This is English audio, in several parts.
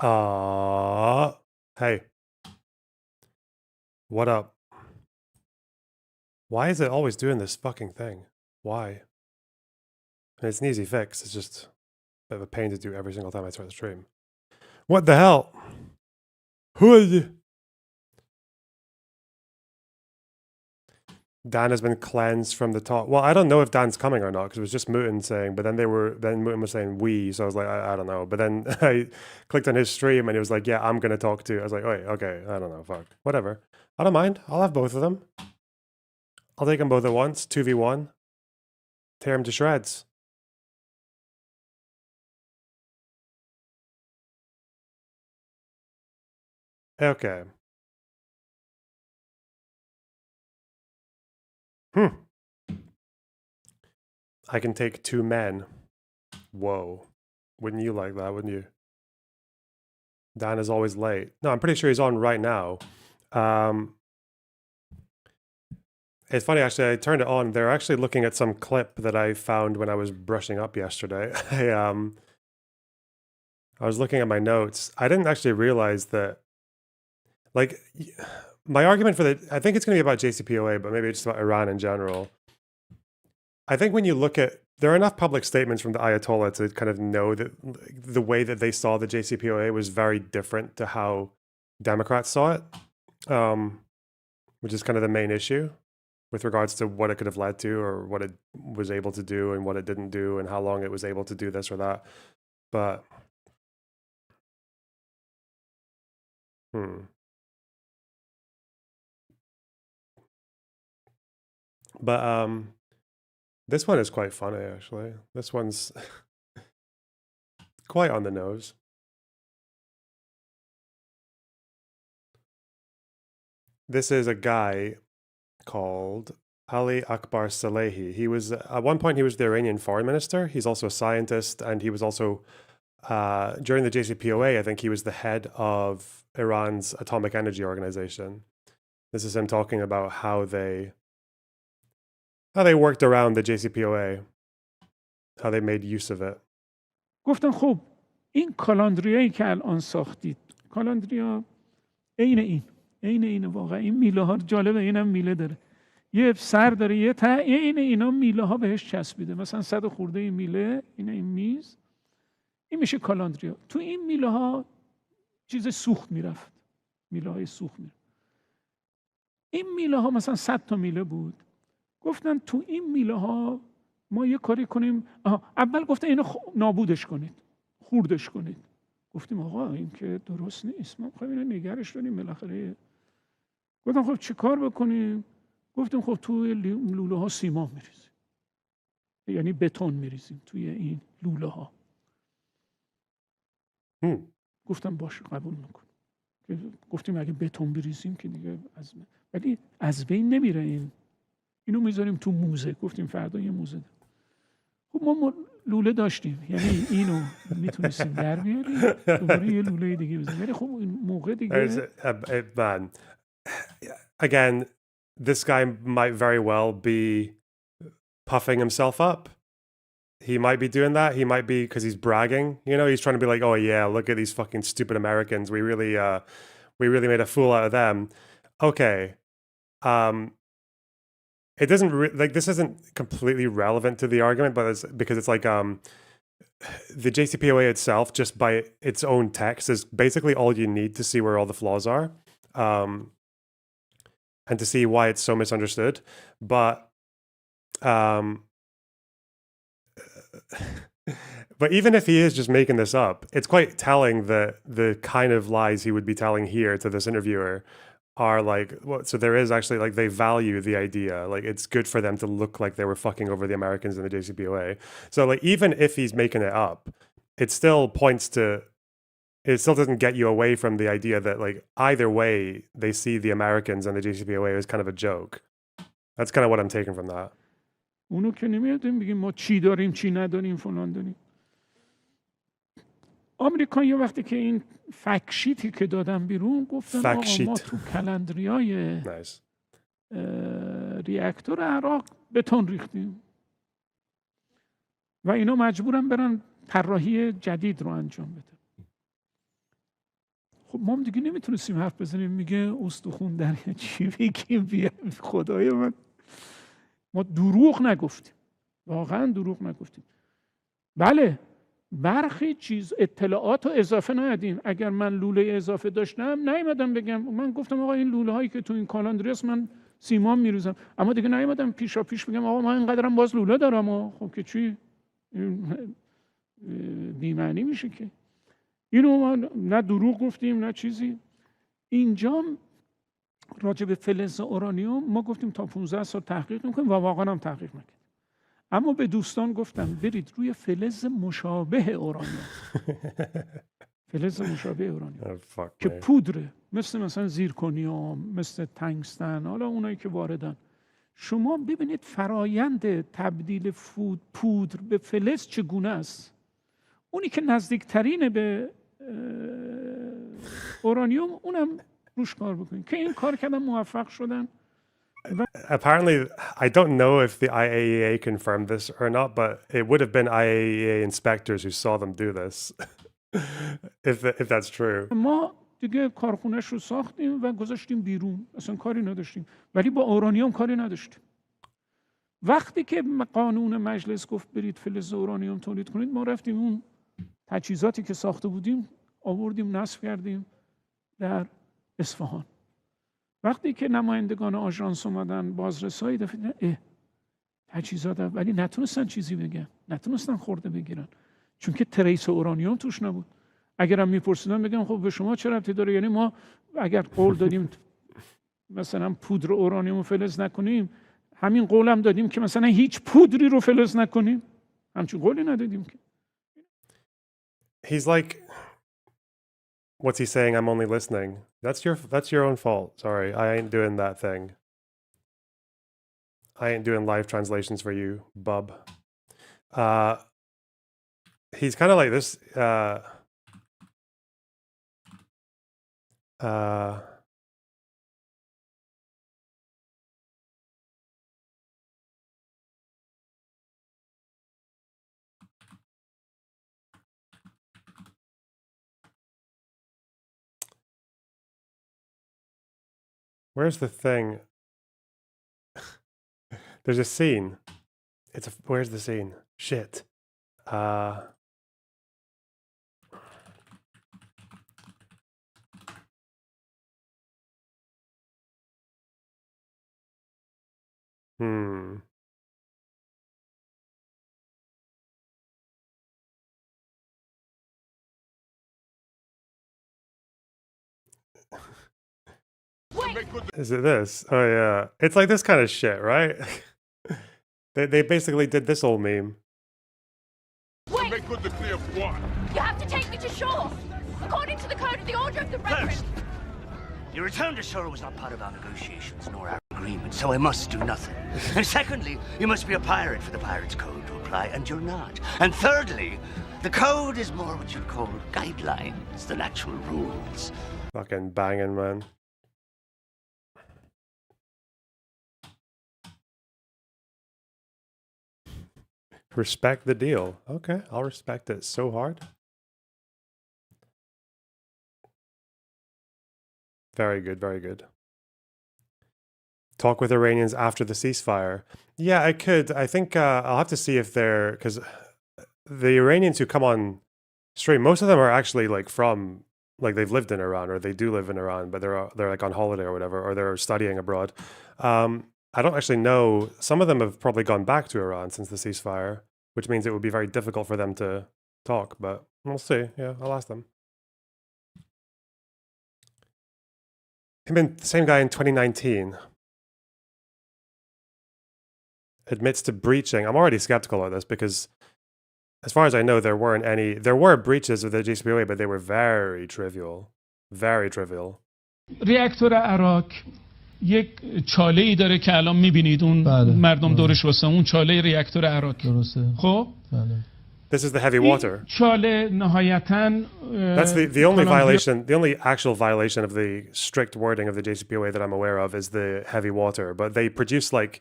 Hey. What up? Why is it always doing this fucking thing? Why? I mean, it's an easy fix. It's just a bit of a pain to do every single time I start the stream. What the hell? Who are you? Dan has been cleansed from the top. Well, I don't know if Dan's coming or not because it was just Mouton saying, but then Mouton was saying we, so I was like, I don't know. But then I clicked on his stream and he was like, yeah, I'm gonna talk to. I was like, wait, okay, I don't know, fuck, whatever. I don't mind. I'll have both of them. I'll take them both at once. 2v1. Tear him to shreds. Okay. I can take 2 men. Whoa. Wouldn't you like that, wouldn't you? Dan is always late. No, I'm pretty sure he's on right now. It's funny, actually, I turned it on. They're actually looking at some clip that I found when I was brushing up yesterday. I was looking at my notes. I didn't actually realize that, like, my argument for I think it's going to be about JCPOA, but maybe it's about Iran in general. I think when you look at, there are enough public statements from the Ayatollah to kind of know that the way that they saw the JCPOA was very different to how Democrats saw it, which is kind of the main issue with regards to what it could have led to or what it was able to do and what it didn't do and how long it was able to do this or that. But, But this one is quite funny, actually. This one's quite on the nose. This is a guy called Ali Akbar Salehi. He was, at one point, he was the Iranian foreign minister. He's also a scientist, and he was also, during the JCPOA, I think he was the head of Iran's atomic energy organization. This is him talking about how they worked around the JCPOA, how they made use of it. گفتن خب این کالاندریایی که الان ساختید، کالاندریا عین واقعا این میله ها جالبه، اینم میله داره، یه سر داره، یه عین اینا میله ها بهش چسبیده، مثلا 100 خورده این میله، این میز، این میشه کالاندریا. تو این میله ها چیز سوخت میرفت، میله های سوخت میرفت. این میله ها مثلا 100 تا میله بود. گفتن تو این میله ها ما یه کاری کنیم. اول گفتن اینو نابودش کنید، خوردش کنید. گفتیم آقا این که درست نیست، ما می‌خوایم اینو نگرش داریم بالاخره. گفتم خب چی کار بکنیم؟ گفتیم خب توی لوله ها سیمان میریزیم، یعنی بتون میریزیم توی این لوله ها. گفتم باشه قبول میکنم. گفتیم اگه بتون بریزیم که دیگه ولی از بین نمیره، اینو میذاریم تو موزه. گفتیم فردا یه موزه داریم. خب ما لوله داشتیم، یعنی اینو میتونستیم در بیاریم، دوباره یه لوله دیگه بزنیم. ولی خب این موقع دیگه man, again, this guy might very well be puffing himself up. He might be doing that. He might be, because he's bragging, you know, he's trying to be like, oh yeah, look at these fucking stupid Americans. We really made a fool out of them. Okay. It doesn't like, this isn't completely relevant to the argument, but it's because it's like the JCPOA itself, just by its own text, is basically all you need to see where all the flaws are, and to see why it's so misunderstood. But but even if he is just making this up, it's quite telling that the kind of lies he would be telling here to this interviewer are like, well, so there is actually, like, they value the idea. Like, it's good for them to look like they were fucking over the Americans in the JCPOA. So, like, even if he's making it up, it still points to, it still doesn't get you away from the idea that, like, either way, they see the Americans and the JCPOA as kind of a joke. That's kind of what I'm taking from that. اونو که نمیادیم بگیم ما چی داریم چی نداریم فلان داریم. آمریکا یه وقتی که این فکشیتی که دادن بیرون گفتن آقا ما تو کلندریای ریاکتور عراق بتون ریختیم و اینا مجبورن برن طراحی جدید رو انجام بدن. خب ما هم دیگه نمیتونستیم حرف بزنیم. میگه استخون در چی بگیم؟ بیا خدای من، ما دروغ نگفتیم، واقعا دروغ نگفتیم. بله برخی چیز اطلاعات رو اضافه ندیم. اگر من لوله اضافه داشتم نیومدم بگم، من گفتم آقا این لوله هایی که تو این کالاندریاس من سیمان میریزم، اما دیگه نیومدم پیشا پیش بگم آقا من اینقدرم باز لوله دارم. خب که چی بی‌معنی میشه که. اینو ما نه دروغ گفتیم نه چیزی. اینجا راجع به فلز اورانیوم ما گفتیم تا 15 سال تحقیق میکنیم و واقعا هم تحقیق میکنیم. اما به دوستان گفتم برید روی فلز مشابه اورانیوم فلز مشابه اورانیوم که پودره، مثلا زیرکونیوم، مثل تنگستن، حالا اونایی که واردن. شما ببینید فرایند تبدیل پودر به فلز چگونه است. اونی که نزدیکترین به اورانیوم اونم روش کار بکنید که این کار کردن، موفق شدن. Apparently, I don't know if the IAEA confirmed this or not, but it would have been IAEA inspectors who saw them do this, if that's true. ما دیگه کارخونه‌اش رو ساختیم و گذاشتیم بیرون، اصلا کاری نداشتیم، ولی با اورانیوم کاری نداشتیم. وقتی که قانون مجلس گفت برید فلز اورانیوم تولید کنید، ما رفتیم اون تجهیزاتی که ساخته بودیم آوردیم نصب کردیم در اصفهان. وقتی که نمایندگان آژانس اومدن بازرسایی دیدن تجهیزات، ولی نتونستن چیزی بگن، نتونستن خورده بگیرن، چون که تریس اورانیوم توش نبود. اگرم میپرسیدن بگم خب به شما چه ربطی داره؟ یعنی ما اگر قول دادیم مثلا پودر اورانیوم رو فلز نکنیم، همین قولم دادیم که مثلا هیچ پودری رو فلز نکنیم؟ همچین قولی ندادیم که. He's like, what's he saying? I'm only listening. That's your own fault. Sorry, I ain't doing that thing. I ain't doing live translations for you, bub. He's kind of like this. Where's the thing? There's a scene. Where's the scene? Shit. Is it this? Oh yeah. It's like this kind of shit, right? They basically did this old meme. Wait! Make good the clear of what? You have to take me to shore! According to the code of the Order of the Brethren! First, your return to shore was not part of our negotiations nor our agreement, so I must do nothing. And secondly, you must be a pirate for the Pirates' Code to apply, and you're not. And thirdly, the code is more what you'd call guidelines than actual rules. Fucking banging, man. Respect the deal. Okay, I'll respect it so hard. Very good, very good. Talk with Iranians after the ceasefire. Yeah, I could. I think I'll have to see if they're, because the Iranians who come on stream, most of them are actually like from, like they've lived in Iran or they do live in Iran, but they're like on holiday or whatever, or they're studying abroad. I don't actually know. Some of them have probably gone back to Iran since the ceasefire, which means it would be very difficult for them to talk, but we'll see. Yeah, I'll ask them. The same guy in 2019 admits to breaching. I'm already skeptical of this because as far as I know, there were breaches of the JCPOA, but they were very trivial. Very trivial. ریاکتور عراق یک چاله‌ای داره که الان می‌بینید اون مردم دورش واسه اون چاله ریاکتور عراق. درسته. خب؟ بله. This is the heavy water. چاله نهایتاً That's the only violation, the only actual violation of the strict wording of the JCPOA that I'm aware of is the heavy water, but they produce like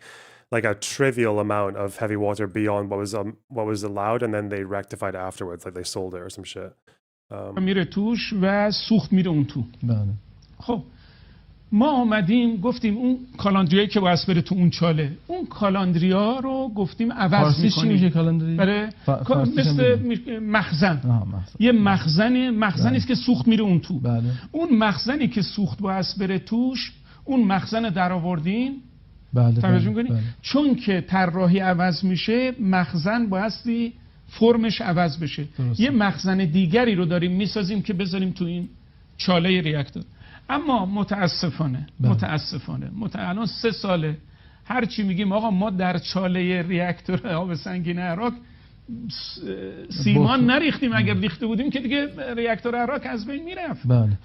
a trivial amount of heavy water beyond what was allowed, and then they rectified it afterwards, like they sold it or some shit. میره توش و سوخت میره اون تو. بله. خب ما آمدیم گفتیم اون کالاندریایی که باید بره تو اون چاله، اون کالاندریا رو گفتیم عوض میکنیم. میشه کالاندری؟ بله. مثل مخزن. یه مخزنی است که سوخت میره اون تو. بله. اون مخزنی که سوخت باید بره توش، اون مخزن در آوردیم. بله. توجه می‌کنی؟ چون که طراحی عوض میشه، مخزن بایستی فرمش عوض بشه. درسته. یه مخزن دیگری رو داریم میسازیم که بذاریم تو این چاله ریاکتور. اما متاسفانه الان 3 ساله هر چی میگیم آقا ما در چاله ریاکتور آب سنگین عراق سیمان نریختیم، اگر ریخته بودیم که دیگه ریاکتور عراق از بین میرفت. بله.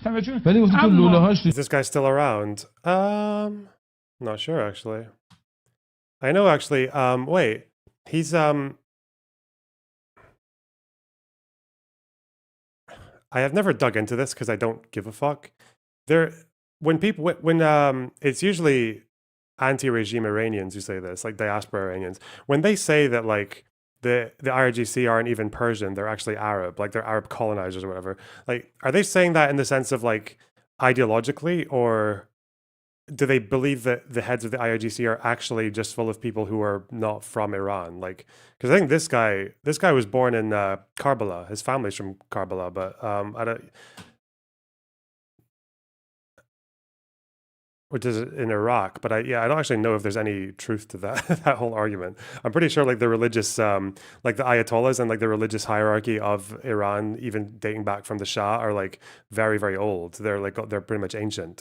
ولی گفتم تو لوله هاش. Is this guy still around? Not sure actually. I know actually. Wait, he's I have never dug into this because I don't give a fuck. When it's usually anti-regime Iranians who say this, like diaspora Iranians, when they say that like the IRGC aren't even Persian, they're actually Arab, like they're Arab colonizers or whatever. Like, are they saying that in the sense of like ideologically, or do they believe that the heads of the IRGC are actually just full of people who are not from Iran? Like, because I think this guy was born in Karbala. His family's from Karbala, but I don't. Which is in Iraq, but I don't actually know if there's any truth to that whole argument. I'm pretty sure like the religious, like the Ayatollahs and like the religious hierarchy of Iran, even dating back from the Shah, are like very, very old. They're pretty much ancient,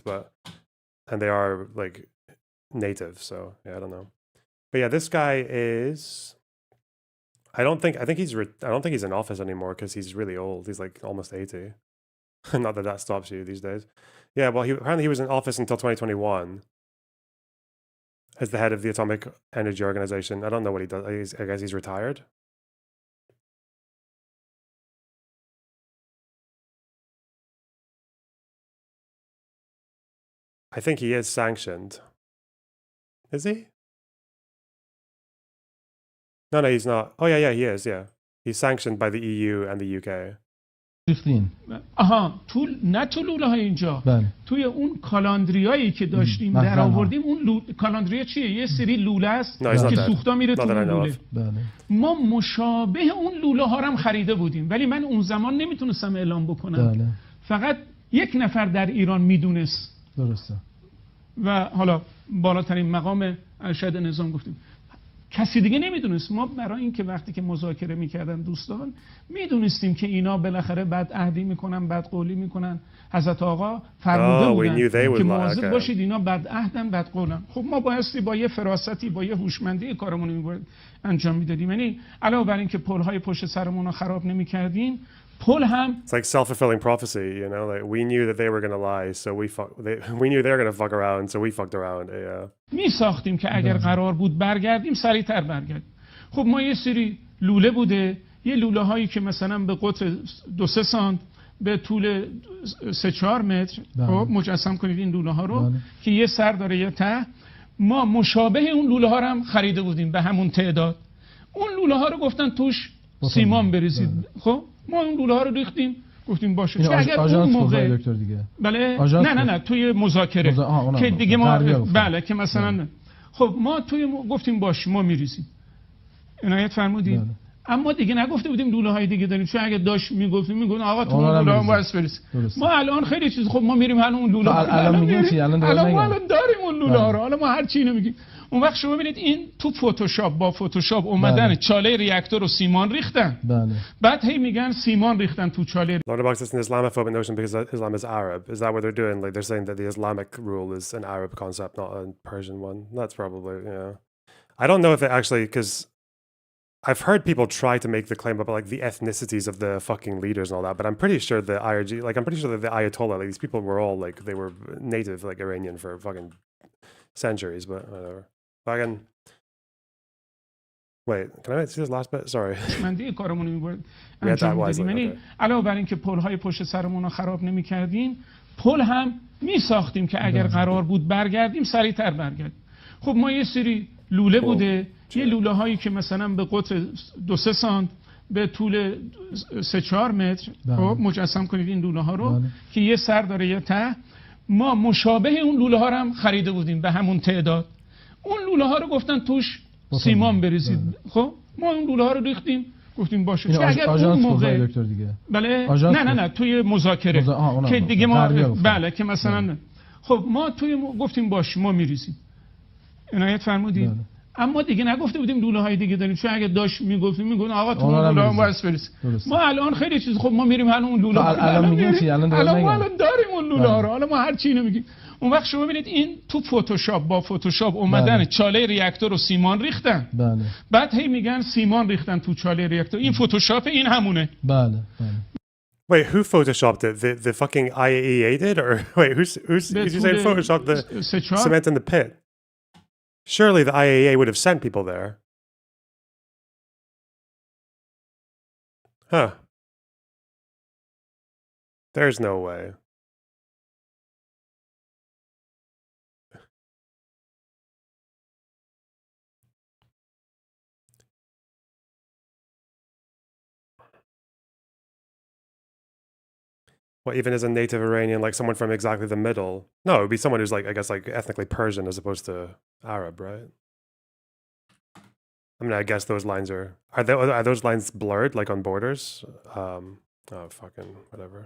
and they are like native. So yeah, I don't know. But yeah, this guy is. I don't think he's in office anymore because he's really old. He's like almost 80. Not that stops you these days. Yeah, well, apparently he was in office until 2021 as the head of the Atomic Energy Organization. I don't know what he does. I guess he's retired. I think he is sanctioned. Is he? No, he's not. Oh, yeah, he is, yeah. He's sanctioned by the EU and the UK. آها نه تو لوله های اینجا. بله. توی اون کالاندریایی که داشتیم در آوردیم، اون کالاندریا چیه؟ یه سری لوله است که سوختا میره تو اون لوله. بله. ما مشابه اون لوله ها هم خریده بودیم، ولی من اون زمان نمیتونستم اعلام بکنم. بله. فقط 1 نفر در ایران میدونست. درسته. و حالا بالاترین مقام ارشد نظام گفتیم. کسی دیگه نمیدونست. ما برای این که وقتی که مذاکره میکردن دوستان میدونستیم که اینا بالاخره بد عهدی میکنن، بد قولی میکنن. حضرت آقا فرموده بودن که مواظب باشید اینا بد عهدن، بد قولن. خب ما بایستی با یه فراستی، با یه هوشمندی کارمون انجام میدادیم. یعنی علاوه بر این که پل‌های پشت سرمون رو خراب نمیکردیم، پل هم It's like self-fulfilling prophecy, you know, like we knew that they were going to lie, so we knew they were going to fuck around, so we fucked around. Yeah. می ساختیم که اگر قرار بود برگردیم سریعتر برگردیم. خب ما یه سری لوله بوده، یه لوله هایی که مثلا به قطر 2-3 سانت به طول 3-4 متر خب مجسم کنید این لوله ها رو که یه سر داره یه ته. ما مشابه اون لوله ها رو هم خریده بودیم به همون تعداد. اون لوله ها رو گفتن توش سیمان بریزید. خب ما اون لوله ها رو ریختیم، گفتیم باشه. چون اگر اون موقع دیگه. بله نه توی مذاکره که دیگه ما بله که مثلا خب ما توی گفتیم باشه ما میریزیم. عنایت فرمودید. اما دیگه نگفته بودیم لوله های دیگه داریم، چون اگه داشت میگفتیم آقا تو لوله ها واسه بریز. ما الان خیلی چیز خب ما میریم حالا اون لوله الان میگیم چی الان داریم اون لوله ها رو، حالا ما هر چی اینو میگیم. اون وقت شما ببینید این تو فتوشاپ با فتوشاپ اومدن چاله ریاکتور رو سیمان ریختن. بله. بعد هی میگن سیمان ریختن تو چاله. Lordabox is an Islamophobic notion because Islam is Arab. Is that what they're doing? Like they're saying that the Islamic rule is an Arab concept, not a Persian one. That's probably, yeah. I don't know if it actually, because I've heard people try to make the claim about like the ethnicities of the fucking leaders and all that, but I'm pretty sure the IRG, like I'm pretty sure that the Ayatollah, like these people were all like, they were native, like Iranian for fucking centuries, but whatever. Fucking. Wait, can I see this last bit? Sorry. مندی کارمون می‌برد. یعنی علاوه بر این که پل‌های پشت سرمون رو خراب نمی‌کردیم، پل هم می‌ساختیم که اگر قرار بود برگردیم سریعتر برگردیم. خب ما یه سری لوله بوده، یه لوله هایی که مثلا به قطر 2-3 سانت به طول 3-4 متر خب مجسم کنید این لوله ها رو که یه سر داره یه ته. ما مشابه اون لوله ها رو هم خریده بودیم به همون تعداد. اون لوله ها رو گفتن توش سیمان بریزید. خب ما اون لوله ها رو ریختیم، گفتیم باشه. چون اگر اون موقع دیگه. بله نه توی مذاکره که دیگه ما بله که مثلا خب ما توی گفتیم باشه ما میریزیم. عنایت فرمودید. اما دیگه نگفته بودیم لوله های دیگه داریم، چون اگه داشت میگفتیم آقا تو لوله ها واسه بریز. ما الان خیلی چیز خب ما میریم حالا اون لوله ها الان میگیم چی الان ما الان داریم اون لوله ها رو، حالا ما هر چی اینو میگیم. اون وقت شما ببینید این تو فتوشاپ با فتوشاپ اومدن چاله ریاکتور رو سیمان ریختن. بله. بعد هی میگن سیمان ریختن تو چاله ریاکتور. این فتوشاپ این همونه. بله. Wait, who photoshopped it? The fucking IAEA did, or wait, who's did you say photoshopped the cement in the pit? Surely the IAEA would have sent people there. Huh. There's no way. What, even as a native Iranian, like someone from exactly the middle? No, it would be someone who's like, I guess, like ethnically Persian as opposed to Arab, right? I mean, I guess those lines are those lines blurred, like on borders? Oh, fucking whatever.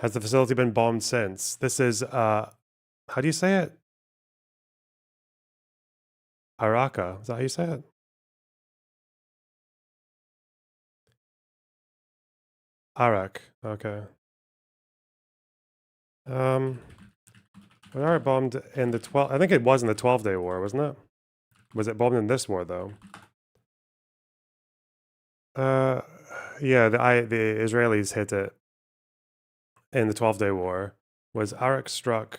Has the facility been bombed since? This is, how do you say it? Araka, is that how you say it? Arak, okay. When Arak bombed in the I think it was in the 12-Day War, wasn't it? Was it bombed in this war though? Yeah, the Israelis hit it in the 12-Day War. Was Arak struck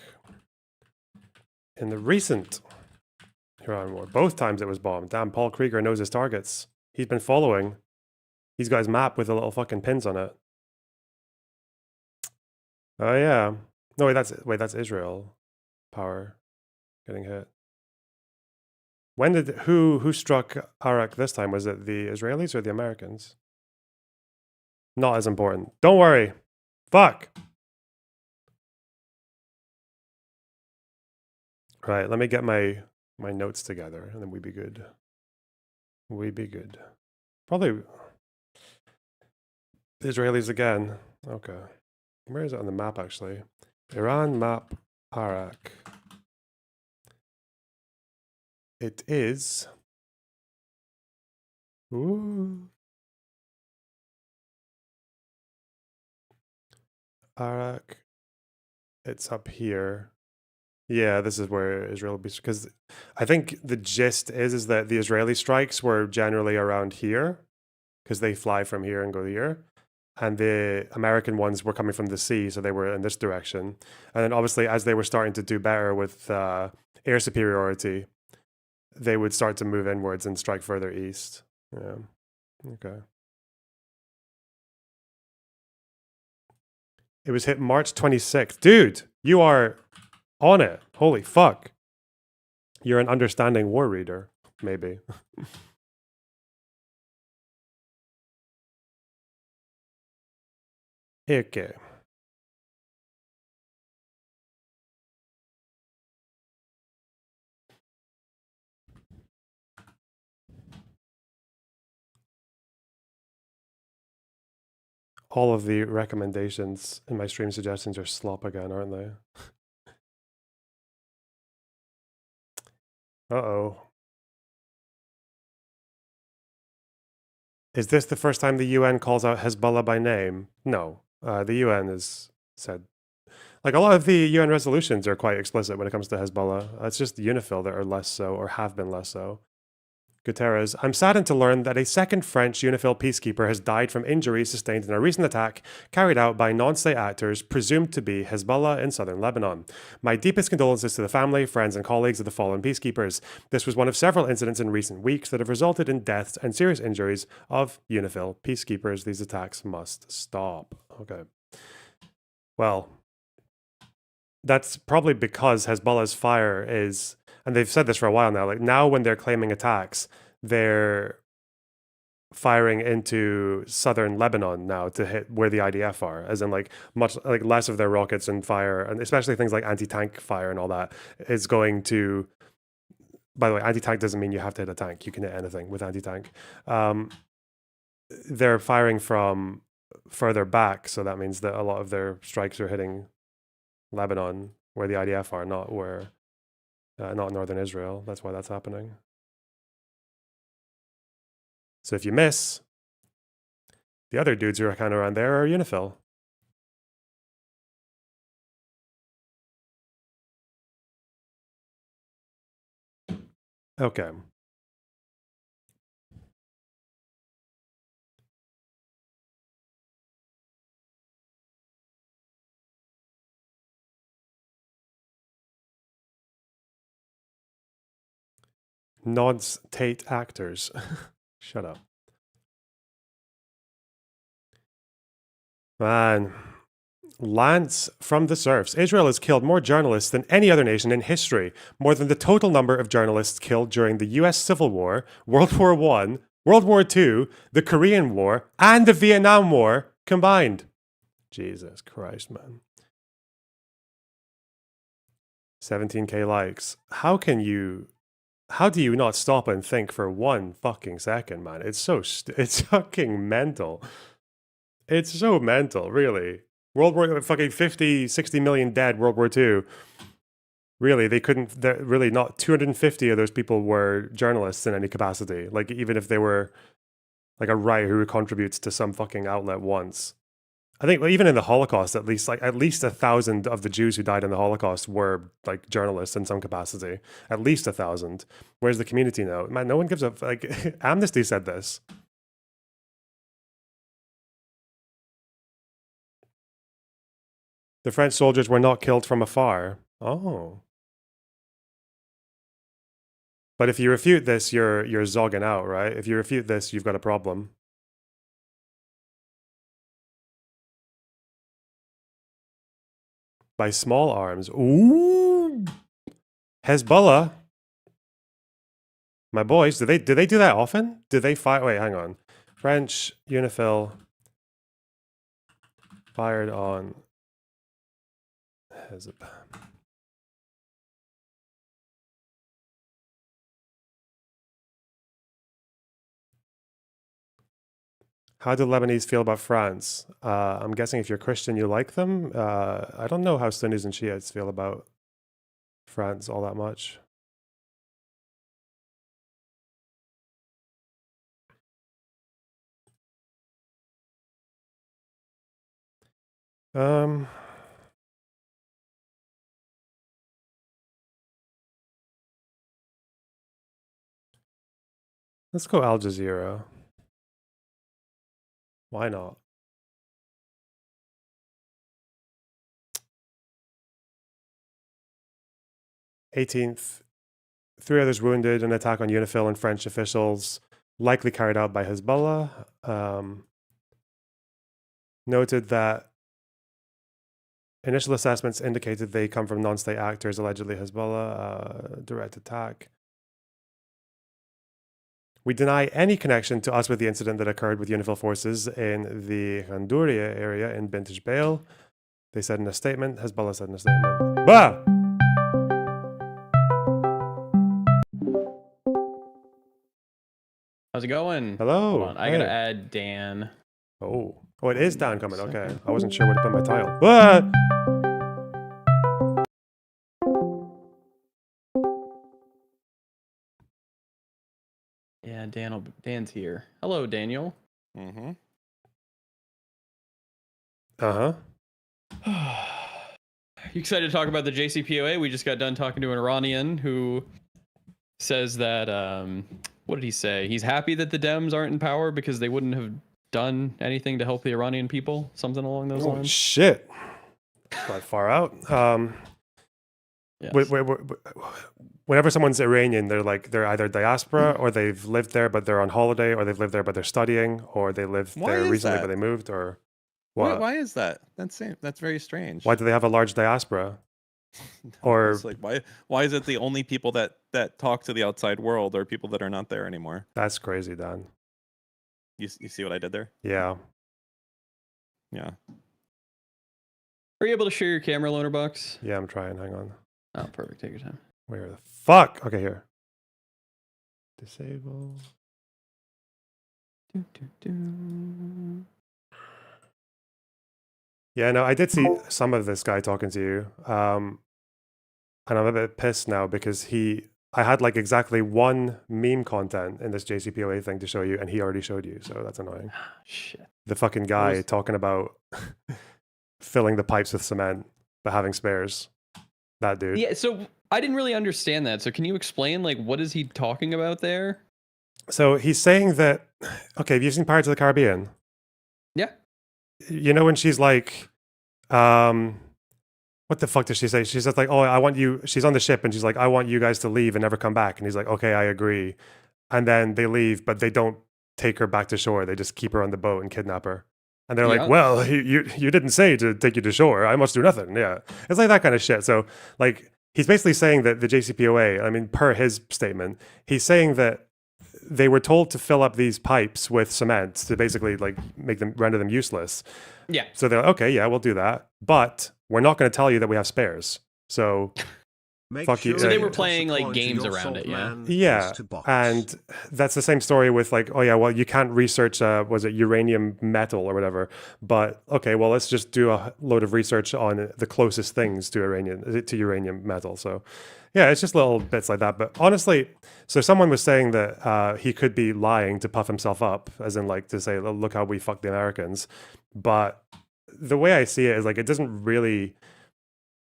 in the recent Iran war? Both times it was bombed. Damn, Paul Krieger knows his targets. He's been following. He's got his map with the little fucking pins on it. Oh yeah. No, wait, that's Israel power getting hit. When did who struck Arak this time? Was it the Israelis or the Americans? Not as important. Don't worry. Fuck. Right, let me get my notes together and then we'd be good. We'd be good. Probably the Israelis again. Okay. Where is it on the map actually? Iran map Arak. It is. Ooh. Arak. It's up here. Yeah, this is where Israel will be, because I think the gist is that the Israeli strikes were generally around here, because they fly from here and go here. And the American ones were coming from the sea, so they were in this direction. And then obviously, as they were starting to do better with air superiority, they would start to move inwards and strike further east. Yeah. Okay. It was hit March 26th. Dude, you are on it. Holy fuck. You're an understanding war reader, maybe. Okay. All of the recommendations in my stream suggestions are slop again, aren't they? Uh-oh. Is this the first time the UN calls out Hezbollah by name? No. The UN has said... Like, a lot of the UN resolutions are quite explicit when it comes to Hezbollah. It's just UNIFIL that are less so, or have been less so. Guterres, I'm saddened to learn that a second French UNIFIL peacekeeper has died from injuries sustained in a recent attack carried out by non-state actors presumed to be Hezbollah in southern Lebanon. My deepest condolences to the family, friends, and colleagues of the fallen peacekeepers. This was one of several incidents in recent weeks that have resulted in deaths and serious injuries of UNIFIL peacekeepers. These attacks must stop. Okay. Well, that's probably because Hezbollah's fire is... And they've said this for a while now, like now when they're claiming attacks, they're firing into southern Lebanon now to hit where the IDF are, as in like much like less of their rockets and fire, and especially things like anti-tank fire and all that is going to. By the way, anti-tank doesn't mean you have to hit a tank. You can hit anything with anti-tank. They're firing from further back, so that means that a lot of their strikes are hitting Lebanon, where the IDF are, not northern Israel. That's why that's happening. So if you miss, the other dudes who are kind of around there are Unifil. Okay. Nods Tate actors. Shut up. Man. Lance from the Serfs. Israel has killed more journalists than any other nation in history, more than the total number of journalists killed during the US Civil War, World War I, World War II, the Korean War, and the Vietnam War combined. Jesus Christ, man. 17K likes. How do you not stop and think for 1 fucking second, man? It's fucking mental. It's so mental, really. World War, fucking 50, 60 million dead, World War II. Really, really not 250 of those people were journalists in any capacity. Like, even if they were like a writer who contributes to some fucking outlet once. I think even in the Holocaust, at least 1,000 of the Jews who died in the Holocaust were like journalists in some capacity. At least 1,000. Where's the community now? Man, no one gives a like. Amnesty said this. The French soldiers were not killed from afar. Oh. But if you refute this, you're zogging out, right? If you refute this, you've got a problem. By small arms. Ooh. Hezbollah. My boys, do they do that often? Do they fire? Wait, hang on. French Unifil fired on Hezbollah. How do Lebanese feel about France? I'm guessing if you're Christian, you like them. I don't know how Sunnis and Shiites feel about France all that much. Let's go Al Jazeera. Why not? '18th, 3 others wounded, an attack on Unifil and French officials, likely carried out by Hezbollah. Noted that initial assessments indicated they come from non-state actors, allegedly Hezbollah, direct attack. We deny any connection to us with the incident that occurred with Unifil forces in the Ghandouria area in Bint Jbeil. They said in a statement. Hezbollah said in a statement. Bah! How's it going? Hello. Hold on. I gotta add Dan. Oh, it is Dan coming. Okay, I wasn't sure what to put in my title. What? Yeah, Dan's here. Hello, Daniel. Mm-hmm. You excited to talk about the JCPOA? We just got done talking to an Iranian who says that, what did he say? He's happy that the Dems aren't in power because they wouldn't have done anything to help the Iranian people. Something along those lines. Shit. Quite far out. Yes. Whenever someone's Iranian, they're either diaspora or they've lived there but they're on holiday, or they've lived there but they're studying, or they lived there recently but they moved, or what? Why is that? That's very strange. Why do they have a large diaspora? Or it's like why is it the only people that talk to the outside world are people that are not there anymore? That's crazy, Dan. You see what I did there? Yeah. Yeah. Are you able to share your camera, Loner Box? Yeah, I'm trying. Hang on. Oh, perfect. Take your time. Where the fuck? Okay, here. Disable. Yeah, no, I did see some of this guy talking to you. And I'm a bit pissed now because I had like exactly one meme content in this JCPOA thing to show you, and he already showed you, so that's annoying. Shit. The fucking guy talking about filling the pipes with cement, but having spares. That dude. Yeah, so I didn't really understand that. So can you explain, like, what is he talking about there? So he's saying that, okay, have you seen Pirates of the Caribbean? Yeah. You know when she's like, what the fuck does she say? She says like, oh, I want you, she's on the ship and she's like, I want you guys to leave and never come back. And he's like, okay, I agree. And then they leave, but they don't take her back to shore. They just keep her on the boat and kidnap her. And they're like, well, you didn't say to take you to shore. I must do nothing. Yeah. It's like that kind of shit. So like, he's basically saying that the JCPOA, I mean, per his statement, he's saying that they were told to fill up these pipes with cement to basically like render them useless. Yeah. So they're like, okay, yeah, we'll do that. But we're not going to tell you that we have spares. So fuck you. So they were playing like games around it, yeah? Yeah. And that's the same story with like, oh yeah, well, you can't research, was it uranium metal or whatever? But okay, well, let's just do a load of research on the closest things to uranium metal. So yeah, it's just little bits like that. But honestly, so someone was saying that he could be lying to puff himself up, as in like to say, look how we fucked the Americans. But the way I see it is like, it doesn't really,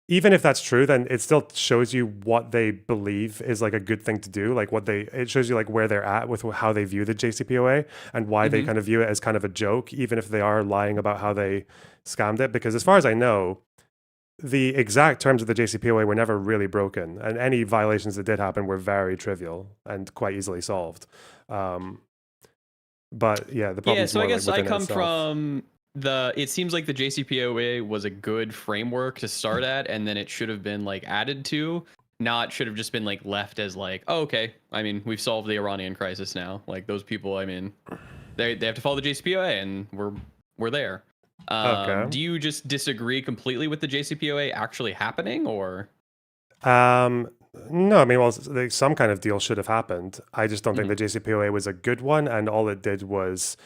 even if that's true, then it still shows you what they believe is like a good thing to do. Like it shows you like where they're at with how they view the JCPOA and why they kind of view it as kind of a joke, even if they are lying about how they scammed it. Because as far as I know, the exact terms of the JCPOA were never really broken, and any violations that did happen were very trivial and quite easily solved. But yeah, the problem. Yeah, so I guess I come itself. from it seems like the JCPOA was a good framework to start at, and then it should have been like added to, not should have just been like left as like, oh, okay, I mean, we've solved the Iranian crisis now. Like those people, I mean, they have to follow the JCPOA, and we're there. Okay. Do you just disagree completely with the JCPOA actually happening, or? No, I mean, well, some kind of deal should have happened. I just don't think the JCPOA was a good one, and all it did was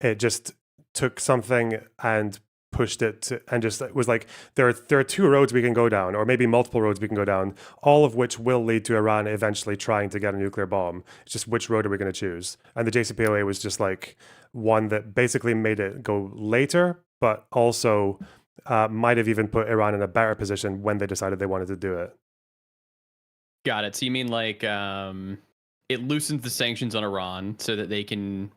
it just took something and pushed it to, and just was like, there are two roads we can go down, or maybe multiple roads we can go down, all of which will lead to Iran eventually trying to get a nuclear bomb. It's just which road are we going to choose? And the JCPOA was just like one that basically made it go later, but also might have even put Iran in a better position when they decided they wanted to do it. Got it. So you mean like it loosens the sanctions on Iran so that they can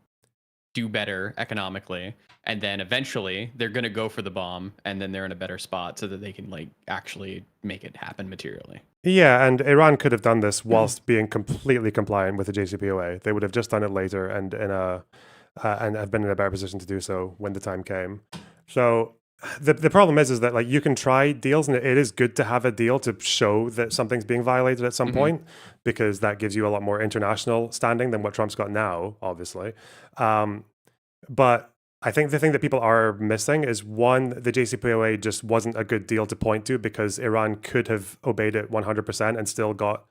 do better economically, and then eventually they're going to go for the bomb, and then they're in a better spot so that they can like actually make it happen materially. Yeah, and Iran could have done this whilst being completely compliant with the JCPOA. They would have just done it later and and have been in a better position to do so when the time came. So the problem is that like you can try deals, and it is good to have a deal to show that something's being violated at some point, because that gives you a lot more international standing than what Trump's got now, obviously. But I think the thing that people are missing is, one, the JCPOA just wasn't a good deal to point to, because Iran could have obeyed it 100% and still got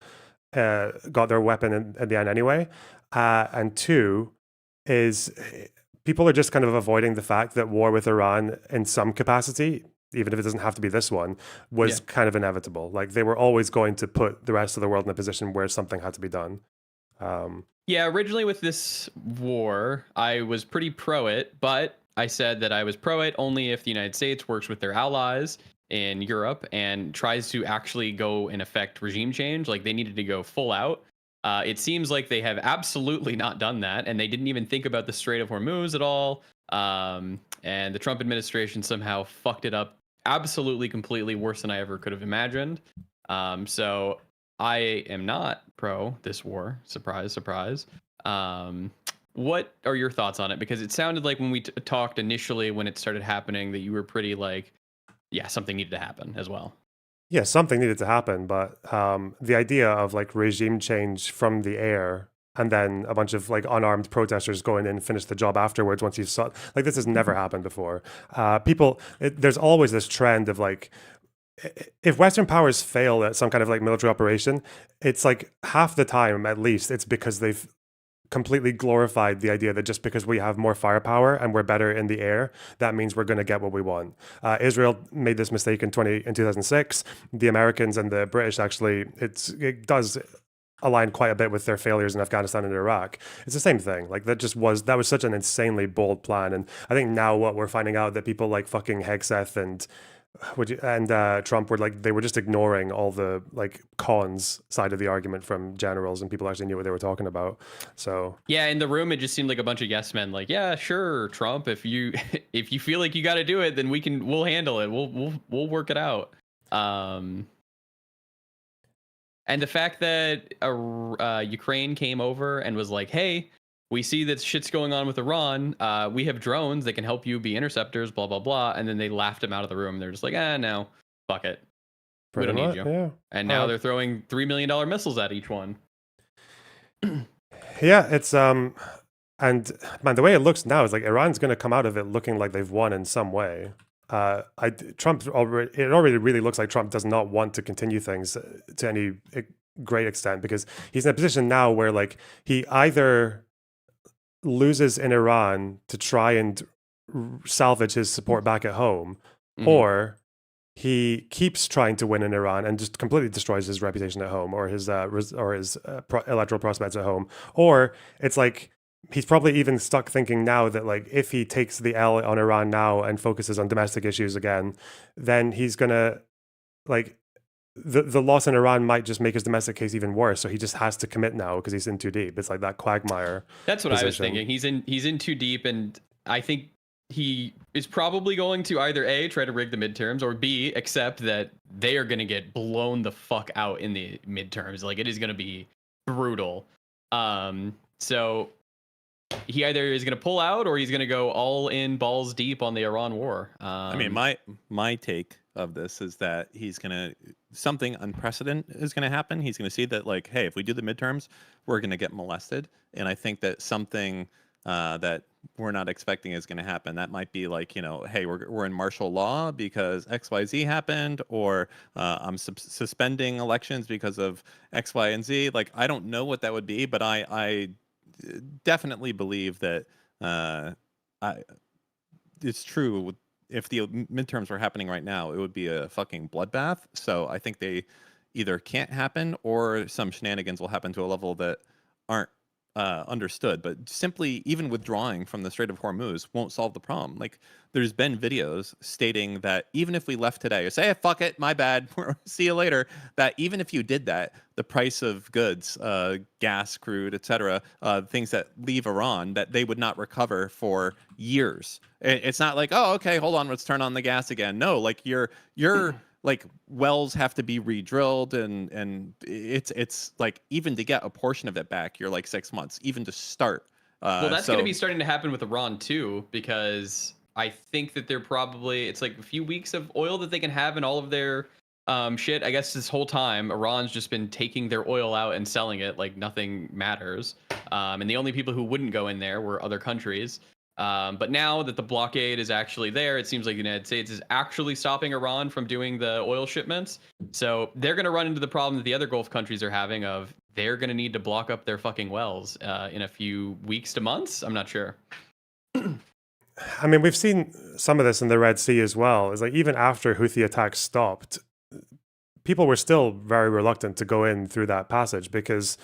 their weapon in the end anyway. And two is people are just kind of avoiding the fact that war with Iran in some capacity, even if it doesn't have to be this one, was kind of inevitable. Like they were always going to put the rest of the world in a position where something had to be done. Yeah, originally with this war, I was pretty pro it, but I said that I was pro it only if the United States works with their allies in Europe and tries to actually go and affect regime change. Like they needed to go full out. It seems like they have absolutely not done that, and they didn't even think about the Strait of Hormuz at all. And the Trump administration somehow fucked it up absolutely, completely, worse than I ever could have imagined. So I am not pro this war. Surprise, surprise. What are your thoughts on it? Because it sounded like when we talked initially, when it started happening, that you were pretty like, yeah, something needed to happen as well. Yeah, something needed to happen, but the idea of like regime change from the air and then a bunch of like unarmed protesters go in and finish the job afterwards once you've saw, like, this has never happened before. There's always this trend of like, if Western powers fail at some kind of like military operation, it's like half the time at least it's because they've completely glorified the idea that just because we have more firepower and we're better in the air, that means we're going to get what we want. Israel made this mistake in 2006. The Americans and the British actually, it does align quite a bit with their failures in Afghanistan and Iraq. It's the same thing. Like that was such an insanely bold plan. And I think now what we're finding out that people like fucking Hegseth and Trump were like, they were just ignoring all the like cons side of the argument from generals, and people actually knew what they were talking about. So yeah, in the room it just seemed like a bunch of yes men, like, yeah, sure, Trump, if you if you feel like you got to do it, then we'll handle it. We'll work it out. And the fact that Ukraine came over and was like, hey, we see that shit's going on with Iran. We have drones that can help you be interceptors, blah, blah, blah. And then they laughed him out of the room. They're just like, no, fuck it. We don't need you. Yeah. And now they're throwing $3 million missiles at each one. Yeah, it's and man, the way it looks now is like Iran's going to come out of it looking like they've won in some way. It already really looks like Trump does not want to continue things to any great extent, because he's in a position now where like he either loses in Iran to try and salvage his support back at home, or he keeps trying to win in Iran and just completely destroys his reputation at home, or his electoral prospects at home. Or it's like he's probably even stuck thinking now that like if he takes the L on Iran now and focuses on domestic issues again, then he's gonna like the loss in Iran might just make his domestic case even worse. So he just has to commit now because he's in too deep. It's like that quagmire. That's what position. I was thinking. He's in too deep, and I think he is probably going to either A, try to rig the midterms, or B, accept that they are going to get blown the fuck out in the midterms. Like, it is going to be brutal. So he either is going to pull out, or he's going to go all in balls deep on the Iran war. I mean, my take of this is that something unprecedented is going to happen. He's going to see that, like, hey, if we do the midterms, we're going to get molested. And I think that something that we're not expecting is going to happen. That might be like, hey, we're in martial law because XYZ happened, or I'm suspending elections because of X, Y, and Z. Like, I don't know what that would be, but I definitely believe that it's true. If the midterms were happening right now, it would be a fucking bloodbath. So I think they either can't happen, or some shenanigans will happen to a level that aren't understood. But simply even withdrawing from the Strait of Hormuz won't solve the problem. Like, there's been videos stating that even if we left today, or say, hey, fuck it, my bad, see you later, that even if you did that, the price of goods, gas, crude, etc., things that leave Iran, that they would not recover for years. It's not like, oh, okay, hold on, let's turn on the gas again. No, like your like wells have to be re-drilled, and it's like, even to get a portion of it back, you're like 6 months, even to start. Well, that's going to be starting to happen with Iran too, because I think that it's like a few weeks of oil that they can have in all of their shit. I guess this whole time Iran's just been taking their oil out and selling it like nothing matters. And the only people who wouldn't go in there were other countries. But now that the blockade is actually there, it seems like the United States is actually stopping Iran from doing the oil shipments. So they're going to run into the problem that the other Gulf countries are having of they're going to need to block up their fucking wells in a few weeks to months. I'm not sure. I mean, we've seen some of this in the Red Sea as well. It's like, even after Houthi attacks stopped, people were still very reluctant to go in through that passage, because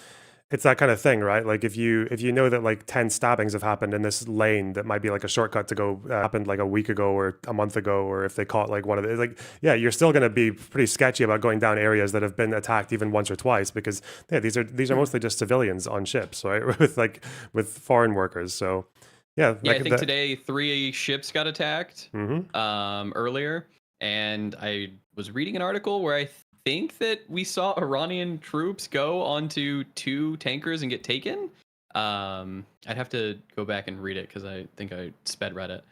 it's that kind of thing, right? Like, if you know that like 10 stabbings have happened in this lane that might be like a shortcut to go, happened like a week ago or a month ago, or if they caught like one of the, like, yeah, you're still going to be pretty sketchy about going down areas that have been attacked even once or twice, because yeah, these are mostly just civilians on ships, right? with foreign workers. So yeah, I think today 3 ships got attacked earlier, and I was reading an article where I think that we saw Iranian troops go onto 2 tankers and get taken. I'd have to go back and read it because I think I sped read it.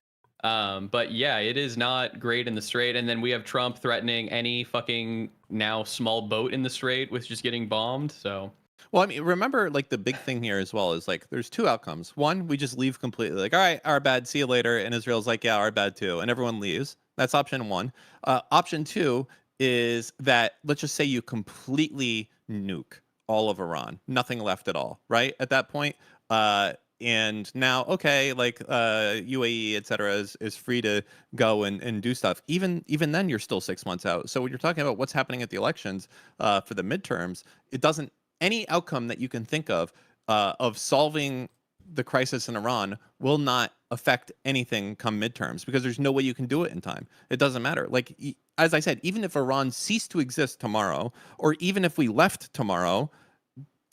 But yeah, it is not great in the Strait. And then we have Trump threatening any fucking now small boat in the Strait with just getting bombed. So Well, I mean, remember, like, the big thing here as well is, like, there's two outcomes. One, we just leave completely, like, all right, our bad, see you later. And Israel's like, yeah, our bad too. And everyone leaves. That's option one. Option two is that, let's just say you completely nuke all of Iran, nothing left at all, right? At that point, and now, okay, like UAE, et cetera, is free to go and do stuff. Even then, you're still 6 months out. So when you're talking about what's happening at the elections for the midterms, it doesn't, any outcome that you can think of solving the crisis in Iran will not affect anything come midterms because there's no way you can do it in time. It doesn't matter. Like, as I said, even if Iran ceased to exist tomorrow, or even if we left tomorrow,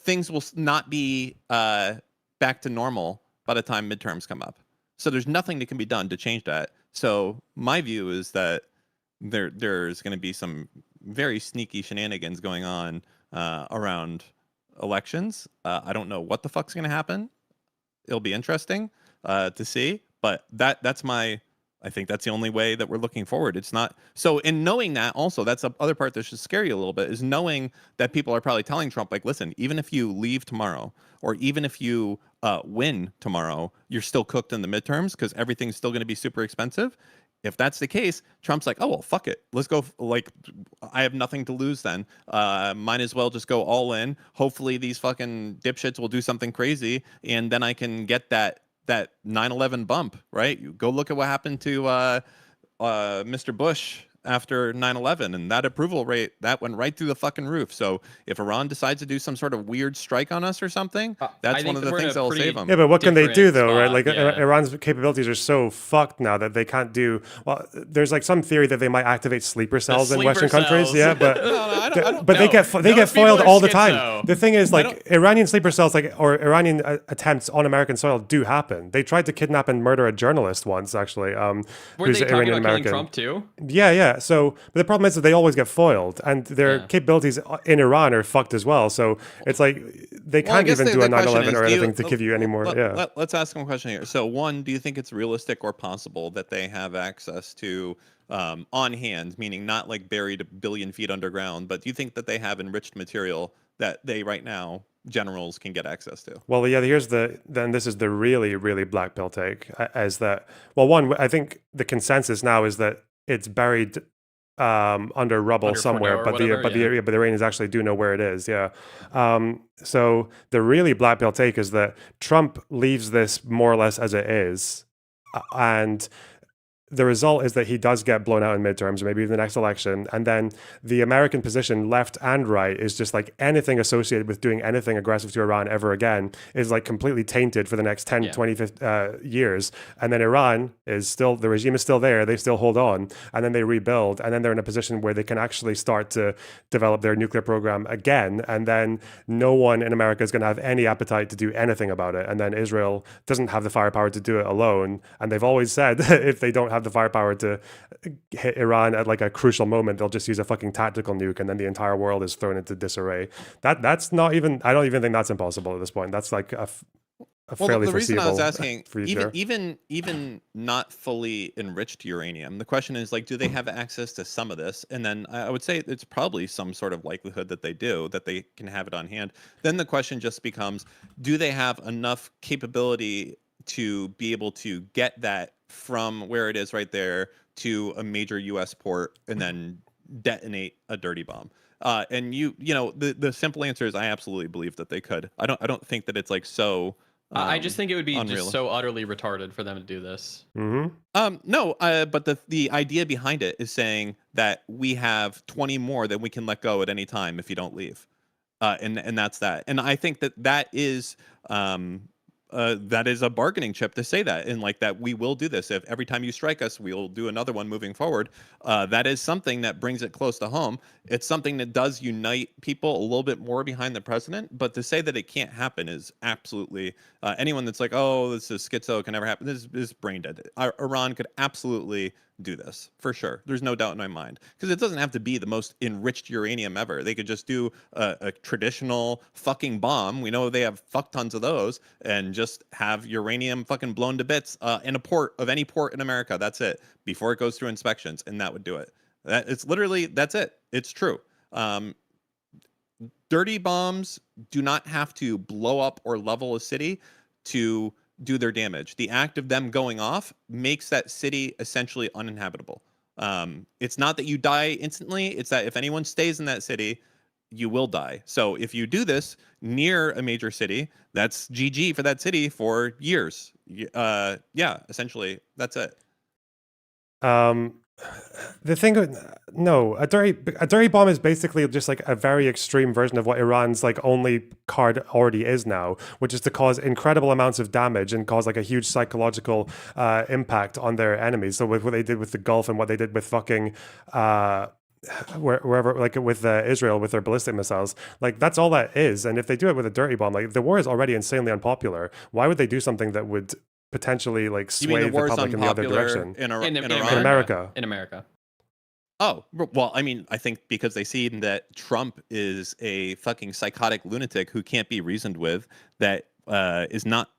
things will not be back to normal by the time midterms come up. So there's nothing that can be done to change that. So my view is that there's going to be some very sneaky shenanigans going on around elections. I don't know what the fuck's going to happen. It'll be interesting to see, but that's my, I think that's the only way that we're looking forward. It's not so. In knowing that, also, that's the other part that should scare you a little bit, is knowing that people are probably telling Trump, like, listen, even if you leave tomorrow, or even if you win tomorrow, you're still cooked in the midterms because everything's still going to be super expensive. If that's the case, Trump's like, oh, well, fuck it. Let's go. Like, I have nothing to lose then. Might as well just go all in. Hopefully these fucking dipshits will do something crazy, and then I can get that 9/11 bump, right? You go look at what happened to Mr. Bush after 9/11, and that approval rate, that went right through the fucking roof. So if Iran decides to do some sort of weird strike on us or something, that's one of the things that will save them. Yeah, but what can they do though, right? spot, Like yeah. Iran's capabilities are so fucked now that they can't do. Well, there's like some theory that they might activate sleeper cells in sleeper Western countries. cells. Yeah, but I don't but they get Those foiled people are all the time. schizo. The thing is, I like, Iranian sleeper cells, like, or Iranian attempts on American soil do happen. They tried to kidnap and murder a journalist once, actually. Were Who's they talking Iranian about killing American. Trump too? Yeah. So, but the problem is that they always get foiled, and their Yeah. capabilities in Iran are fucked as well. So it's like they Well, I can't guess even do the a 9/11 question or is, anything to give you any more. Let's ask them a question here. So, one, do you think it's realistic or possible that they have access to on hand, meaning not like buried a billion feet underground, but do you think that they have enriched material that they right now generals can get access to? Well, yeah. This is the really, really black pill take, as that. Well, one, I think the consensus now is that it's buried under rubble Under somewhere, Fordo or whatever, but the Iranians actually do know where it is. Yeah. So the really black pill take is that Trump leaves this more or less as it is, and the result is that he does get blown out in midterms, or maybe even the next election. And then the American position, left and right, is just like anything associated with doing anything aggressive to Iran ever again is like completely tainted for the next 10, Yeah. 20 years. And then Iran is still, the regime is still there. They still hold on, and then they rebuild. And then they're in a position where they can actually start to develop their nuclear program again. And then no one in America is going to have any appetite to do anything about it. And then Israel doesn't have the firepower to do it alone. And they've always said if they don't have the firepower to hit Iran at like a crucial moment, they'll just use a fucking tactical nuke, and then the entire world is thrown into disarray. That's not even, I don't even think that's impossible at this point. That's like a fairly the reason I was foreseeable asking, future. even not fully enriched uranium, the question is, like, do they have access to some of this? And then I would say it's probably some sort of likelihood that they do, that they can have it on hand. Then the question just becomes, do they have enough capability to be able to get that from where it is right there to a major U.S. port and then detonate a dirty bomb? And you know, the simple answer is I absolutely believe that they could. I don't think that it's like so. I just think it would be unreal. just so utterly retarded for them to do this. Mm-hmm. No, but the idea behind it is saying that we have 20 more that we can let go at any time if you don't leave, and that's that. And I think that is a bargaining chip to say that, and like that we will do this if every time you strike us, we'll do another one moving forward. That is something that brings it close to home. It's something that does unite people a little bit more behind the president. But to say that it can't happen is absolutely anyone that's like, oh, this is schizo, can never happen. This is brain dead. Iran could absolutely do this for sure. There's no doubt in my mind, because it doesn't have to be the most enriched uranium ever. They could just do a traditional fucking bomb. We know they have fuck tons of those, and just have uranium fucking blown to bits in a port of any port in America. That's it, before it goes through inspections, and that would do it. It's literally, that's it. It's true. dirty bombs do not have to blow up or level a city to do their damage. The act of them going off makes that city essentially uninhabitable. It's not that you die instantly, it's that if anyone stays in that city, you will die. So if you do this near a major city, that's GG for that city for years. Yeah, essentially, that's it. The thing, no, a dirty bomb is basically just like a very extreme version of what Iran's like only card already is now, which is to cause incredible amounts of damage and cause like a huge psychological impact on their enemies. So with what they did with the Gulf and what they did with fucking wherever, like with Israel with their ballistic missiles, like that's all that is. And if they do it with a dirty bomb, like the war is already insanely unpopular. Why would they do something that would potentially like You mean sway the the war is public in the other unpopular direction? in In Iran? In America. In America. Oh, well, I mean, I think because they see that Trump is a fucking psychotic lunatic who can't be reasoned with, that is not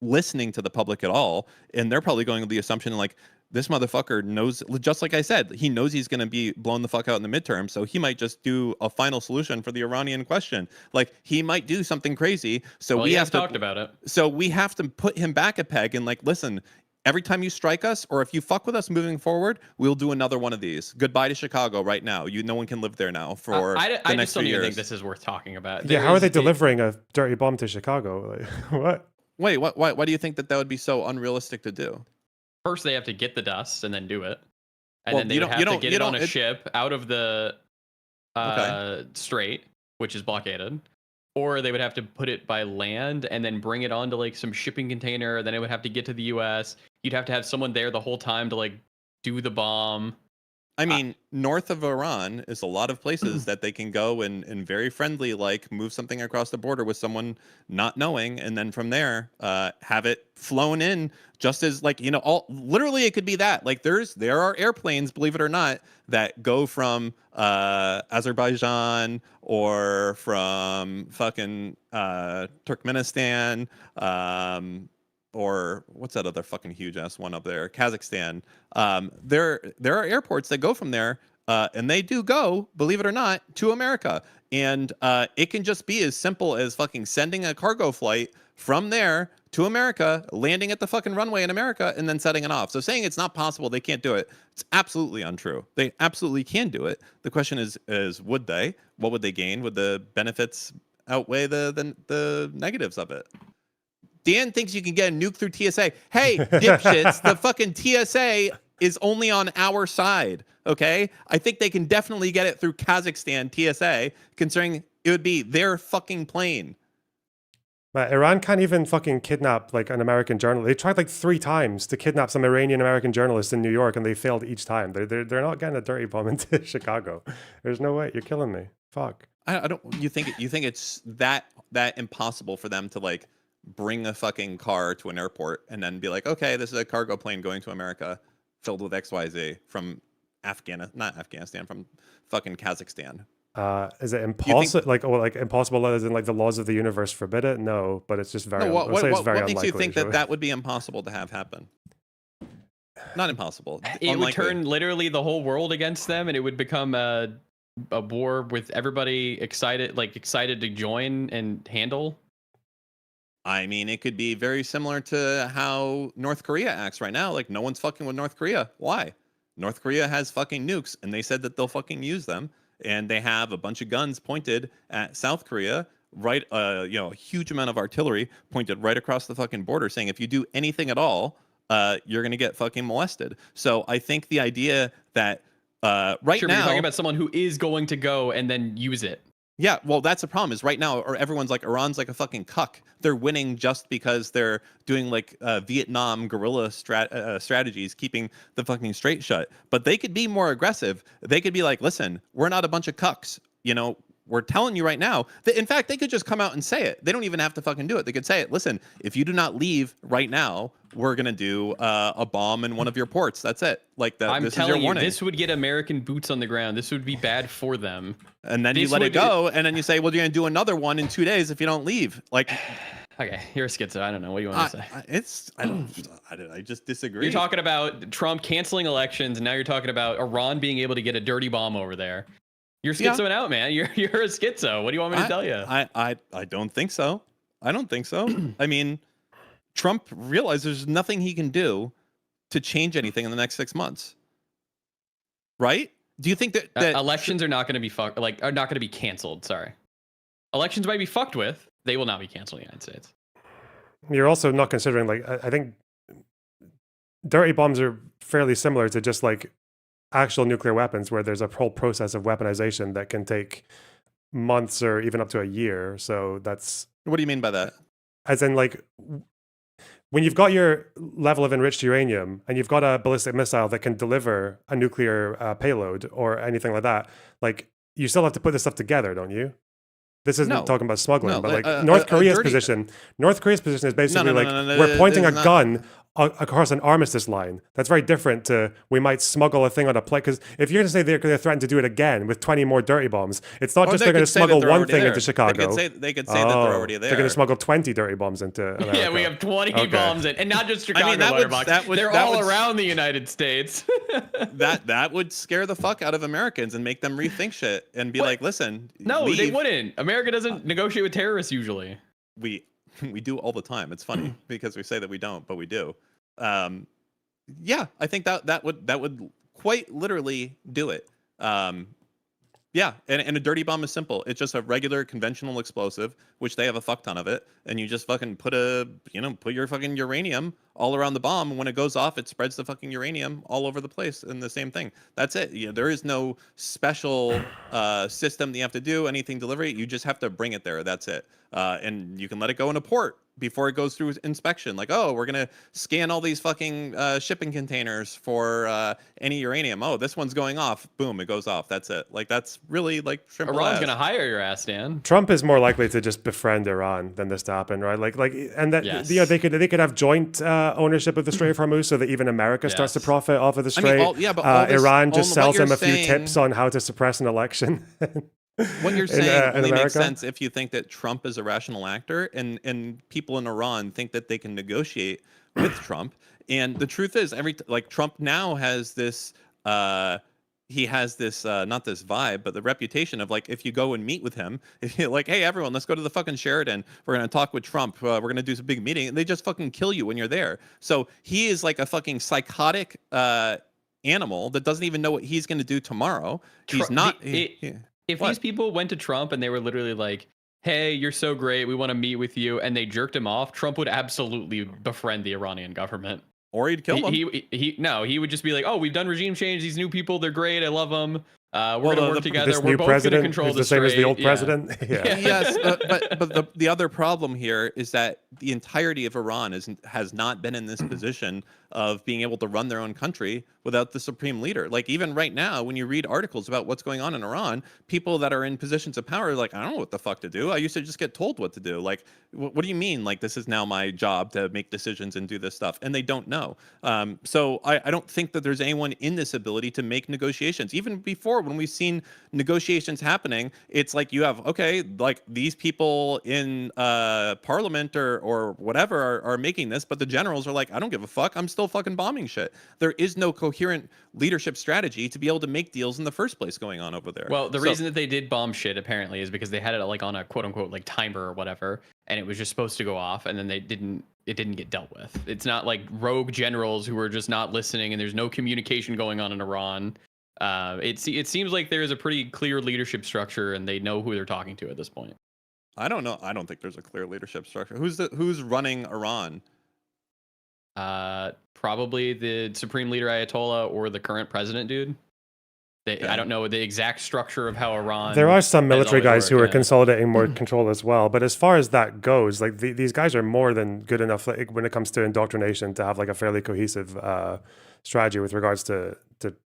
listening to the public at all. And they're probably going with the assumption like, this motherfucker knows, just like I said, he knows he's going to be blown the fuck out in the midterm. So he might just do a final solution for the Iranian question. Like he might do something crazy. So we have talked about it. So we have to put him back a peg and like, listen, every time you strike us or if you fuck with us moving forward, we'll do another one of these. Goodbye to Chicago right now. No one can live there now for the I next just don't few even years. think this is worth talking about. Yeah, how are they delivering a dirty bomb to Chicago? Like, what? Wait, why do you think that would be so unrealistic to do? First, they have to get the dust and then do it, and Well, then they would have to get it on a ship out of the strait, which is blockaded, or they would have to put it by land and then bring it onto like some shipping container. Then it would have to get to the U.S. You'd have to have someone there the whole time to like do the bomb. I mean, north of Iran is a lot of places that they can go and very friendly, like move something across the border with someone not knowing, and then from there, have it flown in just as like, literally it could be that. Like there are airplanes, believe it or not, that go from Azerbaijan or from fucking Turkmenistan, or what's that other fucking huge ass one up there? Kazakhstan. There are airports that go from there, and they do go, believe it or not, to America. And it can just be as simple as fucking sending a cargo flight from there to America, landing at the fucking runway in America, and then setting it off. So saying it's not possible, they can't do it, it's absolutely untrue. They absolutely can do it. The question is would they? What would they gain? Would the benefits outweigh the negatives of it? Dan thinks you can get a nuke through TSA. Hey, dipshits, the fucking TSA is only on our side, okay? I think they can definitely get it through Kazakhstan TSA, considering it would be their fucking plane. But Iran can't even fucking kidnap like an American journalist. They tried like 3 times to kidnap some Iranian American journalists in New York, and they failed each time. They're not getting a dirty bomb into Chicago. There's no way. You're killing me. Fuck. I don't. You think it's that impossible for them to like bring a fucking car to an airport and then be like, okay, this is a cargo plane going to America filled with XYZ from not Afghanistan, from fucking Kazakhstan. Is it impossible? Like impossible as in like the laws of the universe forbid it? No, but it's just very. No, what makes you think sure. that would be impossible to have happen? Not impossible. It Unlikely. would turn literally the whole world against them, and it would become a war with everybody excited to join and handle. I mean, it could be very similar to how North Korea acts right now. Like, no one's fucking with North Korea. Why? North Korea has fucking nukes, and they said that they'll fucking use them. And they have a bunch of guns pointed at South Korea, right? A huge amount of artillery pointed right across the fucking border, saying if you do anything at all, you're gonna get fucking molested. So I think the idea that right now, you're talking about someone who is going to go and then use it. Yeah, well, that's the problem. Is right now, or everyone's like, Iran's like a fucking cuck. They're winning just because they're doing like Vietnam guerrilla strategies, keeping the fucking straight shut. But they could be more aggressive. They could be like, listen, we're not a bunch of cucks. We're telling you right now that, in fact, they could just come out and say it. They don't even have to fucking do it. They could say it. Listen, if you do not leave right now, we're going to do a bomb in one of your ports. That's it. Like that. I'm telling you, this would get American boots on the ground. This would be bad for them. And then you let it go. And then you say, well, you're going to do another one in 2 days if you don't leave. Like, okay, you're a schizo. I don't know. What do you want to say? I just disagree. You're talking about Trump canceling elections, and now you're talking about Iran being able to get a dirty bomb over there. You're schizoing out, man. You're a schizo. What do you want me to tell you? I don't think so. I don't think so. I mean, Trump realized there's nothing he can do to change anything in the next 6 months. Right? Do you think that elections are not going to be are not going to be canceled? Sorry, elections might be fucked with. They will not be canceled in the United States. You're also not considering, like, I think dirty bombs are fairly similar to just like actual nuclear weapons, where there's a whole process of weaponization that can take months or even up to a year. So that's... What do you mean by that? As in, like, when you've got your level of enriched uranium and you've got a ballistic missile that can deliver a nuclear payload or anything like that, like, you still have to put this stuff together, don't you? This isn't talking about smuggling, but like North Korea's position is basically we're pointing a gun across an armistice line. That's very different to we might smuggle a thing on a plane. Because if you're going to say they're going to threaten to do it again with 20 more dirty bombs, it's not just they're going to smuggle one thing into Chicago. They could say that they're already there. They're going to smuggle 20 dirty bombs into America. Yeah, we have 20 bombs in, and not just Chicago. They're all around the United States. that would scare the fuck out of Americans and make them rethink shit and be like, listen. No, they wouldn't. America doesn't negotiate with terrorists usually. We do all the time. It's funny because we say that we don't, but we do. Yeah, I think that would quite literally do it. Yeah, and a dirty bomb is simple. It's just a regular conventional explosive, which they have a fuck ton of it, and you just fucking put your fucking uranium all around the bomb, and when it goes off, it spreads the fucking uranium all over the place, and the same thing. That's it. There is no special system that you have to do, anything delivery. You just have to bring it there. That's it. And you can let it go in a port before it goes through inspection. Like, oh, we're going to scan all these fucking shipping containers for any uranium. Oh, this one's going off. Boom, it goes off. That's it. Like, that's really like simple. Iran's going to hire your ass, Dan. Trump is more likely to just befriend Iran than this to happen, right? And that they could have joint ownership of the Strait of Hormuz, so that even America starts to profit off of the Strait. Iran just sells him a few tips on how to suppress an election. What you're saying only makes sense if you think that Trump is a rational actor, and people in Iran think that they can negotiate with Trump. And the truth is, Trump now has this, he has this, not this vibe, but the reputation of, like, if you go and meet with him, if you're like, hey, everyone, let's go to the fucking Sheraton. We're going to talk with Trump. We're going to do some big meeting. And they just fucking kill you when you're there. So he is like a fucking psychotic animal that doesn't even know what he's going to do tomorrow. He's not... If these people went to Trump and they were literally like, hey, you're so great, we want to meet with you, and they jerked him off, Trump would absolutely befriend the Iranian government. Or he'd kill them. He would just be like, oh, we've done regime change. These new people, they're great. I love them. We're going to work together. We're both going to control the same as the old president. Yeah. Yes, but the other problem here is that the entirety of Iran has not been in this position of being able to run their own country without the supreme leader. Like, even right now, when you read articles about what's going on in Iran, people that are in positions of power are like, I don't know what the fuck to do. I used to just get told what to do. Like, what do you mean? Like, this is now my job to make decisions and do this stuff. And they don't know. So I don't think that there's anyone in this ability to make negotiations. Even before, when we've seen negotiations happening, it's like you have, okay, like these people in parliament or whatever are making this, but the generals are like, I don't give a fuck. I'm still fucking bombing shit. There is no coherent leadership strategy to be able to make deals in the first place going on over there. Well, the reason that they did bomb shit apparently is because they had it like on a quote unquote like timer or whatever, and it was just supposed to go off, and then it didn't get dealt with. It's not like rogue generals who are just not listening, and there's no communication going on in Iran. It seems like there is a pretty clear leadership structure, and they know who they're talking to at this point. I don't know. I don't think there's a clear leadership structure. Who's running Iran? Probably the supreme leader Ayatollah or the current president, dude. I don't know the exact structure of how Iran. There are some military guys who are consolidating more control as well. But as far as that goes, like these guys are more than good enough, like, when it comes to indoctrination, to have like a fairly cohesive strategy with regards to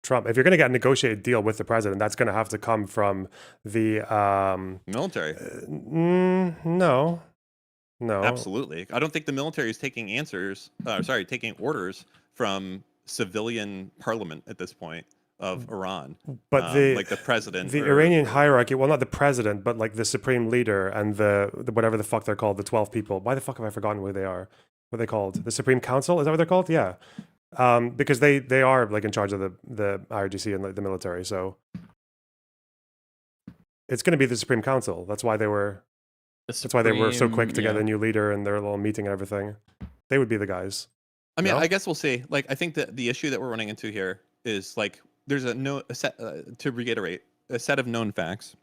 Trump. If you're going to get a negotiated deal with the president, that's going to have to come from the military. No. Absolutely. I don't think the military is taking taking orders from civilian parliament at this point of Iran. But the president, the Iranian hierarchy, well, not the president, but like the supreme leader and the whatever the fuck they're called, the 12 people. Why the fuck have I forgotten who they are? What are they called? The Supreme Council? Is that what they're called? Yeah. Because they are like in charge of the IRGC and like the military. So it's going to be the Supreme Council. That's why they were so quick to get a new leader and their little meeting and everything. They would be the guys. I mean, No? I guess we'll see. Like, I think that the issue that we're running into here is like there's to reiterate, a set of known facts.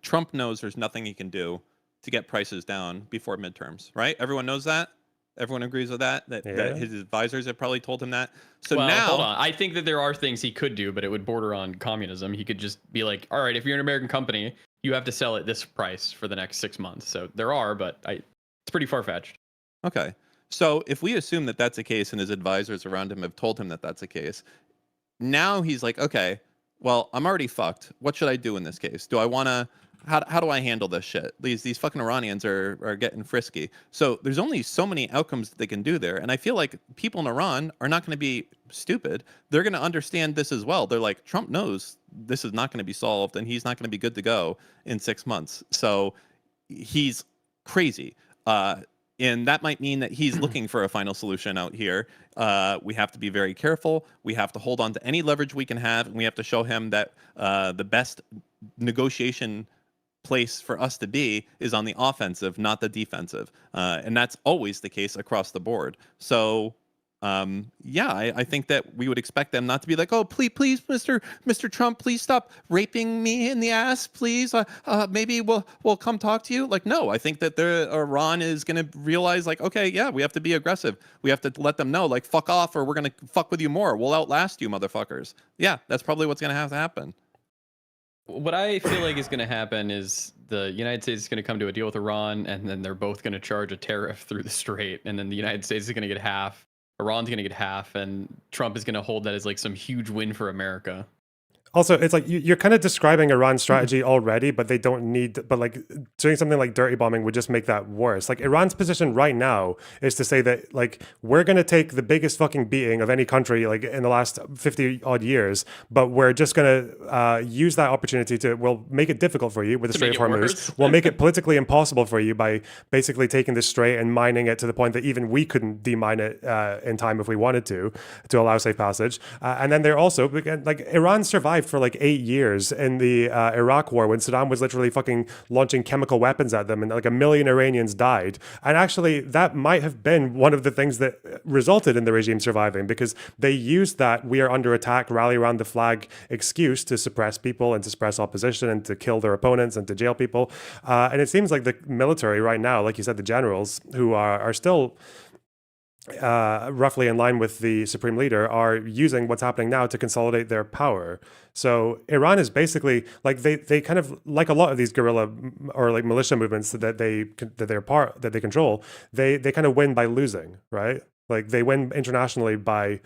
Trump knows there's nothing he can do to get prices down before midterms, right? Everyone knows that. Everyone agrees with that. That his advisors have probably told him that. So well, now, hold on. I think that there are things he could do, but it would border on communism. He could just be like, all right, if you're an American company, you have to sell at this price for the next 6 months. So there are, but it's pretty far-fetched. okay. So if we assume that that's the case and his advisors around him have told him that that's the case, now he's like, okay, well, I'm already fucked. What should I do in this case? Do I want to, how do I handle this shit? These fucking Iranians are getting frisky. So there's only so many outcomes that they can do there. And I feel like people in Iran are not going to be stupid. They're going to understand this as well. They're like, Trump knows this is not going to be solved and he's not going to be good to go in 6 months. So he's crazy. And that might mean that he's looking for a final solution out here. We have to be very careful. We have to hold on to any leverage we can have. And we have to show him that the best negotiation place for us to be is on the offensive, not the defensive. And that's always the case across the board. So, I think that we would expect them not to be like, oh, please, Mr. Trump, please stop raping me in the ass, please. Maybe we'll come talk to you. Like, no, I think that Iran is going to realize, like, okay, yeah, we have to be aggressive. We have to let them know, like, fuck off, or we're going to fuck with you more. We'll outlast you, motherfuckers. Yeah, that's probably what's going to have to happen. What I feel like is going to happen is the United States is going to come to a deal with Iran, and then they're both going to charge a tariff through the strait, and then the United States is going to get half. Iran's going to get half, and Trump is going to hold that as like some huge win for America. Also, it's like you're kind of describing Iran's strategy already, but they don't need, but like doing something like dirty bombing would just make that worse. Like Iran's position right now is to say that like we're going to take the biggest fucking beating of any country like in the last 50 odd years, but we're just going to use that opportunity we'll make it difficult for you with the Strait of Hormuz. We'll make it politically impossible for you by basically taking the strait and mining it to the point that even we couldn't demine it in time if we wanted to allow safe passage. And then they're also, like Iran survived for like 8 years in the Iraq war when Saddam was literally fucking launching chemical weapons at them and like 1 million Iranians died. And actually that might have been one of the things that resulted in the regime surviving, because they used that we are under attack, rally around the flag excuse to suppress people and to suppress opposition and to kill their opponents and to jail people. And it seems like the military right now, like you said, the generals who are still roughly in line with the supreme leader, are using what's happening now to consolidate their power. So Iran is basically like they kind of, like a lot of these guerrilla or like militia movements that they control, they kind of win by losing, right? Like they win internationally by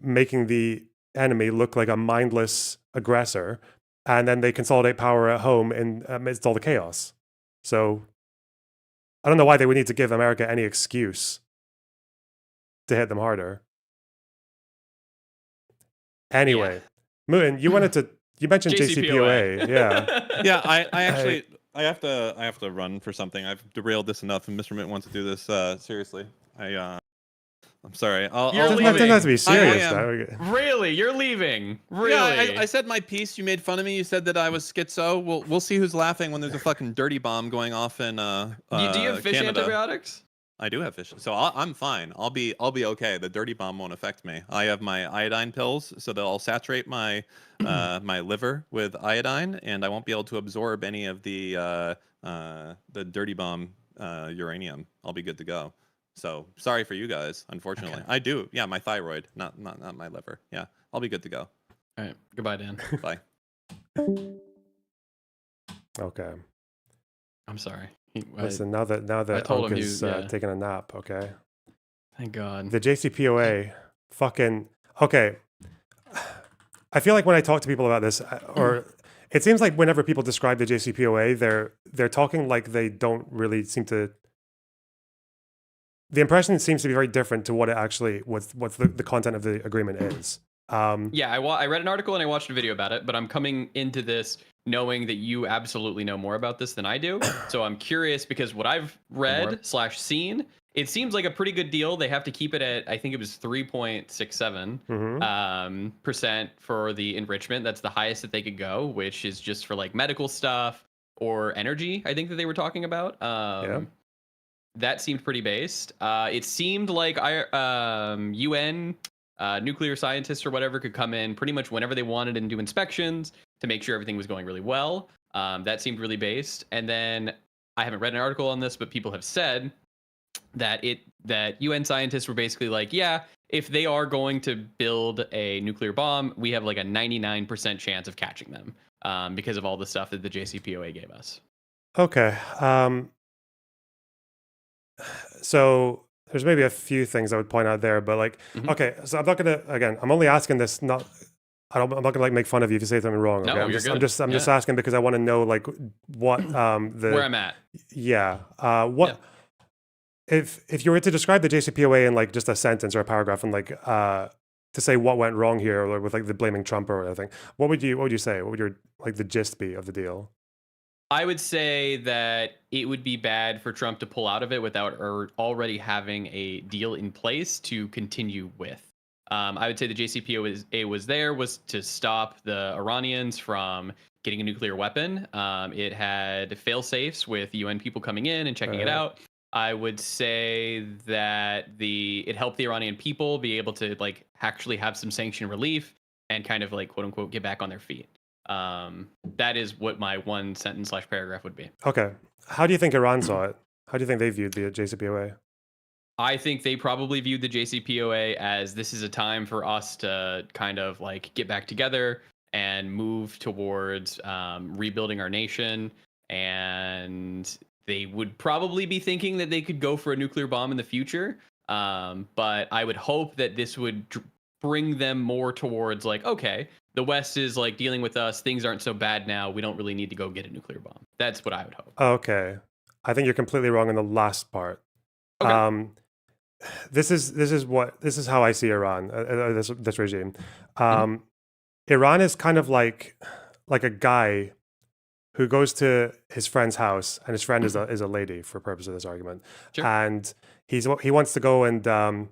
making the enemy look like a mindless aggressor, and then they consolidate power at home in amidst all the chaos. So I don't know why they would need to give America any excuse to hit them harder. Anyway, Mouton, you mentioned JCPOA. Yeah, I actually I have to run for something. I've derailed this enough, and Mr. Mint wants to do this seriously. I'm sorry. You're leaving. It doesn't have to be serious. Really? You're leaving? Really? Yeah, I said my piece. You made fun of me. You said that I was schizo. We'll see who's laughing when there's a fucking dirty bomb going off in do you have fish Canada. antibiotics? I do have fish, so I'm fine. I'll be okay. The dirty bomb won't affect me. I have my iodine pills, so they'll saturate my my liver with iodine, and I won't be able to absorb any of the dirty bomb uranium. I'll be good to go. So sorry for you guys. Unfortunately, okay. I do. Yeah, my thyroid, not my liver. Yeah, I'll be good to go. All right. Goodbye, Dan. Bye. Okay. I'm sorry. Listen, now that I told him is taking a nap, okay? Thank God. The JCPOA, fucking okay. I feel like when I talk to people about this, or it seems like whenever people describe the JCPOA, they're talking like they don't really seem to. The impression seems to be very different to what it actually what's the content of the agreement is. Yeah, I read an article and I watched a video about it, but I'm coming into this knowing that you absolutely know more about this than I do. So I'm curious because what I've read / seen It seems like a pretty good deal. They have to keep it at, I think it was 3.67 percent for the enrichment. That's the highest that they could go, which is just for like medical stuff or energy, I think that they were talking about. That seemed pretty based. It seemed like UN nuclear scientists or whatever could come in pretty much whenever they wanted and do inspections to make sure everything was going really well. That seemed really based. And then I haven't read an article on this, but people have said that UN scientists were basically like, yeah, if they are going to build a nuclear bomb, we have like a 99% chance of catching them because of all the stuff that the JCPOA gave us. Okay. So there's maybe a few things I would point out there, but like, okay, so I'm not gonna, again, I'm only asking this, I'm not gonna like make fun of you if you say something wrong. Okay? No, I'm just asking because I want to know like what where I'm at. Yeah. If you were to describe the JCPOA in like just a sentence or a paragraph and like to say what went wrong here, or with like the blaming Trump or anything, what would you say? What would your like the gist be of the deal? I would say that it would be bad for Trump to pull out of it without already having a deal in place to continue with. I would say the JCPOA was to stop the Iranians from getting a nuclear weapon. It had fail safes with UN people coming in and checking it out. I would say that it helped the Iranian people be able to like actually have some sanction relief and kind of like quote unquote get back on their feet. That is what my one sentence / paragraph would be. Okay. How do you think Iran saw it? How do you think they viewed the JCPOA? I think they probably viewed the JCPOA as this is a time for us to kind of like get back together and move towards rebuilding our nation. And they would probably be thinking that they could go for a nuclear bomb in the future. But I would hope that this would bring them more towards like, okay, the West is like dealing with us. Things aren't so bad now. We don't really need to go get a nuclear bomb. That's what I would hope. Okay. I think you're completely wrong in the last part. Okay. This is how I see Iran, this regime. Iran is kind of like a guy who goes to his friend's house, and his friend is a lady for purpose of this argument. Sure. And he wants to go and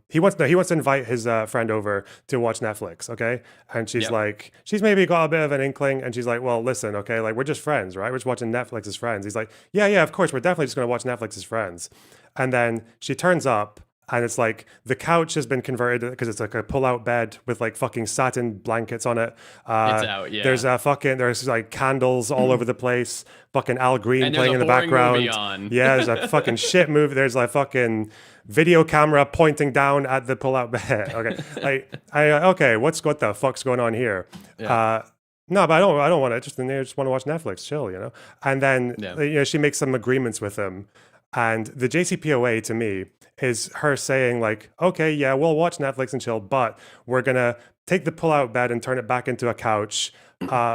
he wants to invite his friend over to watch Netflix, okay? And she's like, she's maybe got a bit of an inkling, and she's like, well, listen, okay, like we're just friends, right? We're just watching Netflix as friends. He's like, yeah, of course, we're definitely just going to watch Netflix as friends. And then she turns up, and it's like the couch has been converted because it's like a pull-out bed with like fucking satin blankets on it. It's out, yeah. There's like candles all over the place. Fucking Al Green and playing in the background. Yeah, there's a fucking shit movie. There's a fucking video camera pointing down at the pull-out bed. Okay, okay, what the fuck's going on here? Yeah. No, but I don't want to. Just want to watch Netflix, chill, you know. And then she makes some agreements with him. And the JCPOA to me is her saying like, okay, yeah, we'll watch Netflix and chill, but we're gonna take the pull-out bed and turn it back into a couch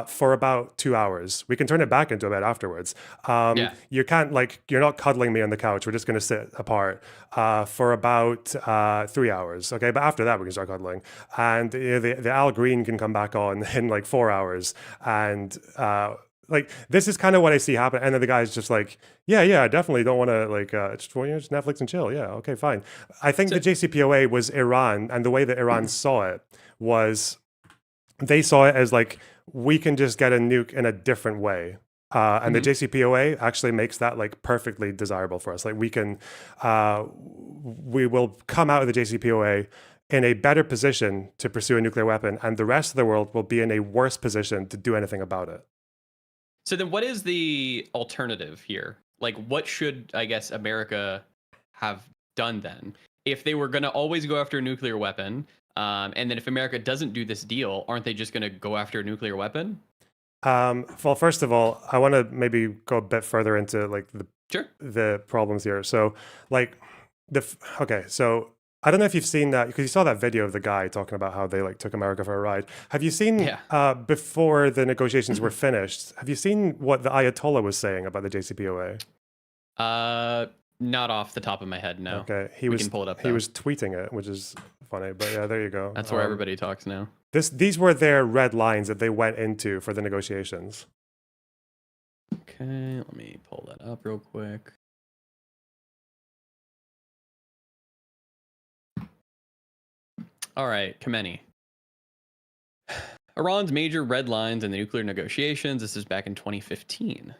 for about 2 hours. We can turn it back into a bed afterwards. You can't you're not cuddling me on the couch. We're just gonna sit apart for about 3 hours. Okay, but after that we can start cuddling. And the Al Green can come back on in like 4 hours. And like this is kind of what I see happen, and then the guy's just like, yeah, I definitely don't want to just Netflix and chill. Yeah, okay, fine. I think the JCPOA was Iran, and the way that Iran saw it was they saw it as like we can just get a nuke in a different way, and the JCPOA actually makes that like perfectly desirable for us. Like we will come out of the JCPOA in a better position to pursue a nuclear weapon, and the rest of the world will be in a worse position to do anything about it. So then what is the alternative here? Like, what should, I guess, America have done then? If they were going to always go after a nuclear weapon, and then if America doesn't do this deal, aren't they just going to go after a nuclear weapon? Well, first of all, I want to maybe go a bit further into like the problems here. So like so I don't know if you've seen that, because you saw that video of the guy talking about how they like took America for a ride. Have you seen before the negotiations were finished? Have you seen what the Ayatollah was saying about the JCPOA? Not off the top of my head, no. Okay, we can pull it up. He was tweeting it, which is funny. But yeah, there you go. That's where everybody talks now. These were their red lines that they went into for the negotiations. Okay, let me pull that up real quick. All right, Khamenei. Iran's major red lines in the nuclear negotiations. This is back in 2015.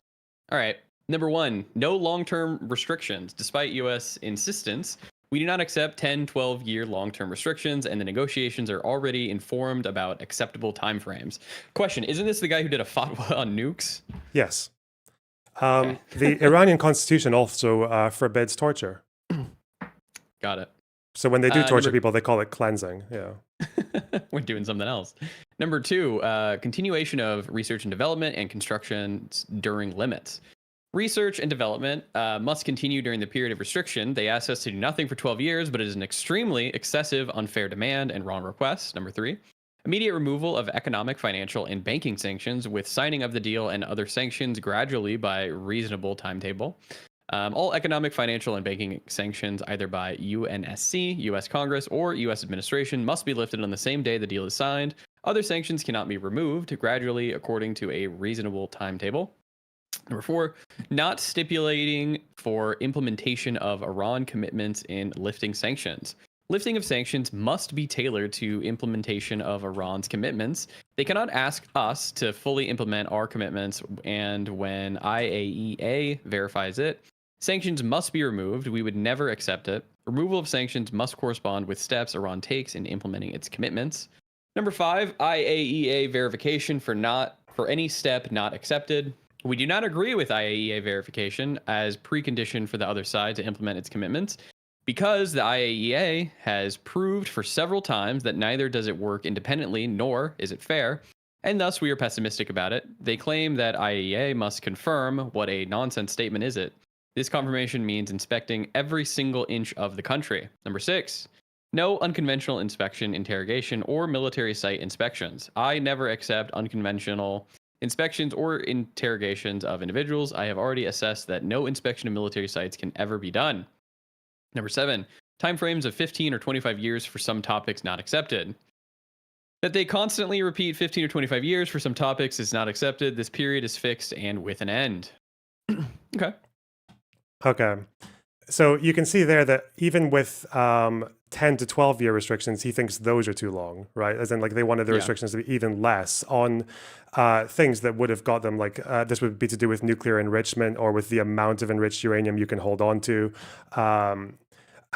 All right. Number 1, no long-term restrictions. Despite U.S. insistence, we do not accept 10, 12-year long-term restrictions, and the negotiations are already informed about acceptable timeframes. Question, isn't this the guy who did a fatwa on nukes? Yes. Okay. The Iranian constitution also forbids torture. Got it. So when they do torture number- people, they call it cleansing. Yeah. We're doing something else. Number 2, continuation of research and development and construction during limits. Research and development must continue during the period of restriction. They asked us to do nothing for 12 years, but it is an extremely excessive, unfair demand and wrong request. Number 3, immediate removal of economic, financial, and banking sanctions with signing of the deal and other sanctions gradually by reasonable timetable. All economic, financial, and banking sanctions, either by UNSC, U.S. Congress, or U.S. administration, must be lifted on the same day the deal is signed. Other sanctions cannot be removed gradually according to a reasonable timetable. Number 4, not stipulating for implementation of Iran commitments in lifting sanctions. Lifting of sanctions must be tailored to implementation of Iran's commitments. They cannot ask us to fully implement our commitments, and when IAEA verifies it, sanctions must be removed. We would never accept it. Removal of sanctions must correspond with steps Iran takes in implementing its commitments. Number 5, IAEA verification for any step not accepted. We do not agree with IAEA verification as precondition for the other side to implement its commitments because the IAEA has proved for several times that neither does it work independently nor is it fair, and thus we are pessimistic about it. They claim that IAEA must confirm what a nonsense statement is it. This confirmation means inspecting every single inch of the country. Number 6, no unconventional inspection, interrogation, or military site inspections. I never accept unconventional inspections or interrogations of individuals. I have already assessed that no inspection of military sites can ever be done. Number 7, timeframes of 15 or 25 years for some topics not accepted. That they constantly repeat 15 or 25 years for some topics is not accepted. This period is fixed and with an end. Okay. Okay. So you can see there that even with 10 to 12 year restrictions, he thinks those are too long, right? As in, like, they wanted the restrictions to be even less on things that would have got them, like, this would be to do with nuclear enrichment or with the amount of enriched uranium you can hold on to.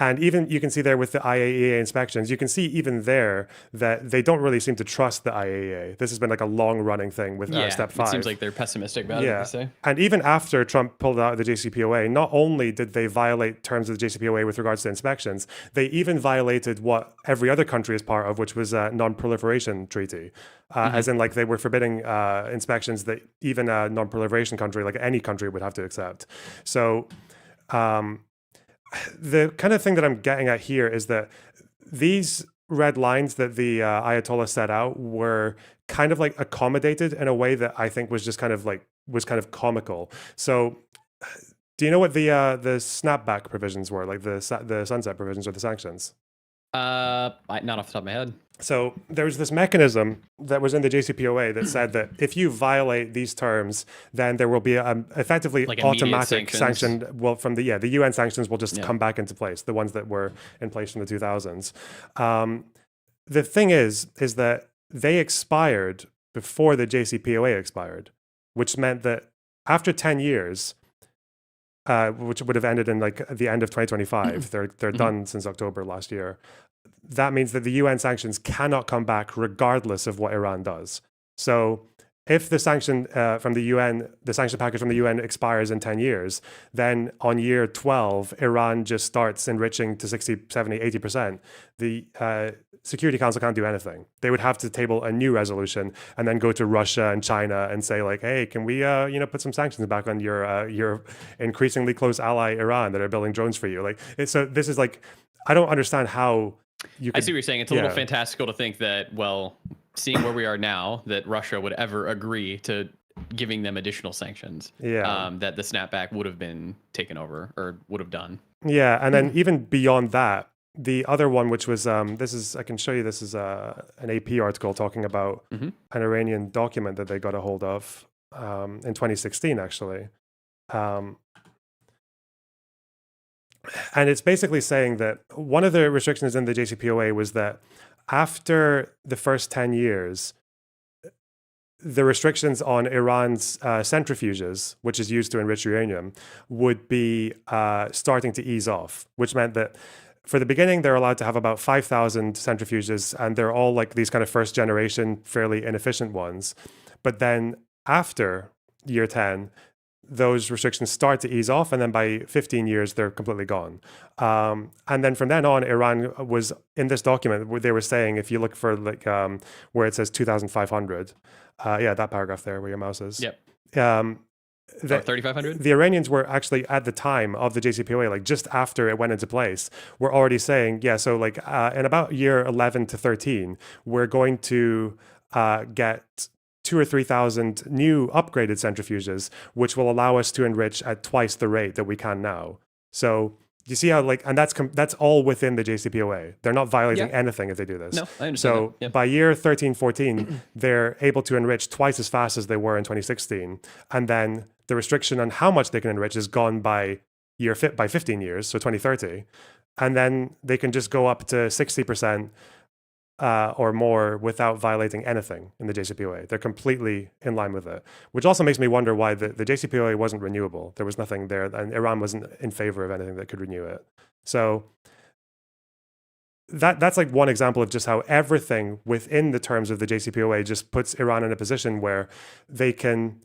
And even you can see there with the IAEA inspections, you can see even there that they don't really seem to trust the IAEA. This has been like a long running thing with step 5. It seems like they're pessimistic about it, they say. And even after Trump pulled out of the JCPOA, not only did they violate terms of the JCPOA with regards to inspections, they even violated what every other country is part of, which was a non-proliferation treaty. As in, like, they were forbidding inspections that even a non-proliferation country, like any country, would have to accept. So the kind of thing that I'm getting at here is that these red lines that the Ayatollah set out were kind of like accommodated in a way that I think was just kind of comical. So do you know what the snapback provisions were, like the sunset provisions or the sanctions? Not off the top of my head. So there's this mechanism that was in the JCPOA that said that if you violate these terms, then there will be effectively like automatic sanction. Well, from the UN sanctions will just come back into place, the ones that were in place from the 2000s. The thing is that they expired before the JCPOA expired, which meant that after 10 years, which would have ended in like the end of 2025, they're done since October last year. That means that the UN sanctions cannot come back regardless of what Iran does. So if the sanction from the UN, the sanction package from the UN expires in 10 years, then on year 12, Iran just starts enriching to 60, 70, 80%. The Security Council can't do anything. They would have to table a new resolution and then go to Russia and China and say, like, hey, can we put some sanctions back on your increasingly close ally Iran that are building drones for you? Like, so this is like, I don't understand how you could, I see what you're saying. It's a little fantastical to think that, well, seeing where we are now, that Russia would ever agree to giving them additional sanctions. That the snapback would have been taken over or would have done. Yeah, and then even beyond that, the other one, which was I can show you. This is an AP article talking about an Iranian document that they got a hold of in 2016, actually. And it's basically saying that one of the restrictions in the JCPOA was that after the first 10 years, the restrictions on Iran's centrifuges, which is used to enrich uranium, would be starting to ease off, which meant that for the beginning, they're allowed to have about 5,000 centrifuges, and they're all like these kind of first generation, fairly inefficient ones. But then after year 10, those restrictions start to ease off, and then by 15 years, they're completely gone. And then from then on, Iran was in this document where they were saying, if you look for like where it says 2,500, yeah, that paragraph there where your mouse is. Yep. 3,500? The Iranians were actually at the time of the JCPOA, like just after it went into place, were already saying, yeah, so like in about year 11 to 13, we're going to get 2,000 or 3,000 new upgraded centrifuges, which will allow us to enrich at twice the rate that we can now. So you see how like, and that's all within the JCPOA. They're not violating anything if they do this. No, I understand. So by year 13, 14, they're able to enrich twice as fast as they were in 2016. And then the restriction on how much they can enrich is gone by 15 years, so 2030. And then they can just go up to 60% or more without violating anything in the JCPOA. They're completely in line with it, which also makes me wonder why the JCPOA wasn't renewable. There was nothing there, and Iran wasn't in favor of anything that could renew it. So that's like one example of just how everything within the terms of the JCPOA just puts Iran in a position where they can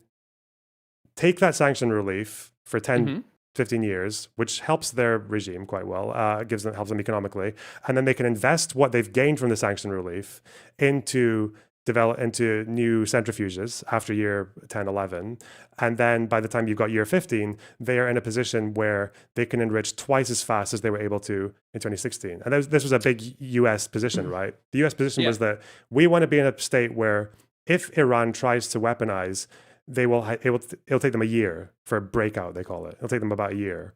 take that sanction relief for 10, 15 years, which helps their regime quite well, helps them economically, and then they can invest what they've gained from the sanction relief into new centrifuges after year 10, 11. And then by the time you've got year 15, they are in a position where they can enrich twice as fast as they were able to in 2016. And this was a big US position, right? The US position was that we want to be in a state where if Iran tries to weaponize, it'll take them a year for a breakout, they call it. It'll take them about a year.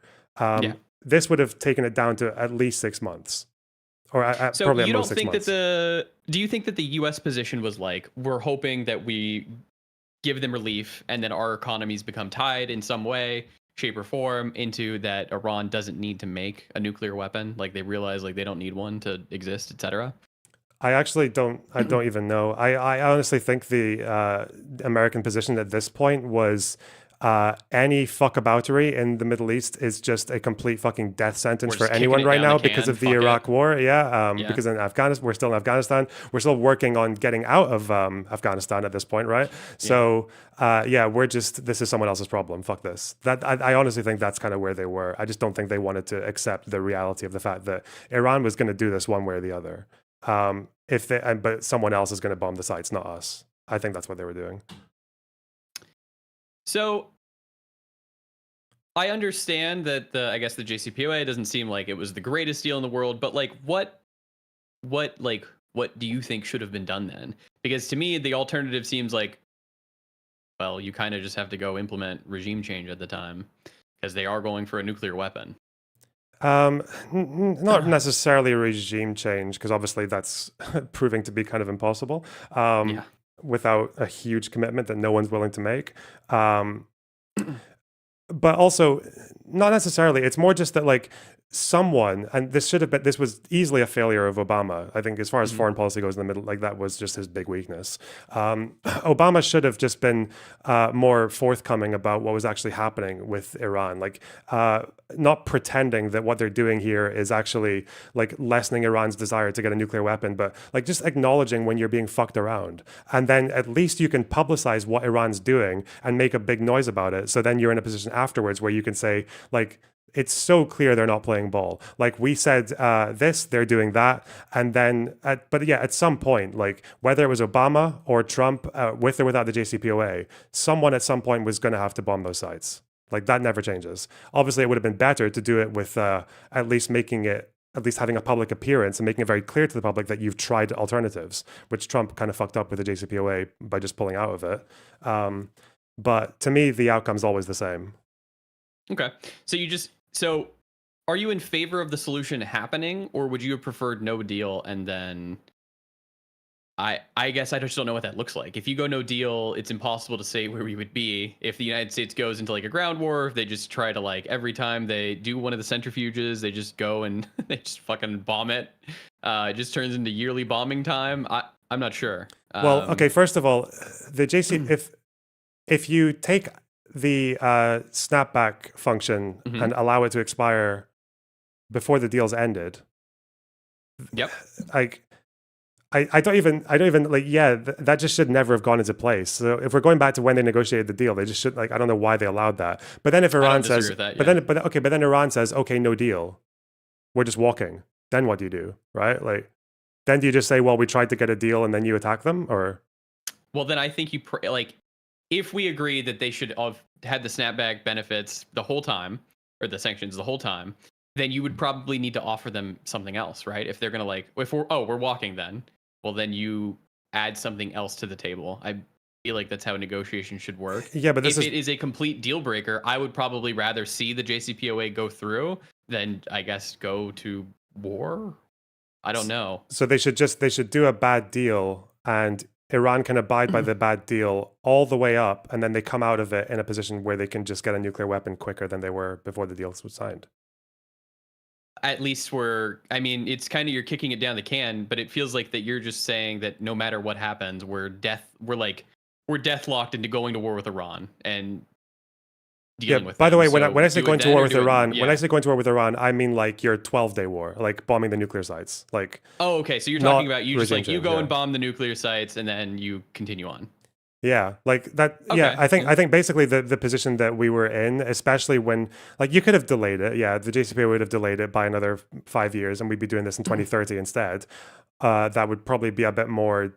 This would have taken it down to at least 6 months. Or so probably you at don't most 6 think months. do you think that the US position was like, we're hoping that we give them relief and then our economies become tied in some way, shape or form into that Iran doesn't need to make a nuclear weapon? Like they realize like they don't need one to exist, etc. I actually don't even know. I honestly think the American position at this point was any fuckaboutery in the Middle East is just a complete fucking death sentence for anyone right now because of the Iraq war. Because in Afghanistan, we're still in Afghanistan. We're still working on getting out of Afghanistan at this point, right? So this is someone else's problem. Fuck this. I honestly think that's kind of where they were. I just don't think they wanted to accept the reality of the fact that Iran was going to do this one way or the other. But someone else is going to bomb the sites, not us. I think that's what they were doing. So I understand that I guess the JCPOA doesn't seem like it was the greatest deal in the world, but like what do you think should have been done then? Because to me, the alternative seems like, well, you kind of just have to go implement regime change at the time because they are going for a nuclear weapon. Not necessarily a regime change, because obviously that's proving to be kind of impossible. Without a huge commitment that no one's willing to make. But also, not necessarily. It's more just that like someone, and this was easily a failure of Obama. I think as far as foreign policy goes in the middle, like that was just his big weakness. Obama should have just been more forthcoming about what was actually happening with Iran. Like not pretending that what they're doing here is actually like lessening Iran's desire to get a nuclear weapon, but like just acknowledging when you're being fucked around. And then at least you can publicize what Iran's doing and make a big noise about it. So then you're in a position afterwards where you can say like, it's so clear they're not playing ball. Like we said this, they're doing that. And then, at some point, like whether it was Obama or Trump, with or without the JCPOA, someone at some point was going to have to bomb those sites. Like that never changes. Obviously, it would have been better to do it with at least having a public appearance and making it very clear to the public that you've tried alternatives, which Trump kind of fucked up with the JCPOA by just pulling out of it. But to me, the outcome's always the same. Okay. So are you in favor of the solution happening, or would you have preferred no deal and then I guess I just don't know what that looks like. If you go no deal, it's impossible to say where we would be. If the United States goes into like a ground war, if they just try to like every time they do one of the centrifuges, they just go and they just fucking bomb it. It just turns into yearly bombing time. I'm not sure. Well, okay. First of all, the if you take the snapback function and allow it to expire before the deal's ended, Yep. like. I don't even like that just should never have gone into place. So if we're going back to when they negotiated the deal, they just should like I don't know why they allowed that. But then if Iran says but then Iran says okay, no deal. We're just walking. Then what do you do? Right? Like then do you just say, well, we tried to get a deal and then you attack them or well, then I think you like if we agree that they should have had the snapback benefits the whole time or the sanctions the whole time, then you would probably need to offer them something else, right? If they're going to like if we're walking then well, then you add something else to the table. I feel like that's how negotiations should work. Yeah, but if it is a complete deal breaker, I would probably rather see the JCPOA go through than, I guess, go to war. I don't know. So they should do a bad deal, and Iran can abide by the bad deal all the way up, and then they come out of it in a position where they can just get a nuclear weapon quicker than they were before the deal was signed. At least it's kind of you're kicking it down the can, but it feels like that you're just saying that no matter what happens, we're deathlocked into going to war with Iran and dealing with. By the way, so when I say going to war with Iran, when I say going to war with Iran, I mean like your 12-day war, like bombing the nuclear sites. Like oh, okay, so you're talking about you just like you go and bomb the nuclear sites and then you continue on. Yeah, like that. Okay. Yeah, I think basically the position that we were in, especially when like you could have delayed it. Yeah, the JCPOA would have delayed it by another 5 years, and we'd be doing this in 2030 instead. That would probably be a bit more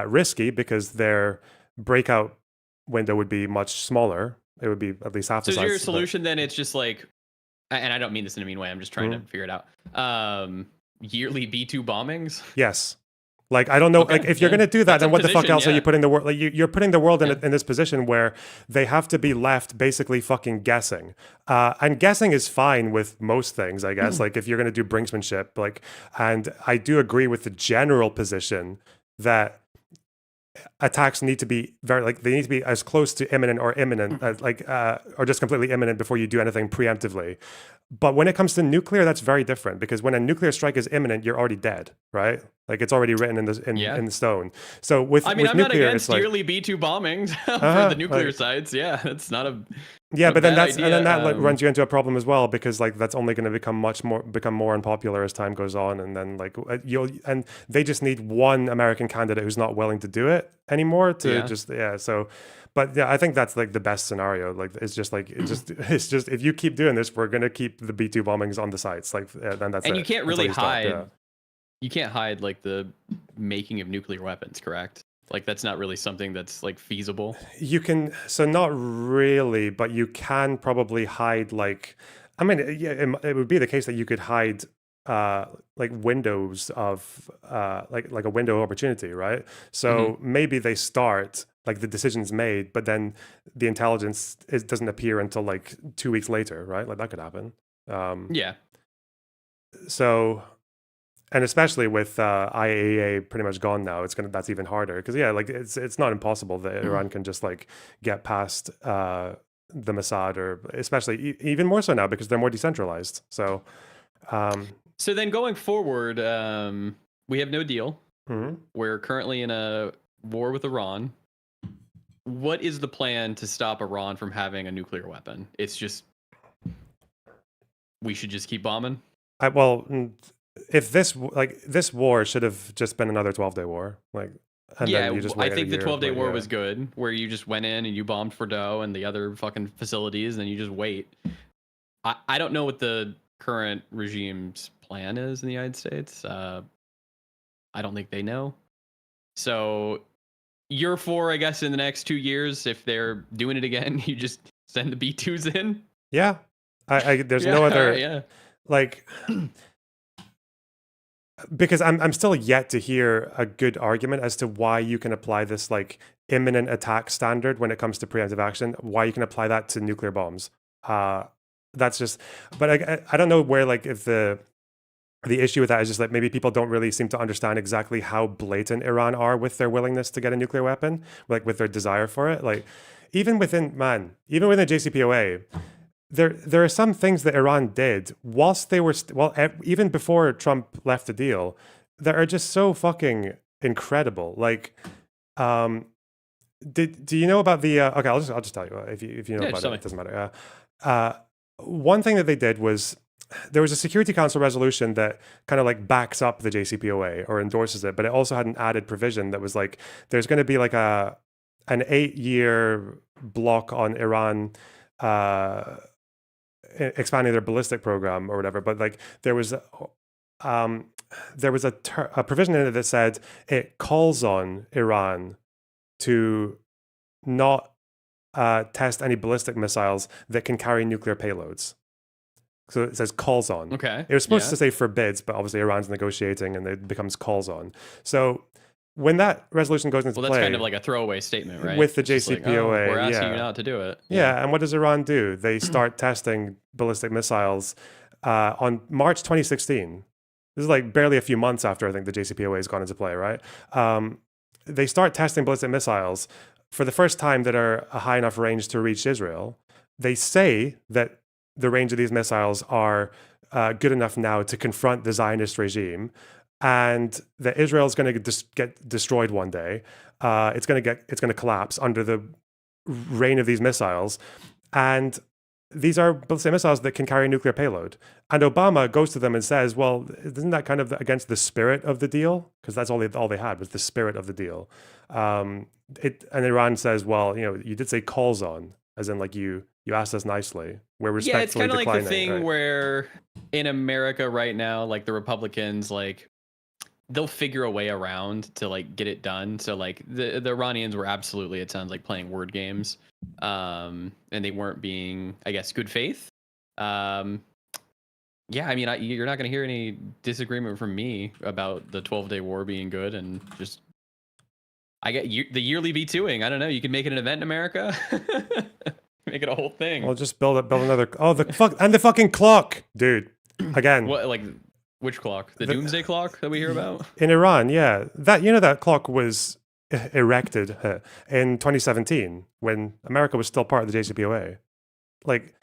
risky because their breakout window would be much smaller. It would be at least half the size. So is your solution then? It's just like, and I don't mean this in a mean way. I'm just trying to figure it out. Yearly B2 bombings. Yes. Like I don't know, like if you're gonna do that, then what the fuck else are you putting the world? Like you're putting the world in this position where they have to be left basically fucking guessing. And guessing is fine with most things, I guess. Like if you're gonna do brinksmanship, like, and I do agree with the general position that attacks need to be they need to be as close to imminent or imminent, or just completely imminent before you do anything preemptively. But when it comes to nuclear, that's very different because when a nuclear strike is imminent, you're already dead, right? Like it's already written in the stone. So with I'm nuclear, not against it's like, yearly B2 bombings for the nuclear sites. Yeah, that's not a but then idea. and then that runs you into a problem as well because like that's only going to become more unpopular as time goes on, and then like and they just need one American candidate who's not willing to do it anymore to so. But yeah, I think that's like the best scenario. Like it's just if you keep doing this, we're gonna keep the B2 bombings on the sites. Like then that's and it. you can't really hide. Yeah. You can't hide like the making of nuclear weapons, correct? Like that's not really something that's like feasible. You can not really, but you can probably hide like. I mean, yeah, it would be the case that you could hide like windows of like a window of opportunity, right? So maybe they start. Like the decision's made, but then the intelligence doesn't appear until like 2 weeks later, right? Like that could happen. Yeah. So, and especially with IAEA pretty much gone now, that's even harder because like it's not impossible that Iran can just like get past the Mossad, or especially even more so now because they're more decentralized. So, so then going forward, we have no deal. We're currently in a war with Iran. What is the plan to stop Iran from having a nuclear weapon? It's just we should just keep bombing. If this war should have just been another 12-day war, like. And yeah, I think the 12-day war was good, where you just went in and you bombed Fordow and the other fucking facilities, and then you just wait. I don't know what the current regime's plan is in the United States. I don't think they know. So. Year 4, I guess, in the next 2 years, if they're doing it again, you just send the B2s in. Yeah, there's no other like because I'm still yet to hear a good argument as to why you can apply this like imminent attack standard when it comes to preemptive action. Why you can apply that to nuclear bombs? That's just, but I don't know where like if the the issue with that is just that maybe people don't really seem to understand exactly how blatant Iran are with their willingness to get a nuclear weapon, like with their desire for it. Like even within JCPOA, there are some things that Iran did whilst they were even before Trump left the deal that are just so fucking incredible. Like, do you know about the? Okay, I'll just tell you if you know about it. It doesn't matter. One thing that they did was there was a Security Council resolution that kind of like backs up the JCPOA or endorses it, but it also had an added provision that was like there's going to be like an 8-year block on Iran expanding their ballistic program or whatever. But like there was a provision in it that said it calls on Iran to not test any ballistic missiles that can carry nuclear payloads. So it says calls on. Okay. It was supposed to say forbids, but obviously Iran's negotiating and it becomes calls on. So when that resolution goes into play... Well, that's kind of like a throwaway statement, right? With the JCPOA, like, we're asking you not to do it. Yeah, and what does Iran do? They start testing ballistic missiles on March 2016. This is like barely a few months after I think the JCPOA has gone into play, right? They start testing ballistic missiles for the first time that are a high enough range to reach Israel. They say that the range of these missiles are good enough now to confront the Zionist regime, and that Israel is going to get destroyed one day. It's going to collapse under the rain of these missiles, and these are ballistic missiles that can carry a nuclear payload. And Obama goes to them and says, "Well, isn't that kind of against the spirit of the deal? Because that's all they had was the spirit of the deal." And Iran says, "Well, you did say calls on, as in like you asked us nicely. We're respectfully it's kind of like the thing right? Where in America right now, like the Republicans, like they'll figure a way around to like get it done. So like the Iranians were absolutely, it sounds like, playing word games, and they weren't being, I guess, good faith. Yeah, I mean, you're not going to hear any disagreement from me about the 12-day war being good, and just I get the yearly V2ing. I don't know. You can make it an event in America. Make it a whole thing. Well, just build another. Oh, the fucking clock, dude. Again. What, like which clock? The doomsday clock that we hear about in Iran? Yeah, that clock was erected in 2017 when America was still part of the JCPOA. Like,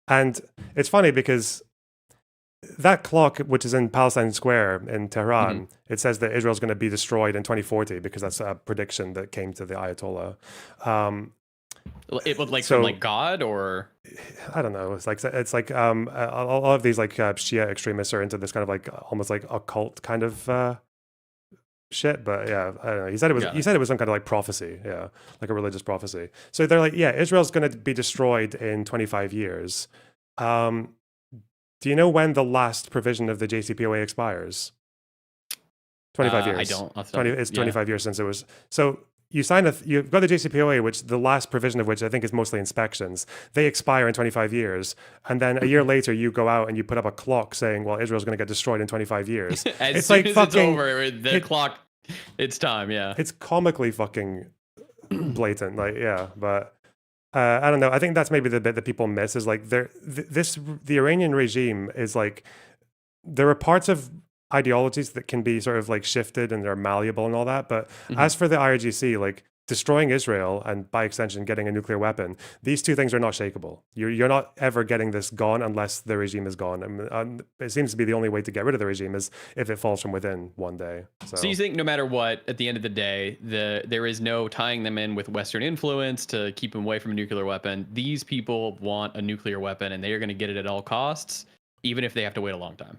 and it's funny because that clock, which is in Palestine Square in Tehran, it says that Israel's going to be destroyed in 2040 because that's a prediction that came to the Ayatollah. It was like from like God, or I don't know. It's like a lot of these like Shia extremists are into this kind of like almost like occult kind of shit. But yeah, I don't know. He said it was some kind of like prophecy. Yeah, like a religious prophecy. So they're like, yeah, Israel's going to be destroyed in 25 years. Do you know when the last provision of the JCPOA expires? 25 years. I don't. It's 25 years since it was. So you've got the JCPOA, which the last provision of which I think is mostly inspections. They expire in 25 years. And then a year later, you go out and you put up a clock saying, well, Israel's going to get destroyed in 25 years. As soon as it's over, the clock, it's time, yeah. It's comically fucking blatant. Like, yeah, but I don't know. I think that's maybe the bit that people miss is like the Iranian regime is like, there are parts of ideologies that can be sort of like shifted and they're malleable and all that. But as for the IRGC, like destroying Israel and by extension getting a nuclear weapon, these two things are not shakeable. You're not ever getting this gone unless the regime is gone. And it seems to be the only way to get rid of the regime is if it falls from within one day. So you think no matter what, at the end of the day, there is no tying them in with Western influence to keep them away from a nuclear weapon. These people want a nuclear weapon and they are going to get it at all costs, even if they have to wait a long time.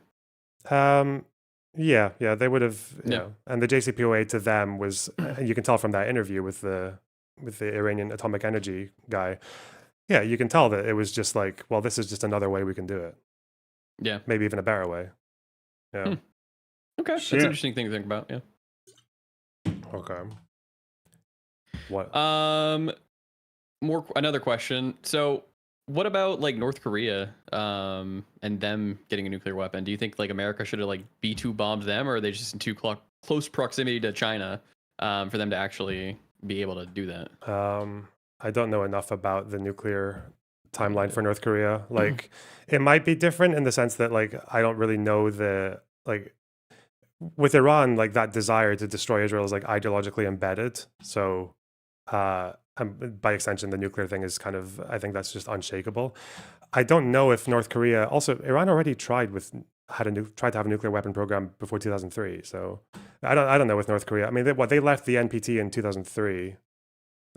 Yeah, they would have. Yeah, and the JCPOA to them was, you can tell from that interview with the Iranian atomic energy guy. Yeah, you can tell that it was just like, well, this is just another way we can do it. Yeah, maybe even a better way. Yeah. Okay, that's an interesting thing to think about. Yeah. Okay. What? Another question. So, what about like North Korea and them getting a nuclear weapon? Do you think like America should have like B2 bombed them, or are they just in too close proximity to China for them to actually be able to do that? I don't know enough about the nuclear timeline for North Korea. Like, it might be different in the sense that like I don't really know the like with Iran, like that desire to destroy Israel is like ideologically embedded. So by extension, the nuclear thing is kind of, I think that's just unshakable. I don't know if North Korea, also Iran already tried to have a nuclear weapon program before 2003. So I don't know with North Korea. I mean, they left the NPT in 2003.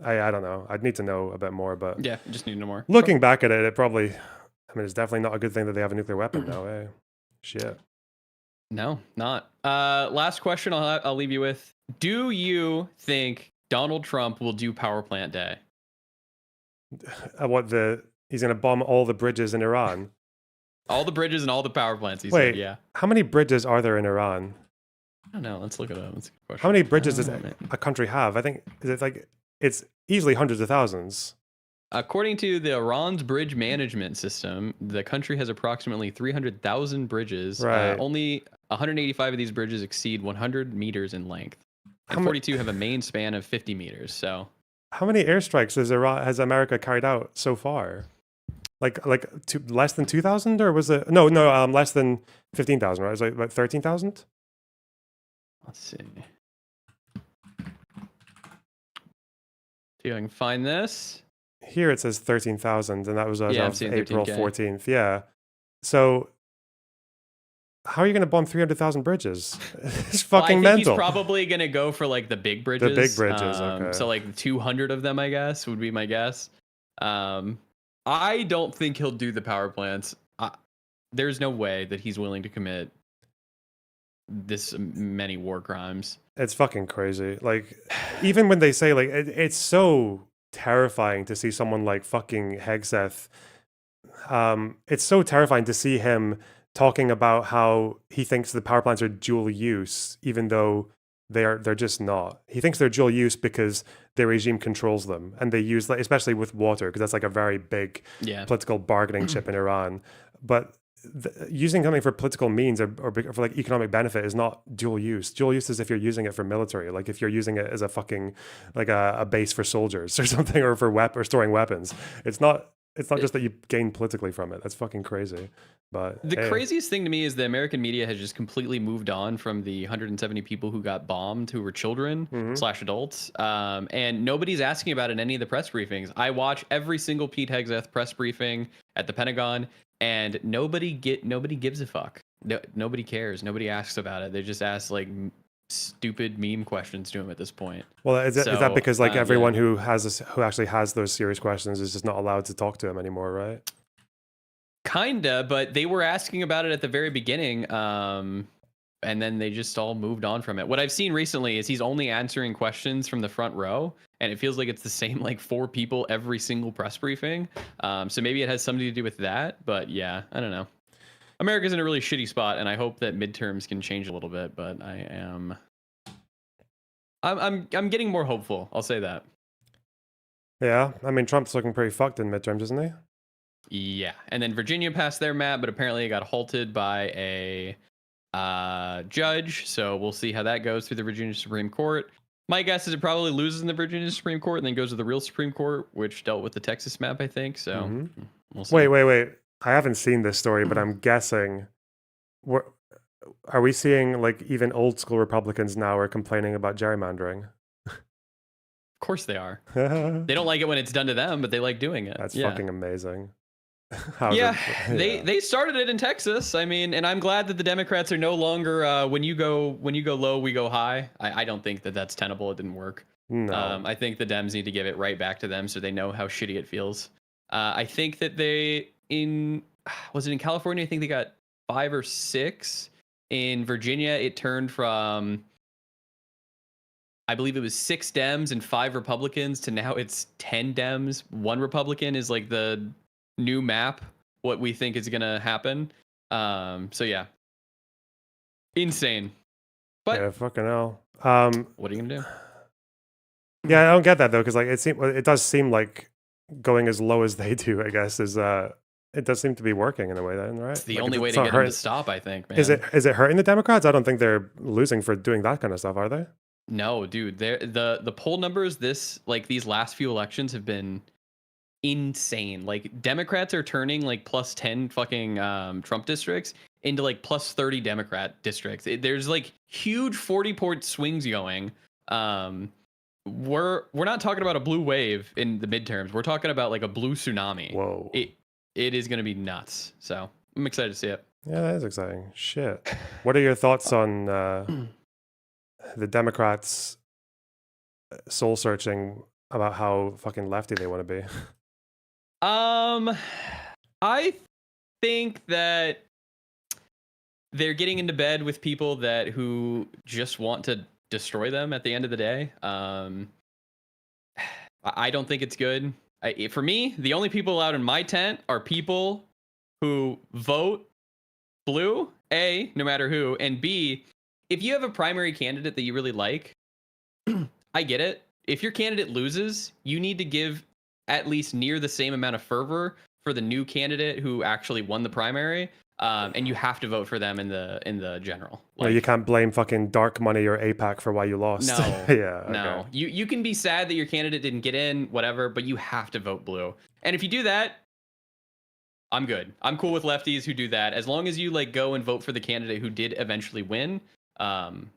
I don't know. I'd need to know a bit more, but Yeah, just need to know more. looking back at it, it's definitely not a good thing that they have a nuclear weapon now. Eh? Shit. No, not. Last question I'll leave you with. Do you think Donald Trump will do power plant day? He's going to bomb all the bridges in Iran? All the bridges and all the power plants, he Wait, said, yeah. how many bridges are there in Iran? I don't know. Let's look it up. That's a good question. How many bridges does Oh, man. a country have? I think it's easily hundreds of thousands. According to the Iran's bridge management system, the country has approximately 300,000 bridges. Right. Only 185 of these bridges exceed 100 meters in length, and 42 have a main span of 50 meters. So, how many airstrikes has America carried out so far? Less than 2,000, or was it less than 15,000? Right? It was like about 13,000. let's see. See if I can find this. Here it says 13,000, and that was as Yeah, I'm of seeing April 13K. 14th. Yeah. So how are you going to bomb 300,000 bridges? It's fucking Well, I think mental. he's probably gonna go for like the big bridges. The big bridges, okay. So like 200 of them, I guess, would be my guess. I don't think he'll do the power plants. There's no way that he's willing to commit this many war crimes. It's fucking crazy. Like, even when they say, like, it's so terrifying to see someone like fucking Hegseth. It's so terrifying to see him talking about how he thinks the power plants are dual use, even though they're just not. He thinks they're dual use because their regime controls them, and they use, like, especially with water, because that's like a very big political bargaining chip in Iran. But using something for political means or for like economic benefit is not dual use. Dual use is if you're using it for military, like if you're using it as a fucking like a base for soldiers or something, or for or storing weapons. It's not just that you gain politically from it. That's fucking crazy. But the craziest thing to me is the American media has just completely moved on from the 170 people who got bombed, who were children / adults, and nobody's asking about it in any of the press briefings. I watch every single Pete Hegseth press briefing at the Pentagon, and nobody gives a fuck. Nobody cares. Nobody asks about it. They just ask like stupid meme questions to him at this point. Well, is that because like everyone who actually has those serious questions is just not allowed to talk to him anymore, right? Kinda, but they were asking about it at the very beginning, and then they just all moved on from it. What I've seen recently is he's only answering questions from the front row, and it feels like it's the same like 4 people every single press briefing. So maybe it has something to do with that, but yeah, I don't know. America's in a really shitty spot, and I hope that midterms can change a little bit, but I'm getting more hopeful. I'll say that. Yeah, I mean, Trump's looking pretty fucked in midterms, isn't he? Yeah, and then Virginia passed their map, but apparently it got halted by a judge. So we'll see how that goes through the Virginia Supreme Court. My guess is it probably loses in the Virginia Supreme Court and then goes to the real Supreme Court, which dealt with the Texas map, I think. So we'll see. Wait. I haven't seen this story, but I'm guessing. Are we seeing like even old school Republicans now are complaining about gerrymandering? Of course they are. They don't like it when it's done to them, but they like doing it. That's fucking amazing. They started it in Texas. I mean, and I'm glad that the Democrats are no longer when you go low, we go high. I don't think that that's tenable. It didn't work. No. I think the Dems need to give it right back to them so they know how shitty it feels. I think that was it in California? I think they got 5 or 6. In Virginia, it turned from, I believe it was 6 Dems and 5 Republicans to now it's 10 Dems. 1 Republican is like the new map, what we think is going to happen. So yeah. Insane. But yeah, fucking hell. What are you going to do? Yeah, I don't get that though, because like it does seem like going as low as they do, I guess, is it does seem to be working in a way, then, right? It's the only way to get them to stop, I think, man. Is it hurting the Democrats? I don't think they're losing for doing that kind of stuff, are they? No, dude. The poll numbers these last few elections have been insane. Like Democrats are turning like +10 fucking Trump districts into like plus 30 Democrat districts. There's like huge 40-point swings going. We're not talking about a blue wave in the midterms. We're talking about like a blue tsunami. Whoa. It is going to be nuts. So I'm excited to see it. Yeah, that is exciting. Shit. What are your thoughts on the Democrats soul searching about how fucking lefty they want to be? I think that they're getting into bed with people who just want to destroy them at the end of the day. I don't think it's good. For me, the only people allowed in my tent are people who vote blue, A, no matter who, and B, if you have a primary candidate that you really like, I get it. If your candidate loses, you need to give at least near the same amount of fervor for the new candidate who actually won the primary. And you have to vote for them in the general. No, you can't blame fucking dark money or APAC for why you lost. No, yeah, no. okay. You can be sad that your candidate didn't get in, whatever, but you have to vote blue. And if you do that, I'm good. I'm cool with lefties who do that. As long as you like go and vote for the candidate who did eventually win, I'm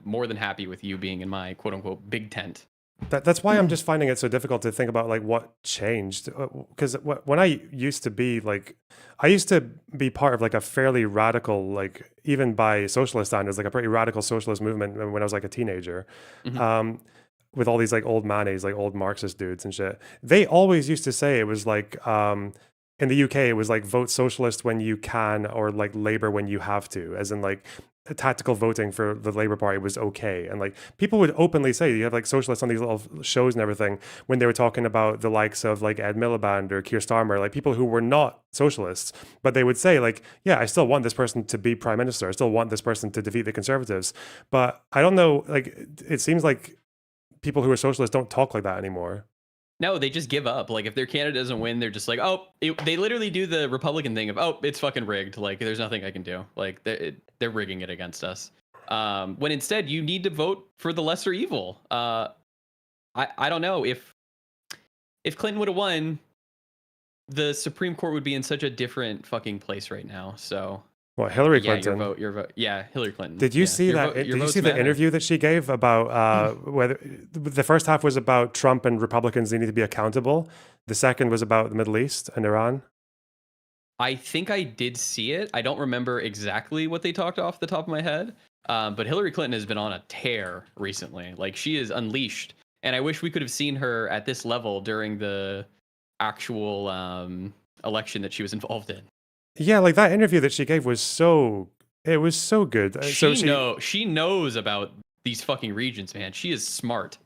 more than happy with you being in my quote unquote big tent. That's why I'm just finding it so difficult to think about like what changed. Because when I used to be like, I used to be part of like a fairly radical, like even by socialist standards, like a pretty radical socialist movement when I was like a teenager. With all these like old manis, like old Marxist dudes and shit. They always used to say it was like, in the UK, it was like vote socialist when you can, or like Labour when you have to, as in like tactical voting for the Labour Party was okay. And like people would openly say, you have like socialists on these little shows and everything, when they were talking about the likes of like Ed Miliband or Keir Starmer, like people who were not socialists, but they would say like, yeah, I still want this person to be prime minister. I still want this person to defeat the Conservatives. But I don't know, like it seems like people who are socialists don't talk like that anymore. No, they just give up. Like if their candidate doesn't win, they're just like, they literally do the Republican thing of, it's fucking rigged. Like there's nothing I can do. Like they're rigging it against us. When instead you need to vote for the lesser evil. I don't know if Clinton would have won, the Supreme Court would be in such a different fucking place right now. So What, Hillary Clinton? Your vote. Yeah, Hillary Clinton. Did you see that? Did you see the interview that she gave about whether the first half was about Trump and Republicans needing to be accountable? The second was about the Middle East and Iran. I think I did see it. I don't remember exactly what they talked off the top of my head. But Hillary Clinton has been on a tear recently. Like she is unleashed. And I wish we could have seen her at this level during the actual election that she was involved in. Yeah, like that interview that she gave was so good. She knows about these fucking regions, man. She is smart.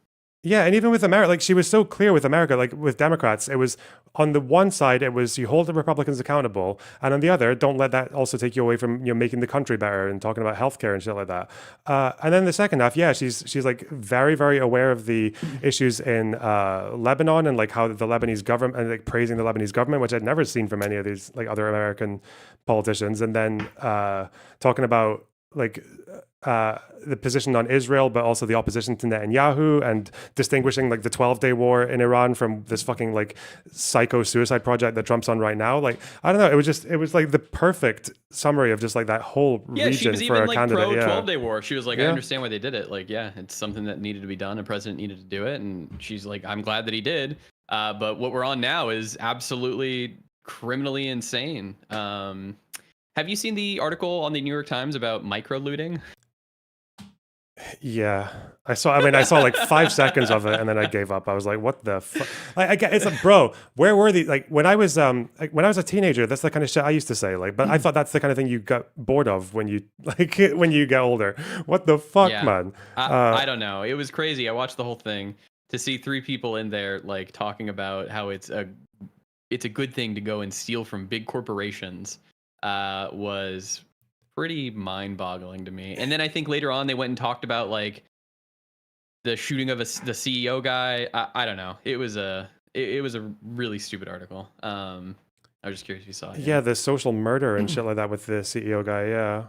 Yeah, and even with America, like she was so clear with America, like with Democrats, it was on the one side, it was you hold the Republicans accountable, and on the other, don't let that also take you away from making the country better and talking about healthcare and shit like that. And then the second half, yeah, she's like very, very aware of the issues in Lebanon and like how the Lebanese government, and like praising the Lebanese government, which I'd never seen from any of these like other American politicians, and then talking about like the position on Israel, but also the opposition to Netanyahu, and distinguishing like the 12-day war in Iran from this fucking like psycho suicide project that Trump's on right now. Like, I don't know. It was like the perfect summary of just like that whole region she was for even a like candidate. pro Yeah. 12-day war. She was like, I understand why they did it. Like, yeah, it's something that needed to be done. A president needed to do it. And she's like, I'm glad that he did. But what we're on now is absolutely criminally insane. Have you seen the article on the New York Times about micro looting? Yeah, I saw like 5 seconds of it, and then I gave up. I was like, "What the fuck?" It's like, bro, where were the like when I was a teenager? That's the kind of shit I used to say. Like, but I thought that's the kind of thing you got bored of when you when you get older. What the fuck, man? I don't know. It was crazy. I watched the whole thing to see 3 people in there like talking about how it's a good thing to go and steal from big corporations. Was pretty mind-boggling to me. And then I think later on they went and talked about like the shooting of the CEO guy. I don't know. It was a really stupid article. I was just curious if you saw it. Yeah, the social murder and shit like that with the CEO guy. Yeah.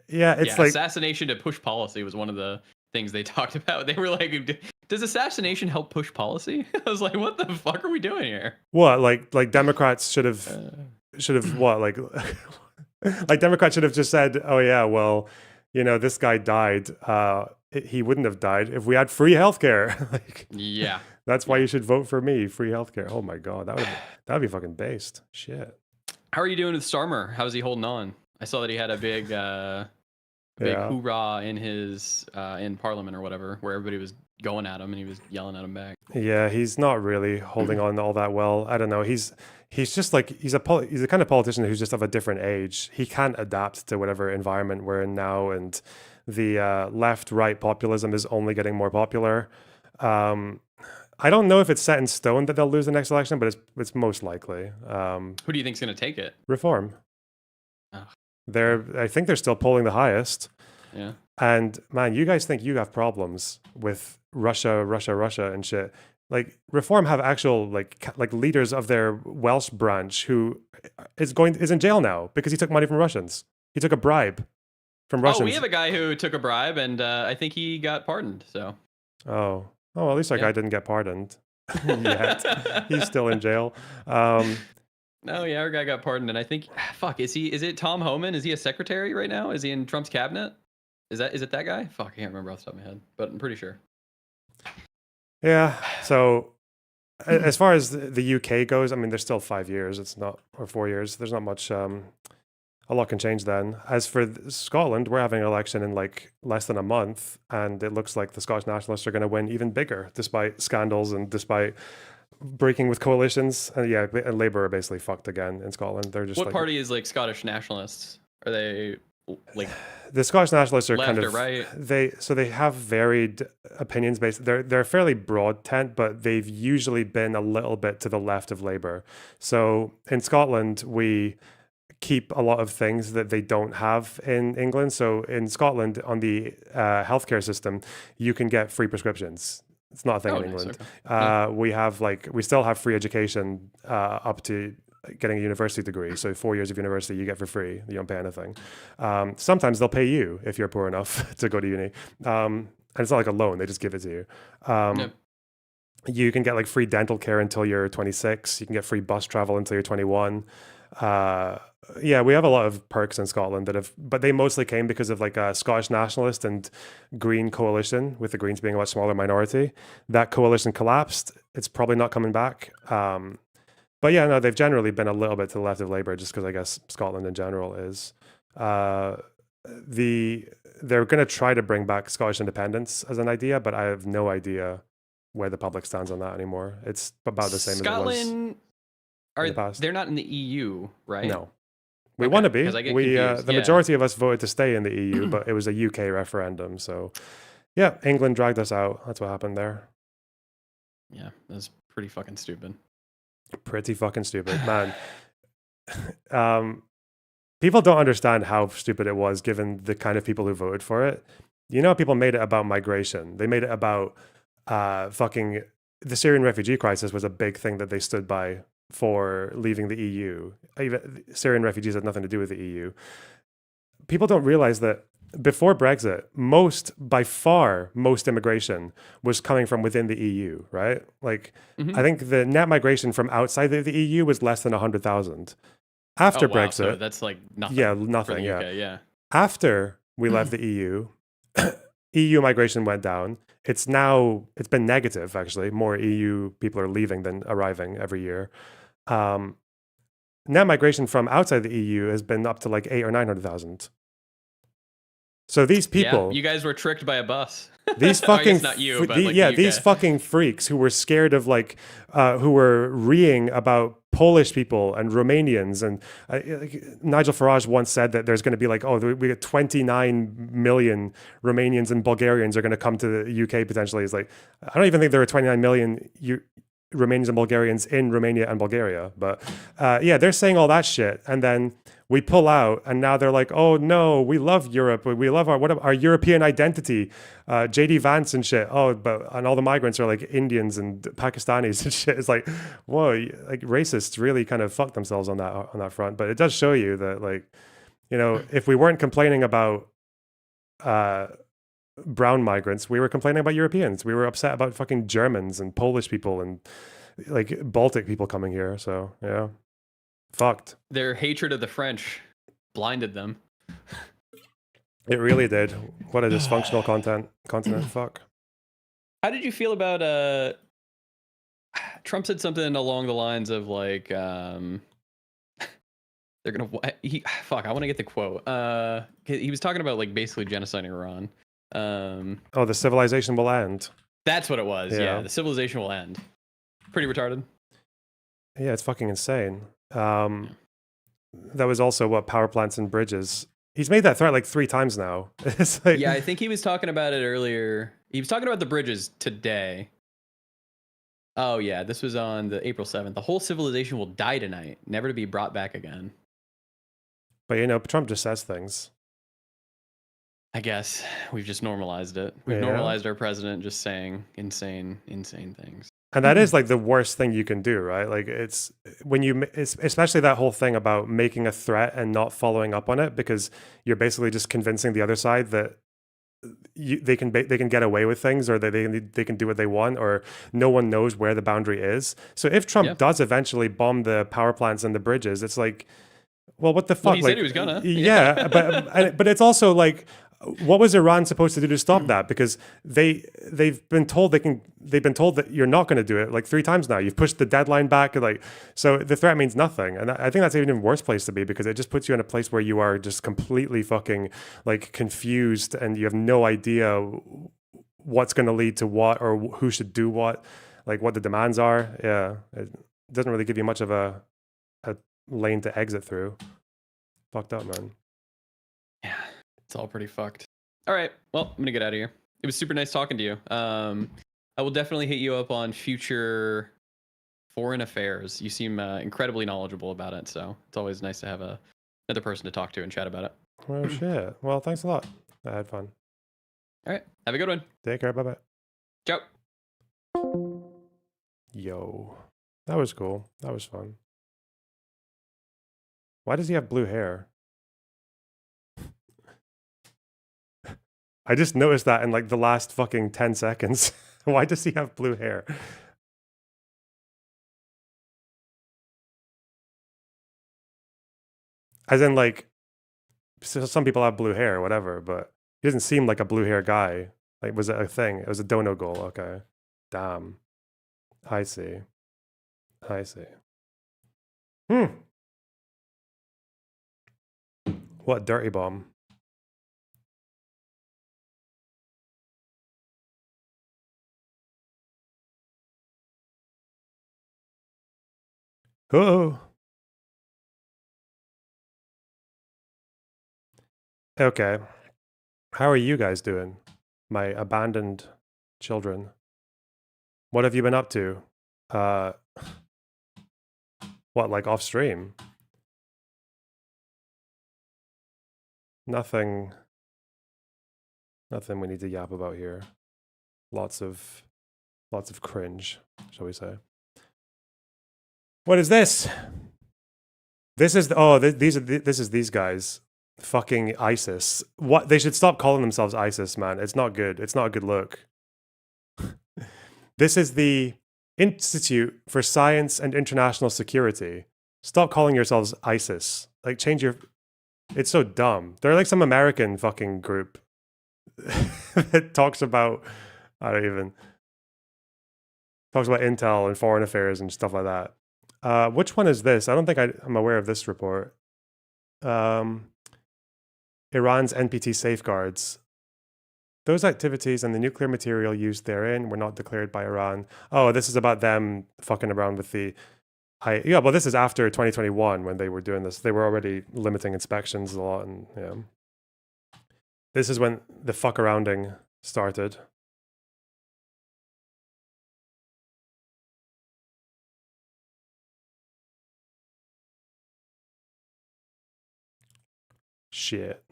Yeah, it's like assassination to push policy was one of the things they talked about. They were like, does assassination help push policy? I was like, what the fuck are we doing here? What, like Democrats should have what, like Like Democrats should have just said, "Oh yeah, well, this guy died. He wouldn't have died if we had free healthcare." Like, Yeah. that's why you should vote for me. Free healthcare. Oh my god, that would be fucking based. Shit. How are you doing with Starmer? How's he holding on? I saw that he had a big Yeah. hoorah in his in Parliament or whatever, where everybody was going at him and he was yelling at him back. Yeah, he's not really holding on all that well. I don't know. He's just like he's the kind of politician who's just of a different age. He can't adapt to whatever environment we're in now, and the left-right populism is only getting more popular. I don't know if it's set in stone that they'll lose the next election, but it's most likely. Who do you think's gonna take it? Reform. Oh. I think they're still polling the highest. Yeah. And man, you guys think you have problems with Russia and shit. Like Reform have actual like leaders of their Welsh branch who is in jail now because he took money from Russians. He took a bribe from Russians. Oh, we have a guy who took a bribe, and I think he got pardoned. So. Oh, well, at least that guy didn't get pardoned yet. He's still in jail. No, yeah, our guy got pardoned, and I think, fuck, is it Tom Homan? Is he a secretary right now? Is he in Trump's cabinet? Is it that guy? Fuck, I can't remember off the top of my head, but I'm pretty sure. Yeah. So as far as the UK goes, I mean, there's still 5 years. It's not, or 4 years. There's not much. A lot can change then. As for Scotland, we're having an election in like less than a month, and it looks like the Scottish Nationalists are going to win even bigger, despite scandals and despite breaking with coalitions. And yeah, and Labour are basically fucked again in Scotland. They're just what party is like Scottish Nationalists? Are they like the Scottish Nationalists are left kind of or right? They have varied opinions based. They're fairly broad tent, but they've usually been a little bit to the left of Labour. So in Scotland, we keep a lot of things that they don't have in England. So in Scotland, on the healthcare system, you can get free prescriptions. It's not a thing in England. Okay. We still have free education up to getting a university degree. So 4 years of university you get for free. You don't pay anything. Sometimes they'll pay you if you're poor enough to go to uni. And it's not like a loan, they just give it to you. You can get like free dental care until you're 26. You can get free bus travel until you're 21. Yeah, we have a lot of perks in Scotland but they mostly came because of like a Scottish nationalist and Green coalition, with the Greens being a much smaller minority. That coalition collapsed. It's probably not coming back. But yeah, no, they've generally been a little bit to the left of Labour, just because I guess Scotland in general is. They're going to try to bring back Scottish independence as an idea, but I have no idea where the public stands on that anymore. It's about the same Scotland, as it was in the past. They're not in the EU, right? No. We want to be. The Yeah. majority of us voted to stay in the EU, but it was a UK referendum. So, yeah, England dragged us out. That's what happened there. Yeah, that's pretty fucking stupid. Pretty fucking stupid, man. People don't understand how stupid it was, given the kind of people who voted for it. People made it about migration. They made it about fucking the Syrian refugee crisis was a big thing that they stood by for leaving the EU. Even Syrian refugees had nothing to do with the EU. People don't realize that before Brexit, by far most immigration was coming from within the EU, right? Like, I think the net migration from outside of the EU was less than 100,000. After Brexit, so that's like nothing. Yeah, nothing. For the UK, yeah. After we left the EU, EU migration went down. It's been negative, actually. More EU people are leaving than arriving every year. Net migration from outside the EU has been up to like 800,000 or 900,000. So these people, you guys were tricked by a bus. These fucking, not you, but like these fucking freaks who were scared of who were reeing about Polish people and Romanians, and Nigel Farage once said that there's going to be we got 29 million Romanians and Bulgarians are going to come to the UK potentially. It's like, I don't even think there are 29 million Romanians and Bulgarians in Romania and Bulgaria, but they're saying all that shit, and then we pull out, and now they're like, oh no, we love Europe, we love our European identity, JD Vance and shit. And all the migrants are like Indians and Pakistanis and shit. It's like, whoa, like racists really kind of fucked themselves on that front. But it does show you that if we weren't complaining about brown migrants, we were complaining about Europeans. We were upset about fucking Germans and Polish people and like Baltic people coming here. So yeah, fucked. Their hatred of the French blinded them. It really did. What a dysfunctional continent. Fuck. How did you feel about Trump said something along the lines of like they're gonna fuck, I want to get the quote. He was talking about like basically genociding Iran. Oh, the civilization will end. That's what it was. Yeah. Yeah, the civilization will end. Pretty retarded. Yeah, it's fucking insane. That was also what power plants and bridges. He's made that threat like 3 times now. It's like, Yeah, I think he was talking about it earlier. He was talking about the bridges today. Oh yeah, this was on the April 7th. The whole civilization will die tonight, never to be brought back again. but you know, Trump just says things. I guess we've just normalized it. We've Yeah. normalized our president just saying insane things. And that is like the worst thing you can do, right? Like it's when it's especially that whole thing about making a threat and not following up on it, because you're basically just convincing the other side that they can get away with things, or that they can do what they want, or no one knows where the boundary is. So if Trump does eventually bomb the power plants and the bridges, it's like, well, what the fuck? Well, he like, said he was gonna. Yeah, but it's also like, what was Iran supposed to do to stop that? Because they've been told that you're not going to do it like 3 times now. You've pushed the deadline back, like, so the threat means nothing. And I think that's even a worse place to be, because it just puts you in a place where you are just completely fucking like confused, and you have no idea what's going to lead to what, or who should do what, like what the demands are. Yeah, it doesn't really give you much of a lane to exit through. Fucked up, man. Yeah, it's all pretty fucked. All right, well, I'm gonna get out of here. It was super nice talking to you. I will definitely hit you up on future foreign affairs. You seem incredibly knowledgeable about it, so it's always nice to have another person to talk to and chat about it. Oh shit. Well, thanks a lot. I had fun. All right, have a good one. Take care. Bye bye. Ciao. Yo, that was cool. That was fun. Why does he have blue hair? I just noticed that in like the last fucking 10 seconds. Why does he have blue hair? As in, like, some people have blue hair or whatever, but he doesn't seem like a blue hair guy. Like, was it a thing? It was a dono goal. Okay. Damn. I see. I see. What dirty bomb? Oh. Okay. How are you guys doing? My abandoned children. What have you been up to? What, like off stream? Nothing we need to yap about here. Lots of cringe, shall we say. What is this? This is this is these guys. Fucking ISIS. What, they should stop calling themselves ISIS, man. It's not good. It's not a good look. This is the Institute for Science and International Security. Stop calling yourselves ISIS. Like, change your... It's so dumb. They're like some American fucking group that talks about... I don't even... Talks about intel and foreign affairs and stuff like that. Which one is this? I don't think I'm aware of this report. Iran's NPT safeguards. Those activities and the nuclear material used therein were not declared by Iran. Oh, this is about them fucking around with the... Yeah, well, this is after 2021 when they were doing this. They were already limiting inspections a lot, and yeah. This is when the fuck arounding started. Shit.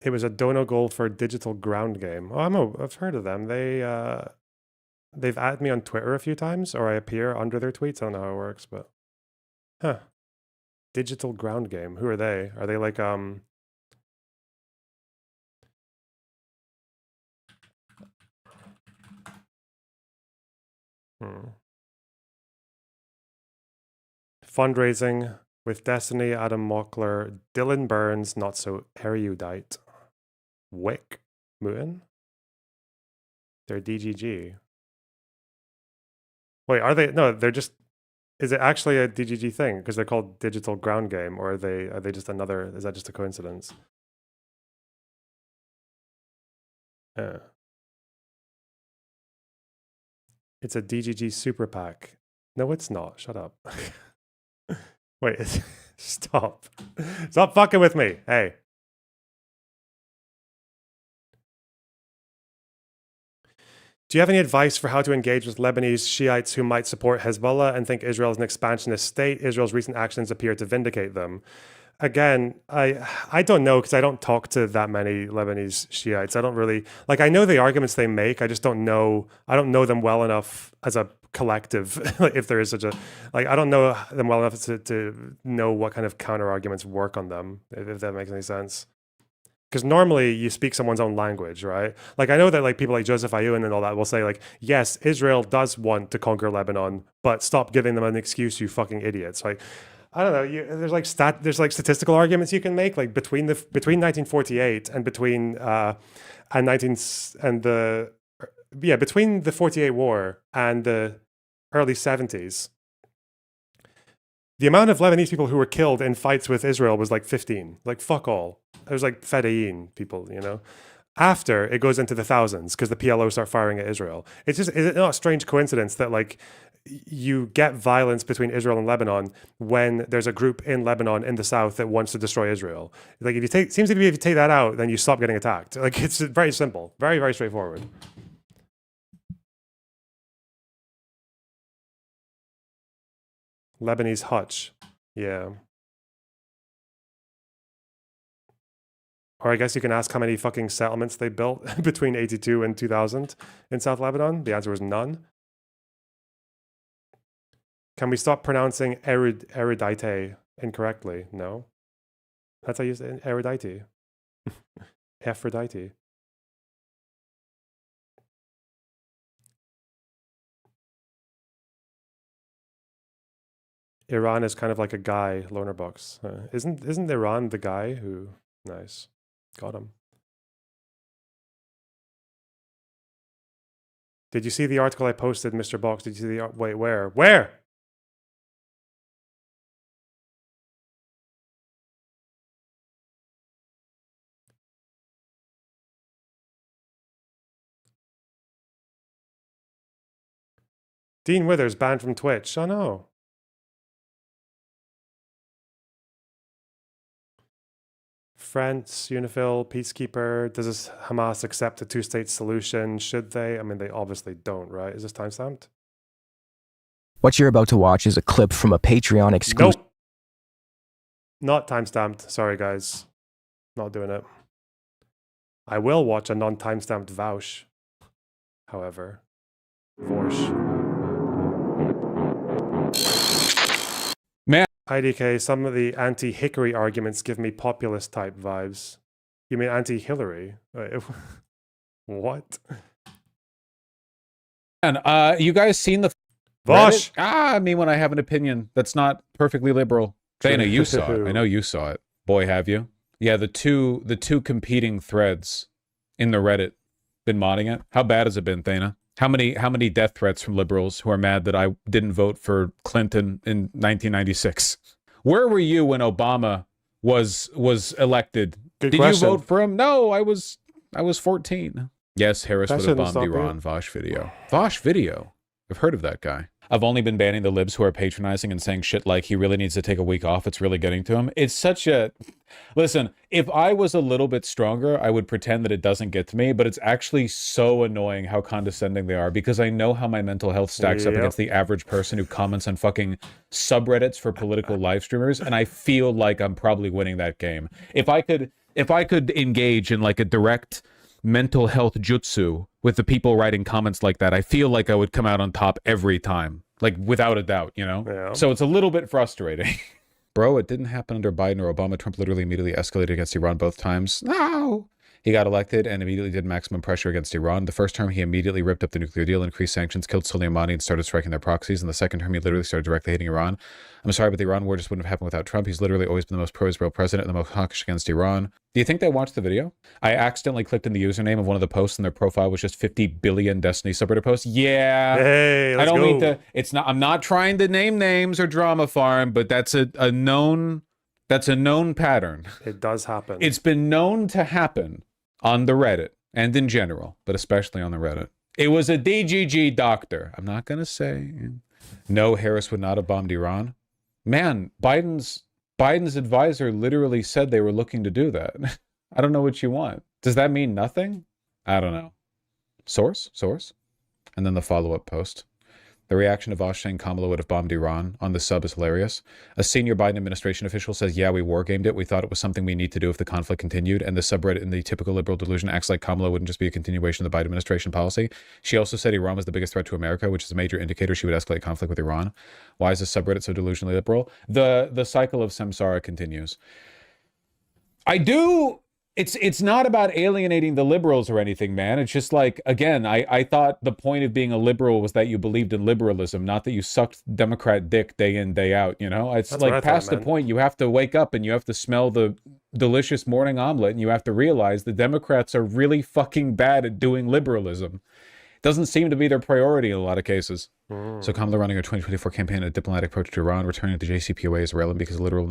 It was a dono goal for a digital ground game. Oh, I've heard of them. They've added me on Twitter a few times, or I appear under their tweets. I don't know how it works, but huh. Digital ground game. Who are they? Are they like Fundraising with Destiny, Adam Mockler, Dylan Burns, not so erudite. Wick, Mouton. They're DGG. Wait, are they? No, they're just. Is it actually a DGG thing? Because they're called Digital Ground Game, or are they just another? Is that just a coincidence? It's a DGG super pack. No, it's not. Shut up. Wait, stop. Stop fucking with me. Hey. Do you have any advice for how to engage with Lebanese Shiites who might support Hezbollah and think Israel is an expansionist state? Israel's recent actions appear to vindicate them. Again, I don't know because I don't talk to that many Lebanese Shiites. I don't really I know the arguments they make. I just don't know. I don't know them well enough as a collective. If there is such a I don't know them well enough to know what kind of counter arguments work on them. If that makes any sense. Because normally you speak someone's own language, right? I know that people like Joseph Ayun and all that will say yes, Israel does want to conquer Lebanon, but stop giving them an excuse, you fucking idiots. I don't know. There's statistical arguments you can make between 1948 and between between the 48 war and the early 70s. The amount of Lebanese people who were killed in fights with Israel was 15. Fuck all. It was Fedayeen people, you know. After it goes into the thousands because the PLO start firing at Israel. Is it not a strange coincidence that you get violence between Israel and Lebanon when there's a group in Lebanon in the south that wants to destroy Israel? If you take that out, then you stop getting attacked. It's very simple, very, very straightforward. Lebanese hutch, yeah. Or I guess you can ask how many fucking settlements they built between 82 and 2000 in South Lebanon. The answer was none. Can we stop pronouncing erudite incorrectly? No. That's how you say erudite. Aphrodite. Iran is kind of like a guy, loner box. Isn't Iran the guy who... Nice. Got him. Did you see the article I posted, Mr. Box? Did you see the... Wait, where? Where? Dean Withers banned from Twitch. Oh no. France, Unifil, Peacekeeper. Does Hamas accept a two-state solution? Should they? I mean, they obviously don't, right? Is this timestamped? What you're about to watch is a clip from a Patreon exclusive. Nope. Not timestamped. Sorry, guys. Not doing it. I will watch a non-timestamped Vouch, however. Vorsh. Man. IDK, some of the anti-Hickory arguments give me populist type vibes. You mean anti-Hillary? What? And you guys seen the Vosh? I mean, when I have an opinion that's not perfectly liberal. Dana, you saw it. I know you saw it. Boy, have you? Yeah, the two competing threads in the Reddit. Been modding it. How bad has it been, Thana? How many death threats from liberals who are mad that I didn't vote for Clinton in 1996? Where were you when Obama was elected? Good Did question. you vote for him? No, I was 14. Yes, Harris That would have shouldn't bombed stop Iran. you. Vosh video. Vosh video. I've heard of that guy. I've only been banning the libs who are patronizing and saying shit like he really needs to take a week off. It's really getting to him. It's such a... Listen, if I was a little bit stronger, I would pretend that it doesn't get to me, but it's actually so annoying how condescending they are because I know how my mental health stacks up Yep. against the average person who comments on fucking subreddits for political live streamers, and I feel like I'm probably winning that game. If I could engage in like a direct mental health jutsu with the people writing comments like that, I feel like I would come out on top every time, like without a doubt, you know? Yeah. So it's a little bit frustrating. Bro, it didn't happen under Biden or Obama. Trump literally immediately escalated against Iran both times. No, He got elected and immediately did maximum pressure against Iran. The first term, he immediately ripped up the nuclear deal, increased sanctions, killed Soleimani, and started striking their proxies. In the second term, he literally started directly hating Iran. I'm sorry, but the Iran war just wouldn't have happened without Trump. He's literally always been the most pro-Israel president and the most hawkish against Iran. Do you think they watched the video? I accidentally clicked in the username of one of the posts, and their profile was just 50 billion Destiny subreddit posts. Yeah. Hey, let's I don't go. mean to. It's not. I'm not trying to name names or drama farm, but that's a known. That's a known pattern. It does happen. It's been known to happen on the Reddit and in general, but especially on the Reddit. It was a DGG doctor. I'm not going to say. No, Harris would not have bombed Iran. Man, Biden's advisor literally said they were looking to do that. I don't know what you want. Does that mean nothing? I don't know. Source? And then the follow-up post. The reaction of Vosh saying Kamala would have bombed Iran on the sub is hilarious. A senior Biden administration official says, yeah, we wargamed it. We thought it was something we need to do if the conflict continued. And the subreddit in the typical liberal delusion acts like Kamala wouldn't just be a continuation of the Biden administration policy. She also said Iran was the biggest threat to America, which is a major indicator she would escalate conflict with Iran. Why is the subreddit so delusionally liberal? The cycle of samsara continues. It's not about alienating the liberals or anything, man. It's just like, again, I thought the point of being a liberal was that you believed in liberalism, not that you sucked Democrat dick day in, day out, you know? It's That's what I like thought, past the man. point. You have to wake up and you have to smell the delicious morning omelet and you have to realize the Democrats are really fucking bad at doing liberalism. Doesn't seem to be their priority in a lot of cases. So Kamala running her 2024 campaign, a diplomatic approach to Iran, returning to the JCPOA is irrelevant because literal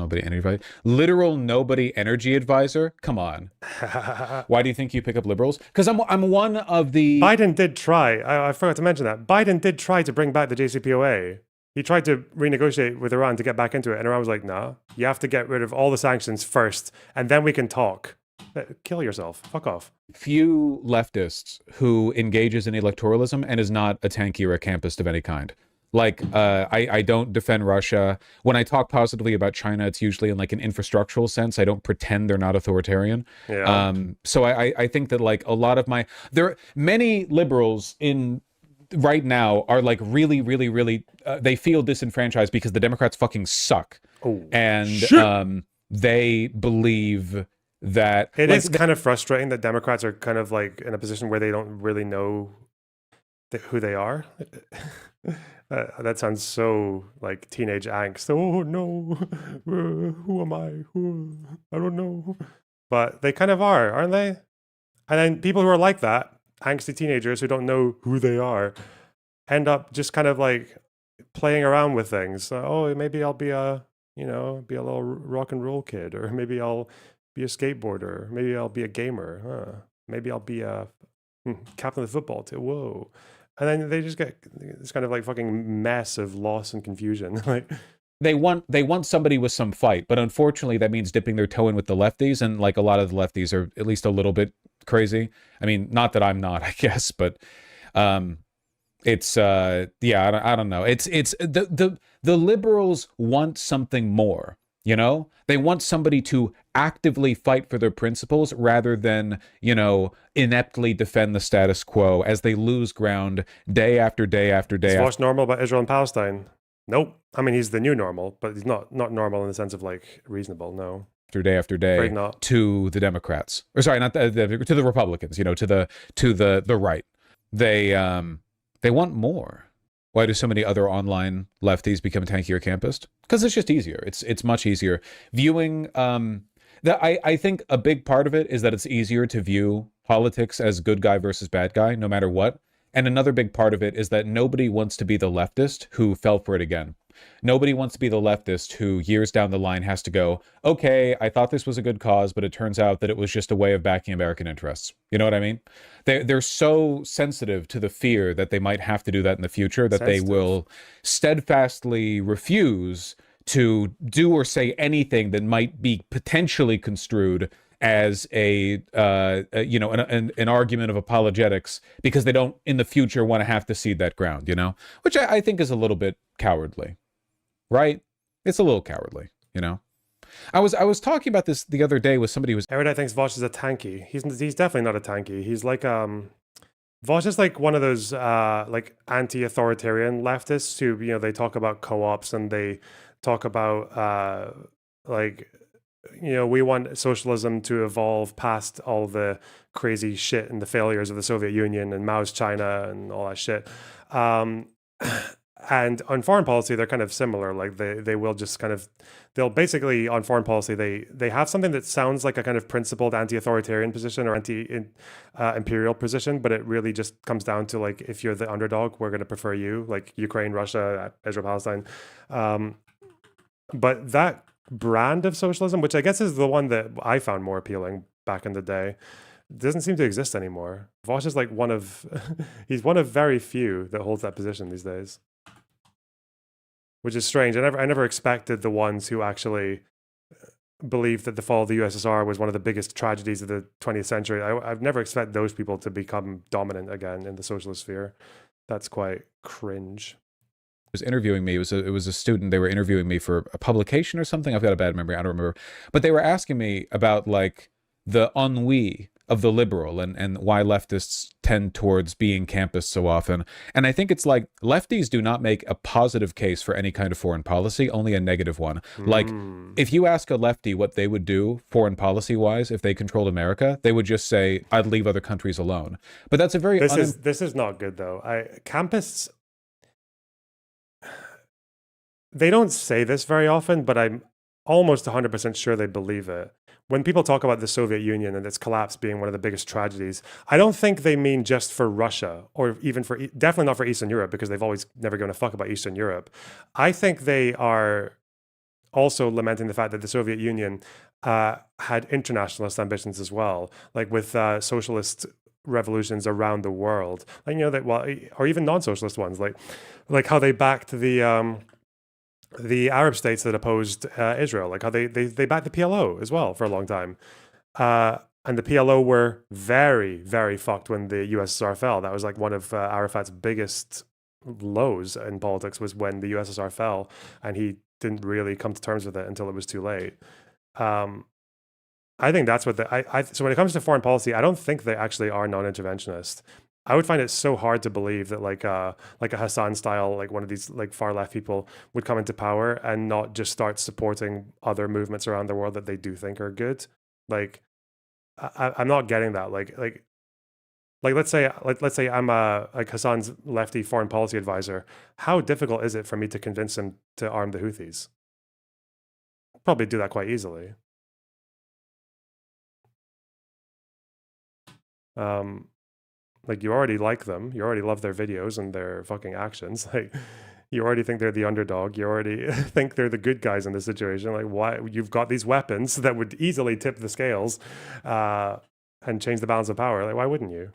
nobody energy advisor. Come on. Why do you think you pick up liberals? Because I'm one of the. Biden did try. I forgot to mention that. Biden did try to bring back the JCPOA. He tried to renegotiate with Iran to get back into it. And Iran was like, nah, you have to get rid of all the sanctions first, and then we can talk. Kill yourself. Fuck off. Few leftists who engages in electoralism and is not a tanky or a campist of any kind. Like, I don't defend Russia. When I talk positively about China, it's usually in like an infrastructural sense. I don't pretend they're not authoritarian. Yeah. So I think that like a lot of many liberals in right now are like really, they feel disenfranchised because the Democrats fucking suck. Oh, and shit. they believe that it is kind of frustrating that Democrats are kind of like in a position where they don't really know who they are. That sounds so like teenage angst. Oh no, who am I? I don't know. But they kind of are, aren't they? And then people who are like that, angsty teenagers who don't know who they are, end up just kind of like playing around with things. Oh, maybe I'll be a little rock and roll kid, or maybe I'll be a skateboarder. Maybe I'll be a gamer. Maybe I'll be a captain of the football team. Whoa. And then they just get this kind of like fucking mess of loss and confusion. Like they want somebody with some fight, but unfortunately that means dipping their toe in with the lefties, and like a lot of the lefties are at least a little bit crazy. I mean, not that I'm not, I guess, but it's I don't know. It's the liberals want something more. You know, they want somebody to actively fight for their principles rather than, ineptly defend the status quo as they lose ground day after day after day. Is Vosh normal about Israel and Palestine? Nope. I mean, he's the new normal, but he's not normal in the sense of like reasonable. No. After day to the Democrats, or sorry, not to the Republicans. To the right. They want more. Why do so many other online lefties become tanky or campist? Because it's just easier. It's much easier. Viewing I think a big part of it is that it's easier to view politics as good guy versus bad guy, no matter what. And another big part of it is that nobody wants to be the leftist who fell for it again. Nobody wants to be the leftist who years down the line has to go, okay, I thought this was a good cause, but it turns out that it was just a way of backing American interests. You know what I mean? They're so sensitive to the fear that they might have to do that in the future that they will steadfastly refuse to do or say anything that might be potentially construed as an argument of apologetics, because they don't in the future want to have to cede that ground, which I think is a little bit cowardly, right? It's a little cowardly, I was talking about this the other day with somebody who was. Everybody thinks Vosh is a tanky. He's definitely not a tanky. He's like Vosh is like one of those like anti-authoritarian leftists who they talk about co-ops and they talk about like we want socialism to evolve past all the crazy shit and the failures of the Soviet Union and Mao's China and all that shit. And on foreign policy, they're kind of similar. Like they will just kind of, they'll basically on foreign policy, they have something that sounds like a kind of principled anti-authoritarian position or anti-imperial position, but it really just comes down to like, if you're the underdog, we're going to prefer you, like Ukraine, Russia, Israel, Palestine. But that brand of socialism, which I guess is the one that I found more appealing back in the day, doesn't seem to exist anymore. Vosh is like one of, he's one of very few that holds that position these days. Which is strange. I never expected the ones who actually believed that the fall of the USSR was one of the biggest tragedies of the 20th century. I've never expected those people to become dominant again in the socialist sphere. That's quite cringe. Was interviewing me. It was a student. They were interviewing me for a publication or something. I've got a bad memory. I don't remember. But they were asking me about like the ennui of the liberal and why leftists tend towards being campus so often. And I think it's like lefties do not make a positive case for any kind of foreign policy, only a negative one. Like if you ask a lefty what they would do foreign policy wise if they controlled America, they would just say, I'd leave other countries alone. But that's a very this is not good though. Campus, they don't say this very often, but I'm almost 100% sure they believe it. When people talk about the Soviet Union and its collapse being one of the biggest tragedies, I don't think they mean just for Russia or even for, definitely not for Eastern Europe, because they've always never given a fuck about Eastern Europe. I think they are also lamenting the fact that the Soviet Union had internationalist ambitions as well, like with socialist revolutions around the world, like, that, well, or even non-socialist ones, like how they backed the Arab states that opposed Israel, like how they backed the PLO as well for a long time. And the PLO were very, very fucked when the USSR fell. That was like one of Arafat's biggest lows in politics, was when the USSR fell, and he didn't really come to terms with it until it was too late. I think that's what so when it comes to foreign policy, I don't think they actually are non-interventionist. I would find it so hard to believe that like a Hassan style, like one of these like far left people would come into power and not just start supporting other movements around the world that they do think are good. Like I'm not getting that. Like let's say I'm like Hassan's lefty foreign policy advisor. How difficult is it for me to convince him to arm the Houthis? Probably do that quite easily. Like you already like them, you already love their videos and their fucking actions. Like you already think they're the underdog. You already think they're the good guys in this situation. Like why you've got these weapons that would easily tip the scales and change the balance of power. Like why wouldn't you?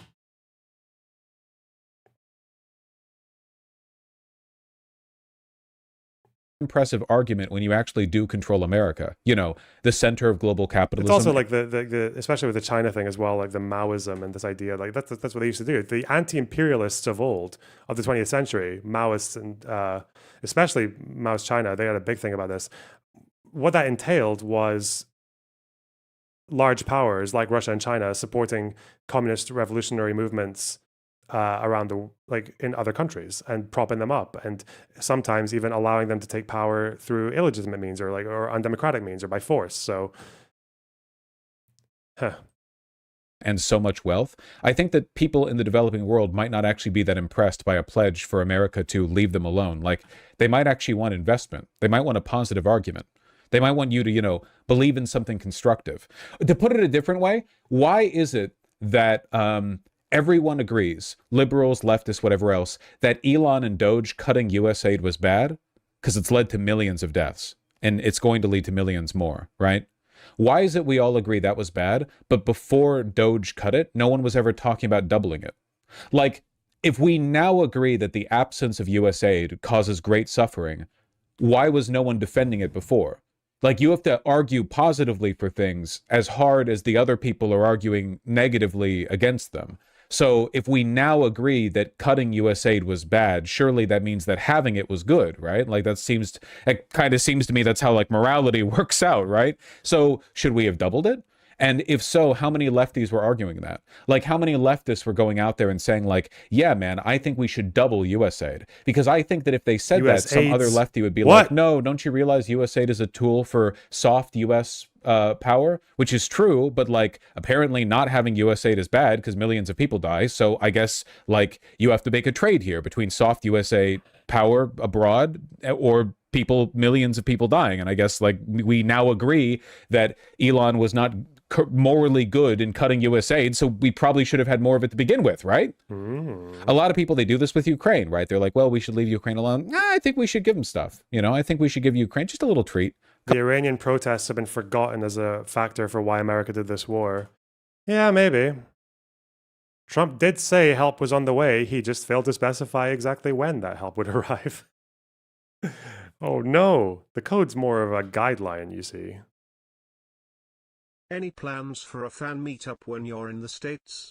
Impressive argument when you actually do control America, the center of global capitalism. It's also like the especially with the China thing as well, like the Maoism and this idea, like that's what they used to do. The anti-imperialists of old, of the 20th century, Maoists, and especially Mao's China, they had a big thing about this. What that entailed was large powers like Russia and China supporting communist revolutionary movements around in other countries and propping them up, and sometimes even allowing them to take power through illegitimate means or undemocratic means or by force. So, and so much wealth. I think that people in the developing world might not actually be that impressed by a pledge for America to leave them alone. Like they might actually want investment. They might want a positive argument. They might want you to, believe in something constructive. To put it a different way, why is it that everyone agrees, liberals, leftists, whatever else, that Elon and Doge cutting US aid was bad? Because it's led to millions of deaths, and it's going to lead to millions more, right? Why is it we all agree that was bad, but before Doge cut it, no one was ever talking about doubling it? Like, if we now agree that the absence of US aid causes great suffering, why was no one defending it before? Like, you have to argue positively for things as hard as the other people are arguing negatively against them. So if we now agree that cutting US aid was bad, surely that means that having it was good, right? Like it kind of seems to me that's how like morality works out, right? So should we have doubled it? And if so, how many lefties were arguing that? Like, how many leftists were going out there and saying, like, yeah, man, I think we should double USAID? Because I think that if they said that, some other lefty would be like, no, don't you realize USAID is a tool for soft US power? Which is true, but like, apparently not having USAID is bad because millions of people die. So I guess, like, you have to make a trade here between soft USA power abroad or millions of people dying. And I guess, like, we now agree that Elon was not morally good in cutting USAID, so we probably should have had more of it to begin with, right? A lot of people, they do this with Ukraine, right? They're like, well, we should leave Ukraine alone. I think we should give them stuff. You know, I think we should give Ukraine just a little treat. The Iranian protests have been forgotten as a factor for why America did this war. Yeah, maybe. Trump did say help was on the way. He just failed to specify exactly when that help would arrive. Oh no, the code's more of a guideline, you see. Any plans for a fan meetup when you're in the States?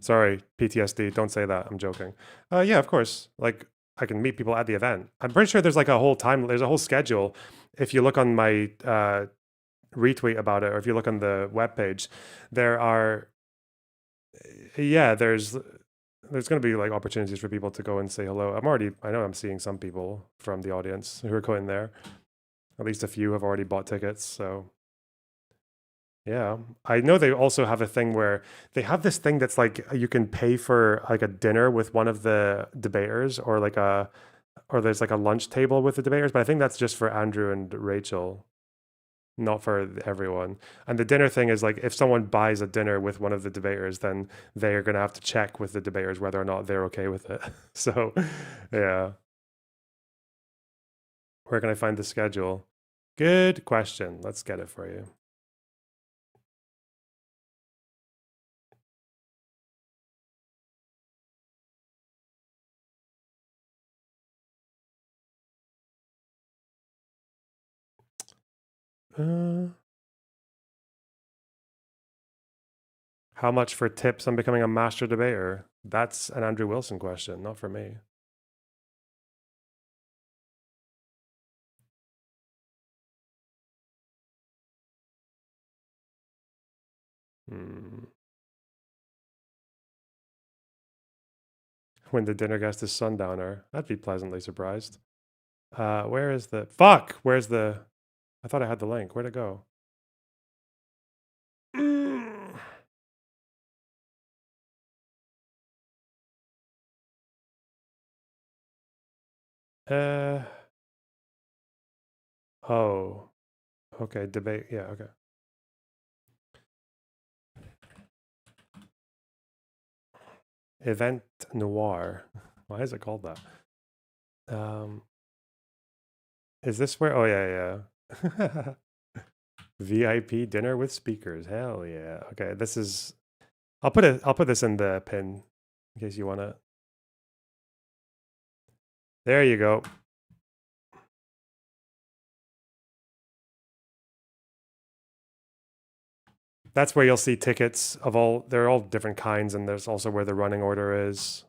Sorry, PTSD, don't say that, I'm joking. Yeah, of course. Like, I can meet people at the event. I'm pretty sure there's like a whole schedule. If you look on my retweet about it, or if you look on the webpage, there are, yeah, there's going to be like opportunities for people to go and say hello. I know I'm seeing some people from the audience who are going there. At least a few have already bought tickets, so yeah. I know they also have a thing where they have this thing that's like you can pay for like a dinner with one of the debaters, or there's like a lunch table with the debaters, but I think that's just for Andrew and Rachel, not for everyone. And the dinner thing is like if someone buys a dinner with one of the debaters, then they are going to have to check with the debaters whether or not they're okay with it. So, yeah. Where can I find the schedule? Good question. Let's get it for you. How much for tips on becoming a master debater? That's an Andrew Wilson question, not for me. When the dinner guest is Sundowner, I'd be pleasantly surprised. Where is the... Fuck! Where's the... I thought I had the link. Where'd it go? Oh. Okay, debate. Yeah, okay. Event Noir. Why is it called that? Is this where? Oh yeah, yeah. VIP dinner with speakers. Hell yeah. Okay, this is. I'll put this in the pin in case you want to. There you go. That's where you'll see tickets of all. They're all different kinds, and there's also where the running order is.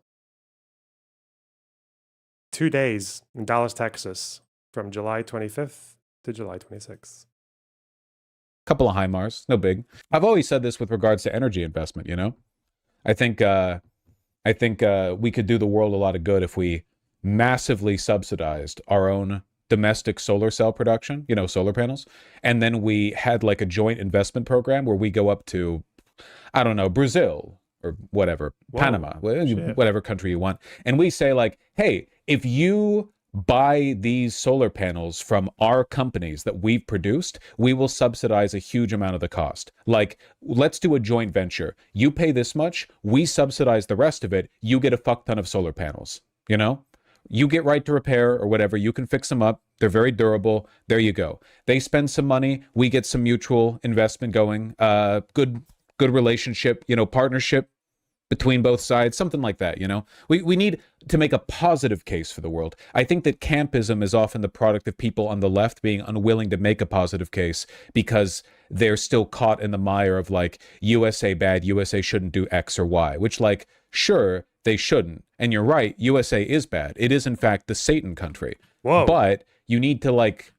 2 days in Dallas, Texas, from July 25th to July 26th. Couple of HIMARS, no big. I've always said this with regards to energy investment, you know? I think we could do the world a lot of good if we massively subsidized our own domestic solar cell production, you know, solar panels, and then we had like a joint investment program where we go up to, I don't know, Brazil or whatever, whoa, Panama, whatever country you want, and we say like, hey, if you buy these solar panels from our companies that we've produced, we will subsidize a huge amount of the cost. Like, let's do a joint venture. You pay this much, we subsidize the rest of it, you get a fuck ton of solar panels, you know? You get right to repair or whatever, you can fix them up, they're very durable, there you go. They spend some money, we get some mutual investment going, good relationship, you know, partnership between both sides, something like that, you know? We need to make a positive case for the world. I think that campism is often the product of people on the left being unwilling to make a positive case because they're still caught in the mire of like, USA bad, USA shouldn't do X or Y, which like, sure, they shouldn't. And you're right, USA is bad. It is in fact the Satan country. Whoa. But you need to like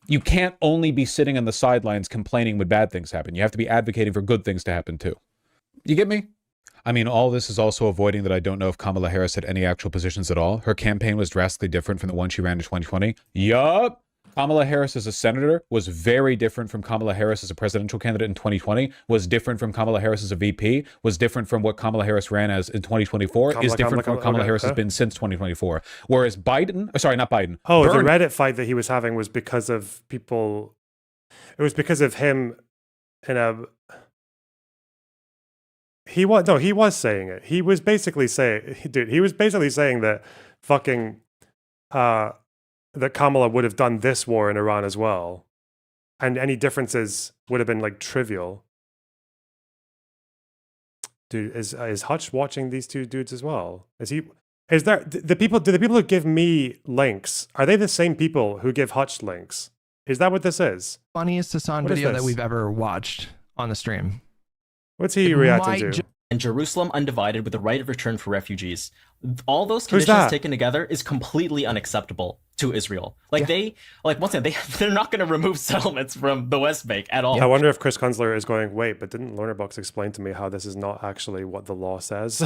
You can't only be sitting on the sidelines complaining when bad things happen. You have to be advocating for good things to happen too. You get me? I mean, all this is also avoiding that I don't know if Kamala Harris had any actual positions at all. Her campaign was drastically different from the one she ran in 2020. Yup. Kamala Harris as a senator was very different from Kamala Harris as a presidential candidate in 2020, was different from Kamala Harris as a VP, was different from what Kamala Harris ran as in 2024, is different from what Kamala Harris has been since 2024. Whereas Biden, sorry, not Biden. Oh, the Reddit fight that he was having was because of people, it was because of him in a, he was saying it. He was basically saying, dude, he was basically saying that fucking, that Kamala would have done this war in Iran as well. And any differences would have been like trivial. Dude, is Hutch watching these two dudes as well? Do the people who give me links, are they the same people who give Hutch links? Is that what this is? Funniest Hassan video that we've ever watched on the stream. What's he reacting to? And Jerusalem undivided with the right of return for refugees. All those conditions taken together is completely unacceptable to Israel. Like once again, they're not going to remove settlements from the West Bank at all. I wonder if Chris Kunzler is going, wait, but didn't Lornerbox explain to me how this is not actually what the law says?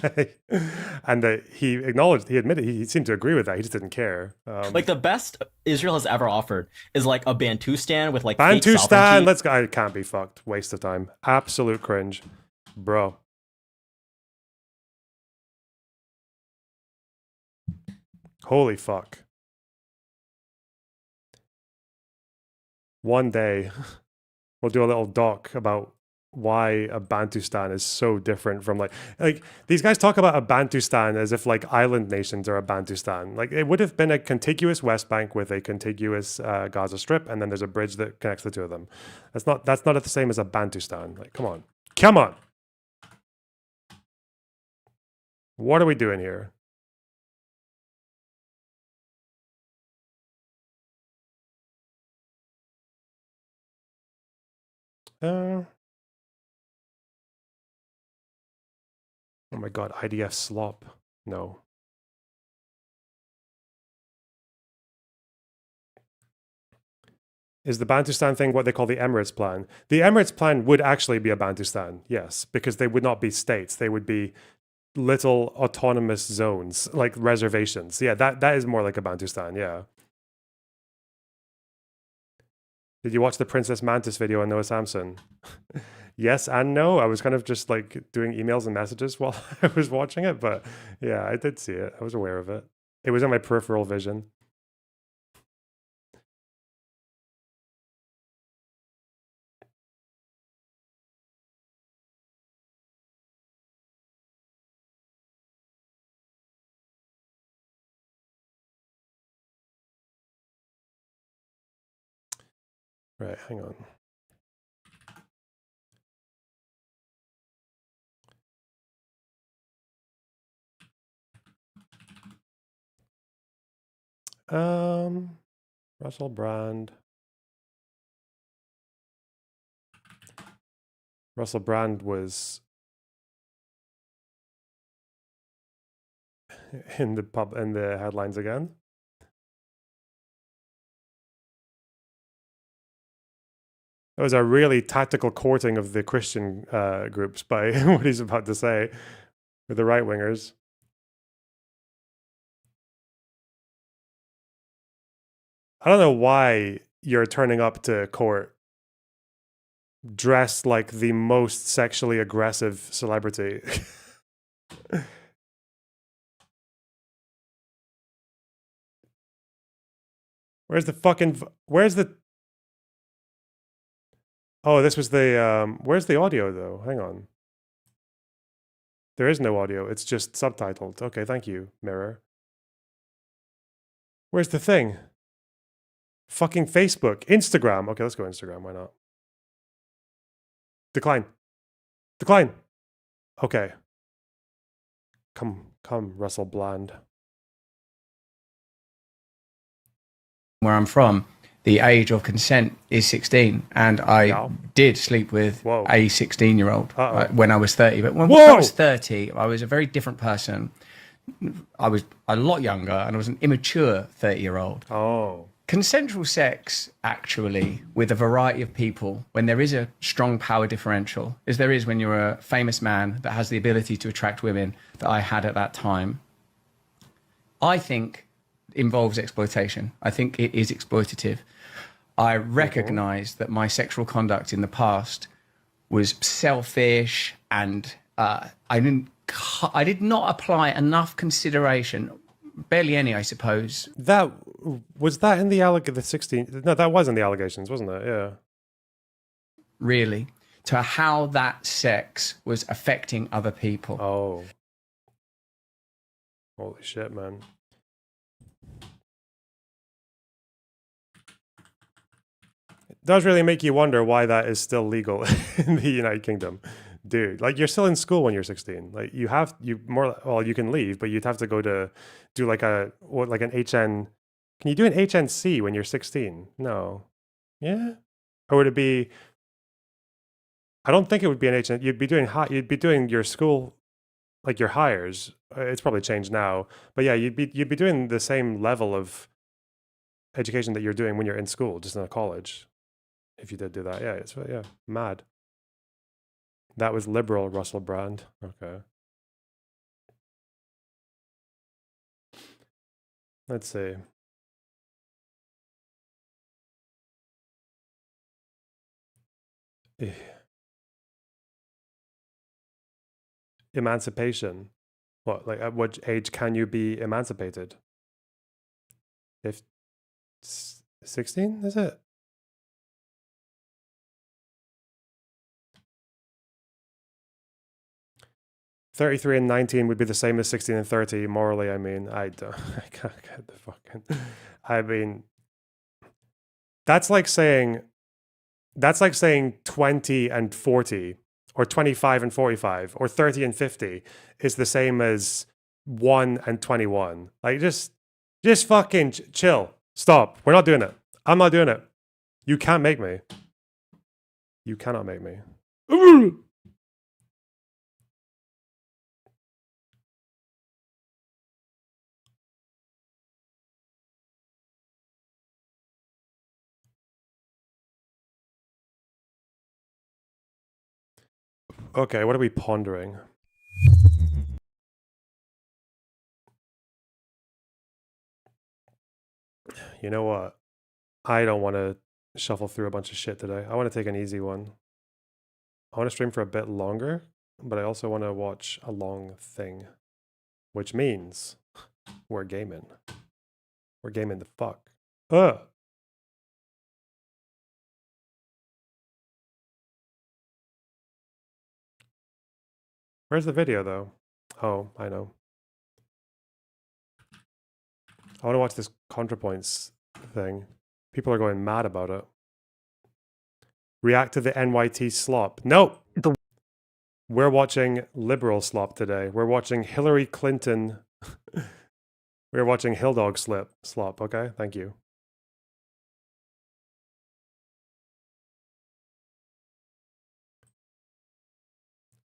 And that he admitted, he seemed to agree with that. He just didn't care. Like the best Israel has ever offered is like a Bantustan with like Bantustan, let's go. I can't be fucked. Waste of time. Absolute cringe. Bro. Holy fuck. One day, we'll do a little doc about why a Bantustan is so different from like these guys talk about a Bantustan as if like island nations are a Bantustan. Like it would have been a contiguous West Bank with a contiguous Gaza Strip, and then there's a bridge that connects the two of them. That's not the same as a Bantustan. Like, come on. Come on. What are we doing here? Oh my god, IDF slop. No. Is the Bantustan thing what they call the Emirates plan? The Emirates plan would actually be a Bantustan, yes, because they would not be states. They would be little autonomous zones, like reservations. Yeah, that is more like a Bantustan, yeah. Did you watch the Princess Mantis video on Noah Samson? Yes and no. I was kind of just like doing emails and messages while I was watching it, but yeah, I did see it. I was aware of it. It was in my peripheral vision. Right, hang on. Russell Brand. Russell Brand was in the headlines again. That was a really tactical courting of the Christian groups by what he's about to say with the right-wingers. I don't know why you're turning up to court dressed like the most sexually aggressive celebrity. Where's the Oh, this was the, where's the audio though? Hang on. There is no audio. It's just subtitled. Okay, thank you, Mirror. Where's the thing? Fucking Facebook. Instagram. Okay, let's go Instagram. Why not? Decline. Decline. Okay. Come, Russell Bland. Where I'm from, the age of consent is 16, and I did sleep with a 16-year-old when I was 30. But when I was 30, I was a very different person. I was a lot younger, and I was an immature 30-year-old. Oh. consensual sex, actually, with a variety of people, when there is a strong power differential, as there is when you're a famous man that has the ability to attract women that I had at that time, I think involves exploitation. I think it is exploitative. I recognize that my sexual conduct in the past was selfish, and I did not apply enough consideration, barely any, I suppose. That was that in the 16. No, that was in the allegations, wasn't it? Yeah. Really, to how that sex was affecting other people. Oh. Holy shit, man. It does really make you wonder why that is still legal in the United Kingdom. Dude, like you're still in school when you're 16. Like you can leave, but you'd have to go to do like an HN. Can you do an HNC when you're 16? No. Yeah? Or would it be, I don't think it would be an HN. You'd be doing your school, like your hires. It's probably changed now, but yeah, you'd be doing the same level of education that you're doing when you're in school, just in a college. If you did do that. Yeah, mad. That was liberal, Russell Brand. Okay. Let's see. Emancipation. What, like at what age can you be emancipated? If 16, is it? $33 and $19 would be the same as 16 and $30 morally. I mean, I can't get the fucking. I mean, that's like saying 20 and 40, or 25 and 45, or 30 and 50 is the same as 1 and 21. Like just fucking chill. Stop. We're not doing it. I'm not doing it. You can't make me. You cannot make me. Okay, what are we pondering? You know what? I don't want to shuffle through a bunch of shit today. I want to take an easy one. I want to stream for a bit longer, but I also want to watch a long thing, which means we're gaming. We're gaming the fuck. Where's the video, though? Oh, I know. I want to watch this ContraPoints thing. People are going mad about it. React to the NYT slop. No! We're watching liberal slop today. We're watching Hillary Clinton. We're watching Hilldog slop, okay? Thank you.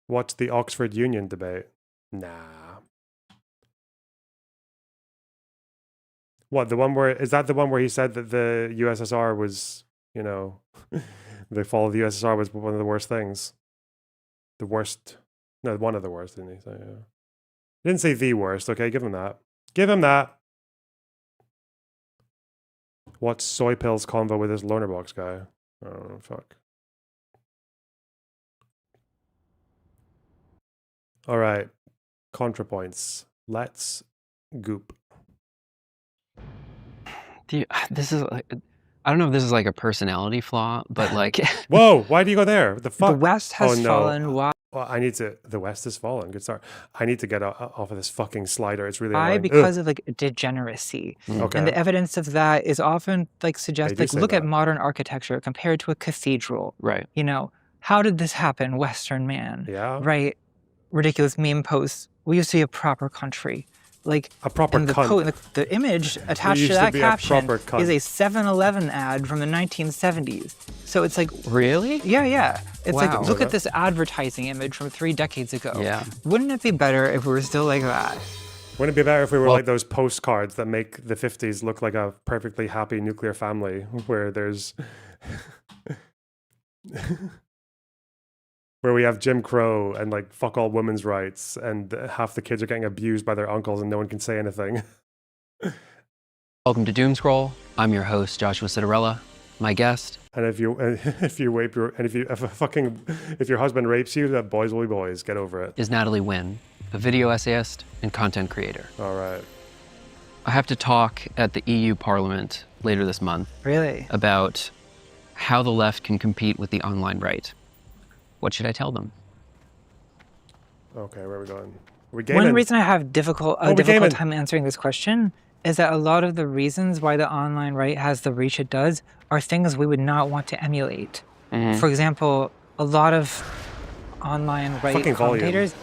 Watch the Oxford Union debate. Nah. What, is that the one where he said that the USSR was, you know, the fall of the USSR was one of the worst things? The worst, no, one of the worst, didn't he say? Yeah. He didn't say the worst, okay, give him that. Give him that. What's Soy Pills convo with this loner box guy? Oh, fuck. All right, ContraPoints. Let's goop. This is like, I don't know if this is like a personality flaw, but like. Whoa! Why do you go there? The fuck? The West has fallen. Why? Well, the West has fallen. Good start. I need to get off of this fucking slider. It's really why? annoying. Because of like degeneracy. Okay. And the evidence of that is often like suggests, like look that. at modern architecture compared to a cathedral. Right. You know, how did this happen, Western man? Yeah. Right. Ridiculous meme posts. We used to be a proper country. Like a proper cunt. The image attached to that caption is a 7-Eleven ad from the 1970s. So it's like really? Yeah. It's like look at this advertising image from 3 decades ago. Yeah. Wouldn't it be better if we were still like that? Wouldn't it be better if we were like those postcards that make the 50s look like a perfectly happy nuclear family where there's where we have Jim Crow and like fuck all women's rights and half the kids are getting abused by their uncles and no one can say anything. Welcome to Doomscroll. I'm your host, Joshua Citarella. My guest. And if your husband rapes you, that boys will be boys. Get over it. Is Natalie Wynn, a video essayist and content creator. All right. I have to talk at the EU Parliament later this month. Really? About how the left can compete with the online right. What should I tell them? Okay, where are we going? One reason I have a difficult time answering this question is that a lot of the reasons why the online right has the reach it does are things we would not want to emulate. Mm-hmm. For example, a lot of online right commentators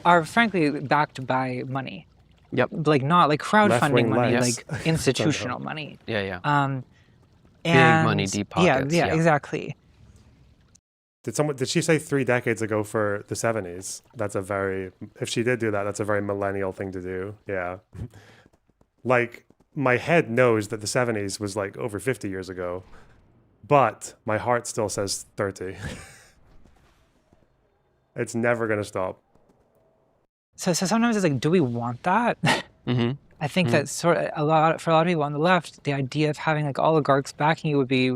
are frankly backed by money. Yep. Like not like crowdfunding money, like institutional money. Yeah. And big money, deep pockets. Yeah, exactly. Did she say 3 decades ago for the 70s? If she did do that, that's a very millennial thing to do. Yeah. Like, my head knows that the 70s was like over 50 years ago, but my heart still says 30. It's never going to stop. So sometimes it's like, do we want that? Mm-hmm. I think that for a lot of people on the left, the idea of having like oligarchs backing you would be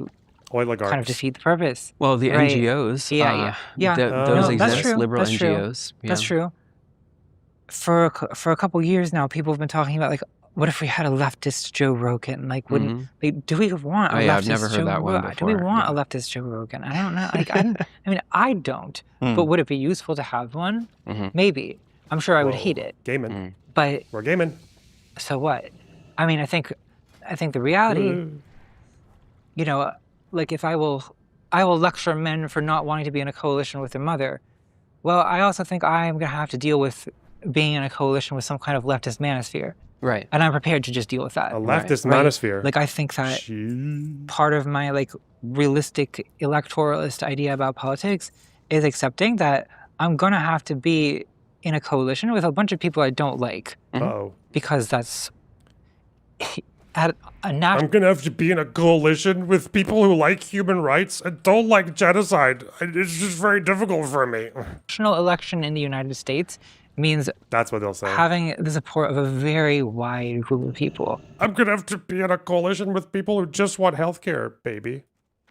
oligarchs kind of defeat the purpose. Well, the NGOs. Those exist. Liberal NGOs. Yeah. That's true. For a couple years now, people have been talking about like, what if we had a leftist Joe Rogan? Like, do we want a leftist I've never heard that one before. Do we want a leftist Joe Rogan? I don't know. Like, I don't. But would it be useful to have one? Mm-hmm. Maybe. I'm sure I would hate it. Gaming. But we're gaming. So what? I mean, I think the reality, like if I will lecture men for not wanting to be in a coalition with their mother. Well, I also think I'm going to have to deal with being in a coalition with some kind of leftist manosphere. Right. And I'm prepared to just deal with that. A leftist manosphere. Like, I think that part of my like realistic electoralist idea about politics is accepting that I'm going to have to be in a coalition with a bunch of people I don't like. Uh-oh. Because that's at a I'm going to have to be in a coalition with people who like human rights and don't like genocide. It's just very difficult for me. National election in the United States means that's what they'll say. Having the support of a very wide group of people. I'm going to have to be in a coalition with people who just want healthcare, baby.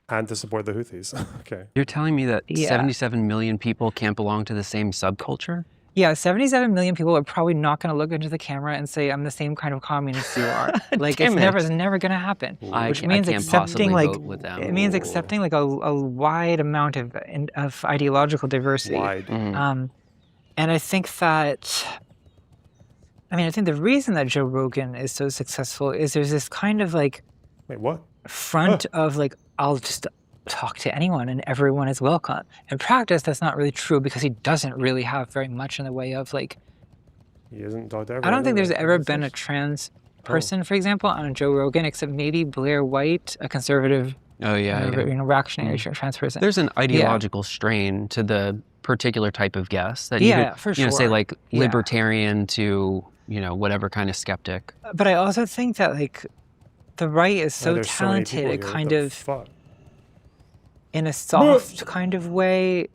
And to support the Houthis. Okay. You're telling me that 77 million people can't belong to the same subculture? Yeah, 77 million people are probably not going to look into the camera and say, I'm the same kind of communist you are. Like, it's never going to happen. Which means accepting, like, it means accepting, like, a wide amount of ideological diversity. Wide. And I think that, I think the reason that Joe Rogan is so successful is there's this kind of, like, wait, what? Front of, like, I'll just talk to anyone and everyone is welcome. In practice, that's not really true because he doesn't really have very much in the way of like. He hasn't talked to everyone. I don't think there's ever been a trans person, for example, on Joe Rogan, except maybe Blair White, a conservative. Oh yeah, reactionary trans person. There's an ideological strain to the particular type of guest that you could, say like libertarian to whatever kind of skeptic. But I also think that like the right is so talented at kind of. In a soft kind of way,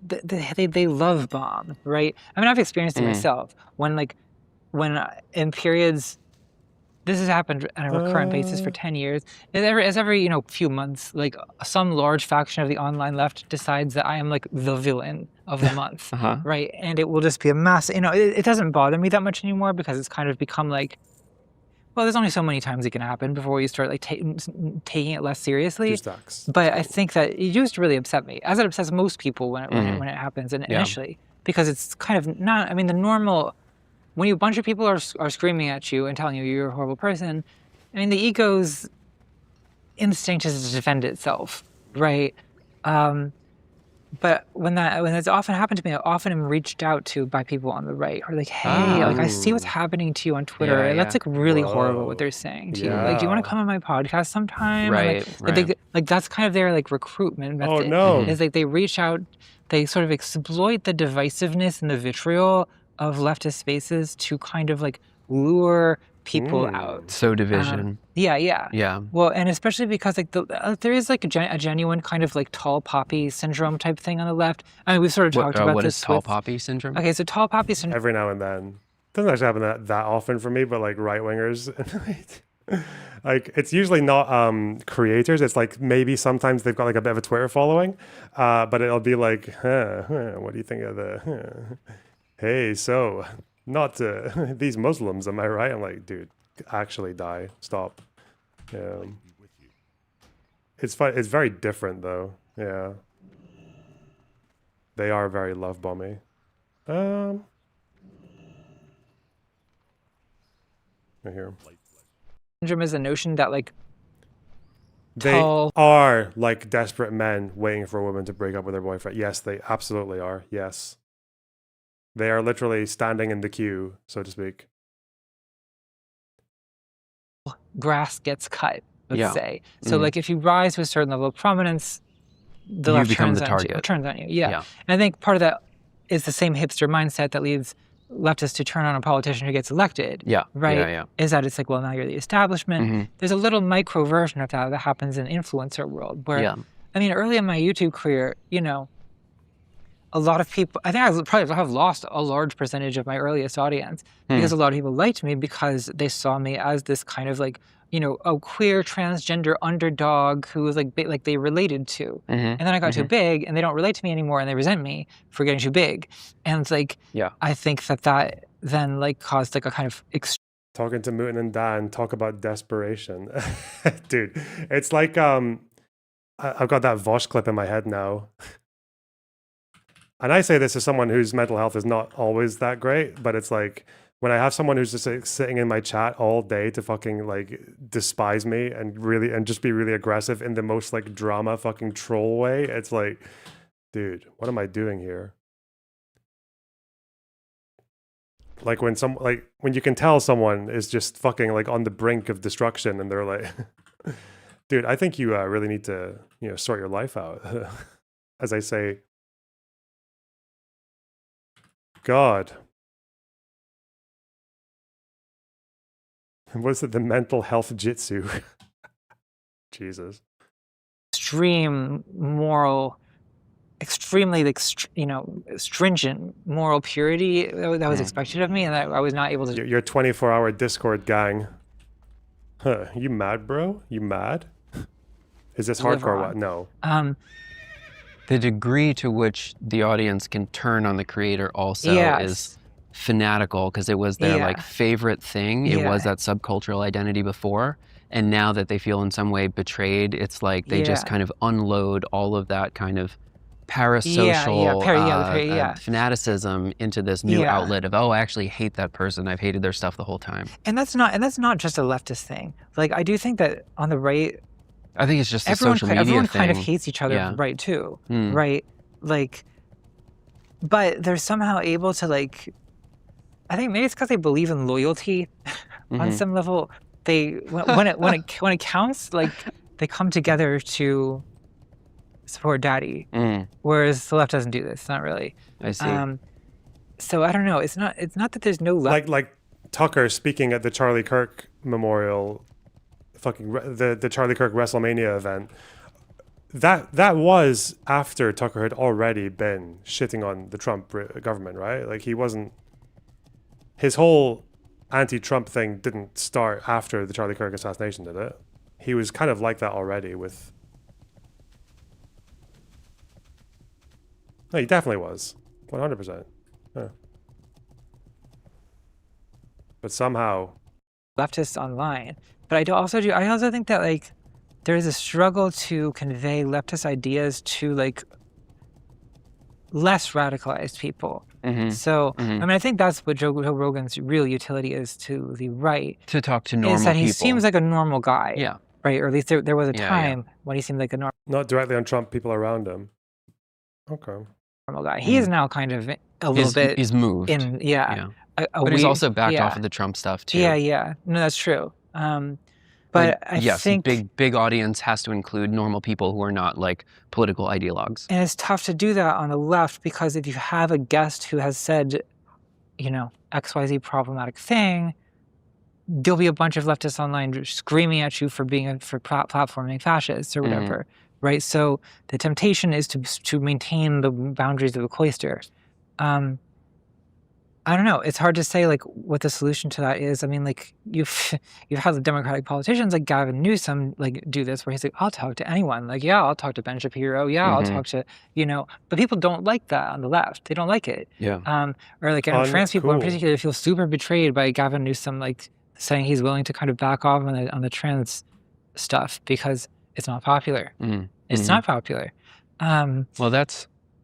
they love bomb, right? I've experienced it myself. When in periods, this has happened on a recurrent basis for 10 years. As every few months, like some large faction of the online left decides that I am like the villain of the month, right? And it will just be a mass. It doesn't bother me that much anymore because it's kind of become like. Well, there's only so many times it can happen before you start like taking it less seriously. But I think that it used to really upset me, as it upsets most people when it happens initially, because it's kind of not. The normal when a bunch of people are screaming at you and telling you you're a horrible person. The ego's instinct is to defend itself, right? But when that's often happened to me, I often am reached out to by people on the right who are like, hey, like I see what's happening to you on Twitter. And that's like really horrible what they're saying to you. Like, do you want to come on my podcast sometime? Right. Like that's kind of their like recruitment method. Oh no. Is like they reach out, they sort of exploit the divisiveness and the vitriol of leftist spaces to kind of like lure people out. So division. Yeah. Well, and especially because like there is like a genuine kind of like tall poppy syndrome type thing on the left. I mean, we've sort of talked about what this. Is tall poppy syndrome? Okay, so tall poppy syndrome. Every now and then. Doesn't actually happen that often for me, but like right wingers, like it's usually not creators. It's like maybe sometimes they've got like a bit of a Twitter following, but it'll be like, what do you think of the? Hey, so not these Muslims, am I right? I'm like, dude, actually die, stop. Yeah, it's fun. It's very different though. Yeah, they are very love bomby. Right here. Syndrome is a notion that like they are like desperate men waiting for a woman to break up with their boyfriend. Yes, they absolutely are. Yes. They are literally standing in the queue, so to speak. Grass gets cut, let's say. So like if you rise to a certain level of prominence, the left turns on you. Yeah. And I think part of that is the same hipster mindset that leads leftists to turn on a politician who gets elected. Right? Is that it's like, well, now you're the establishment. There's a little micro version of that happens in influencer world where, I mean, early in my YouTube career, you know, a lot of people, I think I probably have lost a large percentage of my earliest audience because a lot of people liked me because they saw me as this kind of like, you know, a queer transgender underdog who was like they related to. And then I got too big and they don't relate to me anymore and they resent me for getting too big. And it's like, I think that then like caused like a kind of talking to Mouton and Dan, talk about desperation. Dude, it's like, I've got that Vosh clip in my head now. And I say this as someone whose mental health is not always that great, but it's like when I have someone who's just like sitting in my chat all day to fucking like despise me and just be really aggressive in the most like drama fucking troll way, it's like, dude, what am I doing here? Like when you can tell someone is just fucking like on the brink of destruction and they're like, dude, I think you really need to, you know, sort your life out. As I say, God. Was it the mental health jitsu? Jesus. Extreme moral, extremely like, you know, stringent moral purity that was expected of me and that I was not able to. Your 24-hour Discord gang. Huh, you mad, bro? You mad? Is this hardcore or what? No. The degree to which the audience can turn on the creator also is fanatical because it was their like favorite thing. It was that subcultural identity before. And now that they feel in some way betrayed, it's like they just kind of unload all of that kind of parasocial fanaticism into this new outlet of, oh, I actually hate that person. I've hated their stuff the whole time. And that's not just a leftist thing. Like I do think that on the right, I think it's just a social media everyone thing. kind of hates each other, right, too, right? Like, but they're somehow able to like, I think maybe it's because they believe in loyalty on some level. They when it counts, like they come together to support daddy, whereas the left doesn't do this. Not really. I see. So I don't know. It's not that there's no left. Like Tucker speaking at the Charlie Kirk memorial. Fucking the Charlie Kirk WrestleMania event. That was after Tucker had already been shitting on the Trump government, right? Like he wasn't. His whole anti-Trump thing didn't start after the Charlie Kirk assassination, did it? He was kind of like that already with. No, he definitely was, 100%. Yeah. But somehow. Leftists online. But I also think that like there is a struggle to convey leftist ideas to like less radicalized people. So I mean I think that's what Joe Rogan's real utility is to the right. To talk to normal people. Is that he seems like a normal guy. Yeah. Right? Or at least there was a time when he seemed like a normal. Not directly on Trump, people around him. Okay. Normal guy. He is now kind of a little bit. He's moved. But he's also backed off of the Trump stuff too. Yeah. No, that's true. But I think big audience has to include normal people who are not like political ideologues. And it's tough to do that on the left because if you have a guest who has said, XYZ problematic thing, there'll be a bunch of leftists online screaming at you for being platforming fascists or whatever, right? So the temptation is to maintain the boundaries of the cloister. I don't know. It's hard to say like what the solution to that is. I mean, like you've had the Democratic politicians like Gavin Newsom like do this, where he's like, I'll talk to anyone. Like, yeah, I'll talk to Ben Shapiro. Yeah, I'll talk to But people don't like that on the left. They don't like it. Yeah. Or like trans people in particular feel super betrayed by Gavin Newsom like saying he's willing to kind of back off on the trans stuff because it's not popular. It's not popular. Well,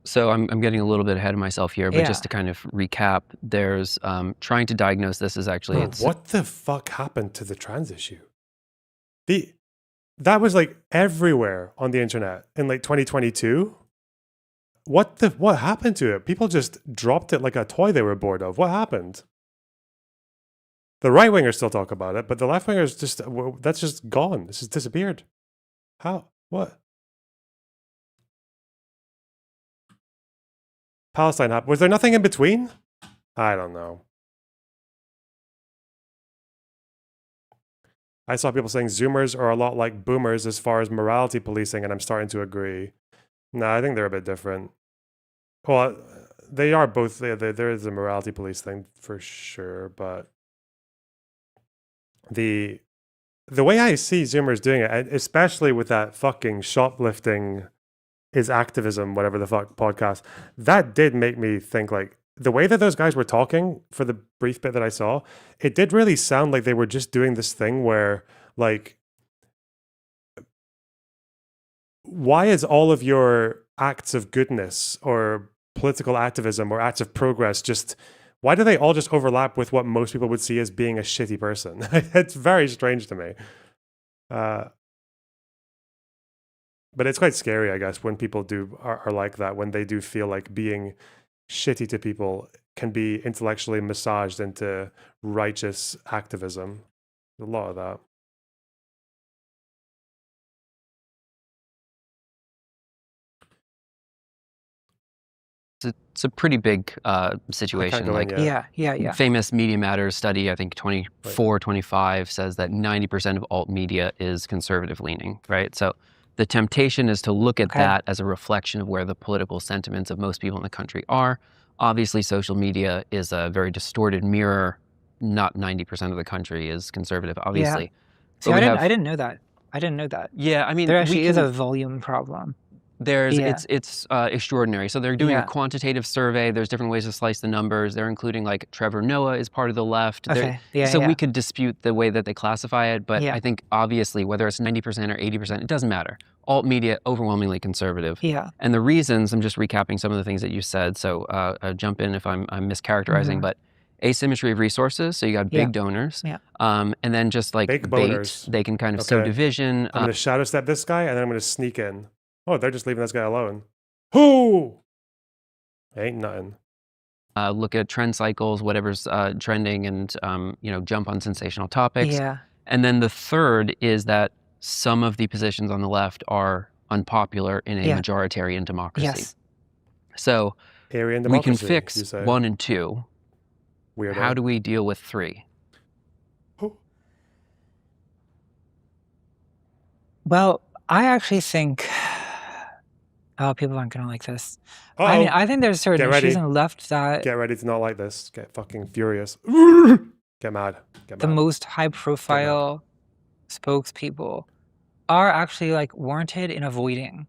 so I'm getting a little bit ahead of myself here, but just to kind of recap, there's trying to diagnose this is actually... What the fuck happened to the trans issue? That was like everywhere on the internet in like 2022. What happened to it? People just dropped it like a toy they were bored of. What happened? The right wingers still talk about it, but the left wingers that's just gone. This just disappeared. How? What? Palestine happened. Was there nothing in between? I don't know. I saw people saying Zoomers are a lot like Boomers as far as morality policing, and I'm starting to agree. No, I think they're a bit different. Well, they are both. There is a morality police thing for sure, but the way I see Zoomers doing it, especially with that fucking shoplifting is activism, whatever the fuck podcast, that did make me think like the way that those guys were talking for the brief bit that I saw, it did really sound like they were just doing this thing where like, why is all of your acts of goodness or political activism or acts of progress why do they all just overlap with what most people would see as being a shitty person? It's very strange to me. But it's quite scary, I guess, when people are like that, when they do feel like being shitty to people can be intellectually massaged into righteous activism. There's a lot of that. It's a pretty big situation. Like famous Media Matters study, I think 25 says that 90% of alt media is conservative leaning, right? So the temptation is to look at that as a reflection of where the political sentiments of most people in the country are. Obviously, social media is a very distorted mirror. Not 90% of the country is conservative, obviously. Yeah. See, I didn't know that. I didn't know that. Yeah, I mean, there actually is a volume problem. It's extraordinary. So they're doing a quantitative survey. There's different ways to slice the numbers. They're including like Trevor Noah is part of the left. We could dispute the way that they classify it, but I think obviously whether it's 90% or 80%, it doesn't matter. Alt media, overwhelmingly conservative. Yeah. And the reasons, I'm just recapping some of the things that you said, so jump in if I'm mischaracterizing, but asymmetry of resources, so you got big donors, and then just like big bait, boners. They can kind of sow division. I'm going to shadow step this guy, and then I'm going to sneak in. Oh, they're just leaving this guy alone. Who? Ain't nothing. Look at trend cycles, whatever's trending, and jump on sensational topics. Yeah. And then the third is that some of the positions on the left are unpopular in a majoritarian democracy. Yes. So Aryan we can democracy, fix 1 and 2. Weirdo. How do we deal with 3? Well, I actually think people aren't gonna like this. I mean, I think there's certain issues on the left that get ready to not like this. Get fucking furious. Get mad. The most high-profile spokespeople are actually like warranted in avoiding.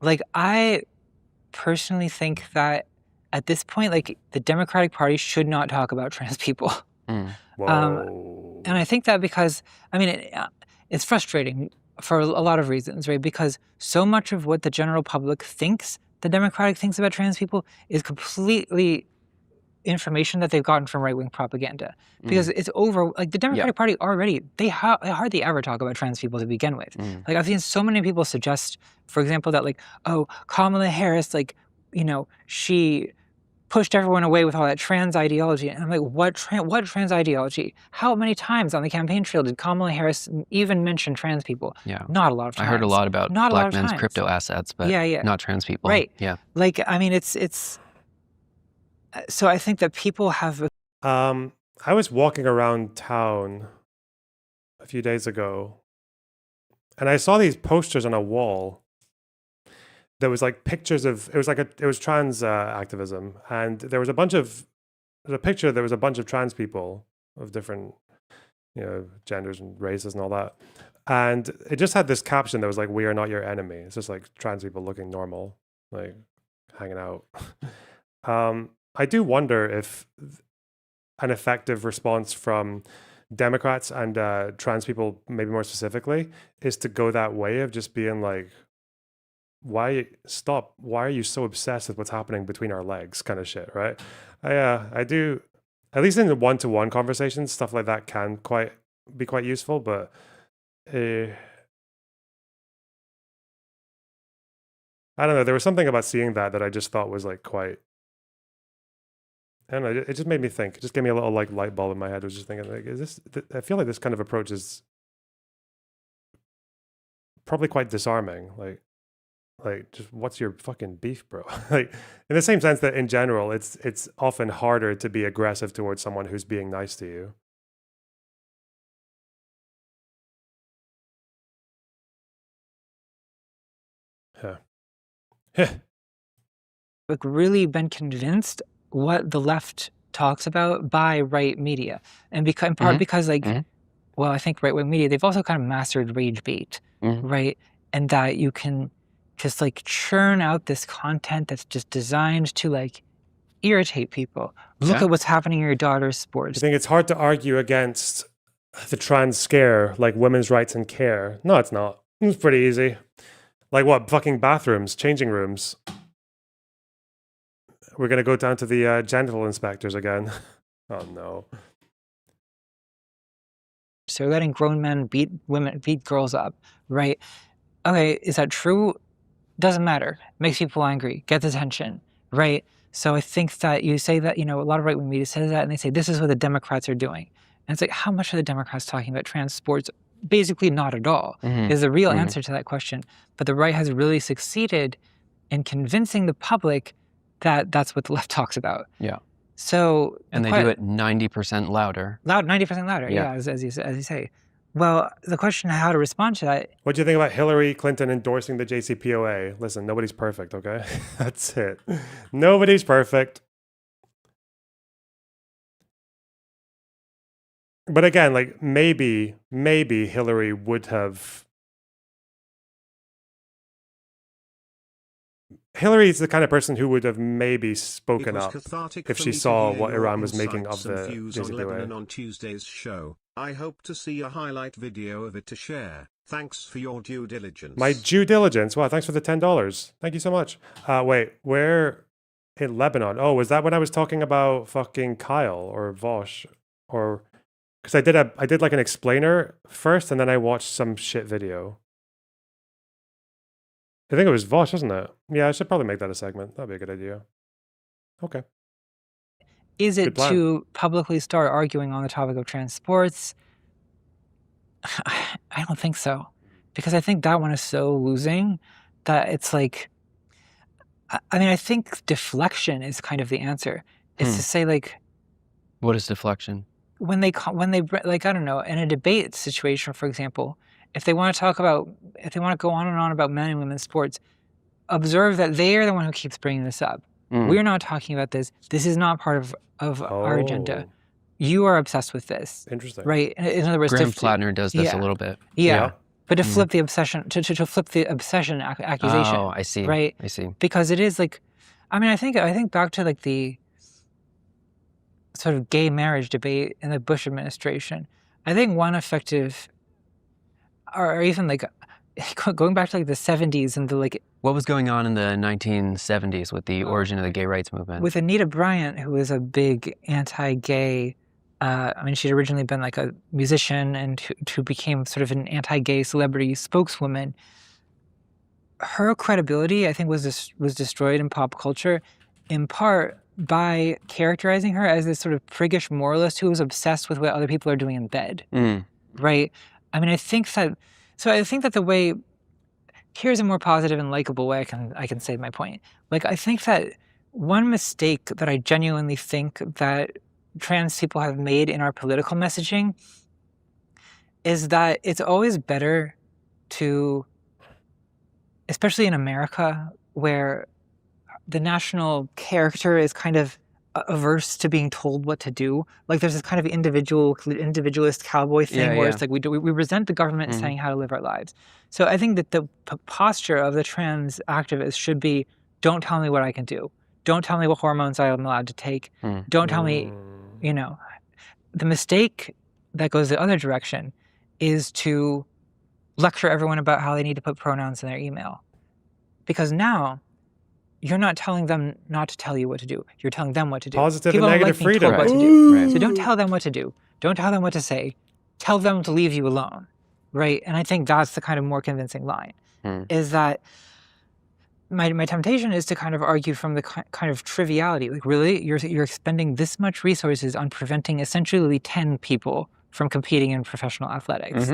Like I personally think that at this point, like the Democratic Party should not talk about trans people. And I think that because I mean it's frustrating for a lot of reasons, right? Because so much of what the general public thinks the Democratic thinks about trans people is completely information that they've gotten from right-wing propaganda. Because it's over, like the Democratic Party already, they hardly ever talk about trans people to begin with. Like I've seen so many people suggest, for example, that like, oh, Kamala Harris, like, she pushed everyone away with all that trans ideology. And I'm like, what trans ideology? How many times on the campaign trail did Kamala Harris even mention trans people? Yeah. Not a lot of times. I heard a lot about black men's crypto assets, but not trans people. Right. Yeah. Like, I mean, it's So I think that people have. I was walking around town a few days ago, and I saw these posters on a wall. There was like pictures of it was trans activism, and there was a picture. There was a bunch of trans people of different, genders and races and all that, and it just had this caption that was like, "We are not your enemy." It's just like trans people looking normal, like hanging out. I do wonder if an effective response from Democrats and trans people, maybe more specifically, is to go that way of just being like, why are you so obsessed with what's happening between our legs kind of shit, right? I do, at least in the one-to-one conversations, stuff like that can be quite useful, but I don't know, there was something about seeing that I just thought was like quite, I don't know, it just made me think. It just gave me a little like light bulb in my head. I was just thinking like, I feel like this kind of approach is probably quite disarming. Like just what's your fucking beef, bro? Like in the same sense that in general, it's often harder to be aggressive towards someone who's being nice to you. Like really been convinced what the left talks about by right media, and in part because like, well, I think right wing media, they've also kind of mastered rage bait, right? And that you can just like churn out this content that's just designed to like irritate people. Look at what's happening in your daughter's sports. I think it's hard to argue against the trans scare, like women's rights and care. No, it's not. It's pretty easy. Like what? Fucking bathrooms, changing rooms. We're going to go down to the genital inspectors again. Oh, no. So letting grown men beat girls up, right? Okay, is that true? Doesn't matter. Makes people angry. Gets attention, right? So I think that you say that, a lot of right-wing media says that, and they say, this is what the Democrats are doing. And it's like, how much are the Democrats talking about trans sports? Basically not at all, is the real answer to that question. But the right has really succeeded in convincing the public that that's what the left talks about. Yeah. So and they do it 90% louder. 90% louder, yeah, as you say. Well, the question of how to respond to that. What do you think about Hillary Clinton endorsing the JCPOA? Listen, nobody's perfect, okay? That's it. Nobody's perfect. But again, like maybe Hillary would have. Hillary's the kind of person who would have maybe spoken up if she saw what Iran was making of the JCPOA. On Tuesday's show. I hope to see a highlight video of it to share. Thanks for your due diligence. My due diligence? Wow, thanks for the $10. Thank you so much. Wait, where in Lebanon? Oh, was that when I was talking about fucking Kyle or Vosh? Or because I did like an explainer first and then I watched some shit video. I think it was Vosh, wasn't it? Yeah, I should probably make that a segment. That'd be a good idea. Okay. Is it to publicly start arguing on the topic of trans sports? I don't think so. Because I think that one is so losing that it's like, I mean, I think deflection is kind of the answer. It's to say like... What is deflection? When they like, I don't know, in a debate situation, for example, if they want to go on and on about men and women's sports, observe that they are the one who keeps bringing this up. We're not talking about this. This is not part of our agenda. You are obsessed with this. Interesting. Right? In other words, Graham Plattner does this a little bit. Yeah. But to flip the obsession, to flip the obsession accusation. Oh, I see. Right? I see. Because it is like, I mean, I think back to like the sort of gay marriage debate in the Bush administration. I think one effective, or even like going back to like the 70s and the like. What was going on in the 1970s with the origin of the gay rights movement? With Anita Bryant, who was a big anti-gay, I mean, she'd originally been like a musician and who became sort of an anti-gay celebrity spokeswoman. Her credibility, I think, was destroyed in pop culture, in part by characterizing her as this sort of priggish moralist who was obsessed with what other people are doing in bed. Right? I mean, I think that the way... Here's a more positive and likable way I can say my point. Like, I think that one mistake that I genuinely think that trans people have made in our political messaging is that it's always better to, especially in America, where the national character is kind of averse to being told what to do. Like there's this kind of individualist cowboy thing where it's like we resent the government saying how to live our lives. So I think that the posture of the trans activist should be, don't tell me what I can do. Don't tell me what hormones I'm allowed to take. Don't tell me, you know. The mistake that goes the other direction is to lecture everyone about how they need to put pronouns in their email. Because now you're not telling them not to tell you what to do. You're telling them what to do. Positive People and don't negative like being told freedom. what to do. So don't tell them what to do. Don't tell them what to say. Tell them to leave you alone, right? And I think that's the kind of more convincing line, is that my temptation is to kind of argue from the kind of triviality. Like, really? You're expending this much resources on preventing essentially 10 people from competing in professional athletics.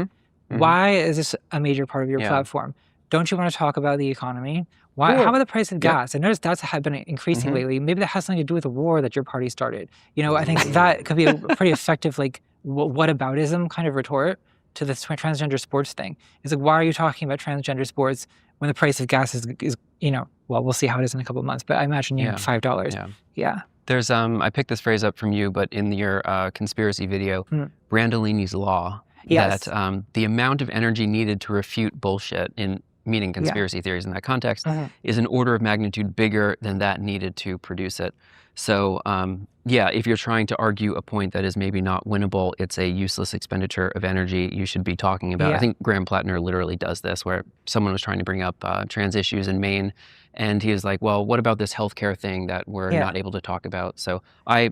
Why is this a major part of your platform? Don't you want to talk about the economy? Why? How about the price of gas? I noticed that's been increasing lately. Maybe that has something to do with the war that your party started. You know, I think that could be a pretty effective, like, whataboutism kind of retort to this transgender sports thing. It's like, why are you talking about transgender sports when the price of gas is you know, well, we'll see how it is in a couple of months, but I imagine, you know, $5. Yeah. There's, I picked this phrase up from you, but in your conspiracy video, Brandolini's Law, that the amount of energy needed to refute bullshit in meaning conspiracy theories in that context is an order of magnitude bigger than that needed to produce it. So yeah, if you're trying to argue a point that is maybe not winnable, it's a useless expenditure of energy you should be talking about. I think Graham Plattner literally does this, where someone was trying to bring up trans issues in Maine, and he was like, well, what about this healthcare thing that we're not able to talk about? So I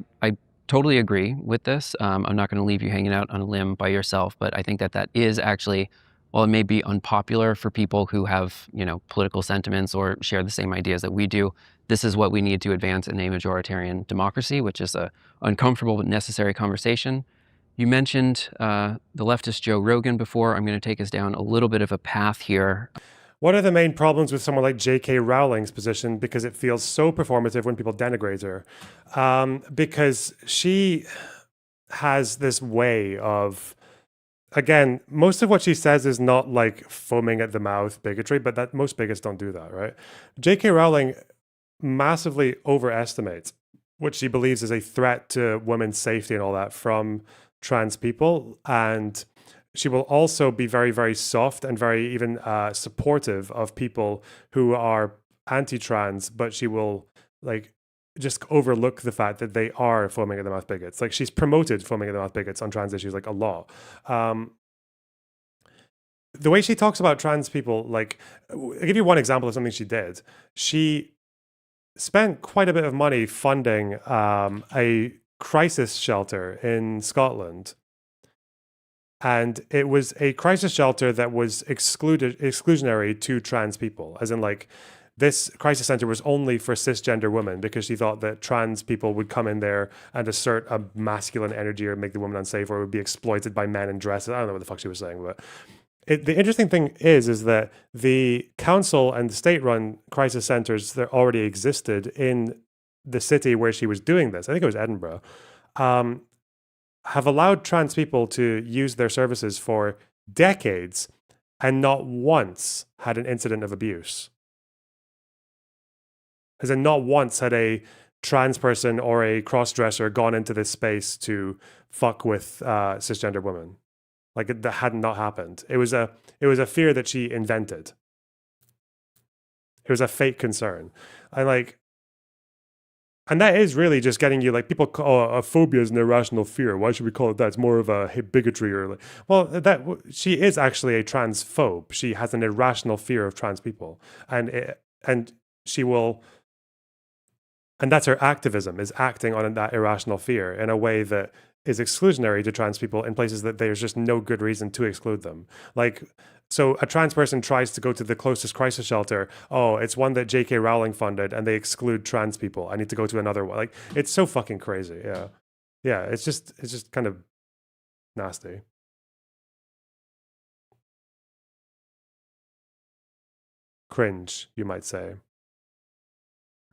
totally agree with this. I'm not going to leave you hanging out on a limb by yourself, but I think that that is actually, while it may be unpopular for people who have, you know, political sentiments or share the same ideas that we do, this is what we need to advance in a majoritarian democracy, which is a uncomfortable but necessary conversation. You mentioned the leftist Joe Rogan before. I'm going to take us down a little bit of a path here. What are the main problems with someone like J.K. Rowling's position? Because it feels so performative when people denigrate her. Because she has this way of, again, most of what she says is not like foaming at the mouth bigotry, but that most bigots don't do that, right? J.K. Rowling massively overestimates what she believes is a threat to women's safety and all that from trans people. And she will also be very, very soft and very even supportive of people who are anti-trans, but she will like just overlook the fact that they are foaming at the mouth bigots. Like she's promoted foaming at the mouth bigots on trans issues like a lot. The way she talks about trans people, like I'll give you one example of something she did. She spent quite a bit of money funding a crisis shelter in Scotland. And it was a crisis shelter that was exclusionary to trans people, as in like this crisis center was only for cisgender women because she thought that trans people would come in there and assert a masculine energy or make the woman unsafe or would be exploited by men in dresses. I don't know what the fuck she was saying, but the interesting thing is that the council and the state-run crisis centers that already existed in the city where she was doing this, I think it was Edinburgh, have allowed trans people to use their services for decades and not once had an incident of abuse. As in, not once had a trans person or a cross-dresser gone into this space to fuck with cisgender women. Like that had not happened. It was a fear that she invented. It was a fake concern. And that is really just getting you, like, people call a phobia is an irrational fear. Why should we call it that? It's more of a bigotry or like, well, that she is actually a transphobe. She has an irrational fear of trans people, and she will, and that's her activism, is acting on that irrational fear in a way that is exclusionary to trans people in places that there's just no good reason to exclude them. Like, so a trans person tries to go to the closest crisis shelter. Oh, it's one that J.K. Rowling funded and they exclude trans people. I need to go to another one. Like, it's so fucking crazy. Yeah. Yeah. It's just kind of nasty. Cringe, you might say.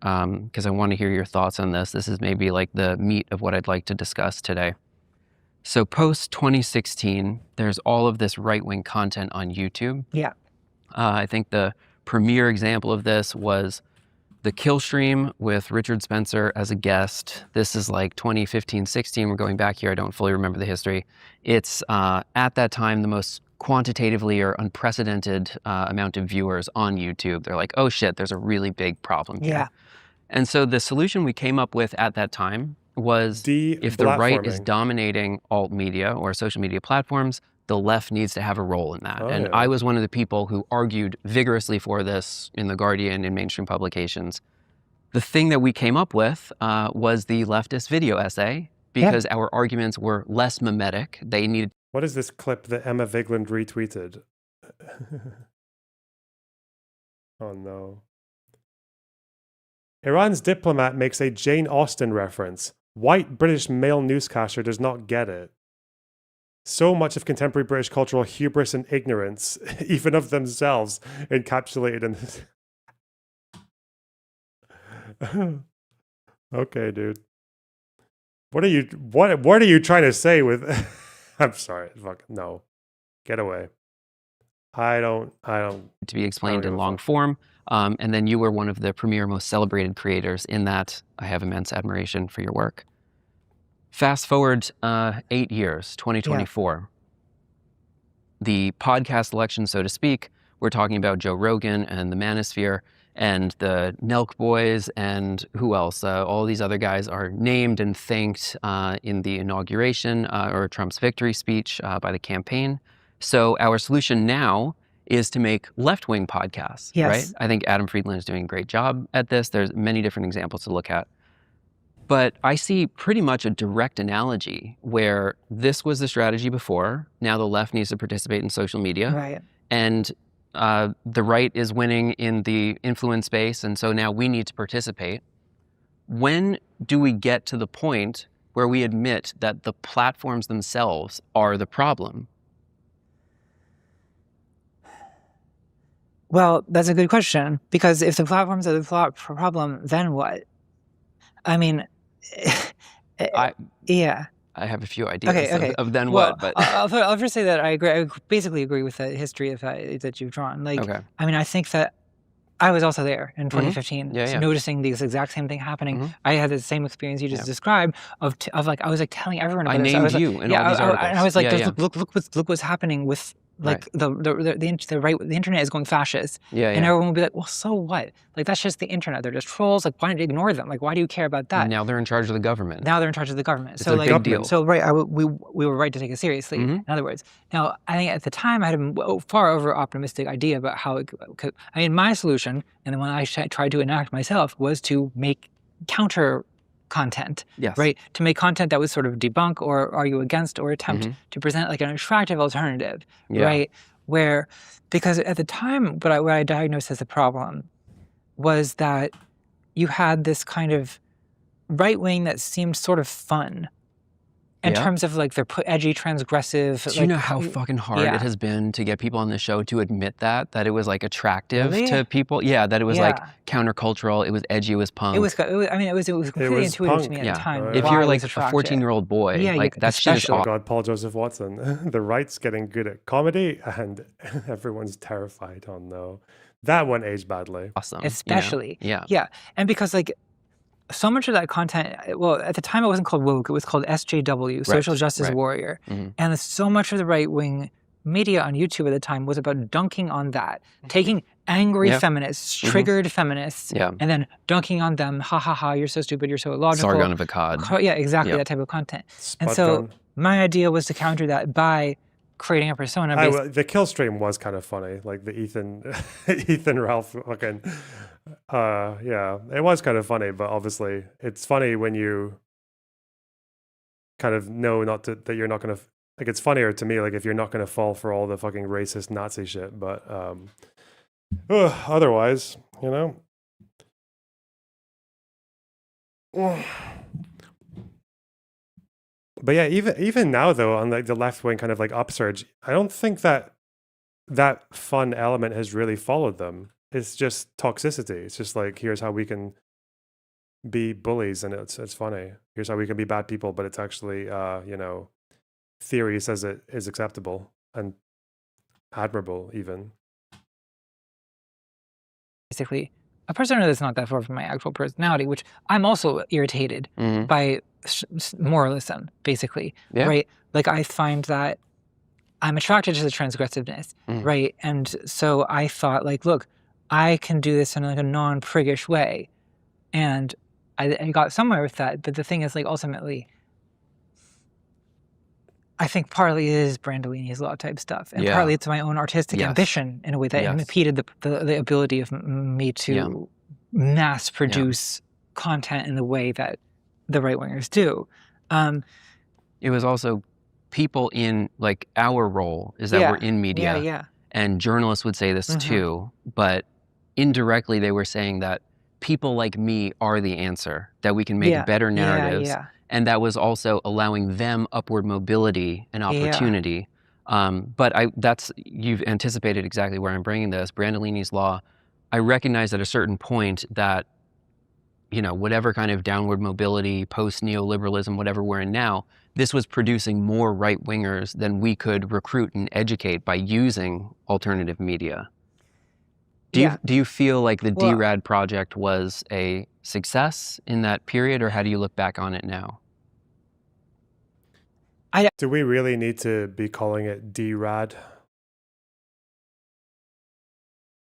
because I want to hear your thoughts on this. This is maybe like the meat of what I'd like to discuss today. So post 2016, there's all of this right-wing content on YouTube. Yeah. I think the premier example of this was the Kill Stream with Richard Spencer as a guest. This is like 2015, 16. We're going back here. I don't fully remember the history. It's at that time the most quantitatively or unprecedented amount of viewers on YouTube. They're like, oh shit, there's a really big problem here. Yeah. And so the solution we came up with at that time was if the right is dominating alt media or social media platforms, the left needs to have a role in that. And I was one of the people who argued vigorously for this in The Guardian, in mainstream publications. The thing that we came up with was the leftist video essay, because our arguments were less mimetic. They needed... What is this clip that Emma Vigland retweeted? Oh no. Iran's diplomat makes a Jane Austen reference. White British male newscaster does not get it. So much of contemporary British cultural hubris and ignorance, even of themselves, encapsulated in this. Okay, dude. What are you trying to say with I'm sorry, fuck no. Get away. I don't to be explained in long form. And then you were one of the premier, most celebrated creators in that. I have immense admiration for your work. Fast forward 8 years, 2024. The podcast election, so to speak, we're talking about Joe Rogan and the Manosphere and the Nelk Boys and who else? All these other guys are named and thanked in the inauguration or Trump's victory speech by the campaign. So our solution now is to make left-wing podcasts, right? I think Adam Friedland is doing a great job at this. There's many different examples to look at. But I see pretty much a direct analogy where this was the strategy before. Now the left needs to participate in social media. Right. And the right is winning in the influence space. And so now we need to participate. When do we get to the point where we admit that the platforms themselves are the problem? Well, that's a good question, because if the platforms are the problem, then what? I mean, yeah. I have a few ideas of then what, but I'll first say that I agree. I basically agree with the history of that you've drawn. Like, I mean, I think that I was also there in 2015, noticing this exact same thing happening. I had the same experience you just described of like I was like telling everyone about this. I named you in all these articles. And I was like, look what's happening with. Like the internet is going fascist, and everyone will be like, "Well, so what? Like that's just the internet. They're just trolls. Like why don't you ignore them? Like why do you care about that?" Now they're in charge of the government. It's so like, big deal. So we were right to take it seriously. In other words, now I think at the time I had a far over optimistic idea about how it could. I mean, my solution, and the one I tried to enact myself, was to make counter content, right? To make content that was sort of debunk or argue against or attempt to present like an attractive alternative, right? Where, because at the time, what I diagnosed as a problem was that you had this kind of right wing that seemed sort of fun in terms of like their edgy, transgressive. Do you know how fucking hard it has been to get people on the show to admit that it was like attractive to people? Yeah, that it was like countercultural, it was edgy, it was punk. It was completely intuitive to me at the time. If you're like a 14-year-old boy, like that shit is awesome. Oh God, Paul Joseph Watson. The right's getting good at comedy and everyone's terrified. Oh no. That one aged badly. Awesome. Especially. You know? Yeah. And because like, so much of that content, well, at the time it wasn't called woke, it was called SJW, Social Justice Warrior. And so much of the right-wing media on YouTube at the time was about dunking on that, taking angry feminists, triggered feminists, and then dunking on them, ha ha ha, you're so stupid, you're so illogical. Sargon of Akkad. Yeah, exactly, that type of content. And so my idea was to counter that by creating a persona. The kill stream was kind of funny, like the Ethan Ralph fucking... it was kind of funny, but obviously it's funny when you kind of know that you're not going to, like, it's funnier to me, like, if you're not going to fall for all the fucking racist Nazi shit, but otherwise, you know. But yeah, even now though, on like the left wing kind of like upsurge, I don't think that fun element has really followed them. It's just toxicity. It's just like, here's how we can be bullies, and it's funny. Here's how we can be bad people, but it's actually theory says it is acceptable and admirable even. Basically, a persona that's not that far from my actual personality, which I'm also irritated by moralism, basically, right? Like, I find that I'm attracted to the transgressiveness, right? And so I thought, like, look, I can do this in like a non-priggish way. And I got somewhere with that. But the thing is, like, ultimately, I think partly it is Brandolini's Law type stuff. And partly it's my own artistic ambition in a way that impeded the ability of me to mass produce content in the way that the right-wingers do. It was also people in, like, our role is that we're in media. And journalists would say this too, but indirectly they were saying that people like me are the answer, that we can make better narratives. And that was also allowing them upward mobility and opportunity. But you've anticipated exactly where I'm bringing this. Brandolini's Law, I recognize at a certain point that, whatever kind of downward mobility, post-neoliberalism, whatever we're in now, this was producing more right-wingers than we could recruit and educate by using alternative media. Do you feel like the DRAD project was a success in that period, or how do you look back on it now? Do we really need to be calling it DRAD?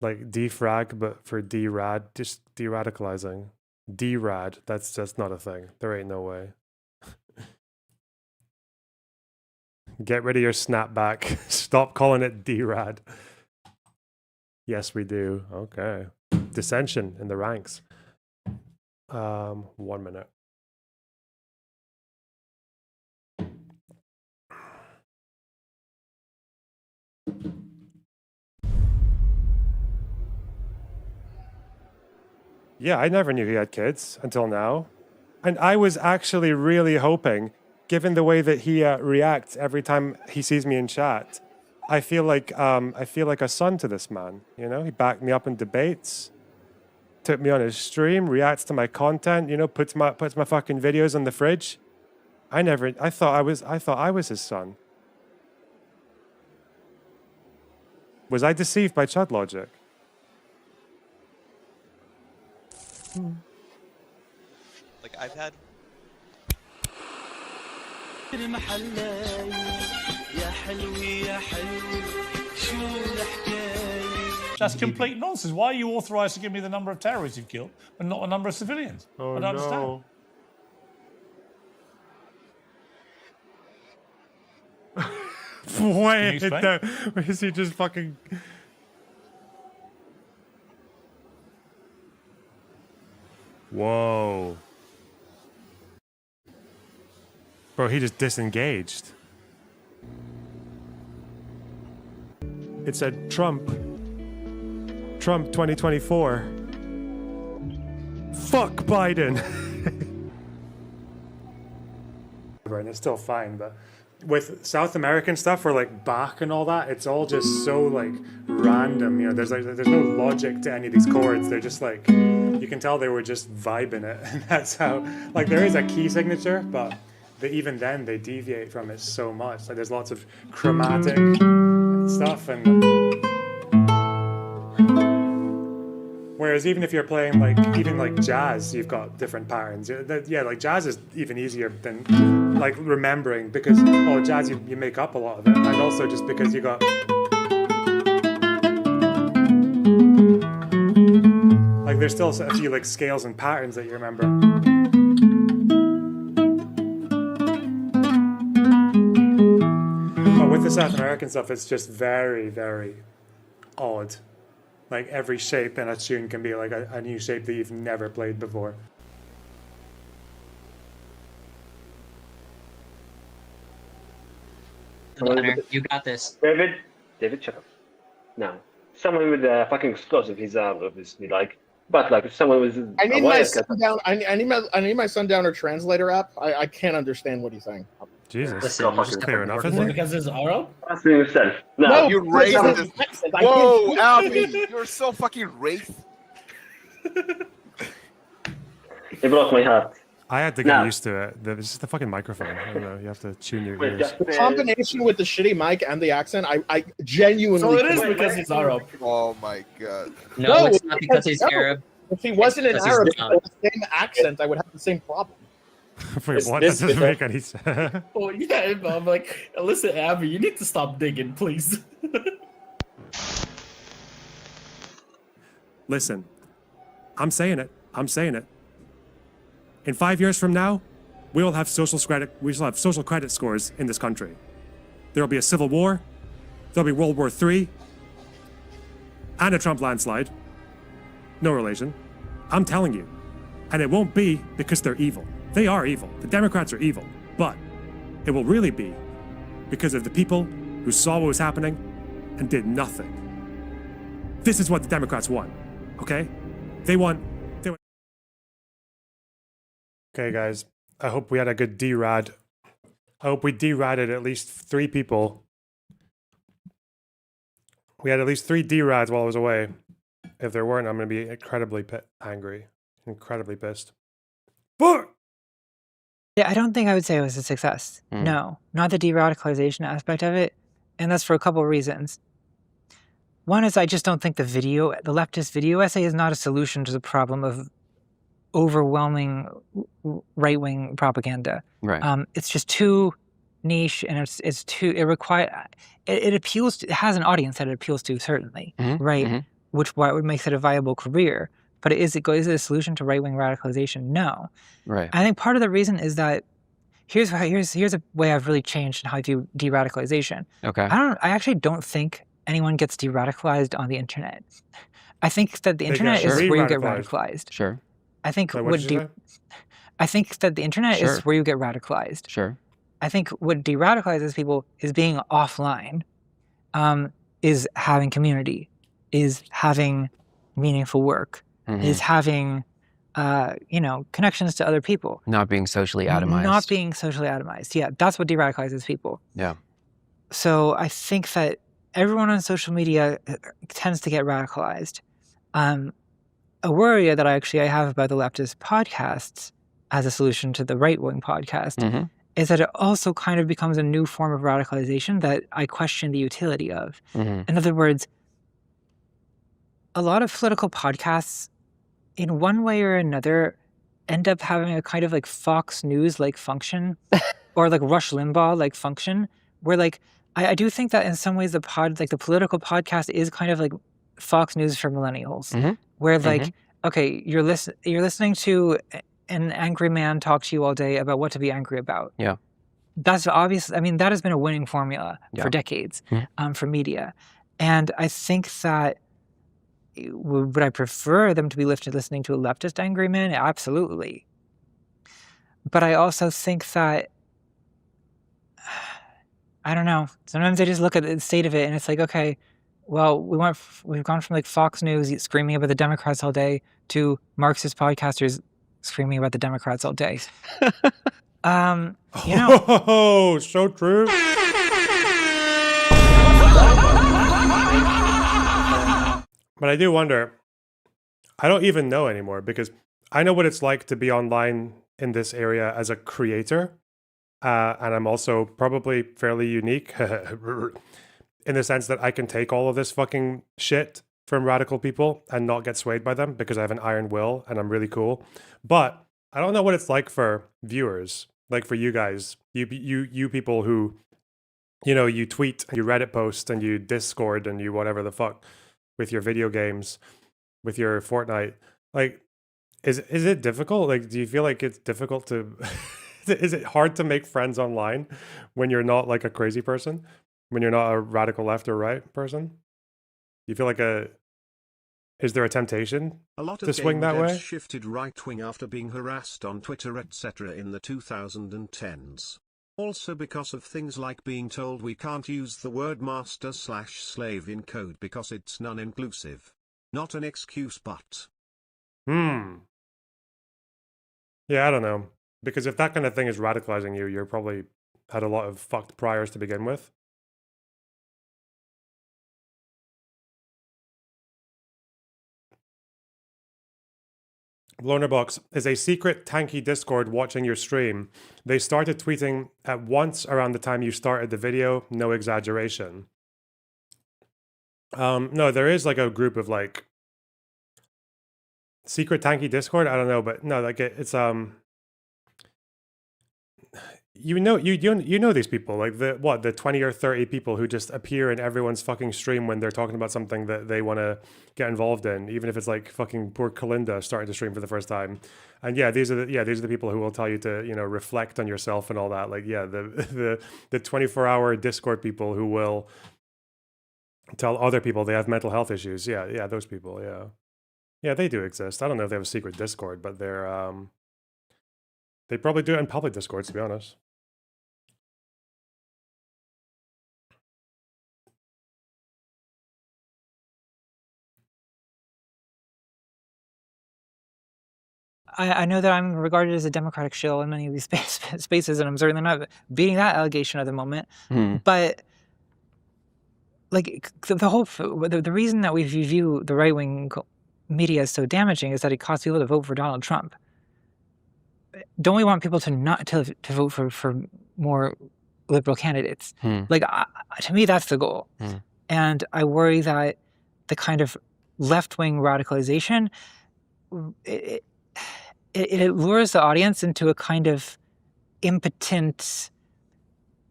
Like defrag, but for DRAD, just de-radicalizing. DRAD, that's not a thing. There ain't no way. Get rid of your snapback. Stop calling it DRAD. Yes, we do. Okay. Dissension in the ranks. 1 minute. Yeah, I never knew he had kids until now. And I was actually really hoping, given the way that he reacts every time he sees me in chat, I feel like a son to this man. He backed me up in debates, took me on his stream, reacts to my content. Puts my fucking videos on the fridge. I thought I was his son. Was I deceived by Chud logic? Like, I've had. That's complete nonsense. Why are you authorised to give me the number of terrorists you've killed, but not a number of civilians? Oh, I don't understand. Wait, is he just fucking... Whoa. Bro, he just disengaged. It said Trump 2024. Fuck Biden. And it's still fine, but with South American stuff, or like Bach and all that, it's all just so like random. There's no logic to any of these chords. They're just like, you can tell they were just vibing it, and that's how. Like, there is a key signature, but even then they deviate from it so much. Like, there's lots of chromatic stuff, and whereas even if you're playing like jazz, you've got different patterns. Yeah, like jazz is even easier than like remembering, because jazz you make up a lot of it, and also just because you got like there's still a few like scales and patterns that you remember. But with the South American stuff, it's just very, very odd. Like, every shape in a tune can be like a new shape that you've never played before. You got this. David, shut up. No. Someone with a fucking explosive, he's obviously like, but like if someone was. I need my sundown. I need my Sundowner translator app. I can't understand what he's saying. Jesus, listen, just clear enough, isn't it? Because it's Arab? Ask me yourself. No, you racist. Whoa, Albie, you're so fucking racist. It broke my heart. I had to get used to it. It's just the fucking microphone. I don't know. You have to tune your ears. The combination with the shitty mic and the accent, I genuinely. So it is because he's Arab. Oh my god. No, it's not because he's Arab. If he wasn't an Because he's Arab not. with the same accent, I would have the same problem. Wait, what? That doesn't make any sense. Oh yeah, I'm like, listen, Abby, you need to stop digging, please. Listen, I'm saying it. I'm saying it. In 5 years from now, we will have social credit scores in this country. There will be a civil war. There'll be World War III. And a Trump landslide. No relation. I'm telling you. And it won't be because they're evil. They are evil. The Democrats are evil. But it will really be because of the people who saw what was happening and did nothing. This is what the Democrats want. Okay? They want... Okay, guys. I hope we had a good D-Rad. I hope we D-Radded at least 3 people. We had at least 3 D-Rads while I was away. If there weren't, I'm going to be incredibly angry. Incredibly pissed. But yeah, I don't think I would say it was a success. No, not the de-radicalization aspect of it. And that's for a couple of reasons. One is I just don't think the leftist video essay is not a solution to the problem of overwhelming right-wing propaganda. Right. It's just too niche, and it appeals to, it has an audience that it appeals to, certainly, right? Which would makes it a viable career. But is it a solution to right-wing radicalization? No. Right. I think part of the reason is that here's a way I've really changed in how I view de-radicalization. Okay. I actually don't think anyone gets de-radicalized on the internet. I think that the internet is where you get radicalized. Sure. I think I think that the internet is where you get radicalized. Sure. I think what de-radicalizes people is being offline, is having community, is having meaningful work, is having, connections to other people. Not being socially atomized. Not being socially atomized. Yeah, that's what de-radicalizes people. Yeah. So I think that everyone on social media tends to get radicalized. A worry that I have about the leftist podcasts as a solution to the right-wing podcast is that it also kind of becomes a new form of radicalization that I question the utility of. In other words, a lot of political podcasts, in one way or another, end up having a kind of like Fox News-like function, or like Rush Limbaugh-like function, where like I do think that in some ways the political podcast is kind of like Fox News for millennials, where like, okay, you're listening to an angry man talk to you all day about what to be angry about. Yeah. That's obvious. I mean, that has been a winning formula for decades for media. And I think that would I prefer them to be listening to a leftist angry man? Absolutely. But I also think that, I don't know, sometimes I just look at the state of it and it's like, okay, well, we've gone from like Fox News screaming about the Democrats all day to Marxist podcasters screaming about the Democrats all day. Oh, so true. But I do wonder, I don't even know anymore, because I know what it's like to be online in this area as a creator. And I'm also probably fairly unique in the sense that I can take all of this fucking shit from radical people and not get swayed by them because I have an iron will and I'm really cool. But I don't know what it's like for viewers, like for you guys, you people who, you tweet, you Reddit post, and you Discord, and you whatever the fuck with your video games, with your Fortnite. Like, is it difficult? Like, do you feel like it's difficult to? Is it hard to make friends online when you're not like a crazy person? When you're not a radical left or right person? You feel like is there a temptation A lot of to swing that way? shifted right-wing after being harassed on Twitter etc. in the 2010s. Also because of things like being told we can't use the word master/slave in code because it's non-inclusive. Not an excuse, but... Yeah, I don't know. Because if that kind of thing is radicalizing you, you're probably had a lot of fucked priors to begin with. Lonerbox is a secret tanky Discord watching your stream. They started tweeting at once around the time you started the video. No exaggeration. No, there is like a group of like secret tanky Discord. I don't know, but no, like it's you know these people, like the 20 or 30 people who just appear in everyone's fucking stream when they're talking about something that they want to get involved in, even if it's like fucking poor Kalinda starting to stream for the first time. And yeah, these are the people who will tell you to, you know, reflect on yourself and all that. Like, yeah, the 24-hour Discord people who will tell other people they have mental health issues. Yeah, those people, yeah, they do exist. I don't know if they have a secret Discord, but they probably do it in public Discords, to be honest. I know that I'm regarded as a Democratic shill in many of these spaces, and I'm certainly not beating that allegation at the moment. But like the reason that we view the right wing media as so damaging is that it causes people to vote for Donald Trump. Don't we want people to not to vote for more liberal candidates? Like to me, that's the goal. And I worry that the kind of left wing radicalization it lures the audience into a kind of impotent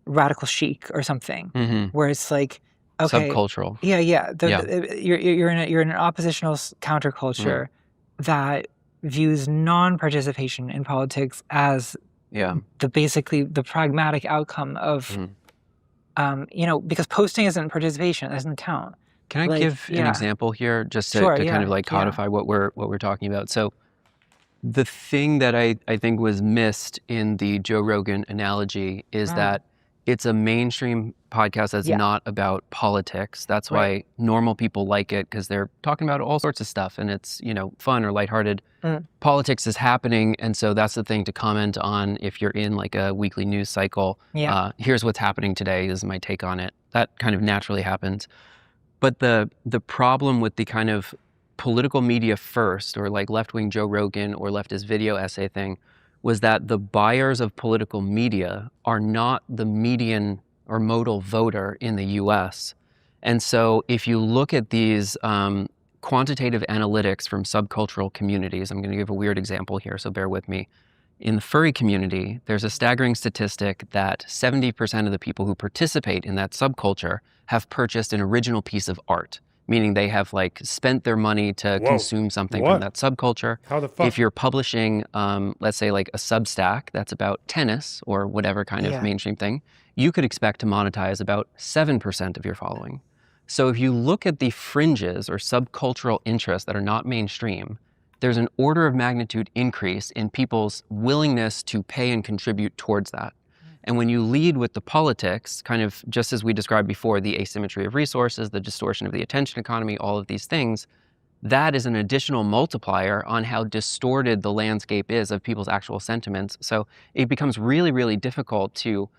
radical chic or something, where it's like, okay, subcultural. Yeah. You're in an oppositional counterculture that views non-participation in politics as basically the pragmatic outcome of, you know, because posting isn't participation, it doesn't count. Can I give an example here, just to kind of like codify what we're talking about? So the thing that I think was missed in the Joe Rogan analogy is that it's a mainstream podcast that's not about politics. That's why normal people like it, because they're talking about all sorts of stuff and it's, you know, fun or lighthearted. Politics is happening, and so that's the thing to comment on if you're in like a weekly news cycle. Here's what's happening today, this is my take on it. That kind of naturally happens. But the problem with the kind of political media first, or like left-wing Joe Rogan or leftist video essay thing, was that the buyers of political media are not the median or modal voter in the US. And so if you look at these quantitative analytics from subcultural communities, I'm going to give a weird example here, so bear with me. In the furry community, there's a staggering statistic that 70% of the people who participate in that subculture have purchased an original piece of art, meaning they have like spent their money to consume something from that subculture. How the fuck? If you're publishing, let's say like a Substack that's about tennis or whatever kind of mainstream thing, you could expect to monetize about 7% of your following. So if you look at the fringes or subcultural interests that are not mainstream, there's an order of magnitude increase in people's willingness to pay and contribute towards that. And when you lead with the politics, kind of just as we described before, the asymmetry of resources, the distortion of the attention economy, all of these things, that is an additional multiplier on how distorted the landscape is of people's actual sentiments. So it becomes really, really difficult to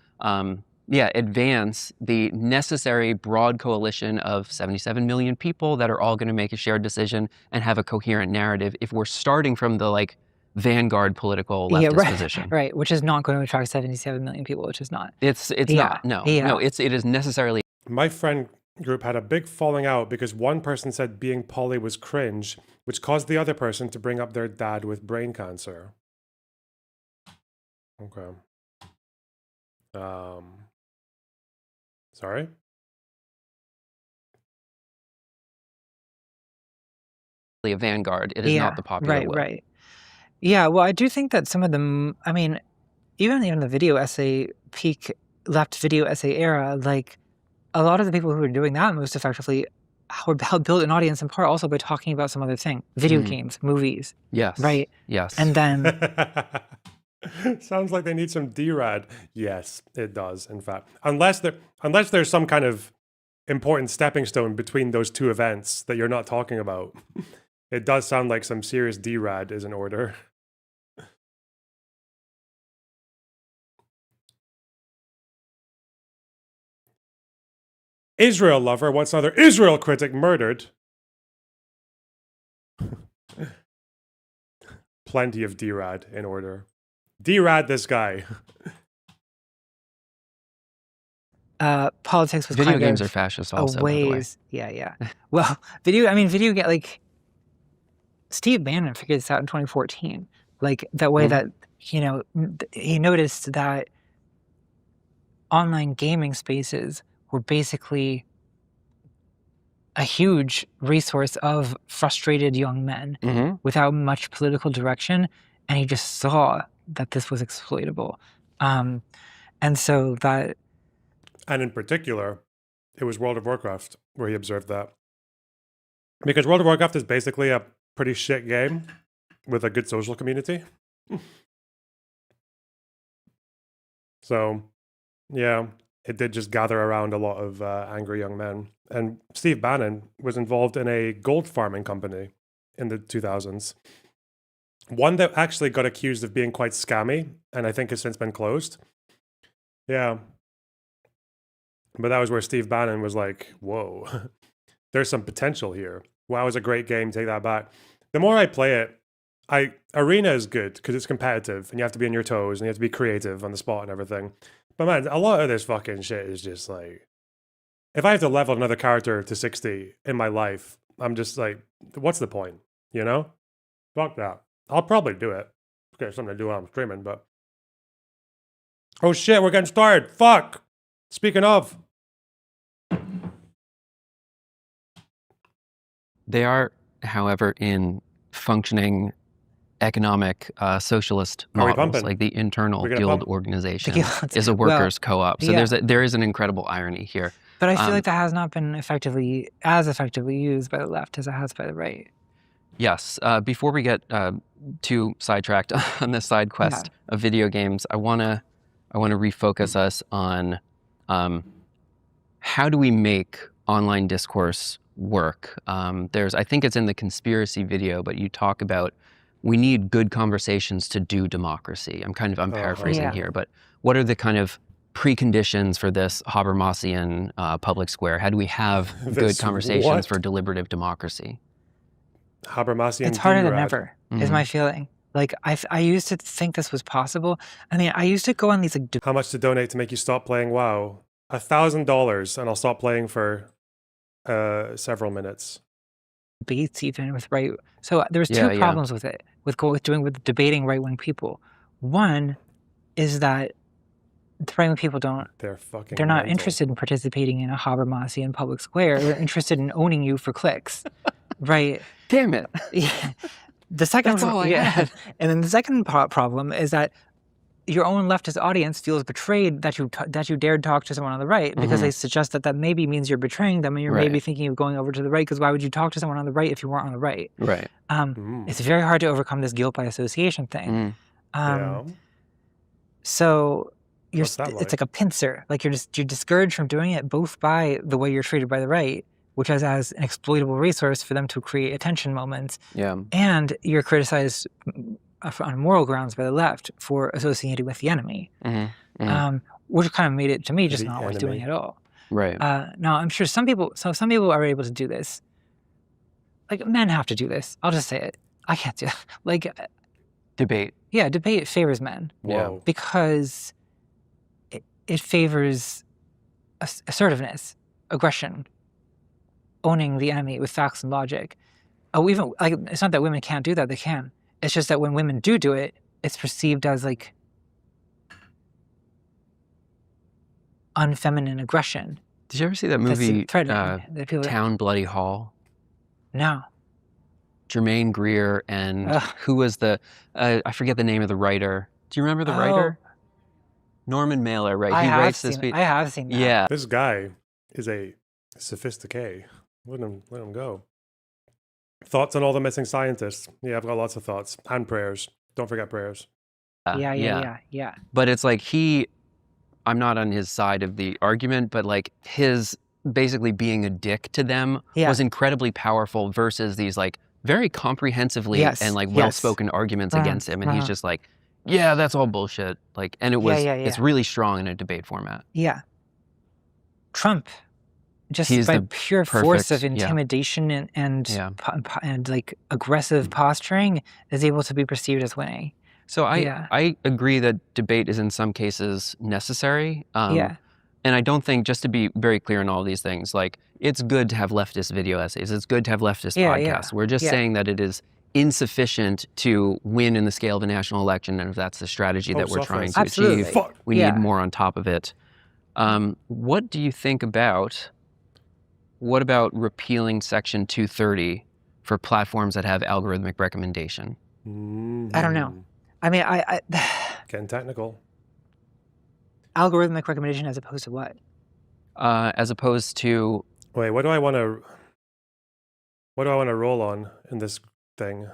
advance the necessary broad coalition of 77 million people that are all going to make a shared decision and have a coherent narrative if we're starting from the like vanguard political leftist position. Right, which is not going to attract 77 million people, which is not. It's not. No, it is necessarily. My friend group had a big falling out because one person said being poly was cringe, which caused the other person to bring up their dad with brain cancer. Okay. Sorry? A vanguard. It is not the popular will. Right. Yeah, well, I do think that some of them, I mean, even in the video essay, peak left video essay era, like a lot of the people who were doing that most effectively helped build an audience in part also by talking about some other thing. Video games, movies. Yes. Right? Yes. And then... Sounds like they need some D-Rad. Yes, it does, in fact. Unless there's some kind of important stepping stone between those two events that you're not talking about. It does sound like some serious D-Rad is in order. Israel lover wants another Israel critic murdered. plenty of D-Rad in order. D-Rad this guy. Politics was Video kind games of are fascist a also, by the way. ways. Yeah. Well, video get like Steve Bannon figured this out in 2014. Like that way that, you know, he noticed that online gaming spaces were basically a huge resource of frustrated young men without much political direction. And he just saw that this was exploitable. And so that... And in particular, it was World of Warcraft where he observed that. Because World of Warcraft is basically a pretty shit game with a good social community. So, yeah, it did just gather around a lot of angry young men. And Steve Bannon was involved in a gold farming company in the 2000s. One that actually got accused of being quite scammy, and I think has since been closed. Yeah. But that was where Steve Bannon was like, whoa, there's some potential here. Wow, it was a great game, take that back. The more I play it, Arena is good because it's competitive and you have to be on your toes and you have to be creative on the spot and everything. But man, a lot of this fucking shit is just like, if I have to level another character to 60 in my life, I'm just like, what's the point? You know? Fuck that. I'll probably do it. Okay, something to do while I'm streaming, but... Oh shit, we're getting started. Fuck! Speaking of... They are, however, in functioning economic socialist models, like the internal guild organization is a workers' co-op. So there is an incredible irony here. But I feel like that has not been effectively used by the left as it has by the right. Yes. Before we get too sidetracked on this side quest of video games, I wanna refocus us on how do we make online discourse work. I think it's in the conspiracy video, but you talk about we need good conversations to do democracy. I'm paraphrasing here, but what are the kind of preconditions for this Habermasian public square? How do we have good conversations for deliberative democracy? Habermasian. It's harder than ever, is my feeling. Like I used to think this was possible. I mean, I used to go on these like. How much to donate to make you stop playing WoW? $1,000, and I'll stop playing for several minutes. Debates even with right. So there's two problems with it, with debating right-wing people. One is that the right-wing people they're not interested in participating in a Habermasian public square. They're interested in owning you for clicks, right? Damn it. Yeah. The second, and then the second problem is that your own leftist audience feels betrayed that you dared talk to someone on the right because they suggest that maybe means you're betraying them and you're maybe thinking of going over to the right, because why would you talk to someone on the right if you weren't on the right? Right. It's very hard to overcome this guilt by association thing. So it's like a pincer. Like you're discouraged from doing it both by the way you're treated by the right, which is as an exploitable resource for them to create attention moments. Yeah. And you're criticized on moral grounds by the left for associating with the enemy, which kind of made it to me just not worth doing at all. Right. Now I'm sure some people are able to do this. Like men have to do this. I'll just say it. I can't do it. Like debate. Yeah, debate favors men. Whoa. Because it favors assertiveness, aggression, owning the enemy with facts and logic. Oh, even like it's not that women can't do that; they can. It's just that when women do it, it's perceived as like unfeminine aggression. Did you ever see that movie, Town Bloody Hall? No. Jermaine Greer and who was I forget the name of the writer. Do you remember the writer? Norman Mailer, right? I have seen that. Yeah. This guy is a sophisticate. Let him go. Thoughts on all the missing scientists? Yeah, I've got lots of thoughts. And prayers. Don't forget prayers. Yeah. But it's like I'm not on his side of the argument, but like his basically being a dick to them was incredibly powerful versus these like very comprehensively and like well-spoken arguments against him. And he's just like, yeah, that's all bullshit. Like, and it was, it's really strong in a debate format. Yeah. Trump just He's by the pure force of perfect- yeah. intimidation and Yeah. and like aggressive posturing is able to be perceived as winning. So Yeah. I agree that debate is in some cases necessary. Yeah. And I don't think, just to be very clear on all these things, like it's good to have leftist video essays. It's good to have leftist Yeah, podcasts. yeah, We're just yeah. saying that it is insufficient to win in the scale of a national election. And if that's the strategy that we're trying to Absolutely. achieve, Fuck. we Yeah. need more on top of it. What do you think about, what about repealing Section 230 for platforms that have algorithmic recommendation? I don't know. I mean, I Getting technical. algorithmic recommendation as opposed to what? As opposed to... Wait, what do I want to roll on in this thing?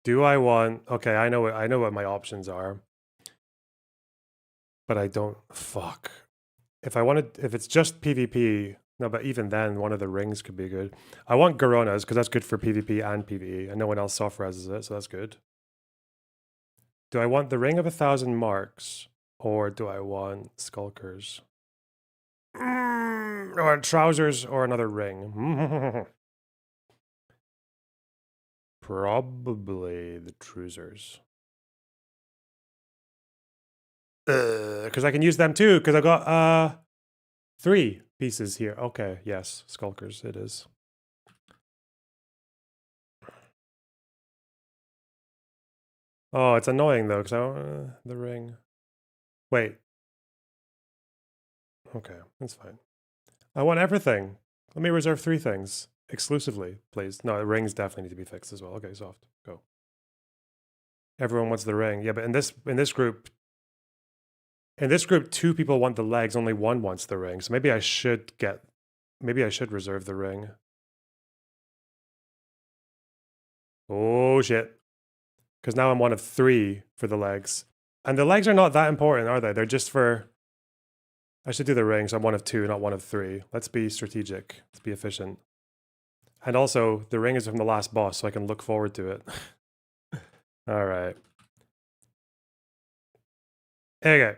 Do I want... Okay, I know what my options are. But I don't... Fuck. If it's just PvP... No, but even then, one of the rings could be good. I want Garonas, because that's good for PvP and PvE, and no one else soft-reses it, so that's good. Do I want the Ring of 1,000 Marks, or do I want Skulkers? Or Trousers, or another ring? Probably the Trousers. Because I can use them too, because I've got 3 pieces here. Okay, yes, Skulkers it is. Oh, it's annoying though, because I don't the ring. Wait. Okay, that's fine. I want everything. Let me reserve 3 things exclusively, please. No, the rings definitely need to be fixed as well. Okay, soft. Go. Everyone wants the ring. Yeah, but in this group, 2 people want the legs, only 1 wants the ring. So maybe I should reserve the ring. Oh shit. Because now I'm one of 3 for the legs. And the legs are not that important, are they? They're just for... I should do the ring, so I'm one of 2, not one of 3. Let's be strategic. Let's be efficient. And also, the ring is from the last boss, so I can look forward to it. All right. Okay.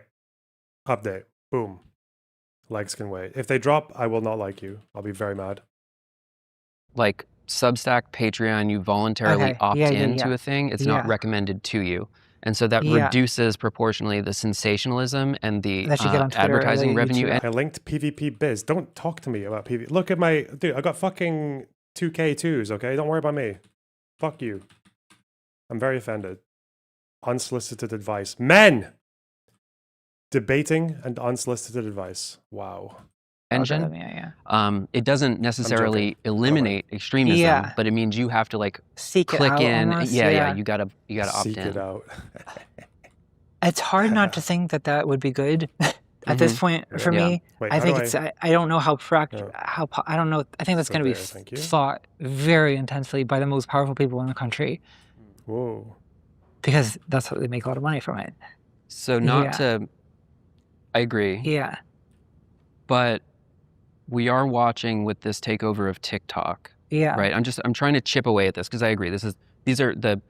Update. Boom. Legs can wait. If they drop, I will not like you. I'll be very mad. Like Substack, Patreon, you voluntarily Okay. opt Yeah, into a thing. It's not Yeah. recommended to you. And so that Yeah. reduces proportionally the sensationalism and the That you get on Twitter or advertising the revenue. YouTube. And I linked PvP biz. Don't talk to me about PvP. Look at my... Dude, I got fucking 2K2s, okay? Don't worry about me. Fuck you. I'm very offended. Unsolicited advice. Men! Debating and unsolicited advice. Wow. engine. It doesn't necessarily eliminate extremism, Yeah. but it means you have to like Seek it click out in. almost, Yeah, yeah. you gotta opt Seek in. it out. It's hard not to think that that would be good at this point for Yeah. me. Wait, I how think do it's I don't know how I don't know. I think that's So going to be there, thank you. thought very intensely by the most powerful people in the country Whoa. because that's how they make a lot of money from it. So not Yeah. to, I agree. Yeah. But we are watching with this takeover of TikTok. Yeah. Right. I'm trying to chip away at this because I agree. These are the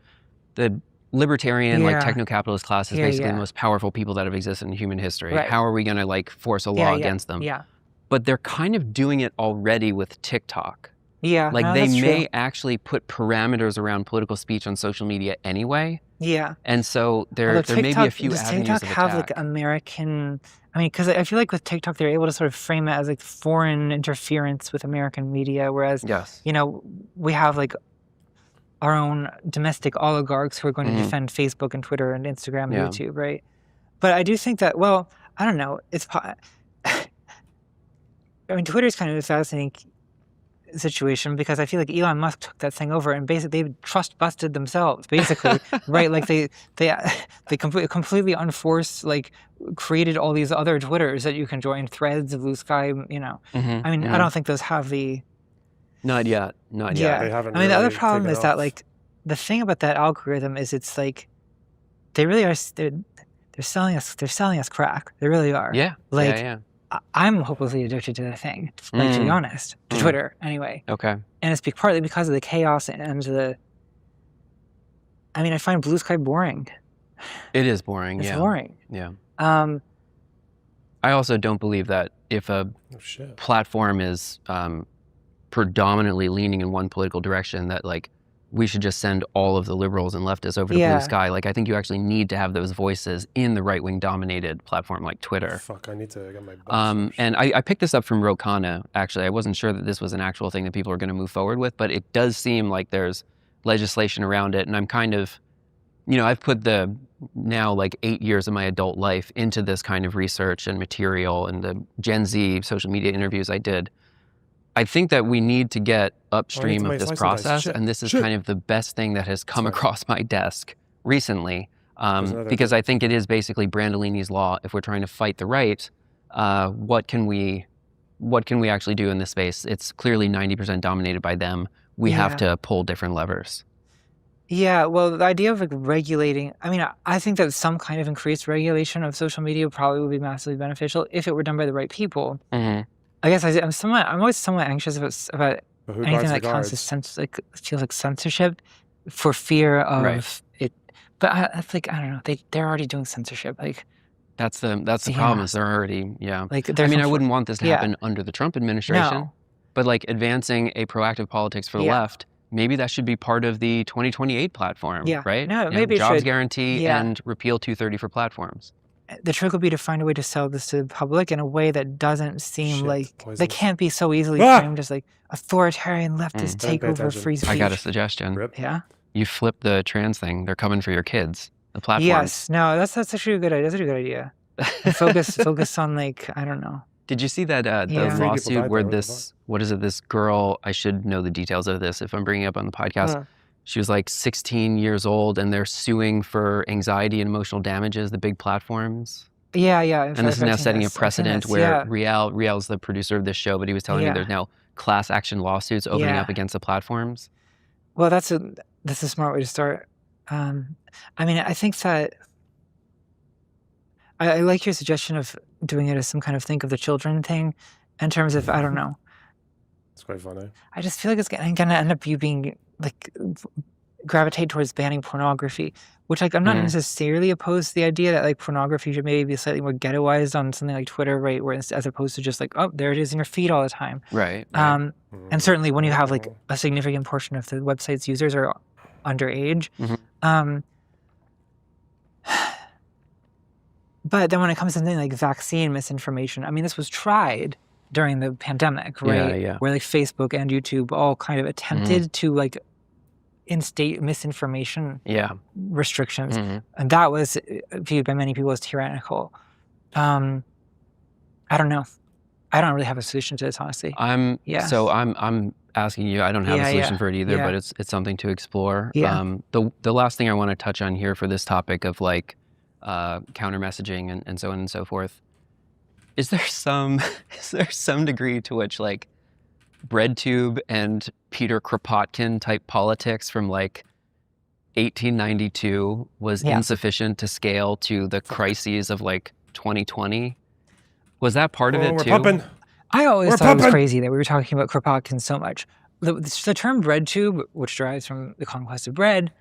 libertarian like Yeah. techno-capitalist class is Yeah, basically yeah. the most powerful people that have existed in human history. Right. How are we going to like force a law Yeah, yeah, against them? yeah. But they're kind of doing it already with TikTok. Yeah, Like no, they that's may true. actually put parameters around political speech on social media anyway. Yeah. And so there Although may be a TikTok- few does avenues TikTok of have attack. like American? I mean, because I feel like with TikTok they're able to sort of frame it as like foreign interference with American media, whereas Yes. you know we have like our own domestic oligarchs who are going to Mhm. defend Facebook and Twitter and Instagram and Yeah. YouTube, right? But I do think that I don't know. I mean, Twitter's kind of a fascinating situation because I feel like Elon Musk took that thing over and basically they trust busted themselves, basically, right? Like they completely unforced, like created all these other Twitters that you can join, Threads, Blue Sky, you know. Mhm, I mean, I mhm. don't think those have the. Not yet. Not Yeah, yet. They haven't I mean, the other really problem taken is that off. like the thing about that algorithm is it's like they really are they're selling us crack. They really are. Yeah. Like yeah. I'm hopelessly addicted to the thing. Like to be Mm. honest, to Mm. Twitter anyway. Okay. And it's partly because of the chaos and the. I mean, I find Blue Sky boring. It is boring. It's yeah. boring. Yeah. I also don't believe that if a platform is predominantly leaning in one political direction, that like we should just send all of the liberals and leftists over to blue sky. Like I think you actually need to have those voices in the right-wing dominated platform like Twitter. Fuck, I need to get my and I picked this up from Rokana, actually. I wasn't sure that this was an actual thing that people are going to move forward with, but it does seem like there's legislation around it. And I'm kind of, you know, I've put the now like 8 years of my adult life into this kind of research and material and the Gen Z social media interviews I did. I think that we need to get upstream of this process, and this is kind of the best thing that has come across my desk recently, because I think it is basically Brandolini's law. If we're trying to fight the right, what can we actually do in this space? It's clearly 90% dominated by them. We have to pull different levers. Yeah, well, the idea of like regulating, I mean, I think that some kind of increased regulation of social media probably would be massively beneficial if it were done by the right people. I guess I'm always somewhat anxious about anything that counts as feels like censorship, for fear of it. But I don't know. They're already doing censorship. Like that's the problem. Is they're already Like I mean, I wouldn't want this to happen under the Trump administration. No. But like advancing a proactive politics for the left, maybe that should be part of the 2028 platform. Right? No, maybe jobs guarantee and repeal 230 for platforms. The trick would be to find a way to sell this to the public in a way that doesn't seem they can't be so easily framed as like authoritarian leftist takeover of free speech. I got a suggestion. Yeah? You flip the trans thing. They're coming for your kids. The platforms. Yes. No, that's actually a good idea. That's a good idea. And focus on like, I don't know. Did you see that the lawsuit where this, what is it, this girl, I should know the details of this if I'm bringing it up on the podcast. She was like 16 years old and they're suing for anxiety and emotional damages, the big platforms. Yeah. And this is now setting a precedent where Rial's the producer of this show, but he was telling me there's now class action lawsuits opening up against the platforms. Well, that's a smart way to start. I mean, I think that I like your suggestion of doing it as some kind of think of the children thing in terms of, I don't know. It's quite funny. I just feel like it's going to end up you being like gravitate towards banning pornography, which like I'm not necessarily opposed to the idea that like pornography should maybe be slightly more ghettoized on something like Twitter, right? Where as opposed to just like, oh, there it is in your feed all the time. Right. And certainly when you have like a significant portion of the website's users are underage. But then when it comes to something like vaccine misinformation, I mean, this was tried during the pandemic, right? Yeah. Where like Facebook and YouTube all kind of attempted to like instate misinformation restrictions. And that was viewed by many people as tyrannical. I don't know. I don't really have a solution to this, honestly. So I'm asking you, I don't have a solution for it either, but it's something to explore. The last thing I want to touch on here for this topic of like counter messaging and so on and so forth. Is there some degree to which like BreadTube and Peter Kropotkin type politics from like 1892 was insufficient to scale to the crises of like 2020? Was that part of it too? Pumping. I always thought it was crazy that we were talking about Kropotkin so much. The term BreadTube, which derives from the conquest of bread.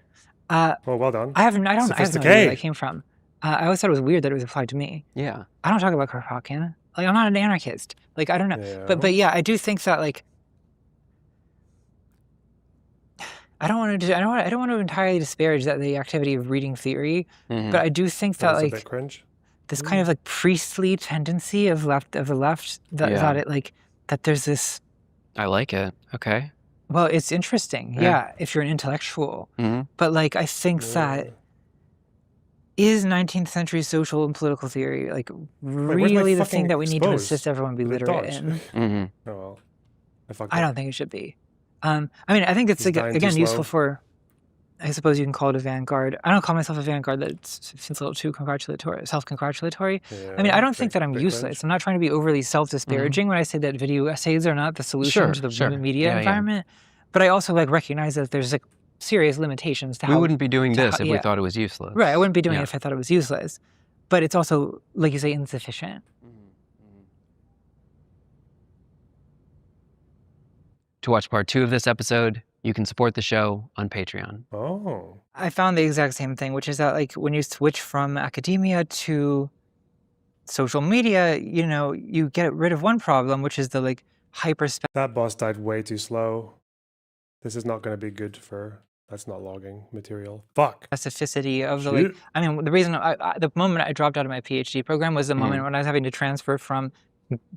Well, well done. I don't know where that came from. I always thought it was weird that it was applied to me. Yeah. I don't talk about Kropotkin. Like, I'm not an anarchist. Like, I don't know. Yeah. But yeah, I do think that like I don't want to entirely disparage the activity of reading theory, but I do think that like a bit cringe. This kind of like priestly tendency of the left that it like that there's this. I like it. Okay. Well, it's interesting. Yeah, if you're an intellectual. But like I think that is 19th century social and political theory like really the thing that we need to assist everyone be literate in? Oh well. I don't think it should be. I mean, I think it's again useful for. I suppose you can call it a vanguard. I don't call myself a vanguard. That seems a little too self-congratulatory. Yeah, I mean, I don't think that I'm useless. I'm not trying to be overly self-disparaging when I say that video essays are not the solution to the media environment. But I also like recognize that there's like serious limitations to how we wouldn't be doing this if we thought it was useless. Right, I wouldn't be doing it if I thought it was useless. But it's also, like you say, insufficient. To watch part 2 of this episode, you can support the show on Patreon. Oh. I found the exact same thing, which is that like when you switch from academia to social media, you know, you get rid of one problem, which is the like hyper That boss died way too slow. This is not going to be good for. That's not logging material. Fuck. Specificity of the like. I mean, the reason the moment I dropped out of my PhD program was the moment when I was having to transfer from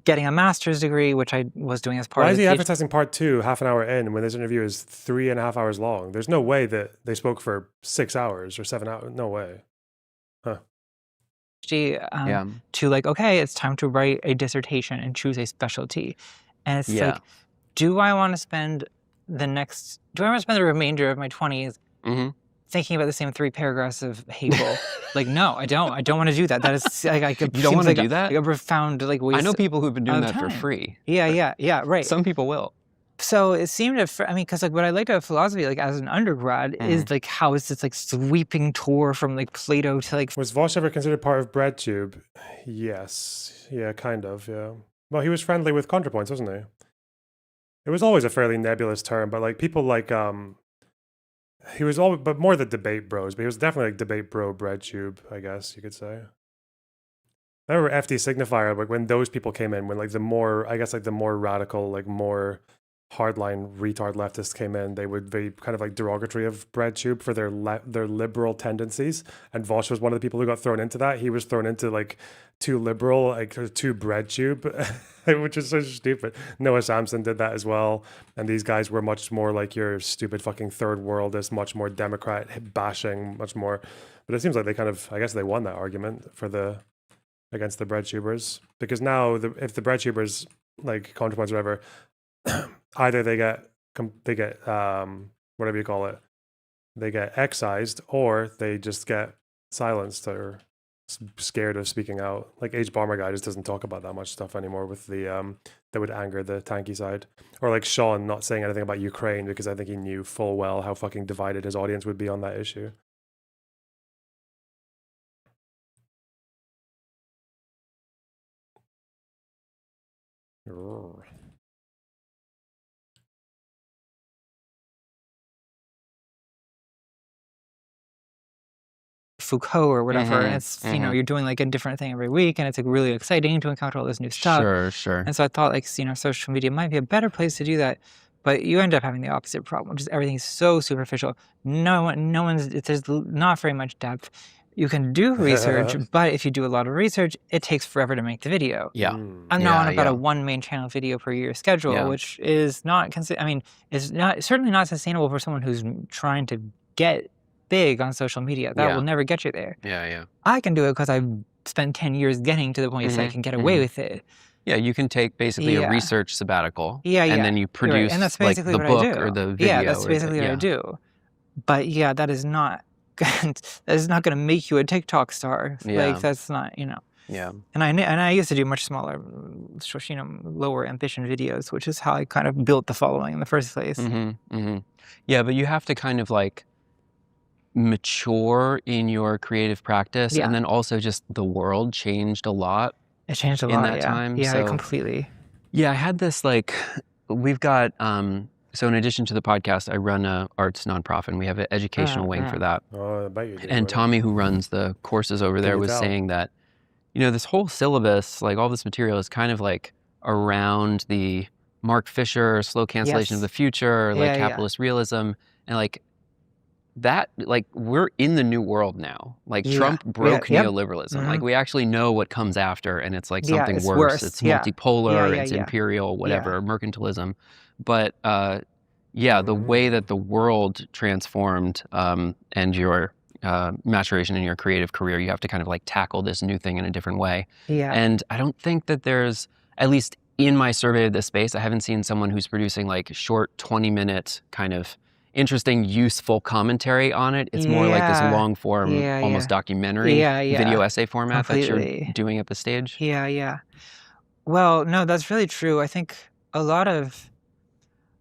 getting a master's degree, which I was doing as part Why of is the he PhD. advertising part 2 half an hour in when this interview is 3.5 hours long? There's no way that they spoke for 6 hours or 7 hours. No way. Huh. To like, okay, it's time to write a dissertation and choose a specialty. And it's like, do I want to spend the remainder of my 20s thinking about the same 3 paragraphs of Hegel? Like, no, I don't. I don't want to do that. That is like, you don't want to do that? Like a profound like waste. I know people who've been doing that time. for free. Yeah, right. Some people will. So it seemed to, I mean, because like what I liked about philosophy, like as an undergrad, is like how it's this like sweeping tour from like Plato to like. Was Vosh ever considered part of BreadTube? Yes. Yeah, kind of, yeah. Well, he was friendly with ContraPoints, wasn't he? It was always a fairly nebulous term, but like people like, he was all, but more the debate bros, but he was definitely like debate bro BreadTube, I guess you could say. I remember FD Signifier, like when those people came in, when like the more, I guess like the more radical, like more hardline retard leftists came in, they would be kind of like derogatory of BreadTube for their liberal tendencies. And Vosh was one of the people who got thrown into that. He was thrown into like too liberal, like too BreadTube, which is so stupid. Noah Samson did that as well. And these guys were much more like your stupid fucking third worldist, much more Democrat bashing, much more. But it seems like they kind of, I guess they won that argument for against the BreadTubers, because now if the BreadTubers like ContraPoints or whatever, either they get whatever you call it, they get excised, or they just get silenced or scared of speaking out. Like H Bomber guy just doesn't talk about that much stuff anymore with the that would anger the tanky side, or like Sean not saying anything about Ukraine because I think he knew full well how fucking divided his audience would be on that issue. Foucault or whatever, and it's you know, you're doing like a different thing every week, and it's like really exciting to encounter all this new stuff. Sure. And so I thought like, you know, social media might be a better place to do that, but you end up having the opposite problem, which is everything's so superficial. There's not very much depth. You can do research, but if you do a lot of research, it takes forever to make the video. I'm now on about a 1 main channel video per year schedule, which is not, is certainly not sustainable for someone who's trying to get big on social media. That will never get you there. I can do it because I've spent 10 years getting to the point that I can get away with it. Yeah, you can take basically a research sabbatical. And then you produce and that's like basically the what book I do. or the video. Yeah, that's basically what I do. But yeah, that is not that is not going to make you a TikTok star. Like that's not, you know. And I used to do much smaller, you know, lower ambition videos, which is how I kind of built the following in the first place. Yeah, but you have to kind of like mature in your creative practice, and then also just the world changed a lot. It changed a lot in that time. Yeah, so, completely. Yeah, I had this like, we've got so in addition to the podcast, I run a arts nonprofit, and we have an educational wing for that. Oh, I bet you do. And Tommy, who runs the courses over there, was saying that, you know, this whole syllabus, like all this material, is kind of like around the Mark Fisher slow cancellation of the future, like capitalist realism, and like that, like we're in the new world now. Like Trump broke neoliberalism. Like we actually know what comes after, and it's like something it's worse. It's multipolar, it's imperial, whatever, mercantilism. But the way that the world transformed and your maturation in your creative career, you have to kind of like tackle this new thing in a different way. And I don't think that there's, at least in my survey of this space, I haven't seen someone who's producing like short 20-minute kind of interesting, useful commentary on it. It's more like this long form, almost documentary video essay format that you're doing at the stage. Well, no, that's really true. I think a lot of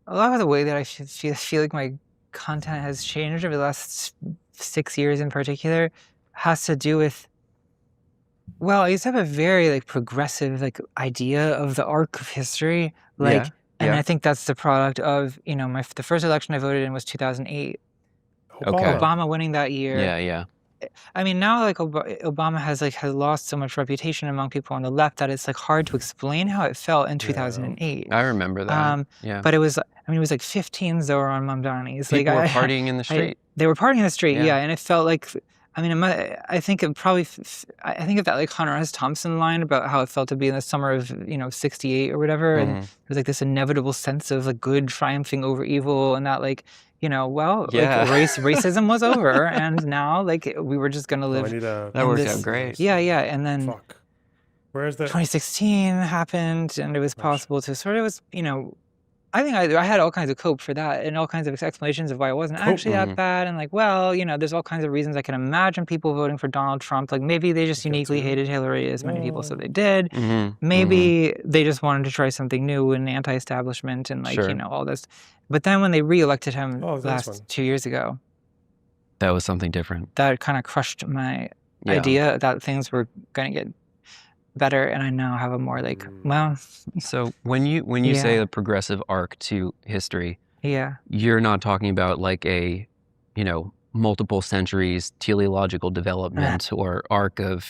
the way that I feel like my content has changed over the last 6 years in particular has to do with, well, I used to have a very like progressive like idea of the arc of history, like, and I think that's the product of, you know, the first election I voted in was 2008. Okay. Obama winning that year. I mean, now like Obama has lost so much reputation among people on the left that it's like hard to explain how it felt in 2008. I remember that. Yeah. But it was it was like 15s that were on Mamdani's. People were partying in the street. They were partying in the street, Yeah. yeah, and it felt like, I mean, I think it probably, I think of that like Hunter S. Thompson line about how it felt to be in the summer of, '68 or whatever, and it was like this inevitable sense of like good triumphing over evil, and that like, well, Yeah. like racism was over, and now like we were just gonna live. That worked out great. Yeah, and then Fuck. Where is that? 2016 happened, and it was possible to sort of I think I had all kinds of cope for that, and all kinds of explanations of why it wasn't actually that bad, and like, well, there's all kinds of reasons I can imagine people voting for Donald Trump. Like maybe they just uniquely hated Hillary, as many people said they did. Maybe they just wanted to try something new and anti-establishment and like all this. But then when they reelected him last 2 years ago, that was something different. that kind of crushed my idea that things were going to get better, and I now have a more like, well, So when you say a progressive arc to history, yeah, you're not talking about like a, multiple centuries teleological development or arc of,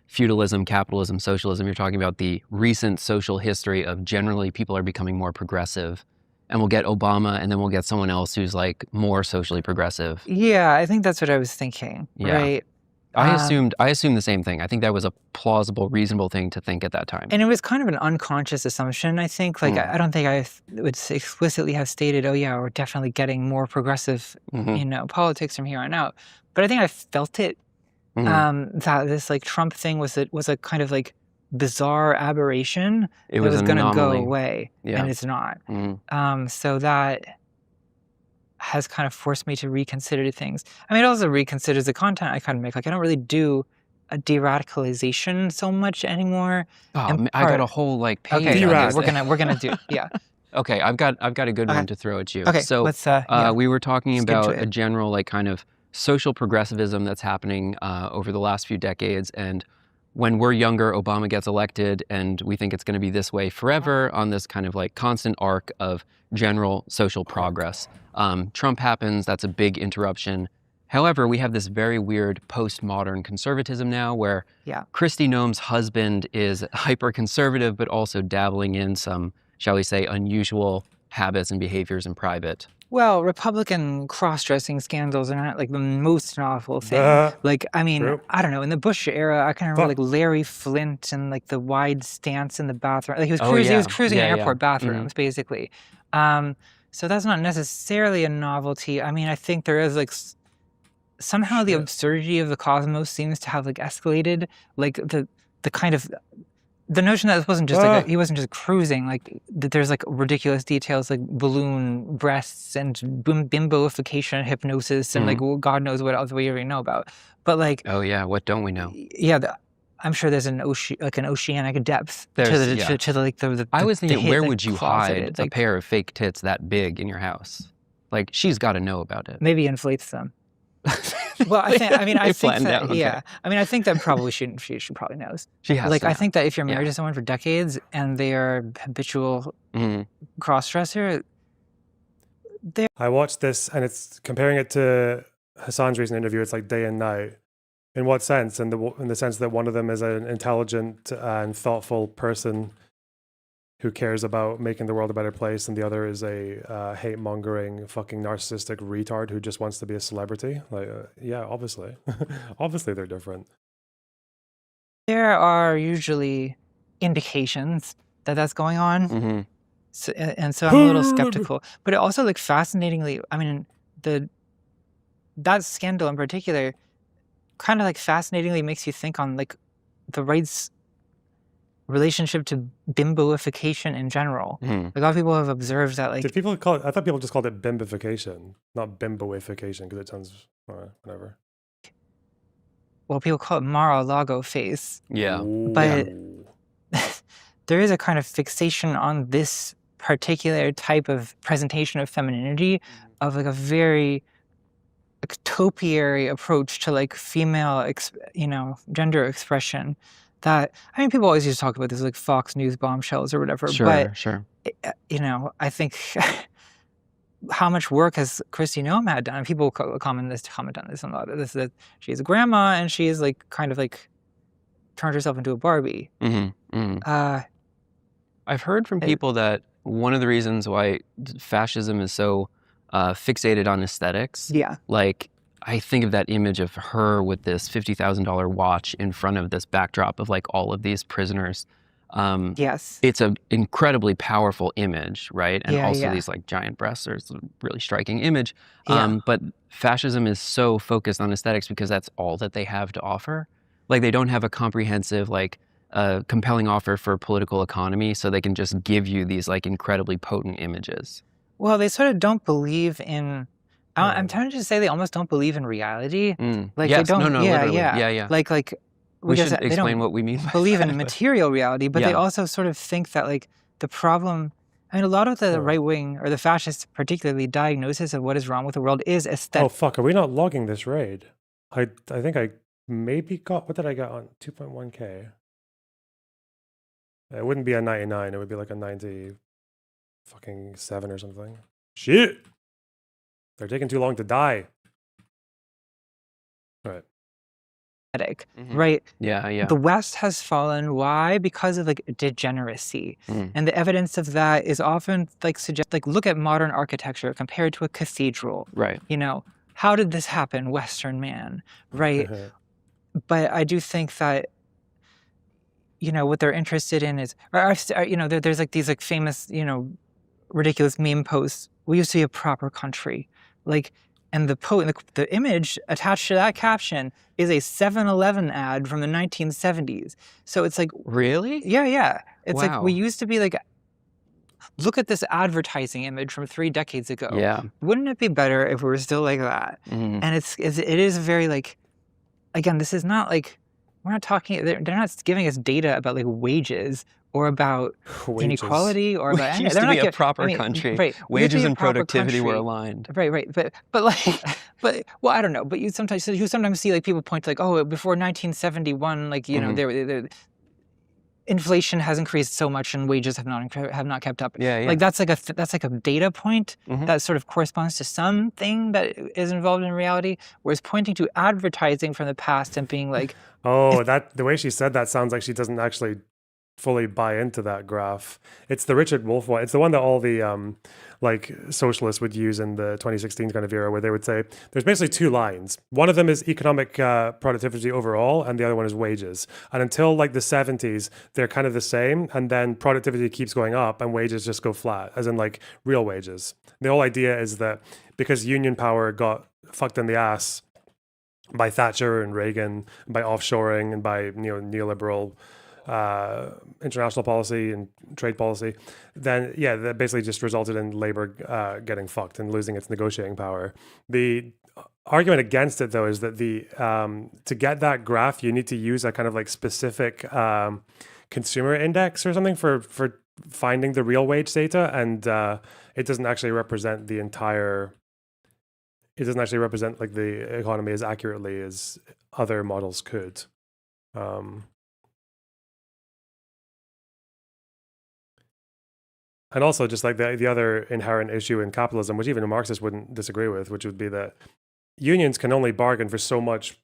feudalism, capitalism, socialism. You're talking about the recent social history of generally people are becoming more progressive, and we'll get Obama, and then we'll get someone else who's like more socially progressive. yeah, I think that's what I was thinking, Yeah. right? I assumed the same thing. I think that was a plausible, reasonable thing to think at that time. And it was kind of an unconscious assumption, I think. Like, I don't think I would explicitly have stated, oh yeah, we're definitely getting more progressive, politics from here on out. But I think I felt it, that this like Trump thing was a kind of like bizarre aberration that was going to go away, and it's not. So that has kind of forced me to reconsider things. I mean, it also reconsiders the content I kind of make. Like, I don't really do a de-radicalization so much anymore. Oh, I got a whole like page. Okay, on we're this. gonna do Okay, I've got a good one to throw at you. Okay, so let's, we were talking let's get into about a it. general like kind of social progressivism that's happening over the last few decades, and when we're younger, Obama gets elected, and we think it's going to be this way forever on this kind of like constant arc of general social progress. Trump happens, that's a big interruption. However, we have this very weird postmodern conservatism now where Kristi Noem's husband is hyper-conservative, but also dabbling in some, shall we say, unusual habits and behaviors in private. Well, Republican cross-dressing scandals are not like the most novel thing. Like, I mean, I don't know. In the Bush era, I kind of remember like Larry Flynt and like the wide stance in the bathroom. Like he was cruising in airport bathrooms, basically. So that's not necessarily a novelty. I mean, I think there is like somehow the absurdity of the cosmos seems to have like escalated. Like the kind of the notion that it wasn't just like he wasn't just cruising, like that there's like ridiculous details like balloon breasts and bimboification hypnosis and like God knows what else we already know about. But like, oh yeah, what don't we know? Yeah, I'm sure there's an oceanic depth to the I was thinking, where would you closeted, hide a pair of fake tits that big in your house? Like, she's got to know about it. Maybe inflates them. Well, I think that, okay. yeah. I mean, I think that probably she probably knows. She has like, to I know. think that if you're married to someone for decades and they are habitual cross-dresser, I watched this and it's comparing it to Hassan's recent interview. It's like day and night. In what sense? In the sense that one of them is an intelligent and thoughtful person who cares about making the world a better place, and the other is a hate-mongering, fucking narcissistic retard who just wants to be a celebrity. Like, yeah, obviously, obviously they're different. There are usually indications that that's going on, so I'm a little skeptical. But it also, like, fascinatingly, I mean, that scandal in particular, kind of like fascinatingly makes you think on like the right's relationship to bimboification in general. Like, a lot of people have observed that, like, Did people call it? I thought people just called it bimbification, not bimboification, because it sounds whatever. Well, people call it Mar-a-Lago face. Yeah. But there is a kind of fixation on this particular type of presentation of femininity, of like a very topiary approach to like female, gender expression. That, I mean, people always used to talk about this like Fox News bombshells or whatever. Sure, but sure. I think how much work has Kristi Nomad done? And people comment on this a lot. This that she's a grandma and she is like kind of like turned herself into a Barbie. I've heard from people that one of the reasons why fascism is so fixated on aesthetics, like I think of that image of her with this $50,000 watch in front of this backdrop of like all of these prisoners. It's an incredibly powerful image, right? And also these like giant breasts are a really striking image. But fascism is so focused on aesthetics because that's all that they have to offer. Like they don't have a comprehensive, like compelling offer for political economy, so they can just give you these like incredibly potent images. Well, they sort of don't believe in. I'm tempted to say they almost don't believe in reality. Like Yes, they don't. no, literally. Yeah. Like We should they explain don't what we mean by believe that, in but- material reality, but they Yeah. also sort of think that like the problem. I mean, a lot of the right wing or the fascists, particularly, diagnosis of what is wrong with the world is aesthetic. Oh fuck! Are we not logging this raid? I think I maybe got. What did I get on 2.1K? It wouldn't be a 99. It would be like a 90, fucking 7 or something. Shit! They're taking too long to die. Right. Right? Yeah. The West has fallen. Why? Because of like degeneracy. And the evidence of that is often like look at modern architecture compared to a cathedral. Right. You know, how did this happen, Western man? Right. But I do think that, you know, what they're interested in is, you know, there's like these like famous, you know, ridiculous meme posts. We used to be a proper country. Like, and the image attached to that caption is a 7-Eleven ad from the 1970s. So it's like, really? Yeah. It's like Wow. we used to be like, look at this advertising image from 3 decades ago. Yeah. Wouldn't it be better if we were still like that? And it is very like, again, this is not like, we're not talking, they're not giving us data about like wages or about inequality or about We used to be a proper country. Right. Wages and productivity were aligned. Right. But like, well, I don't know. But you sometimes see like people point to like, oh, before 1971, like, you know, there inflation has increased so much and wages have not kept up. Yeah. Like that's like a data point that sort of corresponds to something that is involved in reality, whereas pointing to advertising from the past and being like, oh, that the way she said that sounds like she doesn't actually fully buy into that graph. It's the Richard Wolff one. It's the one that all the like socialists would use in the 2016 kind of era, where they would say there's basically 2 lines. One of them is economic productivity overall, and the other one is wages. And until like the 70s, they're kind of the same, and then productivity keeps going up and wages just go flat, as in like real wages. The whole idea is that because union power got fucked in the ass by Thatcher and Reagan, by offshoring and by neoliberal international policy and trade policy, then that basically just resulted in labor getting fucked and losing its negotiating power. The argument against it, though, is that to get that graph, you need to use a kind of like specific consumer index or something for finding the real wage data, and it doesn't actually represent the entire. It doesn't actually represent like the economy as accurately as other models could. And also just like the other inherent issue in capitalism, which even a Marxist wouldn't disagree with, which would be that unions can only bargain for so much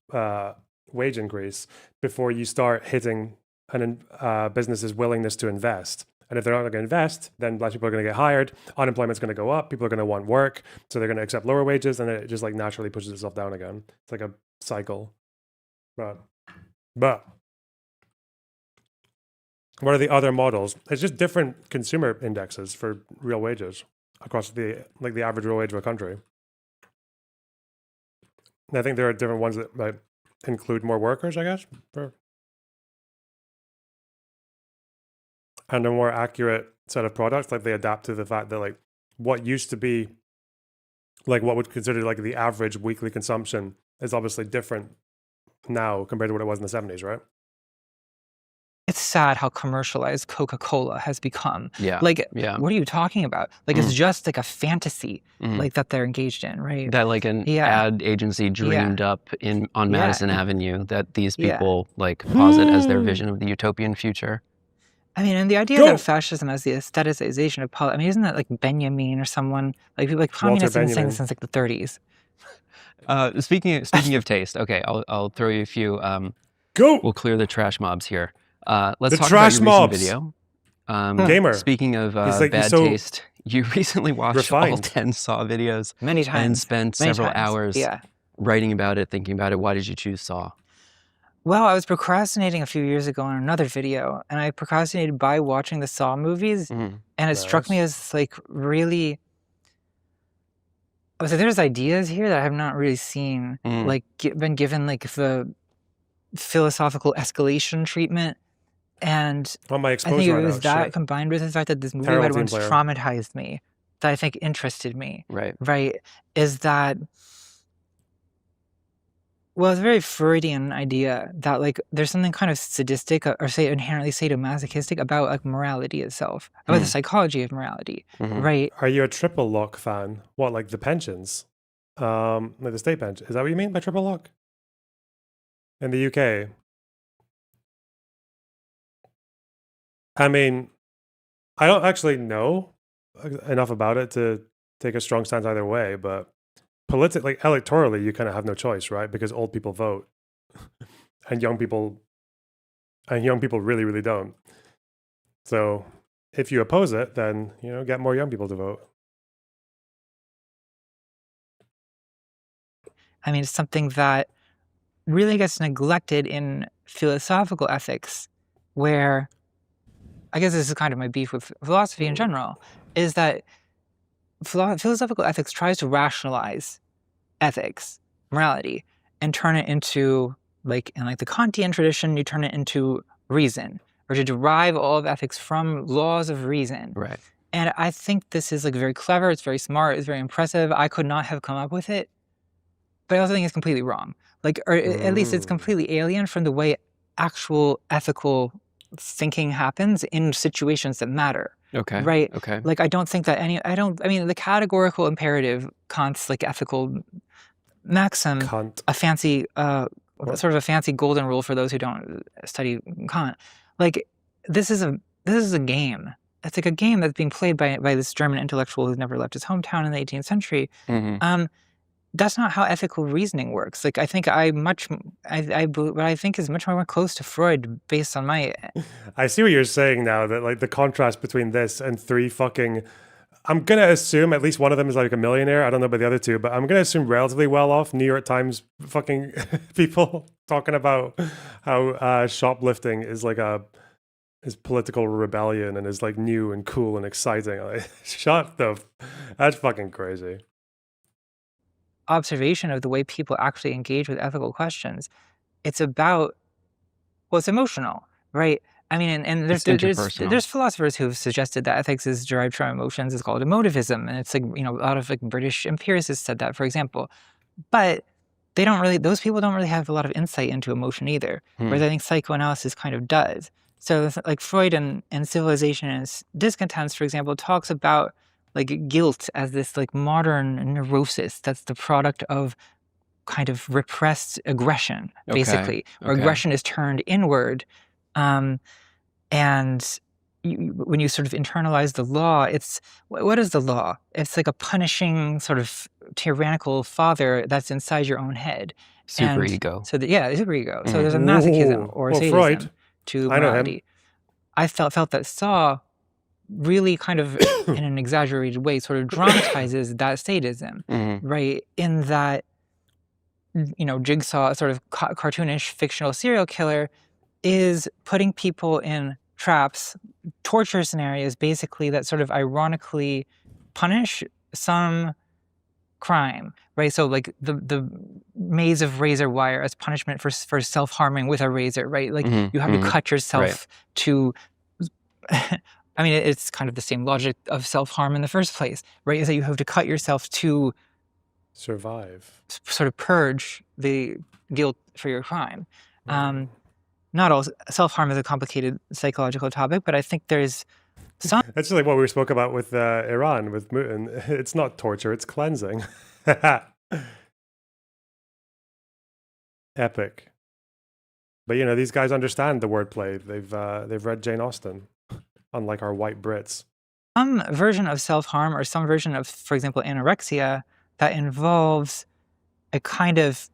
wage increase before you start hitting a business's willingness to invest. And if they're not going to invest, then less people are going to get hired, unemployment's going to go up, people are going to want work, so they're going to accept lower wages, and it just like naturally pushes itself down again. It's like a cycle. But what are the other models? It's just different consumer indexes for real wages across the average real wage of a country. And I think there are different ones that might include more workers, I guess, and a more accurate set of products. Like they adapt to the fact that like what used to be like what would consider like the average weekly consumption is obviously different now compared to what it was in the 70s, right? It's sad how commercialized Coca-Cola has become. Yeah. Like, what are you talking about? Like, it's just like a fantasy, like that they're engaged in, right? That like an ad agency dreamed up on Madison Avenue that these people like posit as their vision of the utopian future. I mean, and the idea that fascism as the aestheticization of politics, I mean, isn't that like Benjamin or someone? Like people like communists have been saying this since like the 30s. Speaking of taste, okay, I'll throw you a few. Go. We'll clear the trash mobs here. Let's The talk trash about your mobs. recent video. Gamer. Speaking of like, bad so taste, you recently watched all refined. 10 Saw videos Many times. and spent Many several times. hours Yeah. writing about it, thinking about it. Why did you choose Saw? Well, I was procrastinating a few years ago on another video, and I procrastinated by watching the Saw movies, and it struck me as like really. I was like, there's ideas here that I have not really seen, like been given like the philosophical escalation treatment, and On my I exposure think it right was now, that shit. combined with the fact that this movie Terrible had team once player. traumatized me, that I think interested me. Right. Is that. Well, it's a very Freudian idea that like there's something kind of sadistic or say inherently sadomasochistic about like morality itself, about the psychology of morality, right? Are you a triple lock fan? What, like the pensions? Like the state pension? Is that what you mean by triple lock? In the UK? I mean, I don't actually know enough about it to take a strong stance either way, but politically, like electorally, you kind of have no choice, right? Because old people vote, and young people really, really don't. So if you oppose it, then get more young people to vote. I mean, it's something that really gets neglected in philosophical ethics, where I guess this is kind of my beef with philosophy in general, is that philosophical ethics tries to rationalize ethics, morality, and turn it into, like in like the Kantian tradition, you turn it into reason, or to derive all of ethics from laws of reason. Right. And I think this is like very clever, it's very smart, it's very impressive. I could not have come up with it, but I also think it's completely wrong. Like, or at least it's completely alien from the way actual ethical thinking happens in situations that matter. Okay. Right. Okay. Like, I don't think that I mean, the categorical imperative, Kant's like ethical maxim, a fancy, sort of a fancy golden rule for those who don't study Kant. Like, this is a game. It's like a game that's being played by this German intellectual who's never left his hometown in the 18th century. That's not how ethical reasoning works. Like, I think what I think is much more close to Freud based on my. I see what you're saying now, that like the contrast between this and three fucking. I'm going to assume at least one of them is like a millionaire. I don't know about the other two, but I'm going to assume relatively well off New York Times fucking people talking about how shoplifting is like is political rebellion and is like new and cool and exciting. Like, that's fucking crazy. Observation of the way people actually engage with ethical questions. It's about, well, it's emotional, right? I mean, and there's philosophers who've suggested that ethics is derived from emotions. It's called emotivism, and it's like a lot of like British empiricists said that, for example. But those people don't really have a lot of insight into emotion either. Whereas I think psychoanalysis kind of does. So like Freud and Civilization and Discontents, for example, talks about like guilt as this like modern neurosis that's the product of kind of repressed aggression, basically, where aggression is turned inward. And when you sort of internalize the law, it's, what is the law? It's like a punishing sort of tyrannical father that's inside your own head. Super ego. So super ego. So there's a masochism or sadism Freud. to I know him. morality. I felt that Saw really kind of, in an exaggerated way, sort of dramatizes that sadism, right? In that, Jigsaw, a sort of cartoonish fictional serial killer, is putting people in traps, torture scenarios, basically, that sort of ironically punish some crime, right? So like the maze of razor wire as punishment for self-harming with a razor, right? Like you have to cut yourself to, I mean, it's kind of the same logic of self-harm in the first place, right? Is that you have to cut yourself to survive, sort of purge the guilt for your crime. Not all self-harm is a complicated psychological topic, but I think there's some. That's just like what we spoke about with Iran, with Mouton. It's not torture, it's cleansing. Epic. But these guys understand the wordplay. They've read Jane Austen. unlike our white Brits. Some version of self-harm or some version of, for example, anorexia that involves a kind of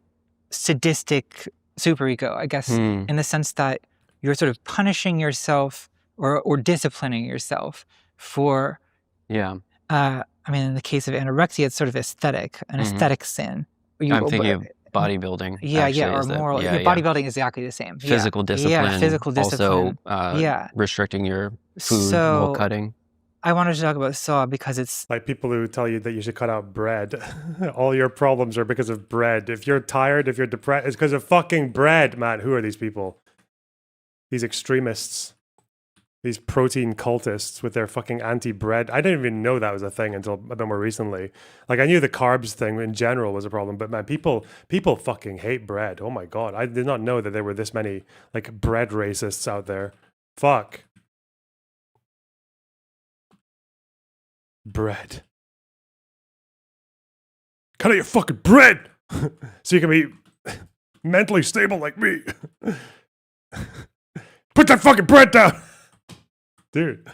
sadistic superego, I guess, in the sense that you're sort of punishing yourself or disciplining yourself for, I mean, in the case of anorexia, it's sort of aesthetic, an aesthetic sin. I'm thinking of bodybuilding. Yeah, actually, or is the- moral. yeah, Bodybuilding is exactly the same. Physical discipline. Yeah, physical discipline. Also, restricting your food while cutting. I wanted to talk about Saw because it's like people who tell you that you should cut out bread. All your problems are because of bread. If you're tired, if you're depressed, it's because of fucking bread, man. Who are these people? These extremists. These protein cultists with their fucking anti-bread. I didn't even know that was a thing until a bit more recently. Like, I knew the carbs thing in general was a problem, but man, people fucking hate bread. Oh my God. I did not know that there were this many like bread racists out there. Fuck. Bread. Cut out your fucking bread so you can be mentally stable like me. Put that fucking bread down. Dude.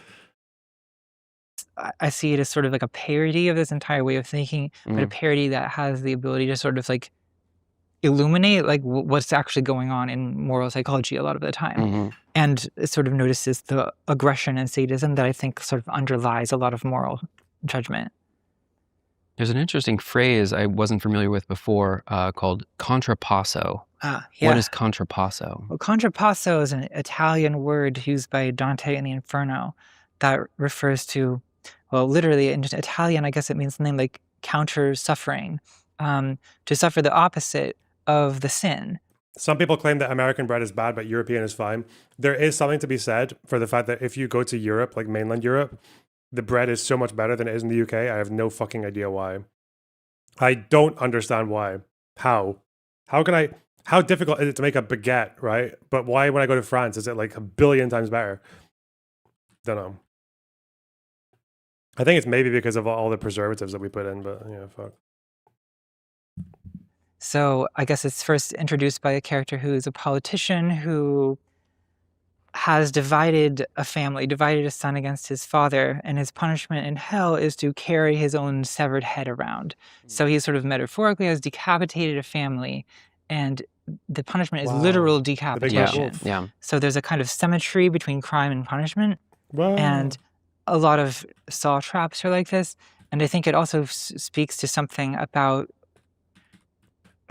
I see it as sort of like a parody of this entire way of thinking, but a parody that has the ability to sort of like illuminate like what's actually going on in moral psychology a lot of the time. And it sort of notices the aggression and sadism that I think sort of underlies a lot of moral judgment. There's an interesting phrase I wasn't familiar with before called contrapasso. Yeah. What is contrapasso? Well, contrapasso is an Italian word used by Dante in the Inferno that refers to, well, literally in Italian, I guess it means something like counter suffering, to suffer the opposite of the sin. Some people claim that American bread is bad, but European is fine. There is something to be said for the fact that if you go to Europe, like mainland Europe, the bread is so much better than it is in the UK. I have no fucking idea why. I don't understand why. How difficult is it to make a baguette, right? But why when I go to France is it like a billion times better? Don't know. I think it's maybe because of all the preservatives that we put in, but yeah, fuck. So I guess it's first introduced by a character who is a politician who has divided a family, divided a son against his father, and his punishment in hell is to carry his own severed head around. So he sort of metaphorically has decapitated a family, and the punishment is literal decapitation. Yeah. So there's a kind of symmetry between crime and punishment, Wow. and a lot of saw traps are like this. And I think it also speaks to something about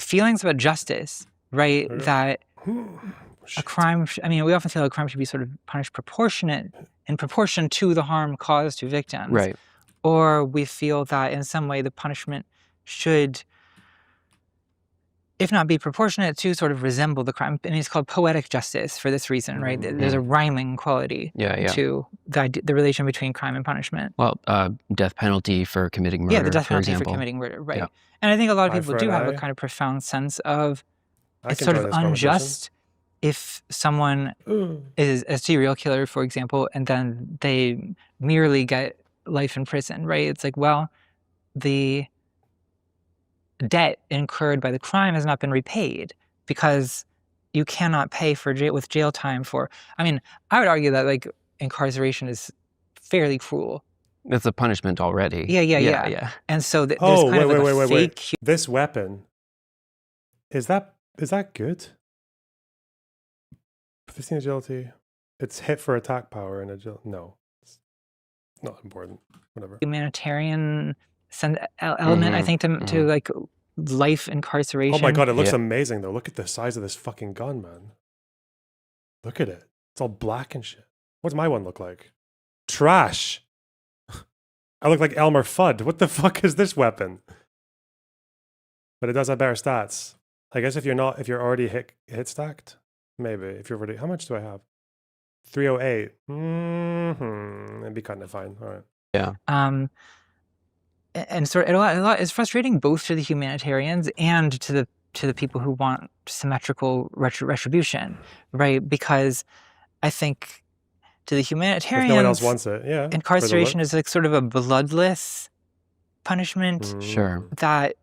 feelings about justice, right? That a crime, I mean, we often feel a crime should be sort of punished in proportion to the harm caused to victims. Right. Or we feel that in some way the punishment should, if not be proportionate, to sort of resemble the crime. And it's called poetic justice for this reason, right? There's a rhyming quality to the relation between crime and punishment. Well, death penalty for committing murder, Yeah, the death for penalty example. for committing murder, right. Yeah. And I think a lot of Eye people for do an have a eye. kind of profound sense of it's can sort join of this conversation. unjust if someone is a serial killer, for example, and then they merely get life in prison, right? It's like, well, the debt incurred by the crime has not been repaid because you cannot pay for with jail time for, I mean, I would argue that like incarceration is fairly cruel. It's a punishment already. Yeah. And so there's Oh, kind of like a wait. fake. This weapon, is that good? 15 agility. It's hit for attack power and agility. No, it's not important. Whatever. Humanitarian element, I think, to like life incarceration. Oh my God, it looks amazing though. Look at the size of this fucking gun, man. Look at it. It's all black and shit. What's my one look like? Trash. I look like Elmer Fudd. What the fuck is this weapon? But it does have better stats. I guess if you're already hit stacked, maybe. If you're already, how much do I have? 308. It'd be kind of fine. All right. Yeah. And sort of a lot is frustrating both to the humanitarians and to the people who want symmetrical retribution, right? Because I think to the humanitarians, if no one else wants it, yeah. Incarceration is like sort of a bloodless punishment. Sure. That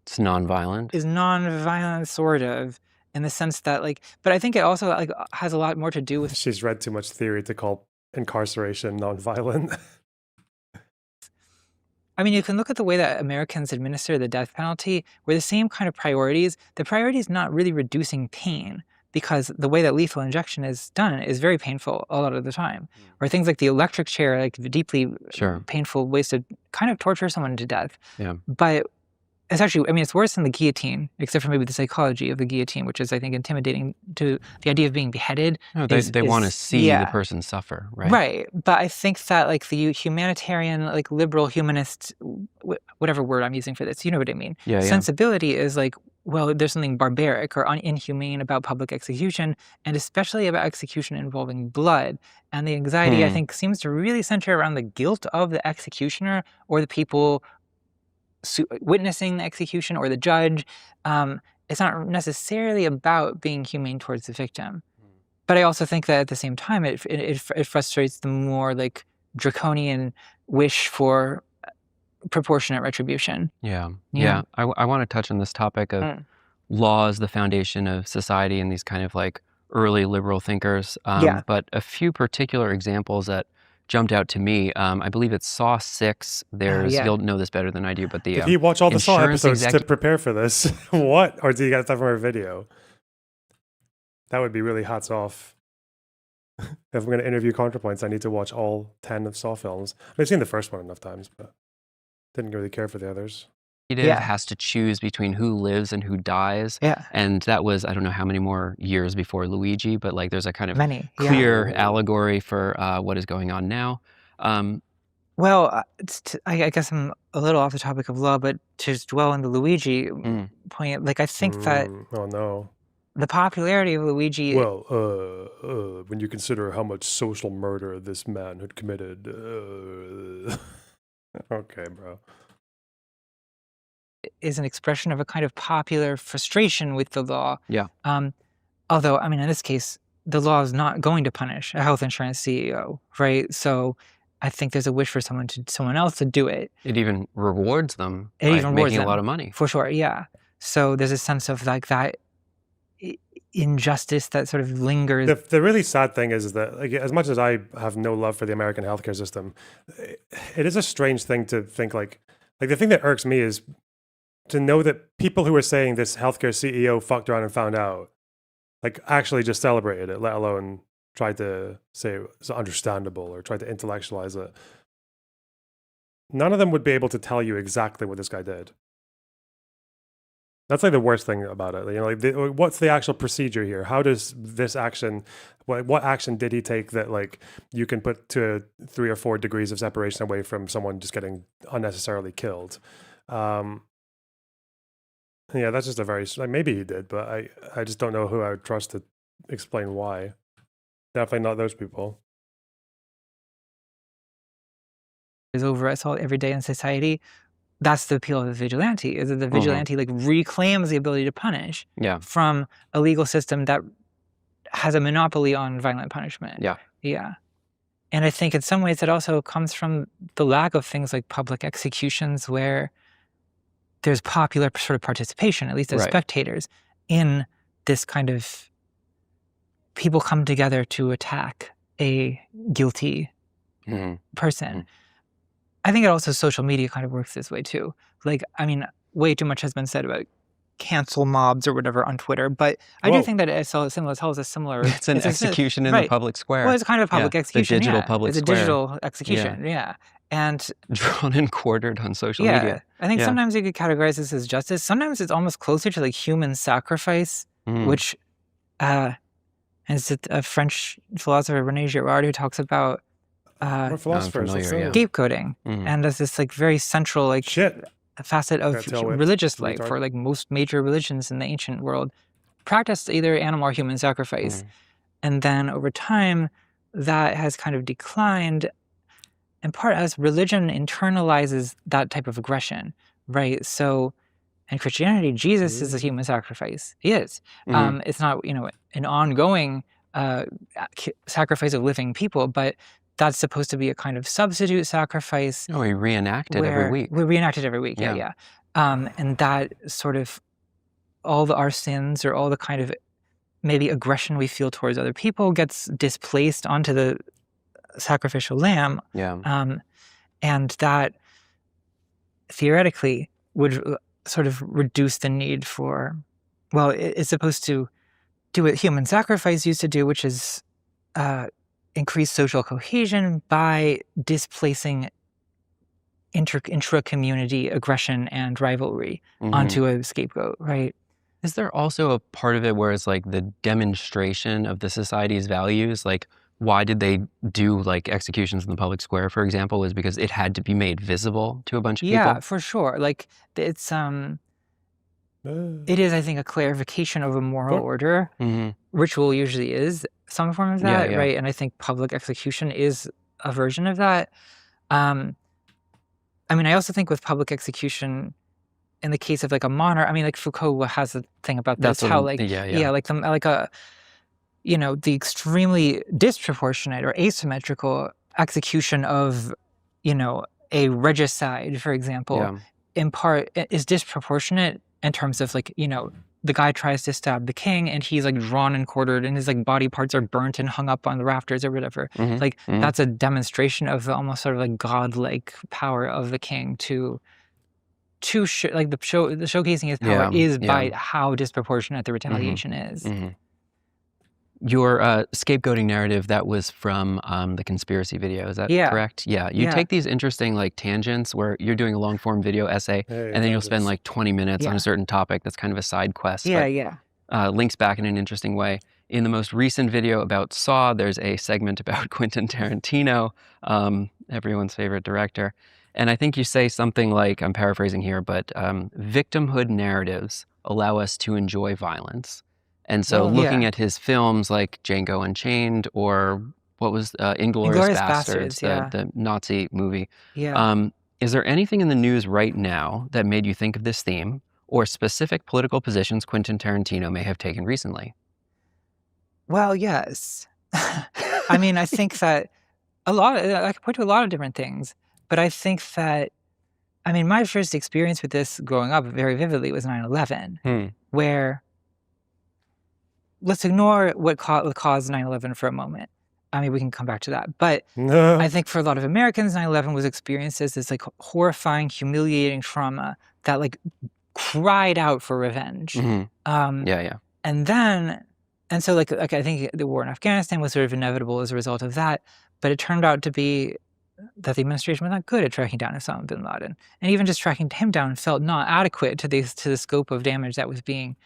it's non-violent. Is non-violent, sort of, in the sense that like, but I think it also like has a lot more to do with. She's read too much theory to call incarceration, non-violent. I mean, you can look at the way that Americans administer the death penalty, where the same kind of priorities, the priority is not really reducing pain, because the way that lethal injection is done is very painful a lot of the time. Or things like the electric chair, like deeply painful ways to kind of torture someone to death. Yeah. But it's actually, I mean, it's worse than the guillotine, except for maybe the psychology of the guillotine, which is, I think, intimidating to the idea of being beheaded. No, they want to see the person suffer, right? Right. But I think that like the humanitarian, like liberal humanist, whatever word I'm using for this, you know what I mean? Yeah, Sensibility is like, well, there's something barbaric or inhumane about public execution, and especially about execution involving blood. And the anxiety, I think, seems to really center around the guilt of the executioner or the people witnessing the execution or the judge. It's not necessarily about being humane towards the victim. But I also think that at the same time, it frustrates the more like draconian wish for proportionate retribution. Yeah. I want to touch on this topic of law as the foundation of society and these kind of like early liberal thinkers. But a few particular examples that jumped out to me. I believe it's Saw 6. There's you'll know this better than I do, but the did he watch all the Saw episodes to prepare for this? What? Or did he get that from our video? That would be really hats off. If I'm going to interview ContraPoints, I need to watch all 10 of Saw films. I've seen the first one enough times, but didn't really care for the others. Has to choose between who lives and who dies. And that was, I don't know how many more years before Luigi, but like there's a kind of clear allegory for what is going on now. Well, I guess I'm a little off the topic of law, but to dwell on the Luigi point, like I think that oh no, the popularity of Luigi. Well, when you consider how much social murder this man had committed, okay, bro, is an expression of a kind of popular frustration with the law. Although, I mean, in this case, the law is not going to punish a health insurance CEO, right? So I think there's a wish for someone else to do it. It even rewards them by making a lot of money. For sure, yeah. So there's a sense of like that injustice that sort of lingers. The really sad thing is that, like, as much as I have no love for the American healthcare system, it is a strange thing to think like the thing that irks me is to know that people who are saying this healthcare CEO fucked around and found out, like, actually just celebrated it, let alone tried to say it's understandable or tried to intellectualize it. None of them would be able to tell you exactly what this guy did. That's like the worst thing about it. You know, like what's the actual procedure here? How does this action, what action did he take that like you can put to 3 or 4 degrees of separation away from someone just getting unnecessarily killed? Yeah, that's just a very, like, maybe he did, but I just don't know who I would trust to explain why. Definitely not those people. Is over us all every day in society. That's the appeal of the vigilante, is that the vigilante like reclaims the ability to punish from a legal system that has a monopoly on violent punishment. Yeah. And I think in some ways it also comes from the lack of things like public executions where there's popular sort of participation, at least as spectators, in this kind of people come together to attack a guilty person. I think it also social media kind of works this way too. Like, I mean, way too much has been said about cancel mobs or whatever on Twitter, but I do think that it's a similar. It's an execution in the public square. Well, it's kind of a public execution. The digital public square. It's a digital execution. And drawn and quartered on social media. I think sometimes you could categorize this as justice. Sometimes it's almost closer to like human sacrifice, which is a French philosopher, René Girard, who talks about scapegoating, and as this like very central like facet of religious life, for like most major religions in the ancient world practiced either animal or human sacrifice. And then over time that has kind of declined, in part as religion internalizes that type of aggression, right? So in Christianity, Jesus is a human sacrifice. He is. It's not, you know, an ongoing sacrifice of living people, but that's supposed to be a kind of substitute sacrifice. Oh, we reenact it every week. We reenact it every week, yeah. And that sort of, all our sins or all the kind of maybe aggression we feel towards other people gets displaced onto the sacrificial lamb. Yeah. And that theoretically would sort of reduce the need for, well, it's supposed to do what human sacrifice used to do, which is increase social cohesion by displacing intra-community aggression and rivalry onto a scapegoat, right? Is there also a part of it where it's like the demonstration of the society's values? Like, why did they do like executions in the public square, for example, is because it had to be made visible to a bunch of people? Yeah, for sure. Like, it's it is, I think, a clarification of a moral order. Ritual usually is some form of that, right? And I think public execution is a version of that. I mean, I also think with public execution, in the case of like a monarch, I mean, like Foucault has a thing about this, how like, you know, the extremely disproportionate or asymmetrical execution of, you know, a regicide, for example, in part is disproportionate in terms of like, you know, the guy tries to stab the king and he's like drawn and quartered and his like body parts are burnt and hung up on the rafters or whatever. Like that's a demonstration of the almost sort of like godlike power of the king to like the showcasing his power is by how disproportionate the retaliation is. Your scapegoating narrative, that was from the conspiracy video, is that correct? Yeah. You take these interesting like tangents where you're doing a long form video essay and then you'll spend like 20 minutes on a certain topic that's kind of a side quest. Links back in an interesting way. In the most recent video about Saw, there's a segment about Quentin Tarantino, everyone's favorite director. And I think you say something like, I'm paraphrasing here, but victimhood narratives allow us to enjoy violence. And so looking at his films like Django Unchained or what was Inglourious Basterds, the Nazi movie. Is there anything in the news right now that made you think of this theme or specific political positions Quentin Tarantino may have taken recently? Well, yes. I mean, I think that I could point to a lot of different things, but I think that, I mean, my first experience with this growing up very vividly was 9/11, where, let's ignore what caused 9/11 for a moment. I mean, we can come back to that. But I think for a lot of Americans, 9/11 was experienced as this like horrifying, humiliating trauma that like cried out for revenge. And so like I think the war in Afghanistan was sort of inevitable as a result of that. But it turned out to be that the administration was not good at tracking down Osama bin Laden. And even just tracking him down felt not adequate to the scope of damage that was being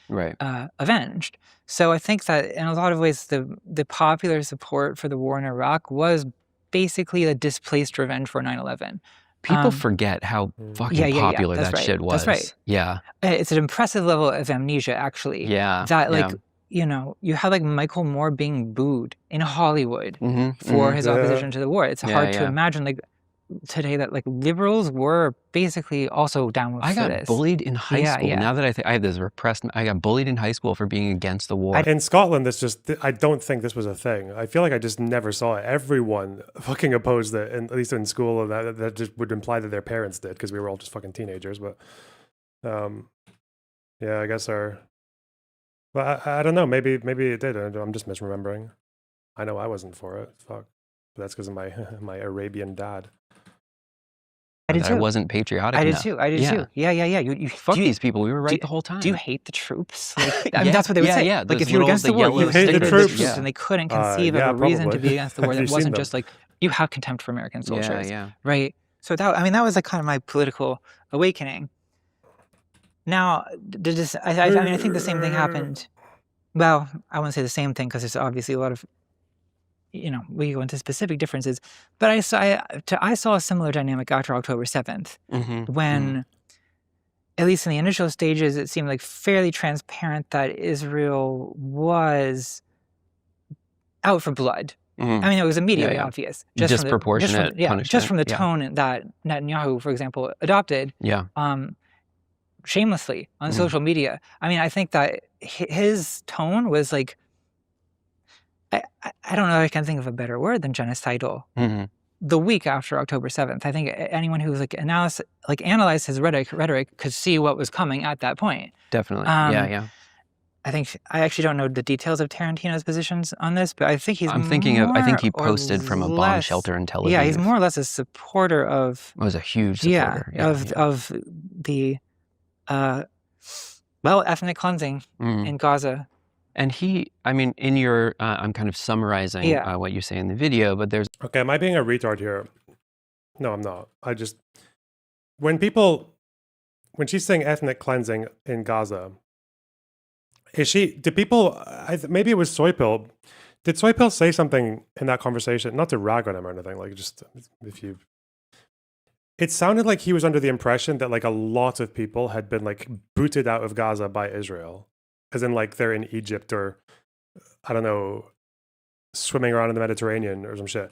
avenged. So I think that in a lot of ways, the popular support for the war in Iraq was basically a displaced revenge for 9/11. People forget how fucking popular that shit was. That's right. Yeah. It's an impressive level of amnesia, actually. That like, you know, you had like Michael Moore being booed in Hollywood for his opposition to the war. It's hard to imagine like today that like liberals were basically also down with this. I got bullied in high school. Now that I have this repressed, I got bullied in high school for being against the war. In Scotland, I don't think this was a thing. I feel like I just never saw it. Everyone fucking opposed it, at least in school, and that just would imply that their parents did because we were all just fucking teenagers. But yeah, I guess Well, I don't know. Maybe it did. I'm just misremembering. I know I wasn't for it. Fuck. But that's because of my Arabian dad. I wasn't patriotic enough. I did too. Yeah. You fuck these people. We were right the whole time. Do you hate the troops? Like, I mean, that's what they would say. Yeah. Like if you were against the war, you hated the troops, and they couldn't conceive of a reason to be against the war that wasn't just like you have contempt for American soldiers, right? So that was like kind of my political awakening. Now, I mean, I think the same thing happened. Well, I wouldn't say the same thing because there's obviously a lot of, you know, we go into specific differences. But I saw a similar dynamic after October 7th when, at least in the initial stages, it seemed like fairly transparent that Israel was out for blood. I mean, it was immediately obvious. Disproportionate punishment. Just from the tone that Netanyahu, for example, adopted. Shamelessly on social media. I mean, I think that his tone was like, I don't know if I can think of a better word than genocidal. The week after October 7th, I think anyone who was like analyzed his rhetoric could see what was coming at that point. Definitely. I think I actually don't know the details of Tarantino's positions on this, but I think he's I'm thinking of, I think he more or posted from a bomb less- shelter in Tel Aviv. Yeah, he's more or less a supporter of. Was a huge supporter. Of the ethnic cleansing in Gaza. And he, I mean, in your, I'm kind of summarizing what you say in the video, but there's. Okay, am I being a retard here? No, I'm not. I just, when she's saying ethnic cleansing in Gaza, maybe it was Soypill. Did Soypill say something in that conversation? Not to rag on him or anything, like just if you. It sounded like he was under the impression that like a lot of people had been like booted out of Gaza by Israel. As in like they're in Egypt or, I don't know, swimming around in the Mediterranean or some shit.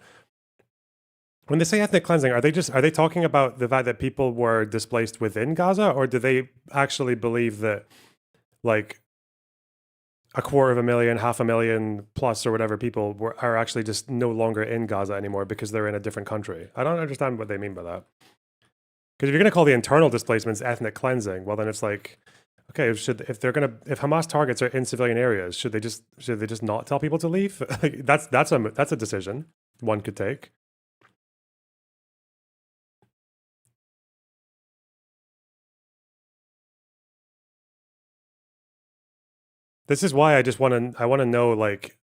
When they say ethnic cleansing, are they talking about the fact that people were displaced within Gaza, or do they actually believe that like 250,000, 500,000 plus or whatever people are actually just no longer in Gaza anymore because they're in a different country? I don't understand what they mean by that. Because if you're going to call the internal displacements ethnic cleansing, well then it's like, okay, if Hamas targets are in civilian areas, should they just not tell people to leave? Like, that's a decision one could take. This is why I want to know like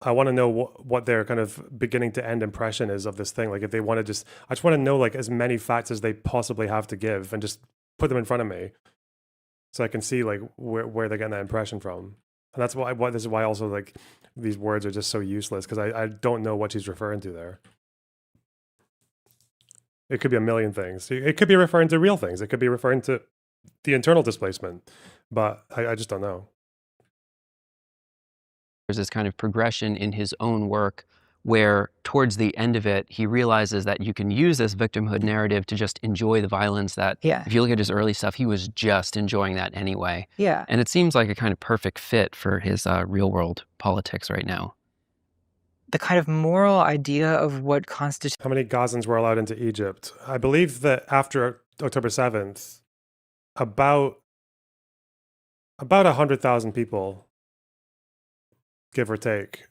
I want to know what their kind of beginning to end impression is of this thing. Like if they want to I just want to know like as many facts as they possibly have to give and just put them in front of me, so I can see like where they're getting that impression from. And that's why this is why also like these words are just so useless, because I don't know what she's referring to there. It could be a million things. It could be referring to real things. It could be referring to the internal displacement, but I just don't know. There's this kind of progression in his own work where towards the end of it, he realizes that you can use this victimhood narrative to just enjoy the violence that, if you look at his early stuff, he was just enjoying that anyway. Yeah. And it seems like a kind of perfect fit for his real world politics right now. The kind of moral idea of what constitutes. How many Gazans were allowed into Egypt? I believe that after October 7th, about 100,000 people, give or take,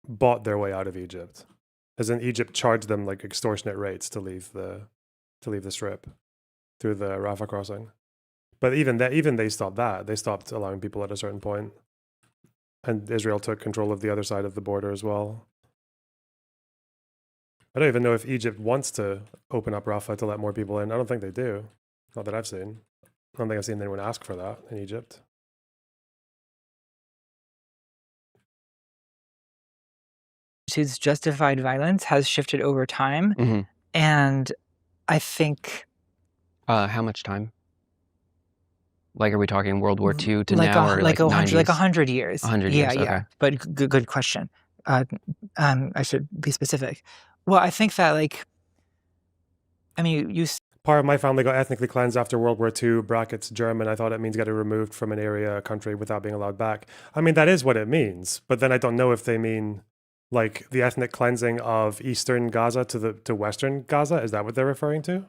bought their way out of Egypt. As in Egypt charged them like extortionate rates to leave the strip through the Rafah crossing. But even they stopped that. They stopped allowing people at a certain point. And Israel took control of the other side of the border as well. I don't even know if Egypt wants to open up Rafah to let more people in. I don't think they do. Not that I've seen. I don't think I've seen anyone ask for that in Egypt. Justified violence has shifted over time. And I think... how much time? Like, are we talking World War II to like now, or like 100, 90s? like 100 years. 100 years, yeah. okay. But good question. I should be specific. Well, I think that, like, I mean, part of my family got ethnically cleansed after World War II, brackets German. I thought it means getting removed from an area, a country, without being allowed back. I mean, that is what it means. But then I don't know if they mean, like, the ethnic cleansing of Eastern Gaza to Western Gaza. Is that what they're referring to?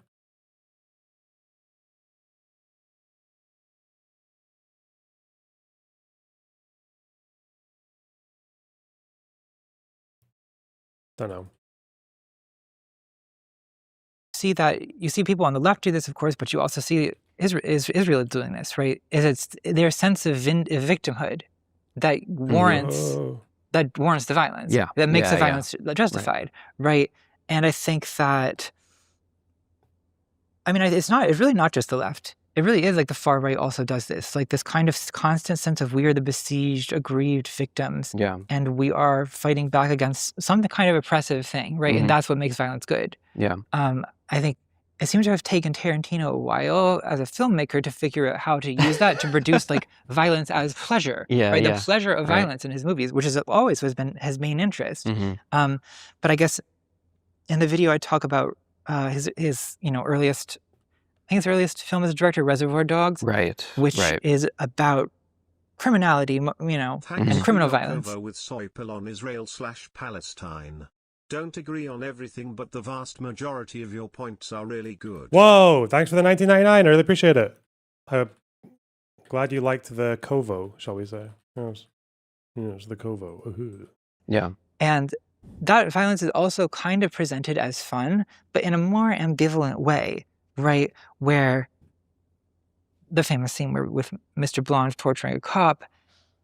Don't know. You see people on the left do this, of course, but you also see Israel doing this, right? It's their sense of victimhood that warrants the violence, that makes the violence justified, right? And I think that, I mean, it's really not just the left. It really is like the far right also does this, like this kind of constant sense of we are the besieged, aggrieved victims, and we are fighting back against some kind of oppressive thing, right? And that's what makes violence good. I think it seems to have taken Tarantino a while as a filmmaker to figure out how to use that to produce like violence as pleasure, right? The pleasure of violence in his movies, which is always has been his main interest. But I guess in the video I talk about his earliest. I think his earliest film as a director, Reservoir Dogs, which is about criminality, and criminal violence. With Soypil on Israel/Palestine. Don't agree on everything, but the vast majority of your points are really good. Whoa! Thanks for the $19.99. I really appreciate it. Glad you liked the Kovo, shall we say? Yes, yes, the Kovo. Yeah. And that violence is also kind of presented as fun, but in a more ambivalent way, right? Where the famous scene where with Mr. Blanche torturing a cop,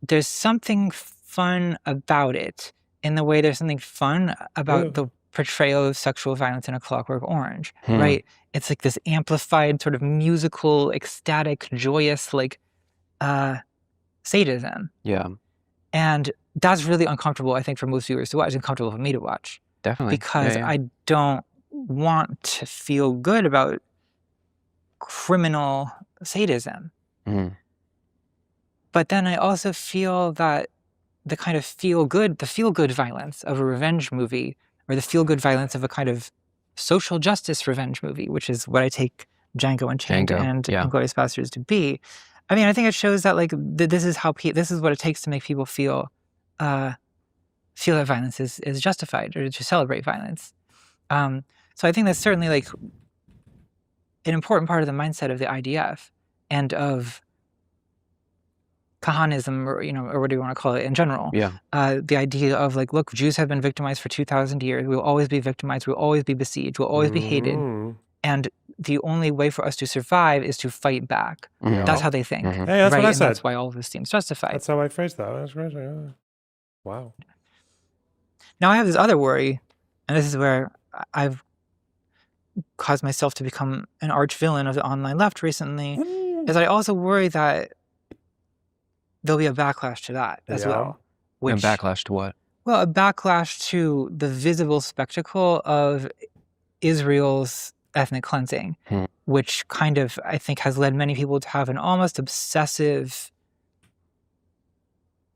there's something fun about it in the way there's something fun about the portrayal of sexual violence in A Clockwork Orange, right? It's like this amplified sort of musical, ecstatic, joyous, like, sadism. Yeah. And that's really uncomfortable, I think, for most viewers to watch. It's uncomfortable for me to watch. Definitely. Because Yeah. I don't want to feel good about criminal sadism. But then I also feel that the kind of feel-good violence of a revenge movie, or the feel-good violence of a kind of social justice revenge movie, which is what I take Django Unchained and Inglourious Basterds to be. I mean, I think it shows that like this is what it takes to make people feel that violence is justified, or to celebrate violence. So I think that's certainly like an important part of the mindset of the IDF and of Kahanism, or or what do you want to call it in general. Yeah. The idea of like, look, Jews have been victimized for 2,000 years. We will always be victimized. We'll always be besieged. We'll always be hated. And the only way for us to survive is to fight back. That's how they think. Hey, that's what I said. That's why all of this seems justified. That's how I phrased that. That's great. Wow. Now I have this other worry, and this is where I've caused myself to become an arch villain of the online left recently, is I also worry that there'll be a backlash to that as well. A backlash to what? Well, a backlash to the visible spectacle of Israel's ethnic cleansing, which kind of, I think, has led many people to have an almost obsessive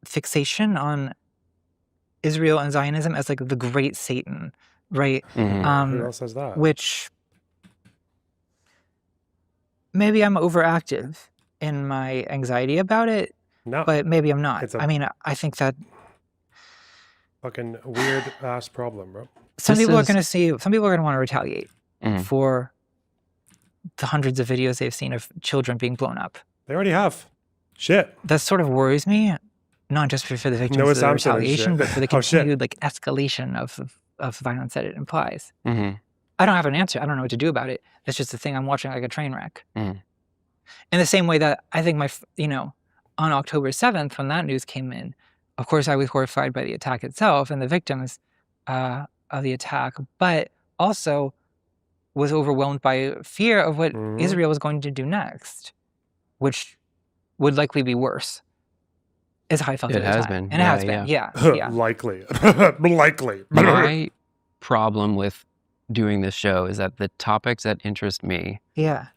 fixation on Israel and Zionism as like the great Satan, right? Who else says that? Which maybe I'm overactive in my anxiety about it, but maybe I'm not. I mean, I think that fucking weird ass problem, bro. some people are going to want to retaliate for the hundreds of videos they've seen of children being blown up. They already have. Shit. That sort of worries me, not just for the victims of the retaliation, but for the continued like escalation of violence that it implies. I don't have an answer. I don't know what to do about it. It's just a thing I'm watching like a train wreck. In the same way that I think on October 7th, when that news came in, of course I was horrified by the attack itself and the victims of the attack, but also was overwhelmed by fear of what Israel was going to do next, which would likely be worse. Is how I felt at the time. And it has been. Yeah. Likely. Likely. My problem with doing this show is that the topics that interest me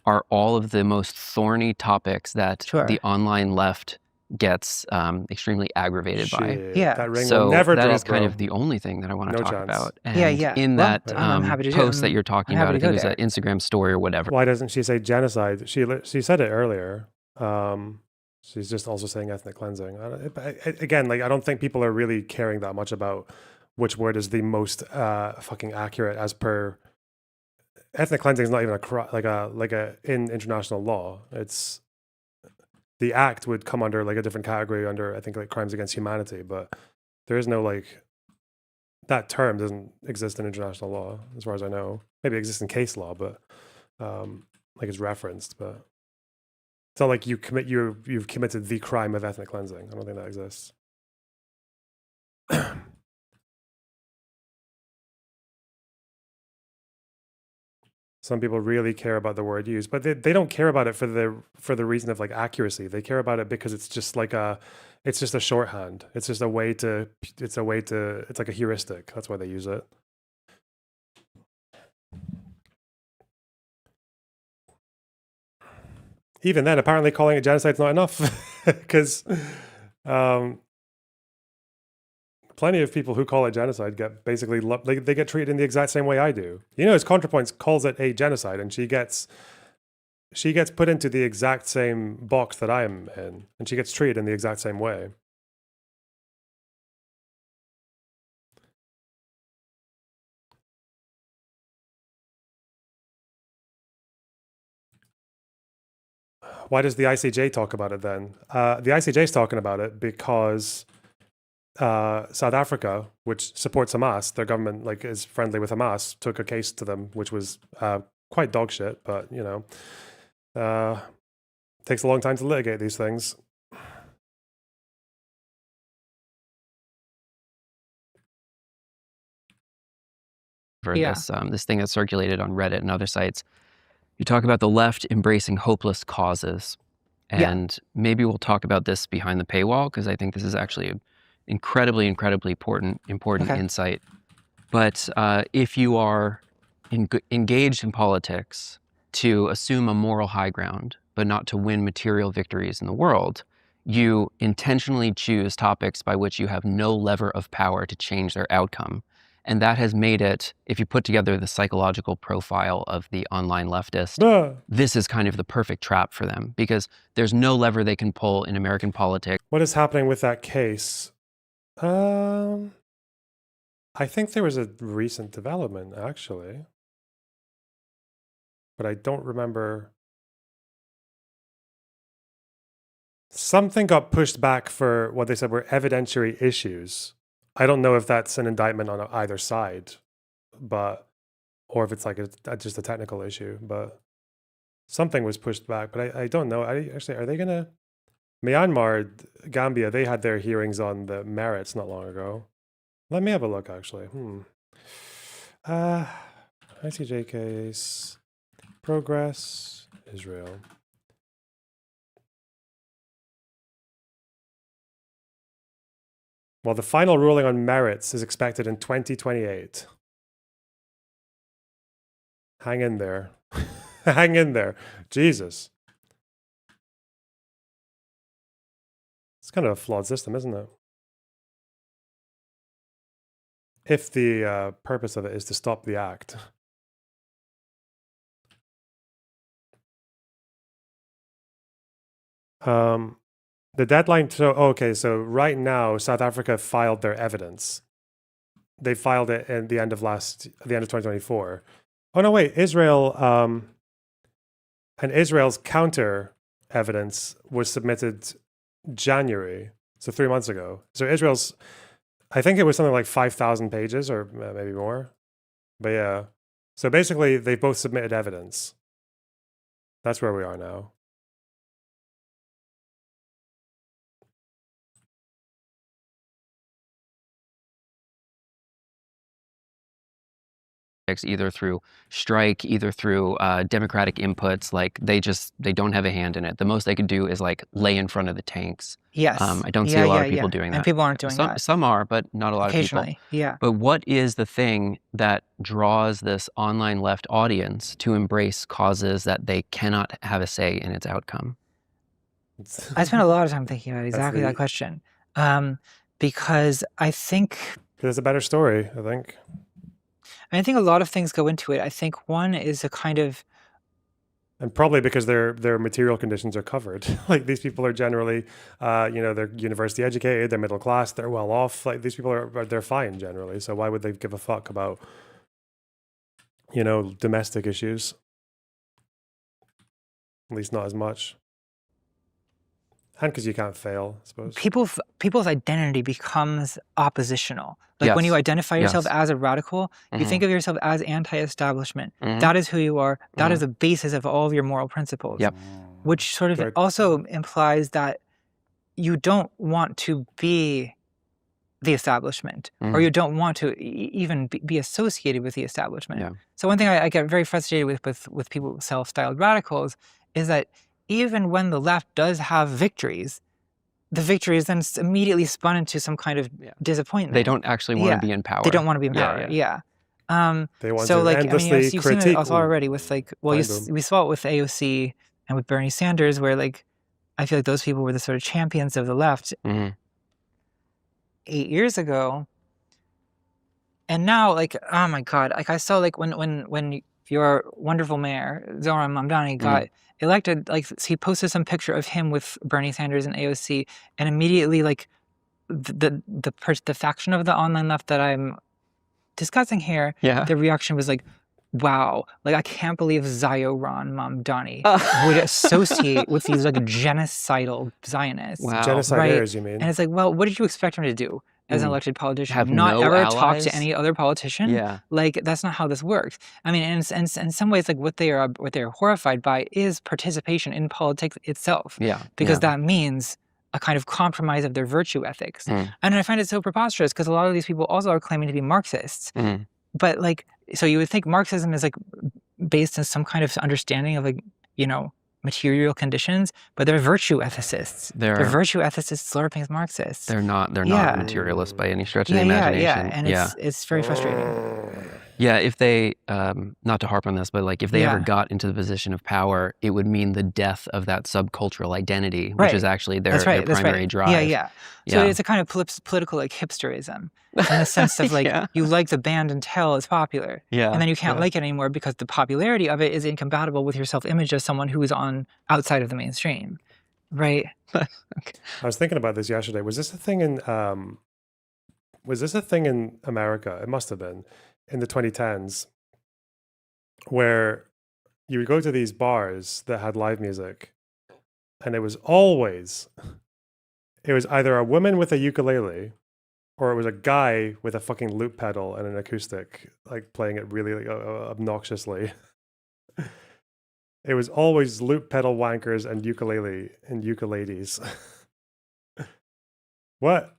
are all of the most thorny topics that the online left gets extremely aggravated by. That ring so will never that drop, is kind bro. of the only thing that I want to talk about. And in Well, that I'm happy to do post it. that you're talking I'm about, happy I to think it go was an Instagram story or whatever. Why doesn't she say genocide? She said it earlier. She's just also saying ethnic cleansing. Again, like I don't think people are really caring that much about which word is the most fucking accurate as per. Ethnic cleansing is not even in international law. It's the act would come under like a different category under, I think, like crimes against humanity, but there is no like that term doesn't exist in international law as far as I know. Maybe it exists in case law, but like it's referenced, but it's not like you've committed the crime of ethnic cleansing. I don't think that exists. Some people really care about the word used, but they don't care about it for the reason of like accuracy. They care about it because it's just like it's just a shorthand. It's just it's like a heuristic. That's why they use it. Even then, apparently calling it genocide is not enough because plenty of people who call it genocide get basically they get treated in the exact same way I do. His ContraPoints calls it a genocide, and she gets put into the exact same box that I am in, and she gets treated in the exact same way. why does the ICJ talk about it then? The ICJ is talking about it because South Africa, which supports Hamas, their government like is friendly with Hamas, took a case to them, which was quite dog shit, but takes a long time to litigate these things. For this thing that circulated on Reddit and other sites, you talk about the left embracing hopeless causes, and maybe we'll talk about this behind the paywall because I think this is actually an incredibly important insight. But if you are engaged in politics to assume a moral high ground, but not to win material victories in the world, you intentionally choose topics by which you have no lever of power to change their outcome. And that has made it, if you put together the psychological profile of the online leftist, this is kind of the perfect trap for them because there's no lever they can pull in American politics. What is happening with that case? I think there was a recent development, actually. But I don't remember. Something got pushed back for what they said were evidentiary issues. I don't know if that's an indictment on either side, or if it's like just a technical issue, but something was pushed back, but I don't know. Actually, are they going to... Myanmar, Gambia, they had their hearings on the merits not long ago. Let me have a look, actually. ICJ case, progress, Israel. Well, the final ruling on merits is expected in 2028. Hang in there. Hang in there. Jesus. It's kind of a flawed system, isn't it? If the purpose of it is to stop the act. The deadline, so right now, South Africa filed their evidence. They filed it at the end of 2024. Oh no, wait, Israel, and Israel's counter evidence was submitted January, so 3 months ago. So Israel's, I think it was something like 5,000 pages or maybe more. But yeah, so basically they both submitted evidence. That's where we are now. Either through strike, either through democratic inputs, like they don't have a hand in it. The most they could do is like lay in front of the tanks. Yes. I don't see a lot of people doing that. And people aren't doing that. Some are, but not a lot of people. Occasionally, yeah. But what is the thing that draws this online left audience to embrace causes that they cannot have a say in its outcome? I spent a lot of time thinking about exactly that question. Because I think... There's a better story, I think. I think a lot of things go into it. I think one is a kind of... And probably because their material conditions are covered. Like these people are generally, they're university educated, they're middle class, they're well off. Like these people they're fine generally. So why would they give a fuck about, domestic issues? At least not as much. And because you can't fail, I suppose. People's identity becomes oppositional. Like when you identify yourself as a radical, you think of yourself as anti-establishment. That is who you are. That is the basis of all of your moral principles. Which sort of also implies that you don't want to be the establishment, or you don't want to even be associated with the establishment. So one thing I get very frustrated with people self-styled radicals is that even when the left does have victories, the victory is then immediately spun into some kind of disappointment. They don't actually want to be in power. They don't want to be in power. They want so to like endlessly you've seen it also already with like we saw it with AOC and with Bernie Sanders, where like I feel like those people were the sort of champions of the left 8 years ago, and now like oh my god, like I saw like when your wonderful mayor Zoran Mamdani got elected, like he posted some picture of him with Bernie Sanders and AOC, and immediately like the faction of the online left that I'm discussing here, the reaction was like, wow, like I can't believe Zayoran Mamdani would associate with these like genocidal Zionists. Wow. Genociders, you mean? And it's like, well, what did you expect him to do as an elected politician? Have Not no ever talk allies? to any other politician? Yeah. Like that's not how this works. I mean, in some ways, like what they're horrified by is participation in politics itself. Yeah. Because that means a kind of compromise of their virtue ethics. Mm. And I find it so preposterous because a lot of these people also are claiming to be Marxists. Mm. But like, so you would think Marxism is like based on some kind of understanding of like, you know, material conditions, but they're virtue ethicists. They're virtue ethicists slurping as Marxists. They're not materialists by any stretch of the Yeah, imagination. and it's very frustrating. Yeah, if they, not to harp on this, but like if they ever got into the position of power, it would mean the death of that subcultural identity, which is actually their primary drive. Yeah. So it's a kind of political like hipsterism in the sense of like you like the band until it's popular, and then you can't like it anymore because the popularity of it is incompatible with your self-image as someone who is on outside of the mainstream, right? I was thinking about this yesterday. Was this a thing in America? It must have been in the 2010s, where you would go to these bars that had live music, and it was either a woman with a ukulele, or it was a guy with a fucking loop pedal and an acoustic, like playing it really obnoxiously. It was always loop pedal wankers and ukuleles. What?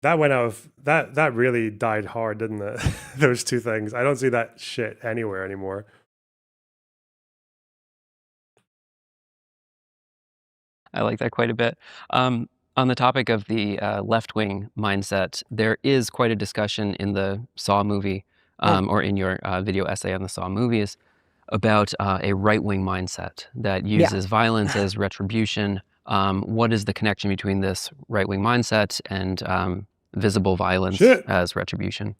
That went out of that really died hard, didn't it? Those two things. I don't see that shit anywhere anymore. I like that quite a bit. On the topic of the left-wing mindset, there is quite a discussion in the Saw movie, or in your video essay on the Saw movies, about a right-wing mindset that uses violence as retribution. What is the connection between this right-wing mindset and visible violence as retribution?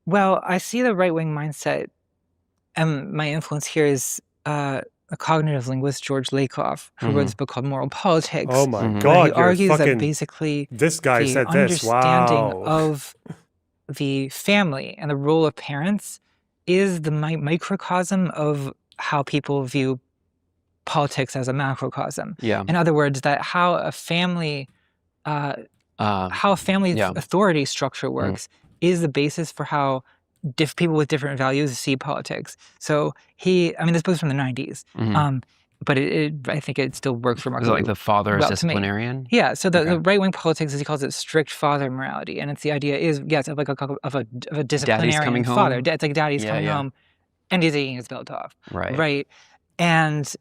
Well, I see the right-wing mindset, and my influence here is a cognitive linguist, George Lakoff, who wrote this book called Moral Politics. Oh my God, he argues that basically this guy the said this. understanding Wow. of the family and the role of parents is the microcosm of how people view politics as a macrocosm. Yeah. In other words, that how a family authority structure works is the basis for how people with different values see politics. So this book's from the 90s, but I think it still works Is remarkably it like the father well is to me. disciplinarian? Yeah, so the right-wing politics, as he calls it, strict father morality, and it's the idea is of a disciplinarian father. home? It's like daddy's coming home, and he's eating his belt off. Right, and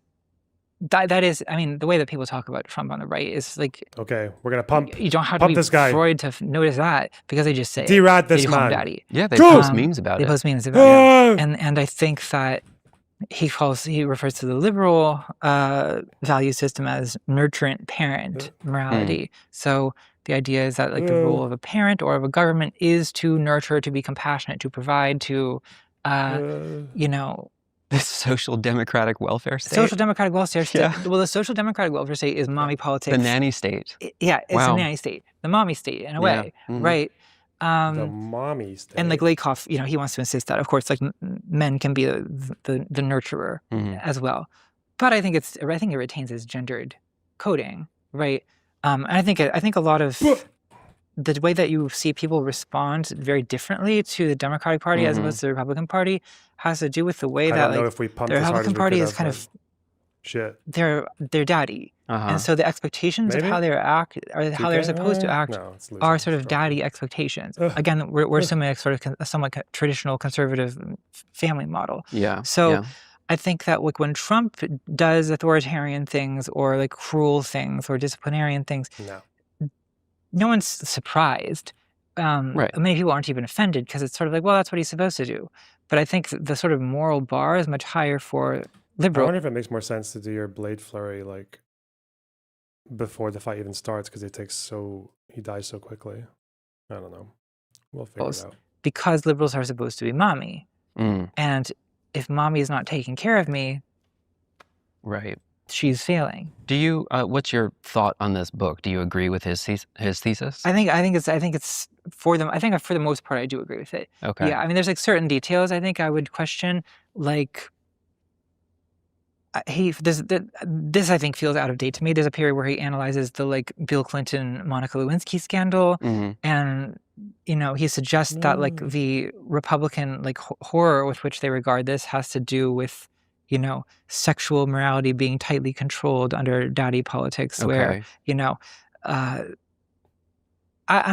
that is, the way that people talk about Trump on the right is like, okay, we're gonna pump. You don't have to be this guy. Freud to notice that because they just say derad this they call him man. daddy. Yeah, they post memes about They it. post memes about it, and I think that he refers to the liberal value system as nurturant parent morality. So the idea is that like the role of a parent or of a government is to nurture, to be compassionate, to provide, to the social democratic welfare state. Social democratic welfare state. Well, the social democratic welfare state is mommy politics. The nanny state. It's the nanny state, the mommy state in a way, right? The mommy state. And like Lakoff, he wants to insist that, of course, like men can be the nurturer as well. But I think it retains its gendered coding, right? And I think a lot of the way that you see people respond very differently to the Democratic Party as opposed to the Republican Party has to do with the way that know if we pumped the as hard Republican as we Party could is have, kind man. of Shit. their daddy. And so the expectations of how they're how they're supposed to act are sort of daddy expectations. Again, we're assuming a somewhat traditional conservative family model. Yeah. So I think that like when Trump does authoritarian things or like cruel things or disciplinarian things, no one's surprised. Many people aren't even offended because it's sort of like, well, that's what he's supposed to do. But I think the sort of moral bar is much higher for liberal. I wonder if it makes more sense to do your blade flurry like before the fight even starts because he dies so quickly. I don't know. We'll figure it out. Because liberals are supposed to be mommy. And if mommy is not taking care of me, she's failing. Do you? What's your thought on this book? Do you agree with his thesis? I think it's for them. I think for the most part, I do agree with it. Okay. Yeah, I mean, there's like certain details I think I would question, like this I think feels out of date to me. There's a period where he analyzes the like Bill Clinton Monica Lewinsky scandal, and he suggests that like the Republican like horror with which they regard this has to do with sexual morality being tightly controlled under daddy politics, where I'm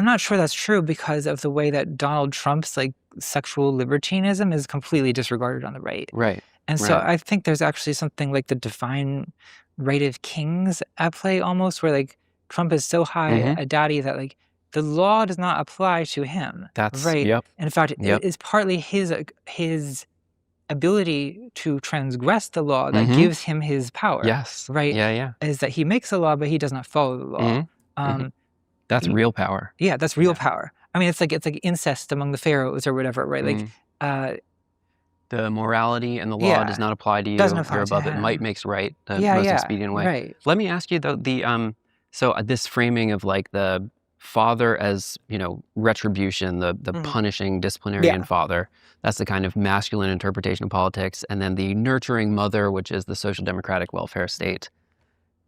not sure that's true because of the way that Donald Trump's like sexual libertinism is completely disregarded on the right. Right. And so I think there's actually something like the divine right of kings at play almost, where like Trump is so high a daddy that like the law does not apply to him. That's right. Yep. And in fact, it is partly his ability to transgress the law that gives him his power. Yes. Right. Yeah. Is that he makes a law, but he does not follow the law. That's real power. Yeah, that's real power. I mean, it's like incest among the pharaohs or whatever, right? Like, the morality and the law does not apply to you. Doesn't apply You're to above it. him. Might makes right. The most expedient way. Right. Let me ask you though, so this framing of like the father as retribution, the punishing disciplinarian father. That's the kind of masculine interpretation of politics, and then the nurturing mother, which is the social democratic welfare state.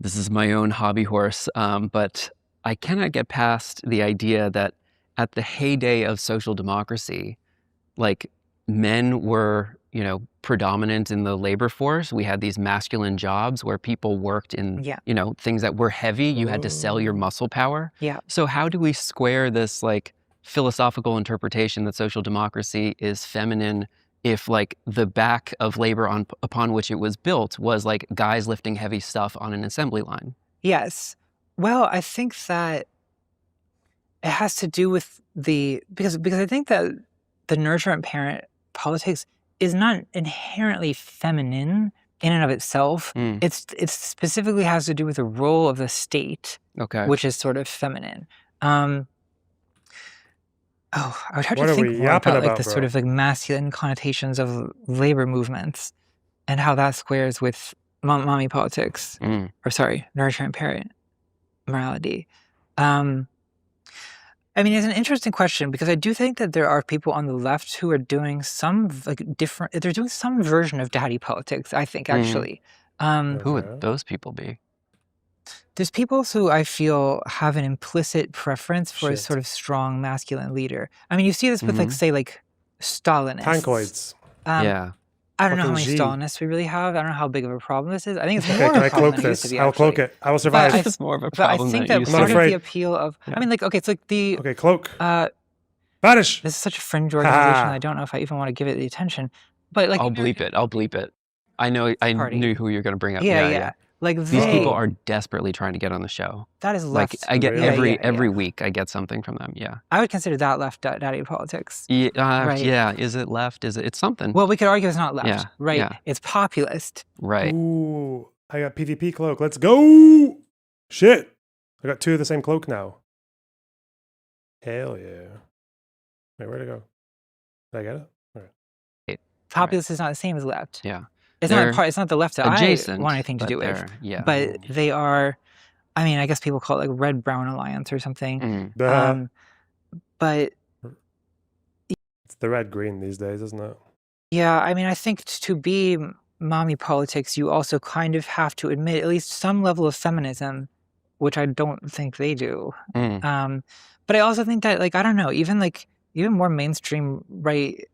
This is my own hobby horse, but I cannot get past the idea that at the heyday of social democracy, like men were, predominant in the labor force. We had these masculine jobs where people worked in, things that were heavy. You had to sell your muscle power. Yeah. So how do we square this like philosophical interpretation that social democracy is feminine if like the back of labor upon which it was built was like guys lifting heavy stuff on an assembly line? Yes. Well, I think that it has to do with because I think that the nurturant parent politics is not inherently feminine in and of itself. It specifically has to do with the role of the state, which is sort of feminine. I would have to think more about like the sort of like masculine connotations of labor movements and how that squares with mommy politics, or sorry, nurturant parent morality. I mean, it's an interesting question because I do think that there are people on the left who are doing some like they're doing some version of daddy politics, I think, actually. Who would those people be? There's people who I feel have an implicit preference for a sort of strong masculine leader. I mean, you see this with like, say, like Stalinists. Tankoids. Yeah. I don't know how Fucking many G. Stalinists we really have. I don't know how big of a problem this is. I think it's Okay, more can of I a problem cloak than it used to this? be, I'll cloak actually. it. I will survive. It's more of a But I problem think than it that used I'm not part to of be. the afraid. appeal of, I mean, like, okay, it's like the, Okay, cloak. this Vanish. is such a fringe organization. I don't know if I even want to give it the attention. But like, I'll bleep it. I'll bleep it. I Party. knew who you're going to bring up. yeah. Like These people are desperately trying to get on the show. that is Like left. I get Really? every week I get something from them. Yeah. I would consider that left daddy politics. Yeah. Right. Yeah. Is it left? It's something. Well, we could argue it's not left, Yeah, right? yeah. It's populist. Right. Ooh, I got PvP cloak. Let's go. Shit. I got 2 of the same cloak now. Hell yeah. Wait, where'd it go? Did I get it? All right. Populist is not the same as left. Yeah. It's They're not part. It's not the left that adjacent, I want anything to but do with. they're- yeah. But they are. I mean, I guess people call it like red brown alliance or something. But It's the red green these days, isn't it? yeah, I mean, I think to be mommy politics, you also kind of have to admit at least some level of feminism, which I don't think they do. But I also think that, like, I don't know, even more mainstream right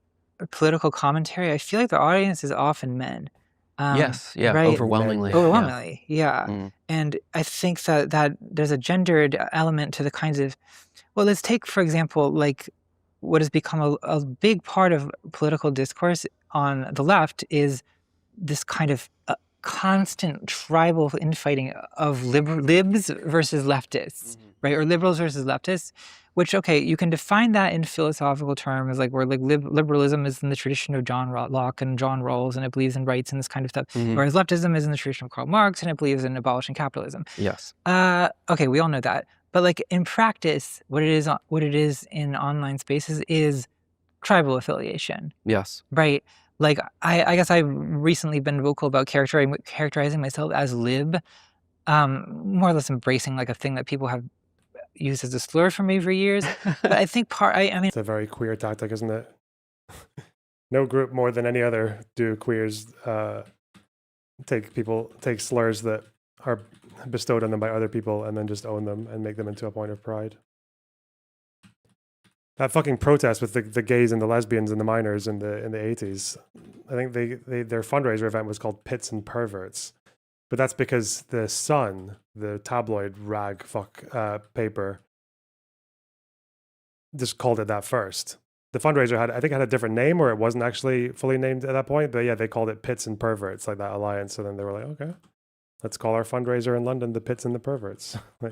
political commentary, I feel like the audience is often men. Yes. Yeah. Right? Overwhelmingly. Overwhelmingly, yeah. Mm. And I think that there's a gendered element to the kinds of, well, let's take, for example, like what has become a big part of political discourse on the left is this kind of constant tribal infighting of libs versus leftists, right? Or liberals versus leftists, which, okay, you can define that in philosophical terms, like where like liberalism is in the tradition of John Locke and John Rawls, and it believes in rights and this kind of stuff, whereas leftism is in the tradition of Karl Marx, and it believes in abolishing capitalism. Yes. Okay, we all know that. But like in practice, what it is in online spaces is tribal affiliation. Yes. Right. like I guess I've recently been vocal about characterizing myself as lib, more or less embracing like a thing that people have used as a slur for me for years. But I think I mean, it's a very queer tactic, isn't it? No group more than any other do queers take slurs that are bestowed on them by other people and then just own them and make them into a point of pride. That fucking protest with the gays and the lesbians and the minors in the 80s. I think their fundraiser event was called Pits and Perverts. But that's because the Sun, the tabloid rag paper, just called it that first. The fundraiser had a different name, or it wasn't actually fully named at that point. But yeah, they called it Pits and Perverts, like that alliance. So then they were like, okay, let's call our fundraiser in London the Pits and the Perverts. I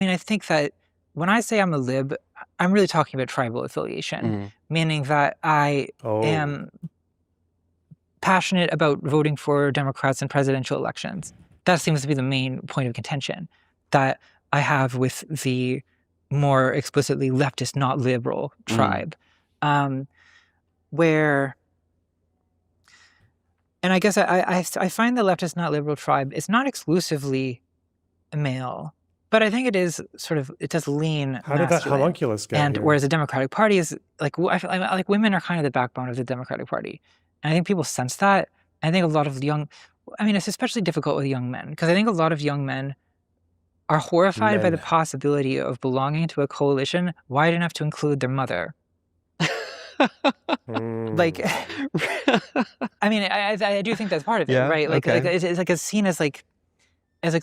mean, I think that when I say I'm a lib, I'm really talking about tribal affiliation, meaning that I am passionate about voting for Democrats in presidential elections. That seems to be the main point of contention that I have with the more explicitly leftist, not liberal tribe, where, and I guess I find the leftist, not liberal tribe, it's not exclusively male, but I think it is sort of, it does lean How did that homunculus get and here? whereas the Democratic Party is like, I feel like women are kind of the backbone of the Democratic Party. And I think people sense that. I think a lot of it's especially difficult with young men, because I think a lot of young men are horrified by the possibility of belonging to a coalition wide enough to include their mother. Like, I mean, I do think that's part of it, right? Like, it's like it's seen as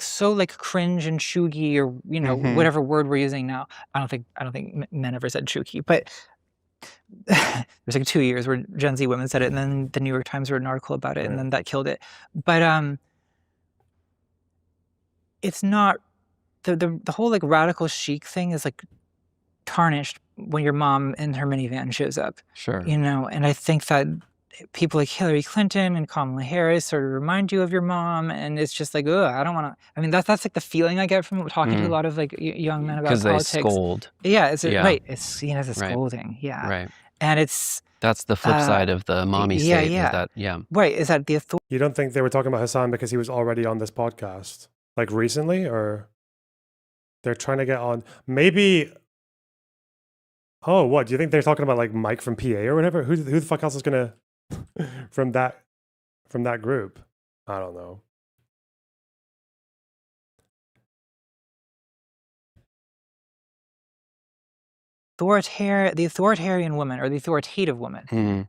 so like cringe and chuggy, or whatever word we're using now. I don't think men ever said chuggy, but there's like 2 years where Gen Z women said it, and then the New York Times wrote an article about it, and then that killed it. But it's not the whole like radical chic thing is like tarnished when your mom in her minivan shows up. Sure. And I think that people like Hillary Clinton and Kamala Harris sort of remind you of your mom, and it's just like, ugh, I don't want to. I mean, that's like the feeling I get from talking to a lot of like young men about politics. Because they scold. Yeah, right. It's seen as a scolding. Yeah. Right. And that's the flip side of the mommy state. Right. Is that the authority? You don't think they were talking about Hassan because he was already on this podcast, like recently, or they're trying to get on? Maybe. Oh, what do you think they're talking about? Like Mike from PA or whatever? Who the fuck else is gonna from that group? I don't know. The authoritarian woman, or the authoritative woman,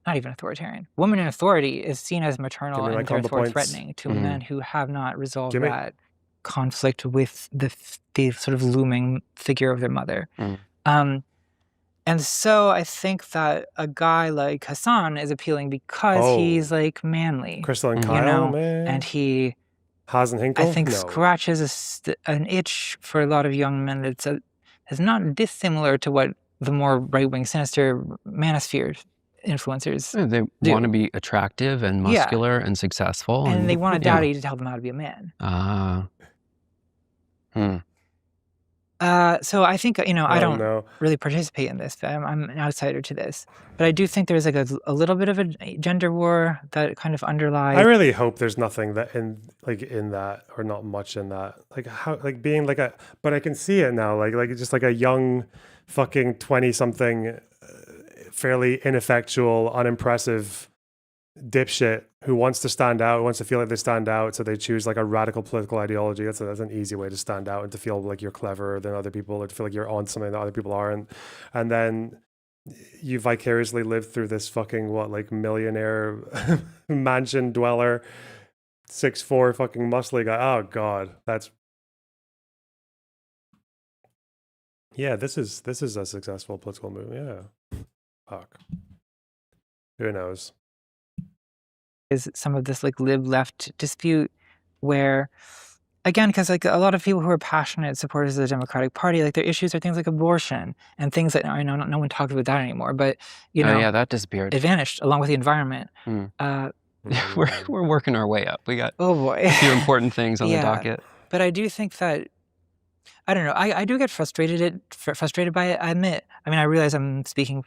not even authoritarian. Woman in authority is seen as maternal and therefore threatening to men who have not resolved that conflict with the sort of looming figure of their mother. And so I think that a guy like Hassan is appealing because he's like manly. Crystal and Kyle, man. And he, Hazen Hinkle, I think, scratches an itch for a lot of young men that's not dissimilar to what the more right-wing, sinister manosphere influencers They want to be attractive and muscular and successful. And they want a daddy to tell them how to be a man. So I think, I don't really participate in this. I'm an outsider to this. But I do think there's like a little bit of a gender war that kind of underlies. I really hope there's nothing that in that, or not much in that. Like how, like being like but I can see it now, like just like a young fucking 20-something, fairly ineffectual, unimpressive dipshit who wants to stand out, wants to feel like they stand out, so they choose like a radical political ideology. That's an easy way to stand out and to feel like you're cleverer than other people, or to feel like you're on something that other people aren't. And then you vicariously live through this fucking millionaire mansion dweller, 6'4" fucking muscly guy. Oh god, that's this is a successful political move. Yeah, fuck. Who knows? Is some of this like lib-left dispute where, again, because like a lot of people who are passionate supporters of the Democratic Party, like their issues are things like abortion and things that I know no one talks about that anymore. But that disappeared. It vanished along with the environment. We're working our way up. We got a few important things on the docket. But I do think that I don't know. I do get frustrated by it. I admit. I mean, I realize I'm speaking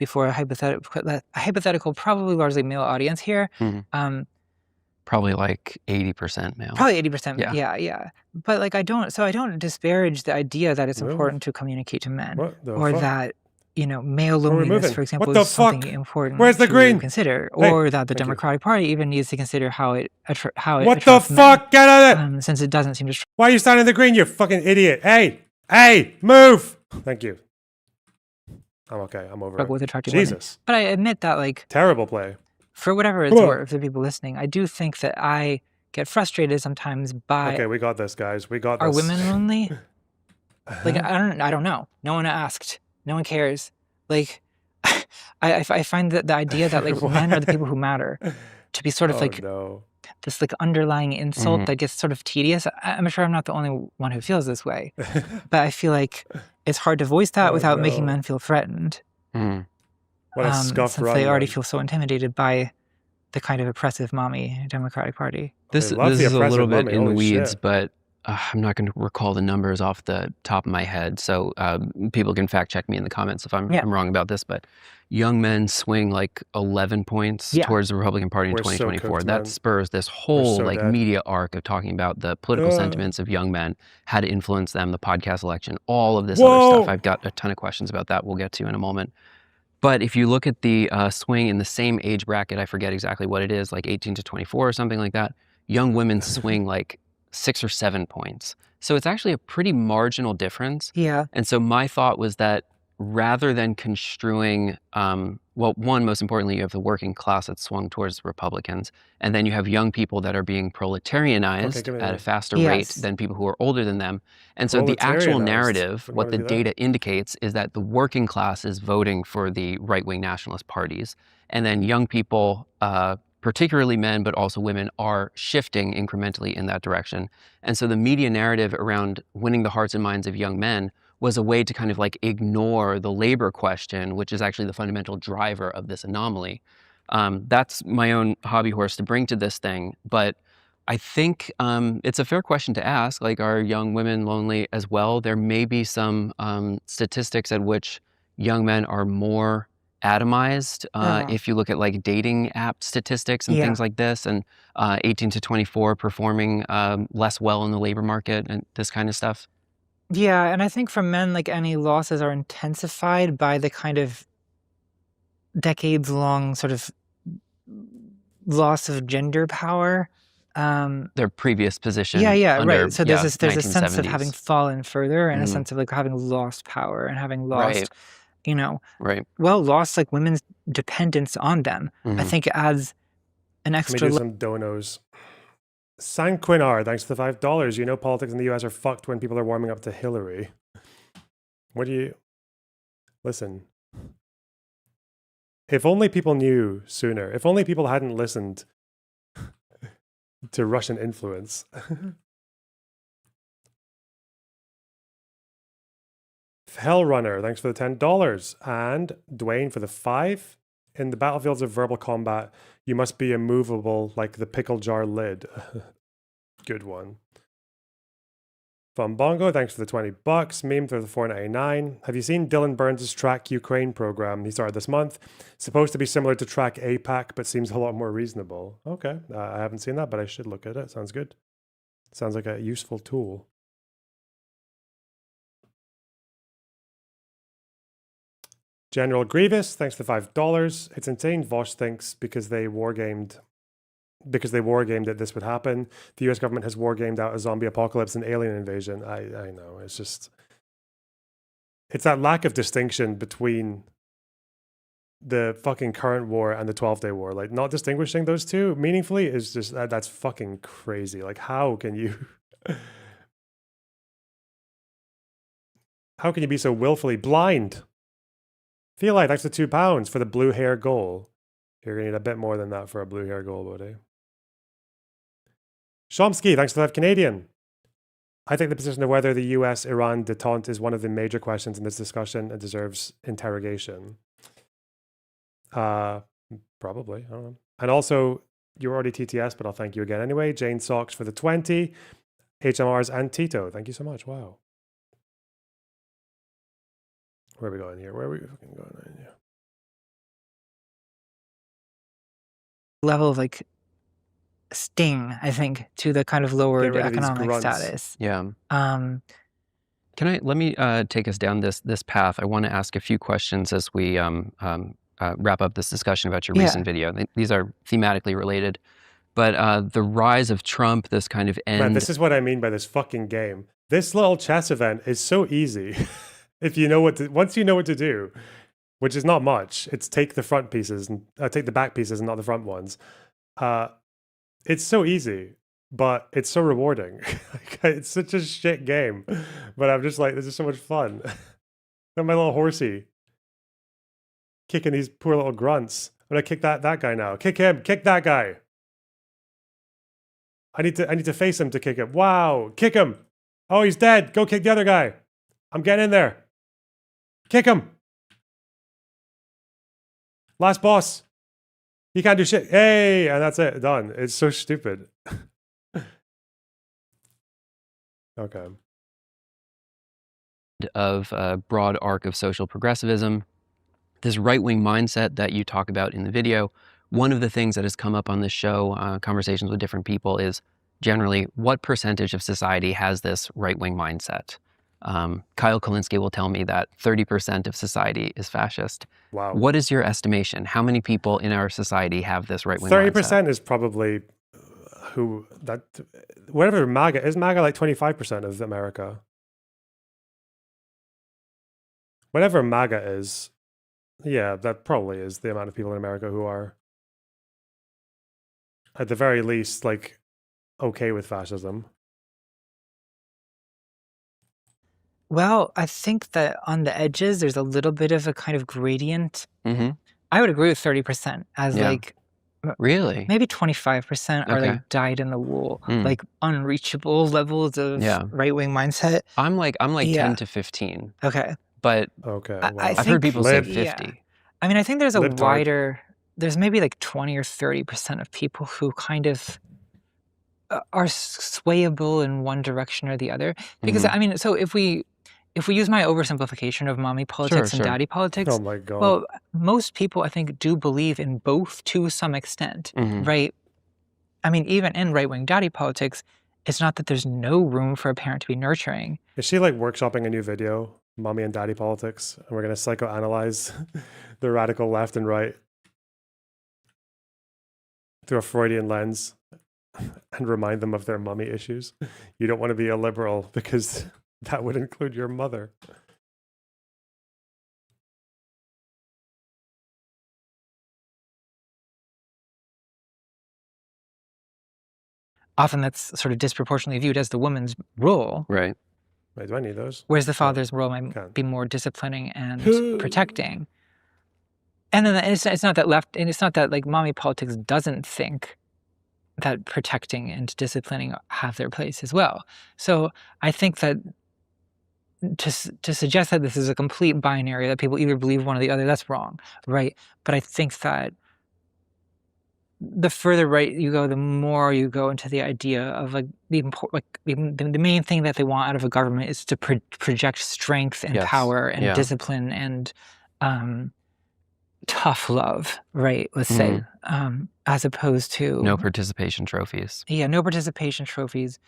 before, a hypothetical, probably largely male audience here. Probably like 80% male. Probably 80%. Yeah. But like, I don't disparage the idea that it's important to communicate to men, or that, male loneliness, for example, is something important to consider, or that the Democratic Party even needs to consider how it attracts men, Get out of it! since it doesn't seem to. Why are you standing in the green, you fucking idiot? Hey, move! Thank you. I'm okay. I'm over it. With attracting Jesus. women. But I admit that, like, terrible play. For whatever it's worth, for the people listening, I do think that I get frustrated sometimes by. Okay, we got this, guys. We got this. Are women lonely? Like, I don't know. No one asked. No one cares. Like, I find that the idea that like men are the people who matter to be sort of this like underlying insult that gets sort of tedious. I'm sure I'm not the only one who feels this way, but I feel like it's hard to voice that without making men feel threatened. What a scuff since they already feel so intimidated by the kind of oppressive mommy Democratic Party. This is a little bit in the weeds, but I'm not going to recall the numbers off the top of my head, so people can fact check me in the comments if I'm wrong about this, but young men swing like 11 points towards the Republican Party in 2024. So that spurs this whole media arc of talking about the political sentiments of young men, how to influence them, the podcast election, all of this other stuff. I've got a ton of questions about that we'll get to in a moment. But if you look at the swing in the same age bracket, I forget exactly what it is, like 18 to 24 or something like that, young women swing like 6 or 7 points. So it's actually a pretty marginal difference. Yeah. And so my thought was that rather than construing, one, most importantly, you have the working class that swung towards Republicans, and then you have young people that are being proletarianized at a faster rate than people who are older than them. And so the actual narrative, what the data indicates, is that the working class is voting for the right-wing nationalist parties, and then young people, particularly men, but also women, are shifting incrementally in that direction. And so the media narrative around winning the hearts and minds of young men was a way to kind of like ignore the labor question, which is actually the fundamental driver of this anomaly. That's my own hobby horse to bring to this thing. But I think it's a fair question to ask, like, are young women lonely as well? There may be some statistics at which young men are more atomized. If you look at like dating app statistics and things like this, and 18 to 24 performing less well in the labor market and this kind of stuff. Yeah, and I think for men, like, any losses are intensified by the kind of decades-long sort of loss of gender power. Their previous position. Yeah, under, right. So there's a sense of 1970s. having fallen further, and a sense of like having lost power and having lost, lost like women's dependence on them. I think it adds an extra. Let me do some donos. Sanquinar, thanks for the $5. You know politics in the US are fucked when people are warming up to Hillary. What do you... Listen. If only people knew sooner. If only people hadn't listened to Russian influence. Hellrunner, thanks for the $10. And Dwayne for the 5. In the battlefields of verbal combat, you must be immovable like the pickle jar lid. Good one. From Bongo, thanks for the $20. Meme for the $4.99. Have you seen Dylan Burns' Track Ukraine program? He started this month. It's supposed to be similar to Track APAC, but seems a lot more reasonable. Okay, I haven't seen that, but I should look at it. Sounds good. Sounds like a useful tool. General Grievous, thanks for the $5. It's insane Vosh thinks because they wargamed that this would happen. The US government has wargamed out a zombie apocalypse and alien invasion. I know. It's that lack of distinction between the fucking current war and the 12-day war. Like, not distinguishing those two meaningfully is just, that's fucking crazy. Like, how can you be so willfully blind? Feel like that's the £2 for the blue hair goal. You're going to need a bit more than that for a blue hair goal, buddy. Chomsky, thanks for that Canadian. I think the position of whether the US-Iran detente is one of the major questions in this discussion and deserves interrogation. Probably, I don't know. And also, you're already TTS, but I'll thank you again anyway. Jane Socks for the 20. HMRs and Tito, thank you so much. Wow. Where are we going here? Where are we going here? level of like sting, I think, to the kind of lowered economic status. Yeah. Um, Let me take us down this path. I want to ask a few questions as we wrap up this discussion about your recent video. These are thematically related, but the rise of Trump, this kind of end. Man, this is what I mean by this fucking game. This little chess event is so easy if you know once you know what to do, which is not much. It's take the front pieces and take the back pieces and not the front ones. It's so easy, but it's so rewarding. It's such a shit game, but I'm just like, this is so much fun. And my little horsey kicking these poor little grunts. I'm gonna kick that guy now. Kick him. Kick that guy. I need to face him to kick him. Wow, kick him. Oh, he's dead. Go kick the other guy. I'm getting in there. Kick him. Last boss. He can't do shit. Hey, and that's it. Done. It's so stupid. Okay. Of a broad arc of social progressivism, this right-wing mindset that you talk about in the video. One of the things that has come up on this show, conversations with different people, is generally what percentage of society has this right-wing mindset. Kyle Kalinske will tell me that 30% of society is fascist. Wow. What is your estimation? How many people in our society have this right-wing 30% is probably whatever MAGA is. MAGA like 25% of America. Whatever MAGA is, yeah, that probably is the amount of people in America who are, at the very least, like, okay with fascism. Well, I think that on the edges, there's a little bit of a kind of gradient. Mm-hmm. I would agree with 30% as like really maybe 25% are like dyed in the wool, like unreachable levels of right-wing mindset. I'm like 10 to 15. Okay. But okay, I've heard people say 50. Yeah. I mean, I think there's a wider, there's maybe like 20 or 30% of people who kind of are swayable in one direction or the other. Because I mean, so if we use my oversimplification of mommy politics and daddy politics, oh my God. well, most people I think do believe in both to some extent, right? I mean, even in right-wing daddy politics, it's not that there's no room for a parent to be nurturing. Is she like workshopping a new video, mommy and daddy politics, and we're gonna psychoanalyze the radical left and right through a Freudian lens and remind them of their mommy issues? You don't want to be a liberal because that would include your mother. Often that's sort of disproportionately viewed as the woman's role. Right. Wait, do I need those? Whereas the father's role might be more disciplining and protecting. And then it's not that left, and it's not that like mommy politics doesn't think that protecting and disciplining have their place as well. So I think that to suggest that this is a complete binary, that people either believe one or the other, that's wrong, right? But I think that the further right you go, the more you go into the idea of like the main thing that they want out of a government is to project strength and power and discipline and tough love, right? Let's say, as opposed to no participation trophies. Yeah, no participation trophies.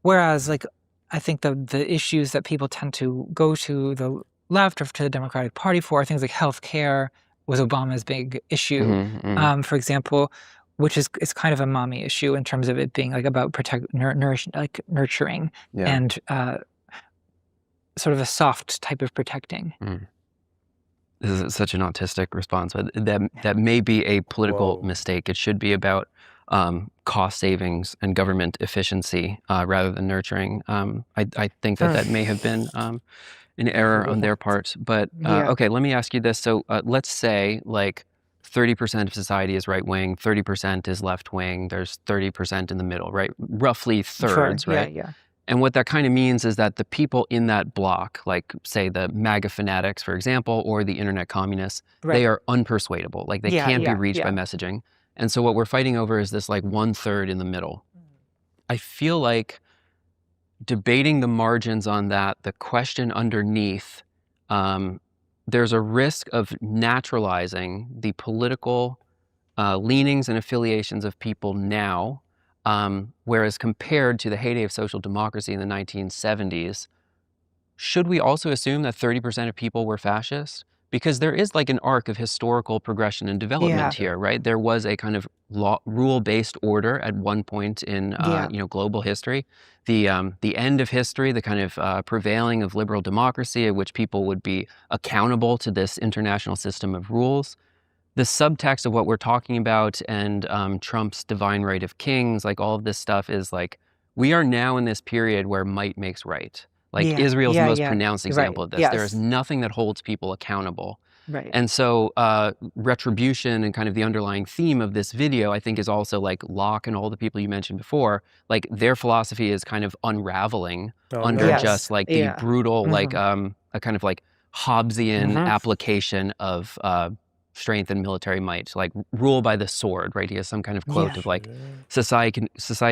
Whereas, like, I think the issues that people tend to go to the left or to the Democratic Party for are things like healthcare was Obama's big issue, for example, which is kind of a mommy issue in terms of it being like about nurturing and sort of a soft type of protecting. This is such an autistic response, but that may be a political mistake. It should be about cost savings and government efficiency rather than nurturing. I think that may have been an error on their part. But okay, let me ask you this. So let's say like 30% of society is right wing, 30% is left wing. There's 30% in the middle, right? Roughly thirds, right? Yeah. And what that kind of means is that the people in that block, like say the MAGA fanatics, for example, or the internet communists, they are unpersuadable. Like they can't be reached by messaging. And so what we're fighting over is this like 1/3 in the middle. I feel like debating the margins on that, the question underneath, there's a risk of naturalizing the political leanings and affiliations of people now, whereas compared to the heyday of social democracy in the 1970s, should we also assume that 30% of people were fascist? Because there is like an arc of historical progression and development here, right? There was a kind of rule-based order at one point in global history. The end of history, the kind of prevailing of liberal democracy, at which people would be accountable to this international system of rules. The subtext of what we're talking about and Trump's divine right of kings, like all of this stuff is like, we are now in this period where might makes right. Like Israel's the most pronounced example of this. There is nothing that holds people accountable. Right. And so retribution and kind of the underlying theme of this video, I think, is also like Locke and all the people you mentioned before, like their philosophy is kind of unraveling under just like the brutal, like a kind of like Hobbesian application of strength and military might, like rule by the sword, right? He has some kind of quote of like, society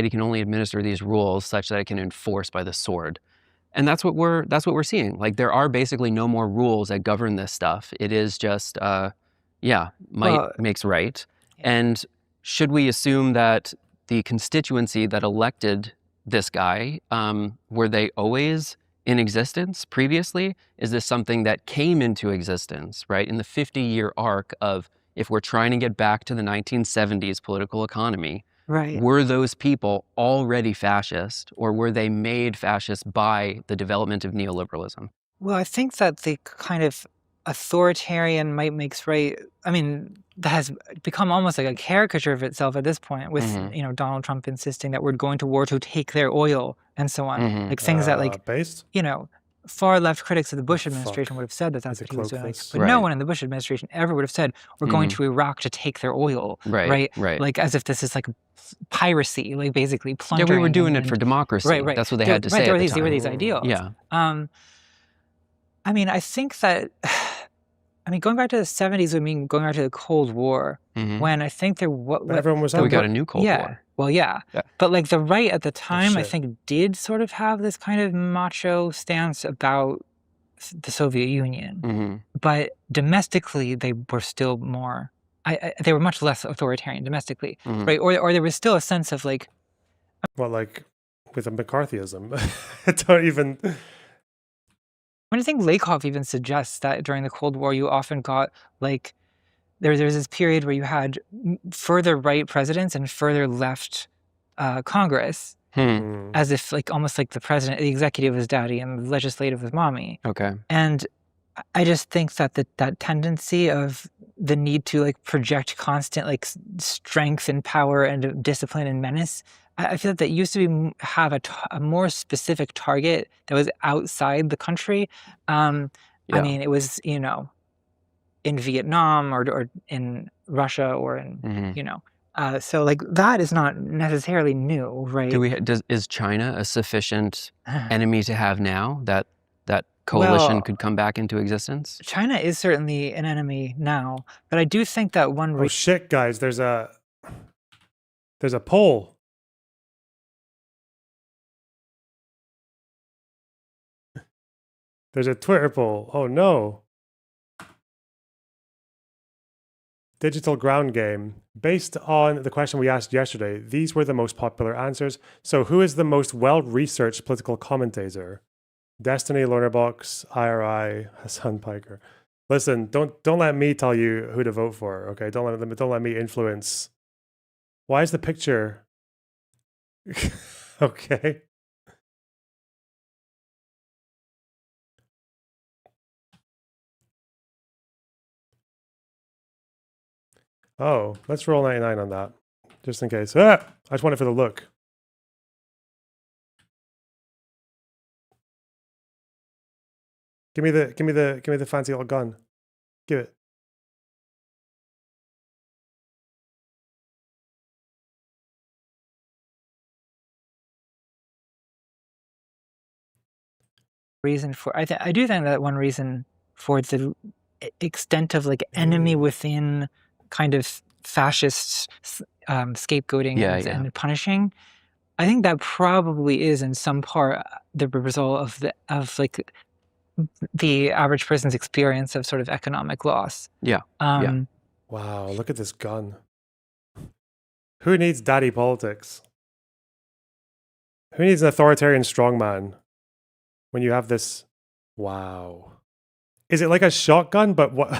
can only administer these rules such that it can enforce by the sword. And that's what we're seeing. Like there are basically no more rules that govern this stuff. It is just, might makes right. And should we assume that the constituency that elected this guy, were they always in existence previously? Is this something that came into existence, right? In the 50-year arc of, if we're trying to get back to the 1970s political economy, were those people already fascist, or were they made fascist by the development of neoliberalism? Well, I think that the kind of authoritarian might makes right, I mean, that has become almost like a caricature of itself at this point with, Donald Trump insisting that we're going to war to take their oil and so on. Like things that like, far left critics of the Bush administration would have said that that's what he was doing. But no one in the Bush administration ever would have said, we're going to Iraq to take their oil, right? Like as if this is like piracy, like basically plundering. Yeah, we were doing it for democracy. Right. That's what they had to say at the time. There were these ideals. Yeah. I mean, I think that, going back to the 70s would mean going back to the Cold War, when I think everyone was we got a new Cold War. Well, yeah. But like the right at the time, I think did sort of have this kind of macho stance about the Soviet Union. But domestically, they were still more, they were much less authoritarian domestically, right? Or there was still a sense of like... Well, like with a McCarthyism, I don't even... I think Lakoff even suggests that during the Cold War, you often got like, there's this period where you had further right presidents and further left Congress, as if like almost like the executive was daddy and the legislative was mommy. Okay. And I just think that that tendency of the need to like project constant like strength and power and discipline and menace, I feel that used to have a more specific target that was outside the country. I mean, it was, in Vietnam or in Russia or in, so like that is not necessarily new, right? Is China a sufficient enemy to have now that coalition could come back into existence? China is certainly an enemy now, but I do think that one... Oh shit, guys, there's a poll. There's a Twitter poll. Oh no. Digital ground game. Based on the question we asked yesterday, these were the most popular answers. So who is the most well-researched political commentator? Destiny, Lornerbox, IRI, Hassan Piker. Listen, don't let me tell you who to vote for, okay? Don't let me influence. Why is the picture... Okay. Oh, let's roll 99 on that, just in case. I just want it for the look. Give me the fancy little gun. Give it. Reason for I do think that one reason for the extent of like enemy within kind of fascist scapegoating and punishing, I think that probably is in some part the result of like the average person's experience of sort of economic loss. Yeah. Wow, look at this gun. Who needs daddy politics? Who needs an authoritarian strongman when you have this? Wow. Is it like a shotgun? But what,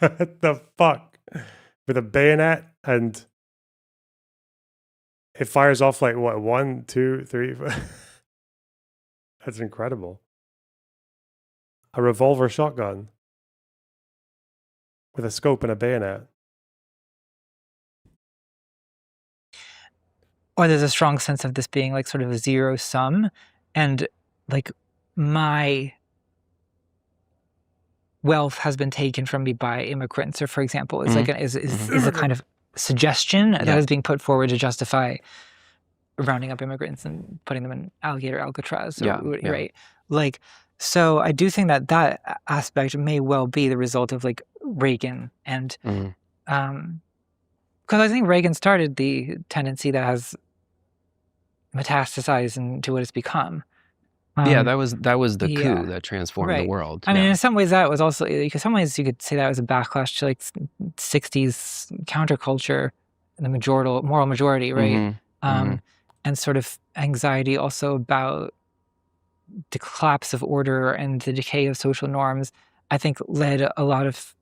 what the fuck? With a bayonet, and it fires off like what, 1, 2, 3. That's incredible. A revolver shotgun with a scope and a bayonet. Or there's a strong sense of this being like sort of a zero sum, and like my wealth has been taken from me by immigrants, or for example, is like is a kind of suggestion that is being put forward to justify rounding up immigrants and putting them in alligator Alcatraz. Right. Like, so I do think that that aspect may well be the result of like Reagan, and because I think Reagan started the tendency that has metastasized into what it's become. Yeah, that was the coup that transformed the world. I mean, in some ways that was also, like, in some ways you could say that was a backlash to like 60s counterculture, the moral majority, right? And sort of anxiety also about the collapse of order and the decay of social norms, I think led a lot of,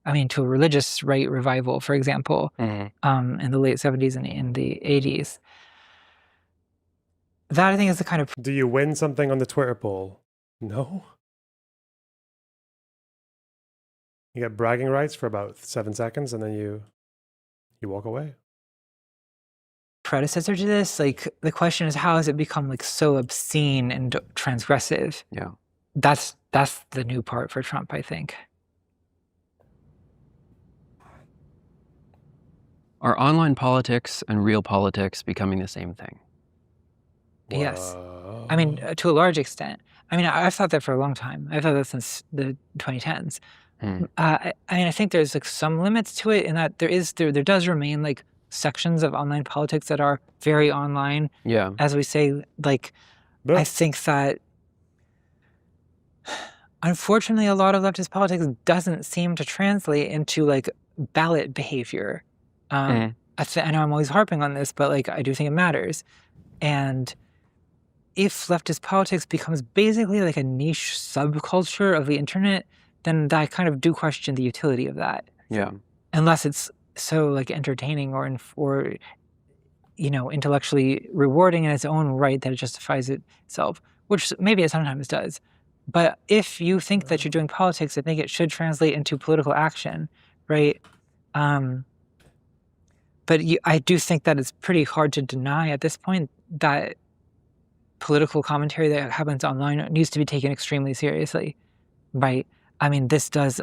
I mean, to a religious right revival, for example, in the late 70s and in the 80s. That I think is the kind of... Do you win something on the Twitter poll? No. You get bragging rights for about 7 seconds, and then you walk away. Predecessor to this, like, the question is, how has it become like so obscene and transgressive? Yeah. That's the new part for Trump, I think. Are online politics and real politics becoming the same thing? Yes. I mean, to a large extent. I mean, I've thought that for a long time. I've thought that since the 2010s. I mean, I think there's like some limits to it in that there does remain like sections of online politics that are very online. Yeah. As we say, like, I think that unfortunately a lot of leftist politics doesn't seem to translate into like ballot behavior. I know I'm always harping on this, but like I do think it matters. And if leftist politics becomes basically like a niche subculture of the internet, then I kind of do question the utility of that. Yeah. Unless it's so like entertaining or you know, intellectually rewarding in its own right that it justifies itself, which maybe it sometimes does. But if you think that you're doing politics, I think it should translate into political action, right? But I do think that it's pretty hard to deny at this point that political commentary that happens online needs to be taken extremely seriously, right? I mean, this does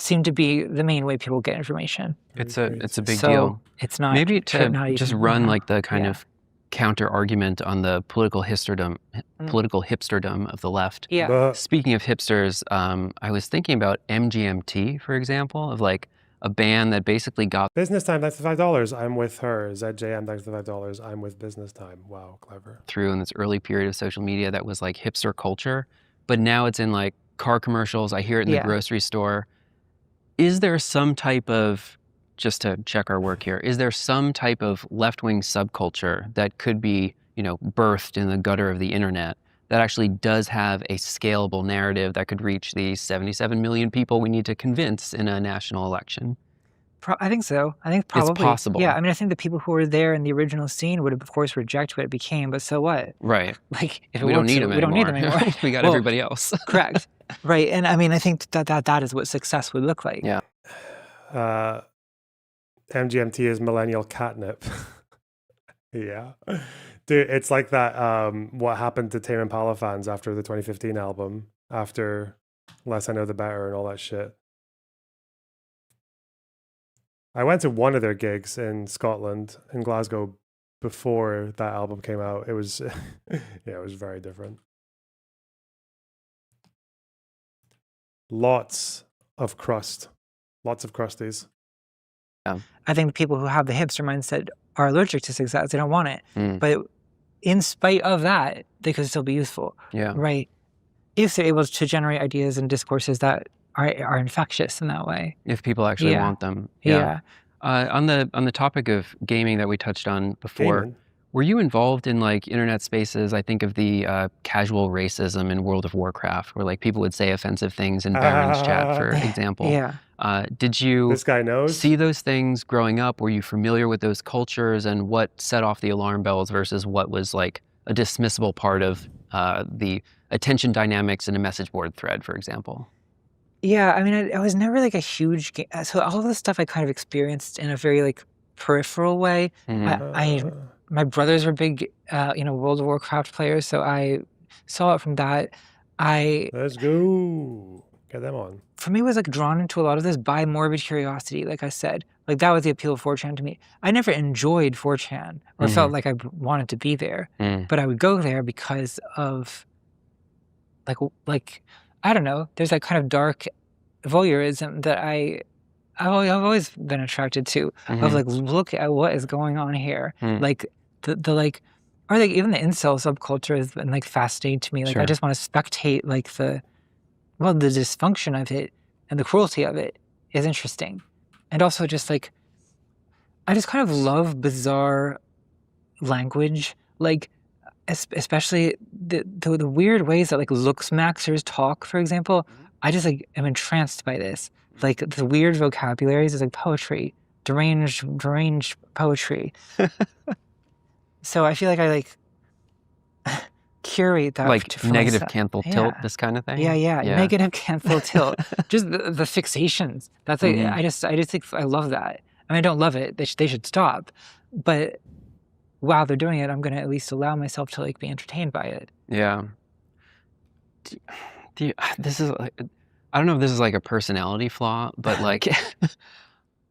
seem to be the main way people get information. It's a big deal. It's not maybe to not just even, run like the kind of counter argument on the political hipsterdom of the left. Yeah. Speaking of hipsters, I was thinking about MGMT, for example, of like a band that basically got Business Time, thanks for $5. I'm with her. ZJM, thanks for $5. I'm with Business Time. Wow, clever. through in this early period of social media that was like hipster culture, but now it's in like car commercials. I hear it in the grocery store. Is there some type of, just to check our work here, is there some type of left-wing subculture that could be, you know, birthed in the gutter of the internet that actually does have a scalable narrative that could reach the 77 million people we need to convince in a national election? I think so. I think probably. It's possible. Yeah, I mean, I think the people who were there in the original scene would, of course, reject what it became, but so what? Right. Like, if it we don't works, need them we anymore. don't need them anymore. We got everybody else. Correct. Right. And I mean, I think that is what success would look like. Yeah. MGMT is millennial catnip. Yeah. Dude, it's like that, what happened to Tame Impala fans after the 2015 album, after Less I Know the Better and all that shit. I went to one of their gigs in Scotland, in Glasgow, before that album came out. It was, yeah, it was very different. Lots of crust. Lots of crusties. Yeah. I think the people who have the hipster mindset are allergic to success. They don't want it. But in spite of that, they could still be useful. Yeah. Right. If they're able to generate ideas and discourses that are infectious in that way. If people actually want them. Yeah. On the topic of gaming that we touched on before, Gaming? were you involved in like internet spaces? I think of the casual racism in World of Warcraft, where like people would say offensive things in Baron's chat, for example. Yeah. Did you This guy knows? see those things growing up? Were you familiar with those cultures, and what set off the alarm bells versus what was like a dismissible part of the attention dynamics in a message board thread, for example? Yeah, I mean, I was never like a huge so all of this stuff I kind of experienced in a very like peripheral way. My brothers were big, World of Warcraft players, so I saw it from that. Let's go. Get them on. For me, was like drawn into a lot of this by morbid curiosity, like I said. Like that was the appeal of 4chan to me. I never enjoyed 4chan or felt like I wanted to be there, but I would go there because of like I don't know. There's that kind of dark voyeurism that I've always been attracted to. Of like, look at what is going on here. Like the like, or like even the incel subculture has been like fascinating to me. Like I just want to spectate like the dysfunction of it and the cruelty of it is interesting, and also just like I just kind of love bizarre language, like especially the weird ways that like looks maxers talk, for example. I just like am entranced by this. Like the weird vocabularies is like poetry, deranged poetry. So I feel like I like curate that like for negative myself. cancel tilt, this kind of thing. Yeah. Negative cancel tilt. Just the fixations. That's like I just think I love that. I mean, I don't love it. They should stop. But while they're doing it, I'm gonna at least allow myself to like be entertained by it. Yeah. This is like, I don't know if this is like a personality flaw, but like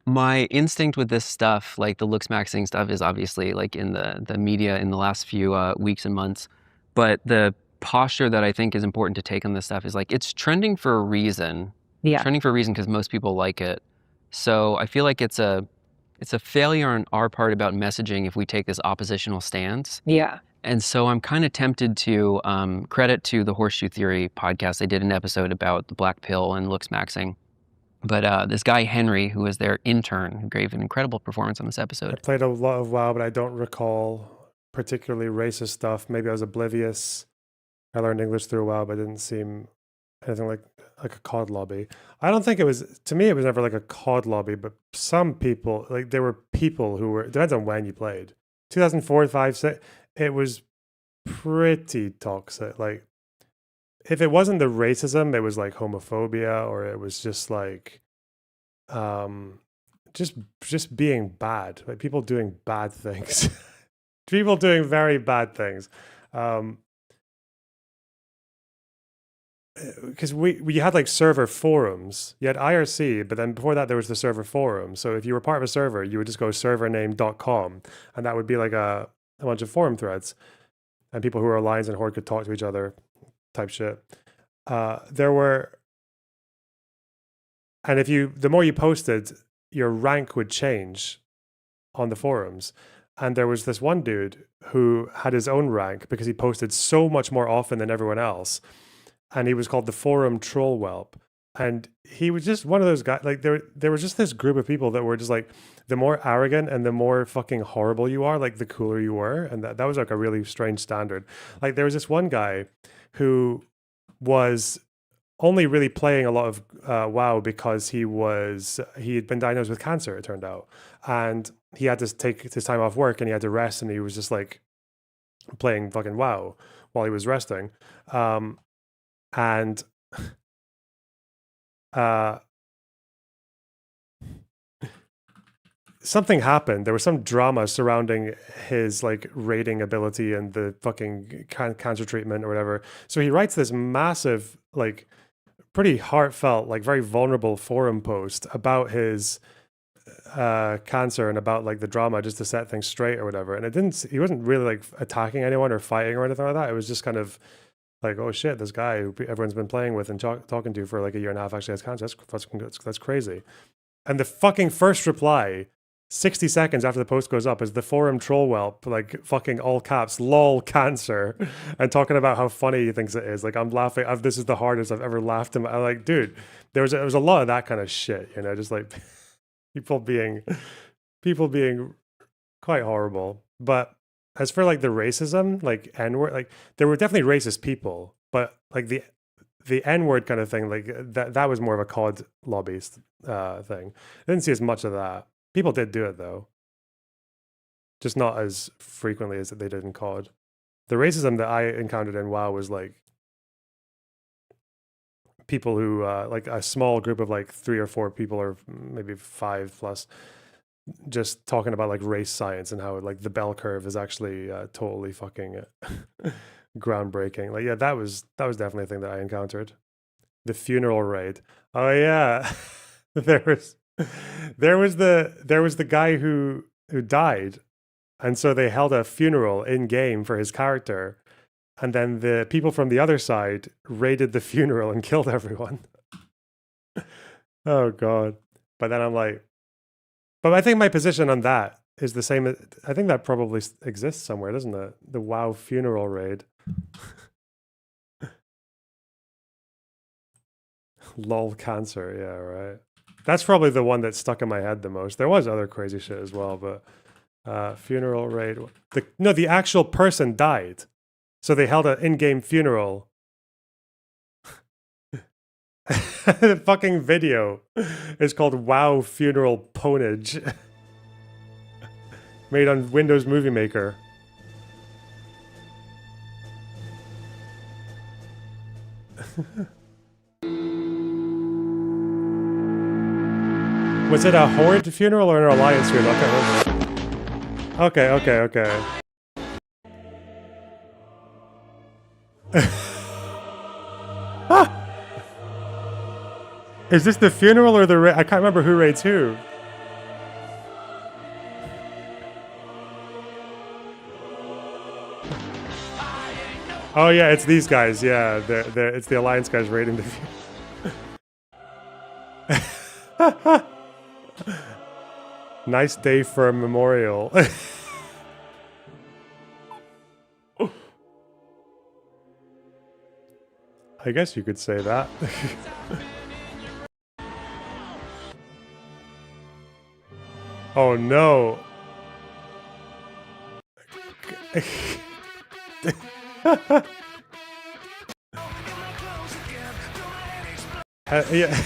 my instinct with this stuff, like the looks maxing stuff, is obviously like in the media in the last few weeks and months. But the posture that I think is important to take on this stuff is like it's trending for a reason. Yeah. Trending for a reason because most people like it. So I feel like it's a failure on our part about messaging if we take this oppositional stance. Yeah. And so I'm kind of tempted to credit to the Horseshoe Theory podcast. They did an episode about the black pill and looks maxing. But this guy, Henry, who was their intern, who gave an incredible performance on this episode. I played a lot of WoW, but I don't recall particularly racist stuff. Maybe I was oblivious. I learned English through WoW, but it didn't seem anything like a COD lobby. I don't think it was, to me, it was never like a COD lobby, but some people, like there were people who were, it depends on when you played. 2004, 5, 6, it was pretty toxic. Like, if it wasn't the racism, it was like homophobia, or it was just like, just being bad, like people doing bad things, people doing very bad things. Because we had like server forums, you had IRC, but then before that there was the server forum. So if you were part of a server, you would just go servername.com, and that would be like a bunch of forum threads, and people who were Alliance and Horde could talk to each other, type shit. There were, and the more you posted, your rank would change on the forums. And there was this one dude who had his own rank because he posted so much more often than everyone else. And he was called the forum troll whelp. And he was just one of those guys, like there was just this group of people that were just like, the more arrogant and the more fucking horrible you are, like the cooler you were. And that was like a really strange standard. Like there was this one guy who was only really playing a lot of WoW because he had been diagnosed with cancer, it turned out. And he had to take his time off work and he had to rest, and he was just like playing fucking WoW while he was resting. And something happened. There was some drama surrounding his like raiding ability and the fucking cancer treatment or whatever. So he writes this massive, like pretty heartfelt, like very vulnerable forum post about his cancer and about like the drama, just to set things straight or whatever. And he wasn't really like attacking anyone or fighting or anything like that. It was just kind of like, oh shit, this guy who everyone's been playing with and talking to for like a year and a half actually has cancer. That's crazy. And the fucking first reply, 60 seconds after the post goes up, is the forum troll whelp, like fucking all caps, lol cancer, and talking about how funny he thinks it is. Like, I'm laughing. This is the hardest I've ever laughed. I'm like, dude, there was a lot of that kind of shit, just like people being quite horrible. But as for like the racism, like N-word, like there were definitely racist people, but like the N-word kind of thing, like that was more of a COD lobbyist thing. I didn't see as much of that. People did do it though, just not as frequently as they did in COD. The racism that I encountered in WoW was like people who like a small group of like 3 or 4 people, or maybe 5 plus, just talking about like race science and how like the bell curve is actually totally fucking groundbreaking. Like, yeah, that was definitely a thing that I encountered. The funeral raid. Oh yeah. there was the guy who died, and so they held a funeral in game for his character, and then the people from the other side raided the funeral and killed everyone. Oh god. But then I'm like, but I think my position on that is the same. I think that probably exists somewhere, doesn't it? The WoW funeral raid. Lol cancer, yeah, right. That's probably the one that stuck in my head the most. There was other crazy shit as well, but funeral raid. The actual person died, so they held an in-game funeral. The fucking video is called WoW Funeral Ponage. Made on Windows Movie Maker. Was it a Horde funeral or an Alliance funeral? I can't remember. Okay. Ah! Is this the funeral or the raid? I can't remember who raids who. Oh yeah, it's these guys. Yeah, it's the Alliance guys raiding the funeral. Nice day for a memorial. I guess you could say that. Oh no. Yeah.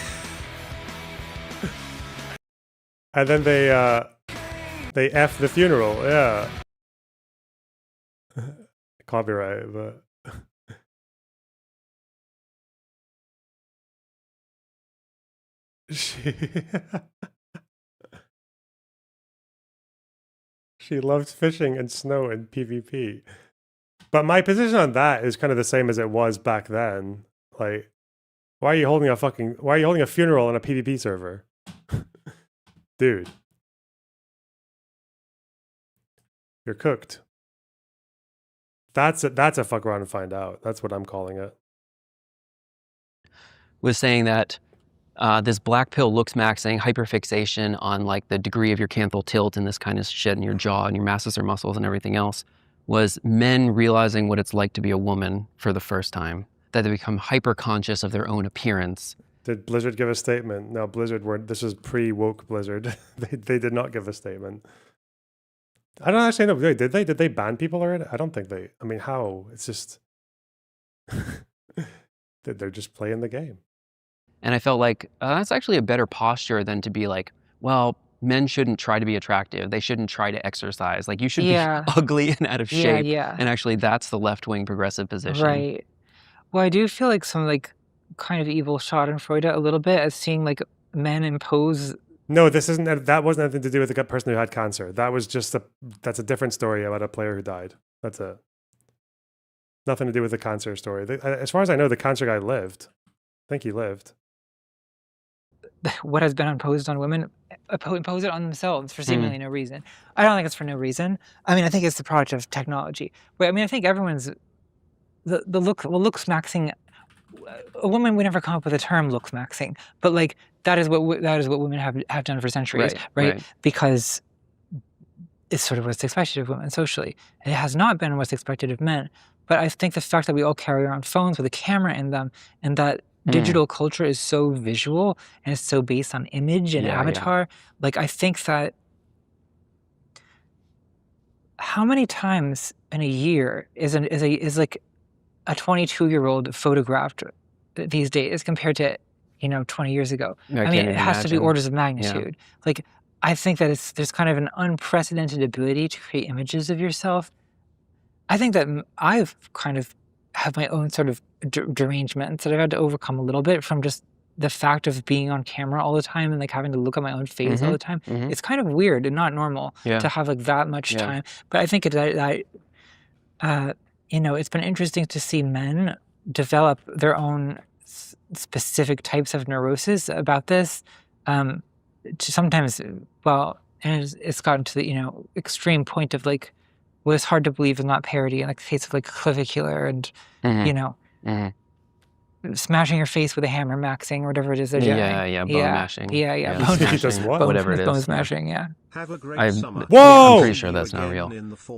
And then they F the funeral, yeah. Copyright, but she loves fishing and snow and PvP. But my position on that is kind of the same as it was back then. Like, why are you holding a funeral on a PvP server? Dude. You're cooked. That's a fuck around and find out. That's what I'm calling it. Was saying that this black pill looks maxing, hyperfixation on like the degree of your canthal tilt and this kind of shit in your jaw and your masseter muscles and everything else, was men realizing what it's like to be a woman for the first time, that they become hyper conscious of their own appearance. Did Blizzard give a statement? No, Blizzard weren't. This was pre-woke Blizzard. They did not give a statement. I don't actually know. Did they? Did they ban people already? I don't think they. I mean, how? It's just they're just playing the game. And I felt like that's actually a better posture than to be like, well, men shouldn't try to be attractive. They shouldn't try to exercise. Like, you should be ugly and out of shape. Yeah. And actually, that's the left-wing progressive position. Right. Well, I do feel like some like kind of evil schadenfreude a little bit as seeing like men impose. No, that wasn't anything to do with the person who had cancer. That was just that's a different story about a player who died. That's it. Nothing to do with the cancer story. As far as I know, the cancer guy lived. I think he lived. What has been imposed on women, impose it on themselves for seemingly no reason. I don't think it's for no reason. I mean, I think it's the product of technology. But I mean, I think everyone's looks maxing. A woman would never come up with the term looks maxing, but like that is what women have done for centuries, right? Because it's sort of what's expected of women socially. It has not been what's expected of men. But I think the fact that we all carry around phones with a camera in them, and that digital culture is so visual and it's so based on image and avatar. Like, I think that how many times in a year is like a 22-year-old photographed these days compared to 20 years ago? I mean, it has to be orders of magnitude. Like, I think that there's kind of an unprecedented ability to create images of yourself. I think that I've kind of have my own sort of derangements that I've had to overcome a little bit from just the fact of being on camera all the time and like having to look at my own face all the time. It's kind of weird and not normal to have like that much time. But I think that it's been interesting to see men develop their own specific types of neurosis about this. Sometimes, and it's gotten to the extreme point of like what is hard to believe is not parody in the case of like clavicular and smashing your face with a hammer, maxing or whatever it is they're doing. Bone mashing. Bone smashing. Whatever it is. Bone smashing. Have a great summer. I'm pretty sure that's not real.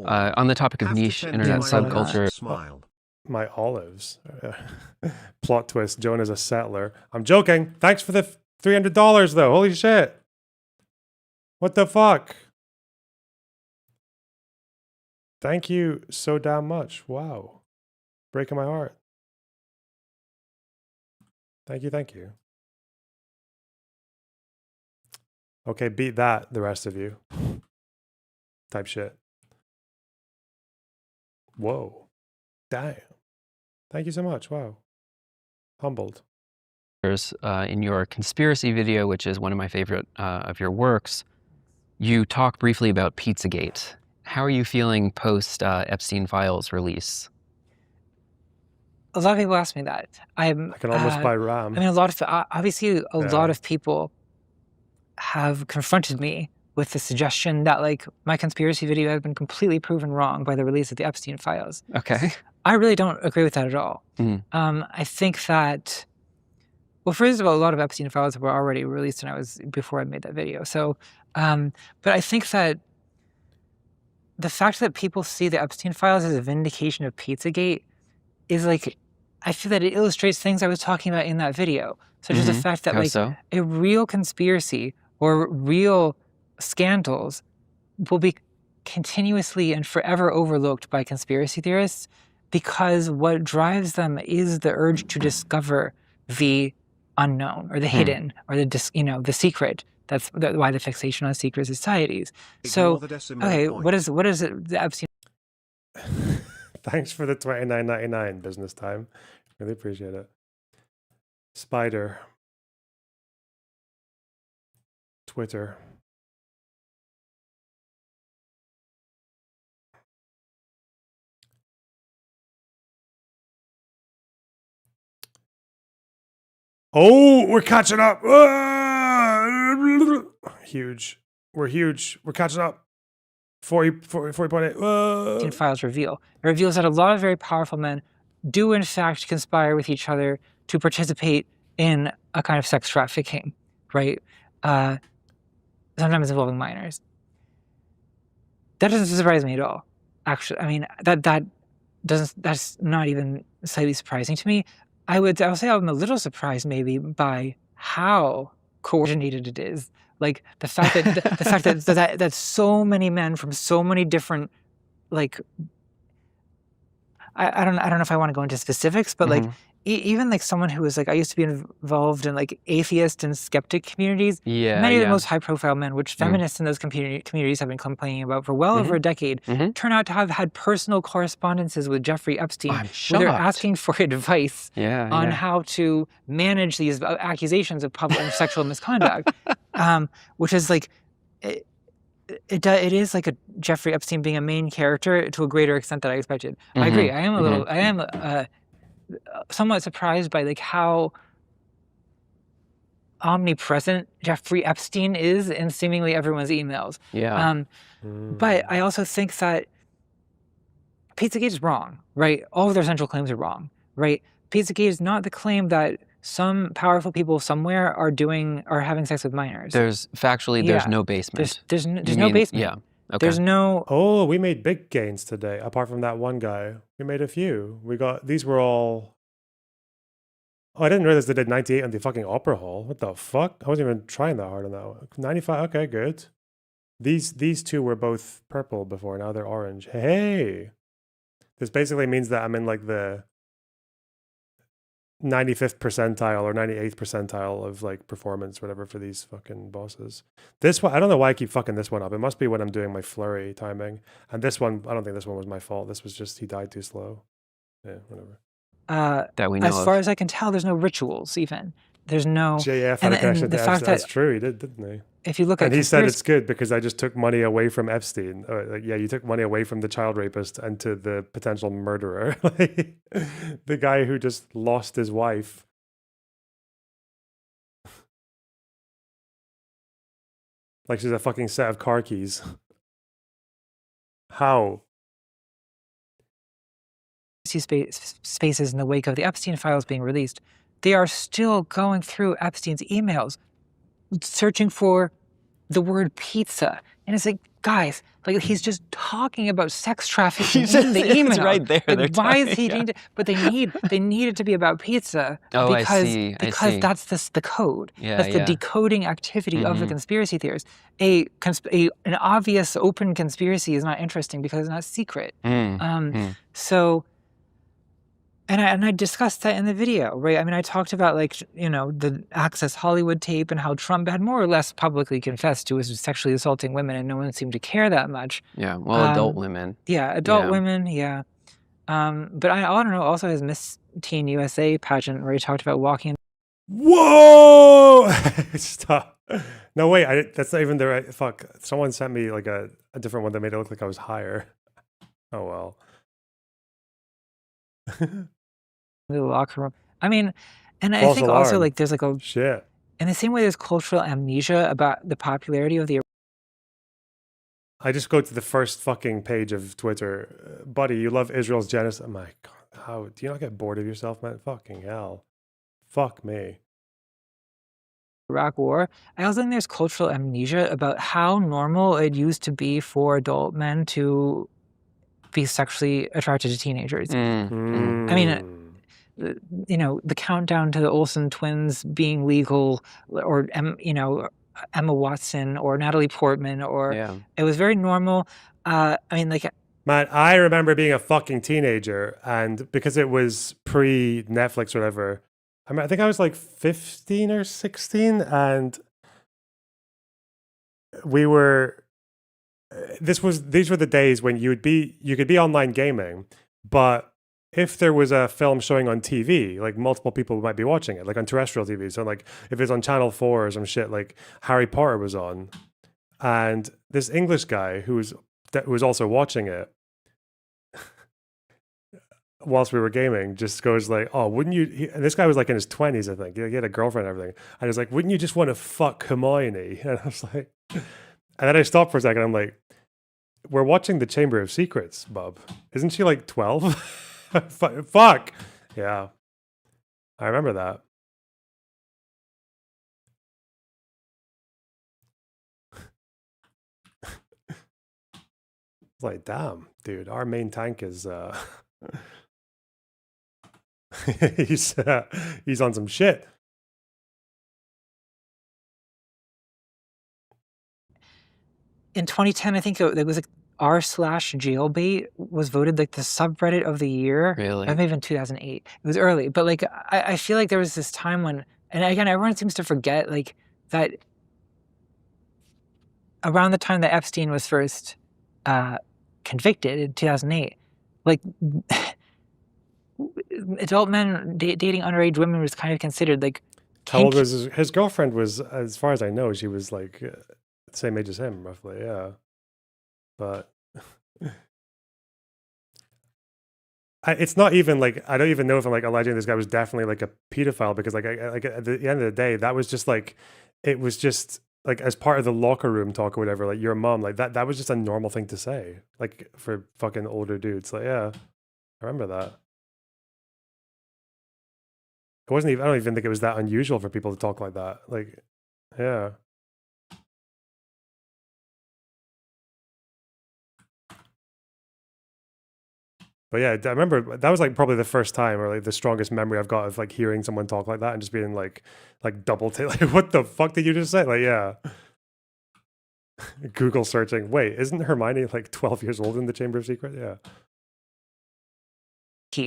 On the topic of niche internet subculture, my olives. Plot twist: Joan is a settler. I'm joking. Thanks for the $300 though. Holy shit! What the fuck? Thank you so damn much. Wow, breaking my heart. Thank you. Okay, beat that, the rest of you. Type shit. Whoa. Damn. Thank you so much. Wow. Humbled. in your conspiracy video, which is one of my favorite of your works, you talk briefly about Pizzagate. How are you feeling post Epstein Files release? A lot of people ask me that. I can almost buy RAM. I mean, obviously a lot of people have confronted me with the suggestion that like my conspiracy video has been completely proven wrong by the release of the Epstein Files. Okay. I really don't agree with that at all. Mm. I think that, well, first of all, a lot of Epstein Files were already released and before I made that video. So, but I think that the fact that people see the Epstein Files as a vindication of Pizzagate is like, I feel that it illustrates things I was talking about in that video. So just the fact that like a real conspiracy or real scandals will be continuously and forever overlooked by conspiracy theorists because what drives them is the urge to discover the unknown or the hidden or the secret. That's why the fixation on secret societies. So, okay, what is it, the Epstein? Thanks for the $29.99 business time. Really appreciate it. Spider. Twitter. Oh, we're catching up. Huge. We're huge. We're catching up. 40.8. Files reveal. It reveals that a lot of very powerful men do in fact conspire with each other to participate in a kind of sex trafficking, right? Sometimes involving minors. That doesn't surprise me at all. Actually, I mean that's not even slightly surprising to me. I'll say I'm a little surprised maybe by how coordinated it is. Like the fact that that so many men from so many different, like, I don't know if I want to go into specifics, but like even like someone who was like, I used to be involved in like atheist and skeptic communities. Many of the most high profile men, which feminists in those communities have been complaining about for well over a decade, turn out to have had personal correspondences with Jeffrey Epstein, where they're asking for advice on how to manage these accusations of public sexual misconduct, which is like, it is like a Jeffrey Epstein being a main character to a greater extent than I expected. I agree. I am somewhat surprised by like how omnipresent Jeffrey Epstein is in seemingly everyone's emails. But I also think that Pizzagate is wrong, right? All of their central claims are wrong, right? Pizzagate is not the claim that some powerful people somewhere are having sex with minors. There's no basement. There's no basement. Yeah. Okay. There's no. Oh, we made big gains today. Apart from that one guy, we made a few. These were all Oh, I didn't realize they did 98 on the fucking Opera Hall. What the fuck? I wasn't even trying that hard on that one. 95. Okay, good. These two were both purple before. Now they're orange. Hey, this basically means that I'm in like the 95th percentile or 98th percentile of like performance, whatever, for these fucking bosses. This one, I don't know why I keep fucking this one up. It must be when I'm doing my flurry timing. And this one, I don't think this one was my fault. This was just he died too slow. Yeah, whatever. That we know as far as I can tell, there's no rituals even. There's no JF had a connection to Epstein. That's true. He did, didn't he? If you look at, and he said it's good because I just took money away from Epstein. Like, yeah, you took money away from the child rapist and to the potential murderer, the guy who just lost his wife. Like she's a fucking set of car keys. How? Spaces in the wake of the Epstein files being released, they are still going through Epstein's emails, searching for the word pizza. And it's like, guys, like he's just talking about sex trafficking in the email. It's right there. Like, why is he doing it? But they need it to be about pizza because that's the code. Yeah, that's the decoding activity of the conspiracy theorists. An obvious open conspiracy is not interesting because it's not secret. So. And I discussed that in the video, right? I mean, I talked about like, you know, the Access Hollywood tape and how Trump had more or less publicly confessed to was sexually assaulting women and no one seemed to care that much. Yeah, well, adult women. Yeah, adult women, yeah. But I don't know, also his Miss Teen USA pageant where he talked about walking. Whoa! Stop. No, wait, that's not even the right, fuck. Someone sent me like a different one that made it look like I was higher. Oh, well. The locker room. I mean, and False I think alarm. also like there's like a shit. In the same way there's cultural amnesia about the popularity of the. I just go to the first fucking page of Twitter. Buddy, you love Israel's genocide. My God, how do you not get bored of yourself, man? Fucking hell. Fuck me. Iraq War. I also think there's cultural amnesia about how normal it used to be for adult men to be sexually attracted to teenagers. I mean, you know, the countdown to the Olsen twins being legal, or you know, Emma Watson or Natalie Portman, or it was very normal. I mean, like, man, I remember being a fucking teenager, and because it was pre-Netflix or whatever, I mean, I think I was like 15 or 16, and we were. These were the days when you could be online gaming, but if there was a film showing on TV, like multiple people might be watching it, like on terrestrial TV. So like if it's on Channel 4 or some shit, like Harry Potter was on, and this English guy who was also watching it whilst we were gaming just goes like, oh, wouldn't you? And this guy was like in his 20s, I think. He had a girlfriend and everything. And he was like, wouldn't you just want to fuck Hermione? And I was like, and then I stopped for a second. I'm like, we're watching The Chamber of Secrets, bub. Isn't she like 12? Fuck. Yeah. I remember that. It's like, damn, dude, our main tank is he's on some shit. In 2010, I think it was like r/jailbait was voted like the subreddit of the year. Really? Maybe even 2008. It was early, but like I feel like there was this time when, and again, everyone seems to forget like that around the time that Epstein was first convicted in 2008, like adult men dating underage women was kind of considered like. How old was his girlfriend? Was, as far as I know, she was like the same age as him, roughly. Yeah, but it's not even like, I don't even know if I'm like alleging this guy was definitely like a pedophile, because like at the end of the day, that was just like, it was just like as part of the locker room talk or whatever. Like your mom, like that was just a normal thing to say, like for fucking older dudes. Like, yeah, I remember that. It wasn't even, I don't even think it was that unusual for people to talk like that. Like, yeah. But yeah, I remember that was like probably the first time or like the strongest memory I've got of like hearing someone talk like that and just being like double take, like, what the fuck did you just say? Like, yeah. Google searching. Wait, isn't Hermione like 12 years old in the Chamber of Secrets? Yeah.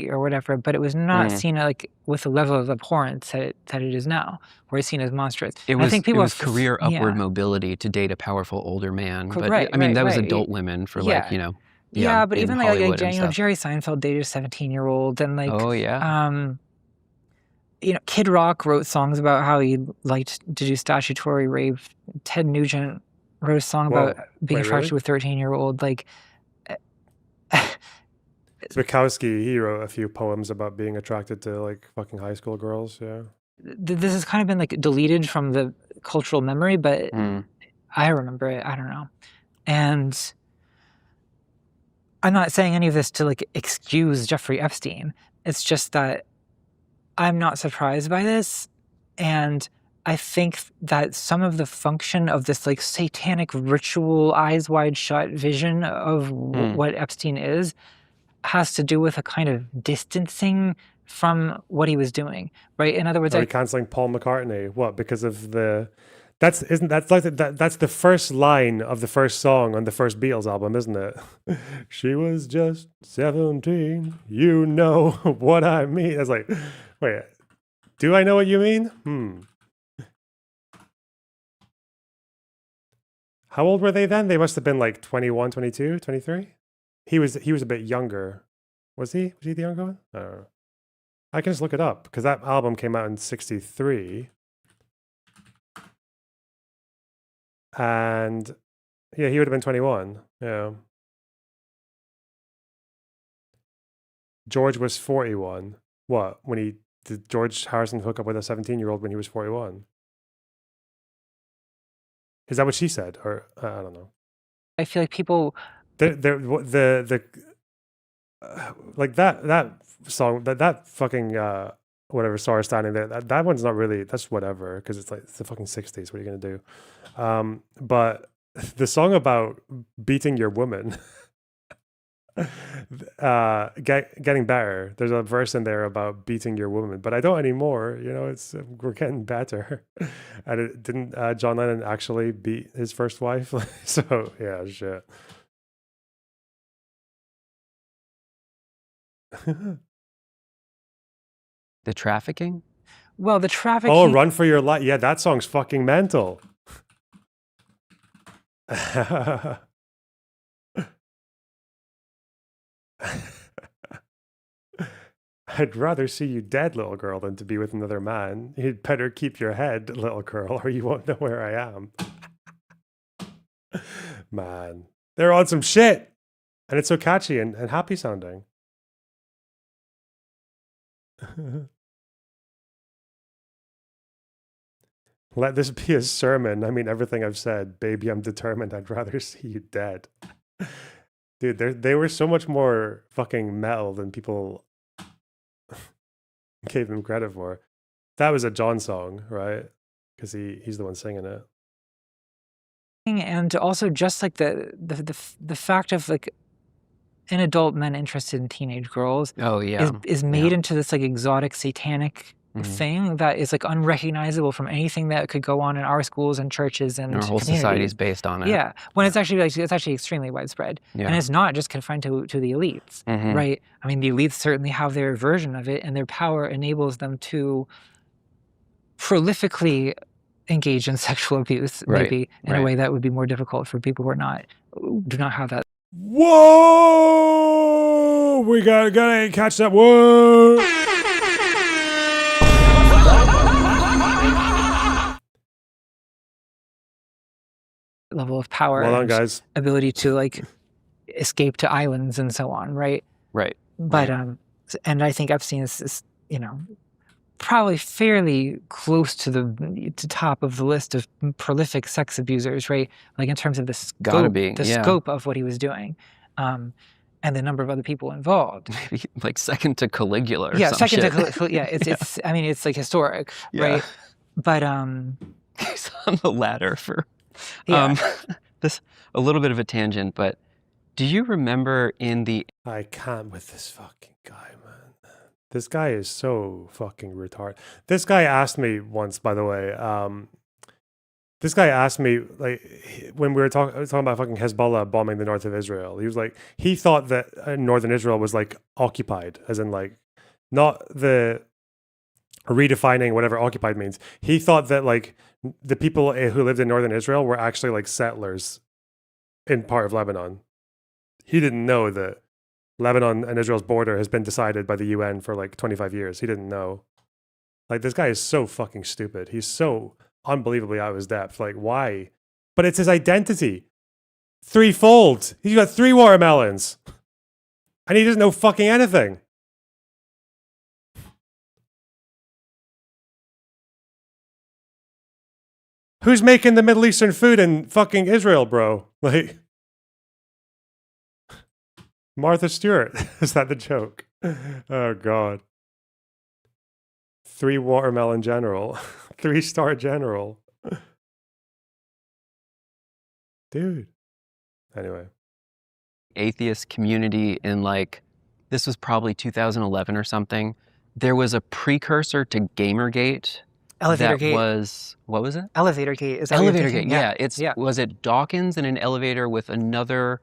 Or whatever, but it was not seen like with the level of abhorrence that it is now, where it's seen as monstrous. It was, I think people it was career upward mobility to date a powerful older man. But I mean, that was adult women for like, you know. Yeah, but even like you know, Jerry Seinfeld dated a 17-year-old, and like, oh yeah, you know, Kid Rock wrote songs about how he liked to do statutory rape. Ted Nugent wrote a song about being attracted to a 13-year-old. Like, Bukowski, he wrote a few poems about being attracted to like fucking high school girls. Yeah. This has kind of been like deleted from the cultural memory, but I remember it. I don't know, and I'm not saying any of this to like excuse Jeffrey Epstein. It's just that I'm not surprised by this, and I think that some of the function of this like satanic ritual, eyes wide shut vision of what Epstein is has to do with a kind of distancing from what he was doing, right? In other words, are we canceling Paul McCartney? What, because of the that's the first line of the first song on the first Beatles album, isn't it? She was just 17, you know what I mean. It's like, wait, do I know what you mean? How old were they then? They must have been like 21, 22, 23? He was a bit younger. Was he? Was he the younger one? I don't know. I can just look it up because that album came out in 63. And yeah, he would have been 21. Yeah. George was 41. What? Did George Harrison hook up with a 17-year-old when he was 41? Is that what she said? Or I don't know. I feel like people like that song, that fucking whatever, Star Standing There, that one's not really, that's whatever, because it's like it's the fucking 60s. What are you gonna do? But the song about beating your woman, getting better. There's a verse in there about beating your woman, but I don't anymore. You know, we're getting better. And didn't John Lennon actually beat his first wife? So yeah, shit. The trafficking? Well, the trafficking. Oh, Run for Your Life. Yeah, that song's fucking mental. I'd rather see you dead, little girl, than to be with another man. You'd better keep your head, little girl, or you won't know where I am. Man, they're on some shit. And it's so catchy and happy sounding. Let this be a sermon. I mean, everything I've said. Baby, I'm determined. I'd rather see you dead. Dude, they were so much more fucking metal than people gave them credit for. That was a John song, right? Because he's the one singing it. And also just like the fact of like an adult men interested in teenage girls is made into this like exotic satanic thing that is like unrecognizable from anything that could go on in our schools and churches and our whole society is based on it. Yeah, when it's actually extremely widespread, and it's not just confined to the elites, right? I mean, the elites certainly have their version of it, and their power enables them to prolifically engage in sexual abuse, maybe in a way that would be more difficult for people who do not have that. Whoa! We gotta catch that. Whoa! Level of power. Well done, guys. Ability to like escape to islands and so on, right? Right. But and I think Epstein is probably fairly close to the top of the list of prolific sex abusers, right? Like in terms of the scope of what he was doing, and the number of other people involved. Maybe like second to Caligula. Or second shit. to Caligula. Yeah, it's. I mean, it's like historic, right? But he's on the ladder for. Yeah. This a little bit of a tangent, but Do you remember in the... I can't with this fucking guy, man. This guy is so fucking retarded. This guy asked me once, by the way, this guy asked me, like, when we were talking about fucking Hezbollah bombing the north of Israel, he was like, he thought that northern Israel was, like, occupied, as in, like, not the redefining whatever occupied means. He thought that, like, the people who lived in northern Israel were actually, like, settlers in part of Lebanon. He didn't know that Lebanon and Israel's border has been decided by the UN for, like, 25 years. He didn't know. Like, this guy is so fucking stupid. He's so unbelievably out of his depth. Like, why? But it's his identity. Threefold. He's got 3 watermelons. And he doesn't know fucking anything. Who's making the Middle Eastern food in fucking Israel, bro? Like, Martha Stewart. Is that the joke? Oh, God. 3 watermelon general. 3-star general. Dude. Anyway. atheist community in, like, this was probably 2011 or something. There was a precursor to Gamergate. Elevator Gate. What was it? Elevator Gate. Is that what you're Elevator thinking? Gate, yeah. Was it Dawkins in an elevator with another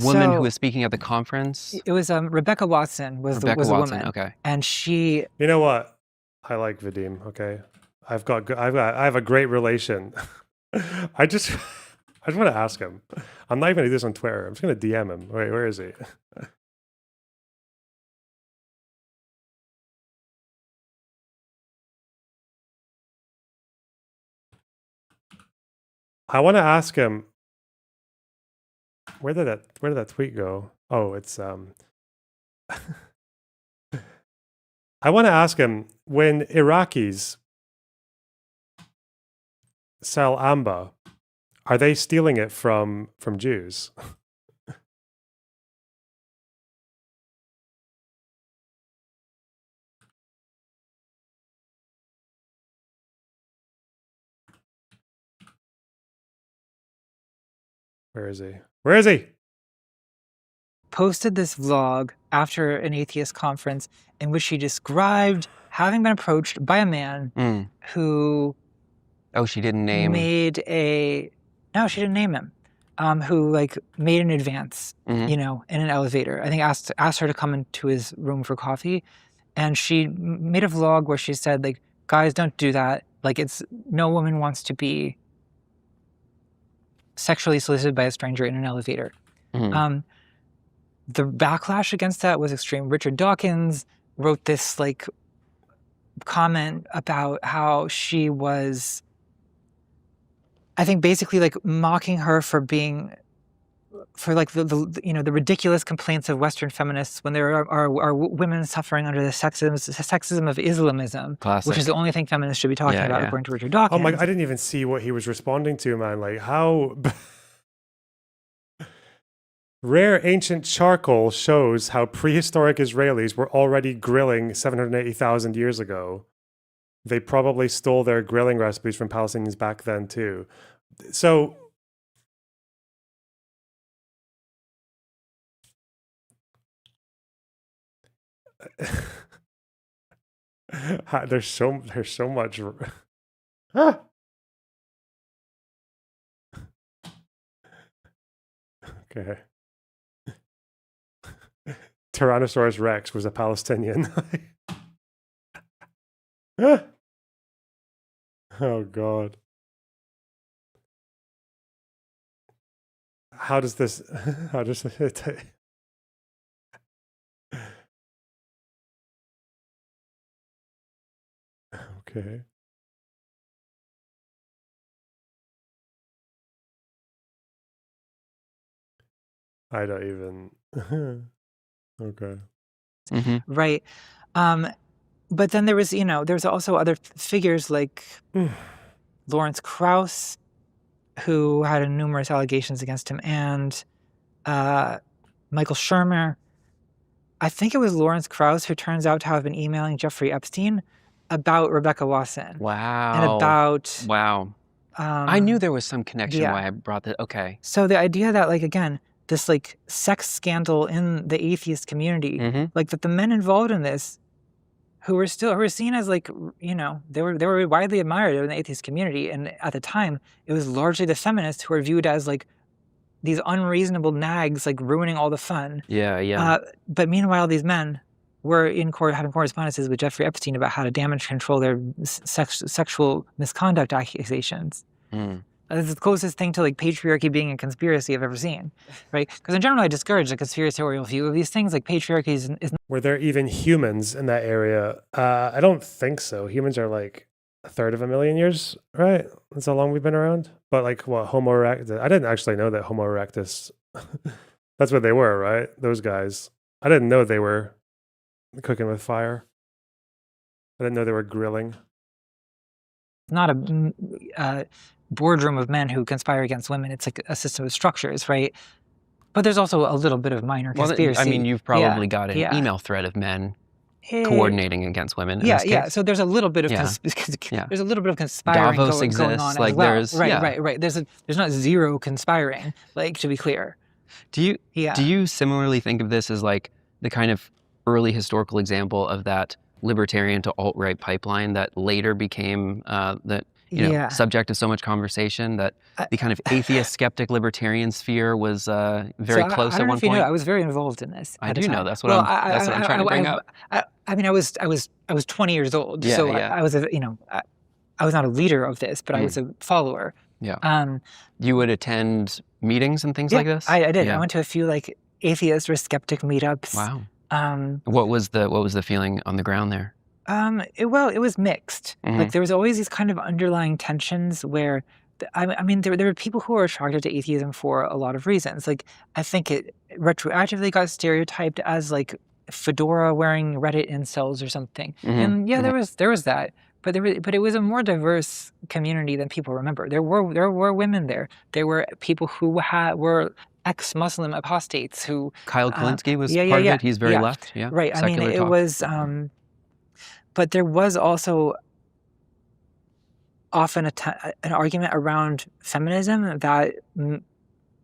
woman who was speaking at the conference? It was Rebecca Watson was a woman. Okay. And she... You know what? I like Vadim, okay? I have a great relation. I just want to ask him. I'm not even going to do this on Twitter. I'm just going to DM him. Wait, where is he? I want to ask him, where did that tweet go? Oh, it's I want to ask him, when Iraqis sell amba, are they stealing it from Jews? Where is he? Where is he? Posted this vlog after an atheist conference in which she described having been approached by a man who... Oh, she didn't name... No, she didn't name him. Who, like, made an advance, you know, in an elevator. I think asked her to come into his room for coffee. And she made a vlog where she said, like, guys, don't do that. Like, no woman wants to be sexually solicited by a stranger in an elevator. The backlash against that was extreme. Richard Dawkins wrote this, like, comment about how she was, I think, basically, like, mocking her for like the ridiculous complaints of Western feminists when there are women suffering under the sexism of Islamism, which is the only thing feminists should be talking about, according to Richard Dawkins. Oh my! I didn't even see what he was responding to, man. Like, how rare ancient charcoal shows how prehistoric Israelis were already grilling 780,000 years ago. They probably stole their grilling recipes from Palestinians back then too. So there's so much. Okay. Tyrannosaurus Rex was a Palestinian. Oh God. How does it okay. I don't even okay. Right. But then there was also other figures like Lawrence Krauss, who had numerous allegations against him, and Michael Shermer. I think it was Lawrence Krauss who turns out to have been emailing Jeffrey Epstein about Rebecca Watson. Wow. And about... Wow. I knew there was some connection why I brought that. Okay. So the idea that, like, again, this like sex scandal in the atheist community, like that the men involved in this, who were seen as like, you know, they were widely admired in the atheist community, and at the time it was largely the feminists who were viewed as like these unreasonable nags, like ruining all the fun. Yeah. But meanwhile, these men were having correspondences with Jeffrey Epstein about how to damage control their sexual misconduct accusations. That's the closest thing to like patriarchy being a conspiracy I've ever seen, right? Because in general, I discourage the conspiratorial view of these things. Like patriarchy is Were there even humans in that area? I don't think so. Humans are like a third of a million years, right? That's how long we've been around. But like what, Homo erectus? I didn't actually know that Homo erectus, that's what they were, right? Those guys. I didn't know they were cooking with fire. I didn't know they were grilling. not a boardroom of men who conspire against women. It's like a system of structures, right? But there's also a little bit of minor conspiracy. I mean, you've probably got an email thread of men coordinating against women. In this case. So there's a little bit of there's a little bit of conspiring Davos going on like as well. there's Right. There's not zero conspiring. Like, to be clear. Do you similarly think of this as like the kind of early historical example of that libertarian to alt-right pipeline that later became subject of so much conversation, that the kind of atheist, skeptic, libertarian sphere was very close at one point? I was very involved in this. I do know. That's what I'm trying to bring up. I mean, I was 20 years old, so I was I was not a leader of this, but I was a follower. Yeah. You would attend meetings and things like this? I did. I went to a few like atheist or skeptic meetups. Wow. What was the feeling on the ground there? It was mixed. Like there was always these kind of underlying tensions where, I mean, there were people who were attracted to atheism for a lot of reasons. Like I think it retroactively got stereotyped as like fedora wearing Reddit incels or something. And there was that. But it was a more diverse community than people remember. There were women there. There were people who were ex-Muslim apostates who. Kyle Kulinski was part of it. He's very left. Yeah. Right. I mean, it was. But there was also often an argument around feminism that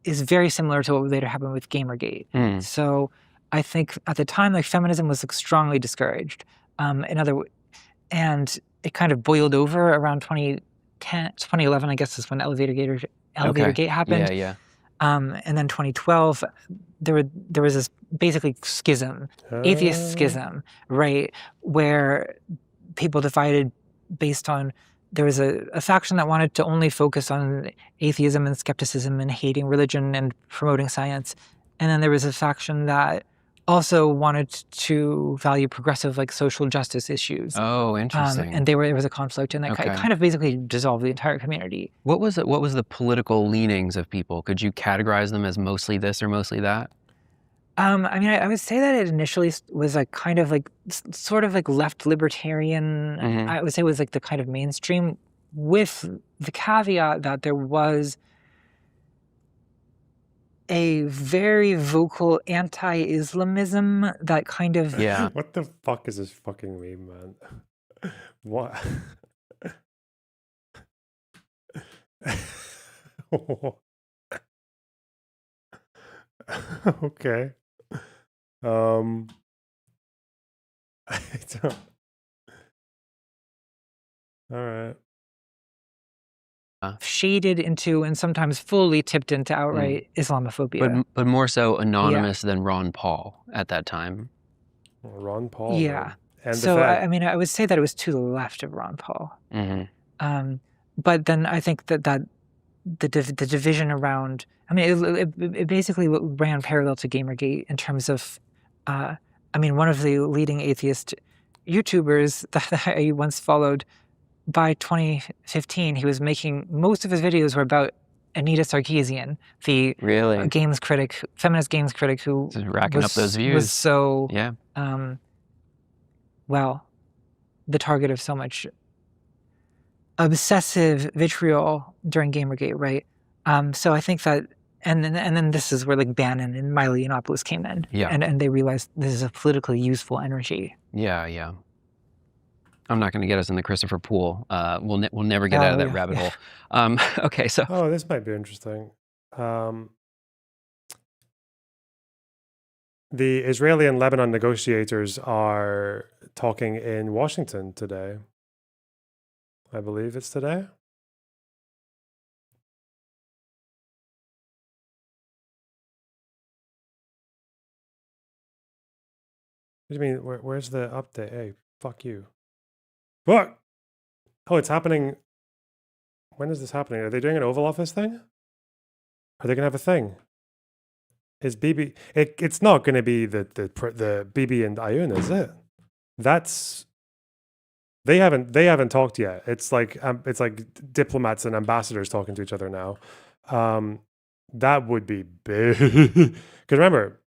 is very similar to what later happened with Gamergate. So I think at the time, like feminism was like, strongly discouraged. And it kind of boiled over around 2011, I guess, is when Elevator Gate happened. Yeah. And then 2012, there was this basically schism, atheist schism, right, where people divided based on, there was a faction that wanted to only focus on atheism and skepticism and hating religion and promoting science, and then there was a faction that also wanted to value progressive, like social justice issues. Oh, interesting. And there was a conflict, and that kind of basically dissolved the entire community. What was the political leanings of people? Could you categorize them as mostly this or mostly that? I mean, I would say that it initially was like kind of like sort of like left libertarian. I would say it was like the kind of mainstream, with the caveat that there was a very vocal anti-Islamism that kind of... Yeah. What the fuck is this fucking meme, man? What? Okay. I don't... All right. Shaded into and sometimes fully tipped into outright Islamophobia. But more so anonymous than Ron Paul at that time. Ron Paul? Yeah. And so, I mean, I would say that it was to the left of Ron Paul. But then I think that the division around... I mean, it basically ran parallel to Gamergate in terms of... I mean, one of the leading atheist YouTubers that I once followed, by 2015, he was making... Most of his videos were about Anita Sarkeesian, the games critic, feminist games critic who... Just racking up those views. Was so... well, the target of so much obsessive vitriol during Gamergate, right? So I think that... And then this is where like Bannon and Milo Yiannopoulos came in. Yeah. And they realized this is a politically useful energy. Yeah. I'm not going to get us in the Christopher Poole. We'll never get out of that rabbit hole. Okay, so... Oh, this might be interesting. The Israeli and Lebanon negotiators are talking in Washington today. I believe it's today. What do you mean? Where's the update? Hey, fuck you. Fuck! Oh, it's happening. When is this happening? Are they doing an Oval Office thing? Are they gonna have a thing? Is BB? It's not gonna be the BB and Ayun, is it? That's they haven't talked yet. It's like diplomats and ambassadors talking to each other now. That would be big. Because remember,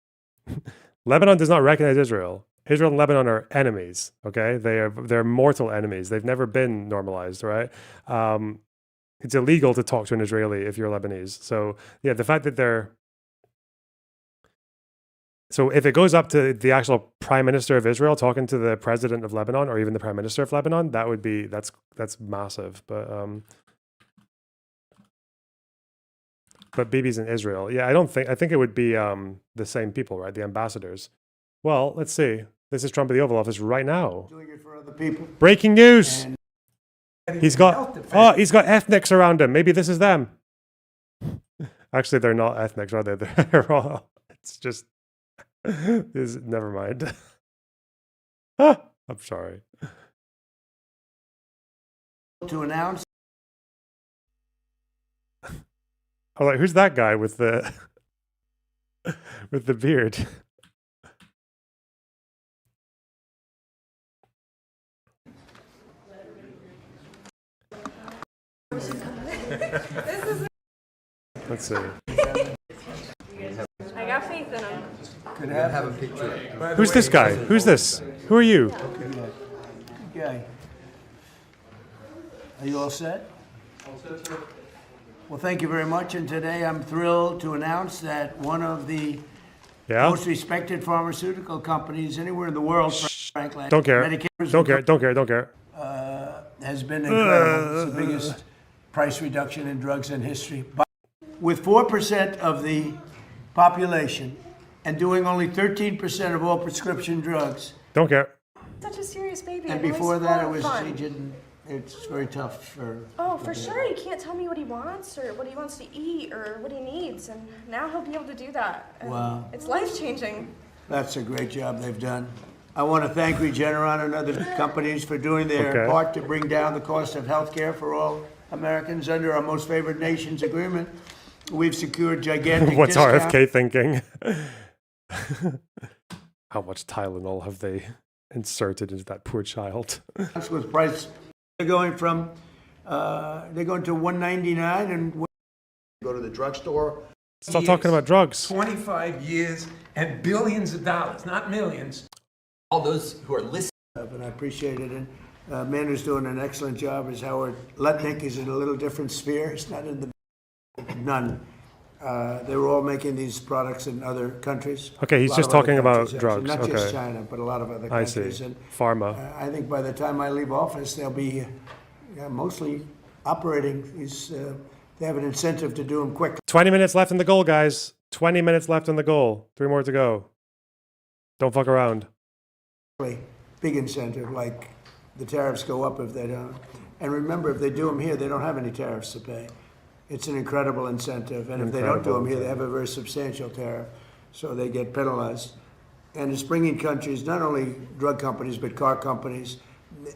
Lebanon does not recognize Israel. Israel and Lebanon are enemies. Okay, they're mortal enemies. They've never been normalized, right? It's illegal to talk to an Israeli if you're Lebanese. So yeah, the fact that so if it goes up to the actual prime minister of Israel talking to the president of Lebanon or even the prime minister of Lebanon, that would be that's massive. But Bibi's in Israel. Yeah, I think it would be the same people, right? The ambassadors. Well, let's see. This is Trump at the Oval Office right now. Doing it for other people. Breaking news. He's got ethnics around him. Maybe this is them. Actually, they're not ethnics, are they? They're all. It's just. Never mind. I'm sorry. To announce. I'm like, who's that guy with the beard? Let's see. I got faith in him. Could have a picture. Who's this guy? Who's this? Who are you? Okay. Are you all set? All set, sir. Well, thank you very much. And today I'm thrilled to announce that one of the most respected pharmaceutical companies anywhere in the world, frankly, don't care. Don't care. Has been incredible. It's the biggest price reduction in drugs in history. But with 4% of the population and doing only 13% of all prescription drugs. Don't care. Such a serious baby. And before that, it's very tough for. Oh, for sure. He can't tell me what he wants or what he wants to eat or what he needs, and now he'll be able to do that. And wow. It's life-changing. That's a great job they've done. I want to thank Regeneron and other companies for doing their part to bring down the cost of health care for all Americans under our most favored nations agreement. We've secured gigantic What's discount. RFK thinking? How much Tylenol have they inserted into that poor child? That's with price. They're going to $199 and go to the drugstore. Stop talking about drugs. 25 years and billions of dollars, not millions. All those who are listening. And I appreciate it. And a man who's doing an excellent job is Howard Lutnick. Is in a little different sphere. It's not in the none. They were all making these products in other countries. Okay, he's just talking about drugs. Not just China, but a lot of other countries. I see. And, Pharma. I think by the time I leave office, they'll be mostly operating. They have an incentive to do them quickly. 20 minutes left in the goal, guys. 20 minutes left in the goal. 3 more to go. Don't fuck around. Big incentive, like the tariffs go up if they don't. And remember, if they do them here, they don't have any tariffs to pay. It's an incredible incentive. And if they don't do them here, they have a very substantial tariff. So they get penalized. And it's bringing countries, not only drug companies, but car companies.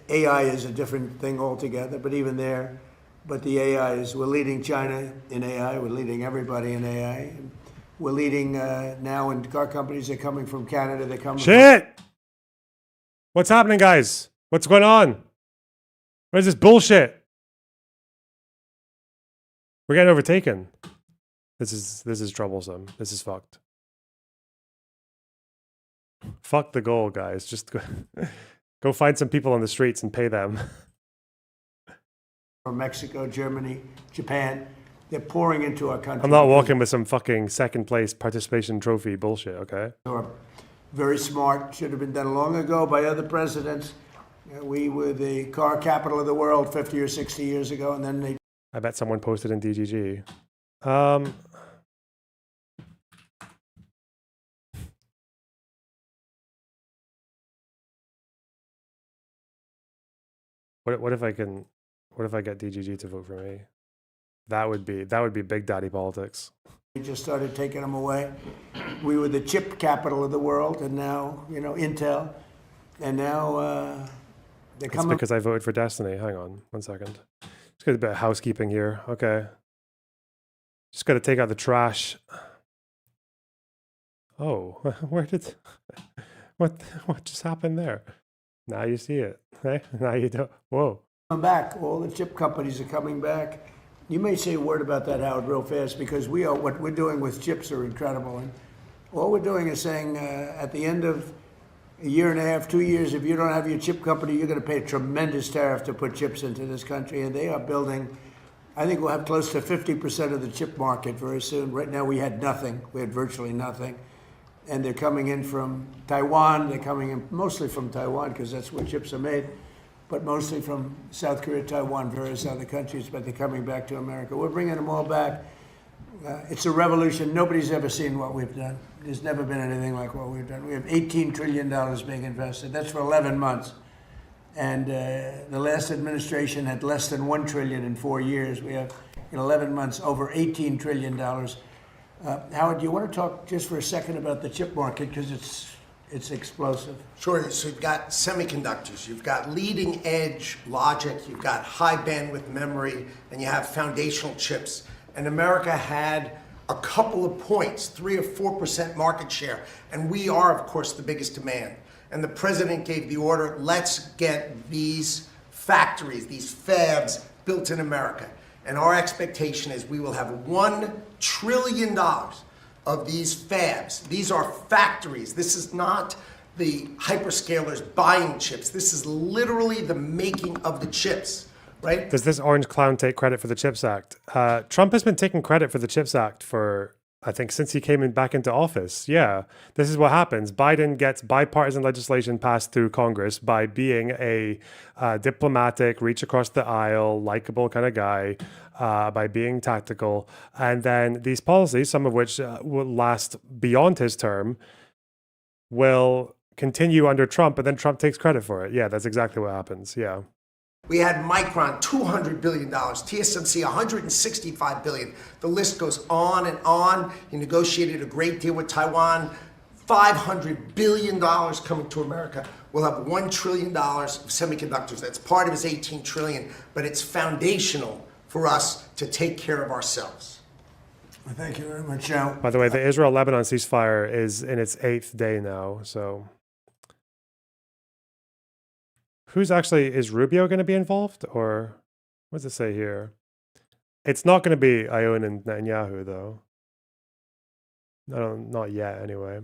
AI is a different thing altogether, but even there. But the AI is, we're leading China in AI. We're leading everybody in AI. And we're leading now in car companies. They're coming from Canada. They're coming Shit! What's happening, guys? What's going on? What is this bullshit? We're getting overtaken. This is troublesome. This is fucked. Fuck the goal, guys. Just go find some people on the streets and pay them. From Mexico, Germany, Japan. They're pouring into our country. I'm not walking with some fucking second place participation trophy bullshit, okay? Very smart. Should have been done long ago by other presidents. We were the car capital of the world 50 or 60 years ago, and then they... I bet someone posted in DGG. What if I can? What if I get DGG to vote for me? That would be big daddy politics. We just started taking them away. We were the chip capital of the world, and now, you know, Intel, and now they're coming. It's because I voted for Destiny. Hang on 1 second. Just got a bit of housekeeping here. Okay. Just got to take out the trash. Oh, where did what just happened there? Now you see it. Hey, now you don't. Whoa. Coming back. All the chip companies are coming back. You may say a word about that, Howard, real fast, because what we're doing with chips are incredible. And all we're doing is saying at the end of a year and a half, 2 years, if you don't have your chip company, you're going to pay a tremendous tariff to put chips into this country. And they are building, I think we'll have close to 50% of the chip market very soon. Right now we had nothing. We had virtually nothing. And they're coming in from Taiwan. They're coming in mostly from Taiwan because that's where chips are made, but mostly from South Korea, Taiwan, various other countries, but they're coming back to America. We're bringing them all back. It's a revolution. Nobody's ever seen what we've done. There's never been anything like what we've done. We have $18 trillion being invested. That's for 11 months. And the last administration had less than $1 trillion in 4 years. We have, in 11 months, over $18 trillion. Howard, do you want to talk just for a second about the chip market? Because it's explosive. Sure. So you've got semiconductors, you've got leading edge logic, you've got high bandwidth memory, and you have foundational chips. And America had a couple of points, 3 or 4% market share. And we are, of course, the biggest demand. And the president gave the order, let's get these factories, these fabs built in America. And our expectation is we will have $1 trillion of these fabs. These are factories. This is not the hyperscalers buying chips. This is literally the making of the chips, right? Does this orange clown take credit for the CHIPS Act? Trump has been taking credit for the CHIPS Act for, I think, since he came back into office. Yeah, this is what happens. Biden gets bipartisan legislation passed through Congress by being a diplomatic, reach across the aisle, likable kind of guy, by being tactical. And then these policies, some of which will last beyond his term, will continue under Trump, and then Trump takes credit for it. Yeah, that's exactly what happens. Yeah. We had Micron, $200 billion, TSMC, $165 billion. The list goes on and on. He negotiated a great deal with Taiwan, $500 billion coming to America. We'll have $1 trillion of semiconductors. That's part of his $18 trillion, but it's foundational for us to take care of ourselves. Thank you very much. By the way, the Israel-Lebanon ceasefire is in its 8th day now, so... is Rubio going to be involved, or what does it say here? It's not going to be Aoun and Netanyahu, though. No, not yet, anyway.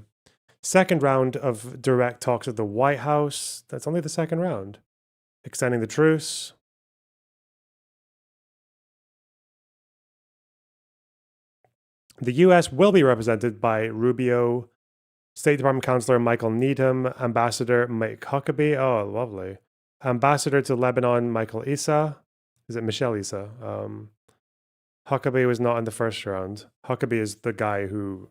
Second round of direct talks at the White House. That's only the second round. Extending the truce. The U.S. will be represented by Rubio, State Department Counselor Michael Needham, Ambassador Mike Huckabee. Oh, lovely. Ambassador to Lebanon, Michael Issa. Is it Michelle Issa? Huckabee was not in the first round. Huckabee is the guy who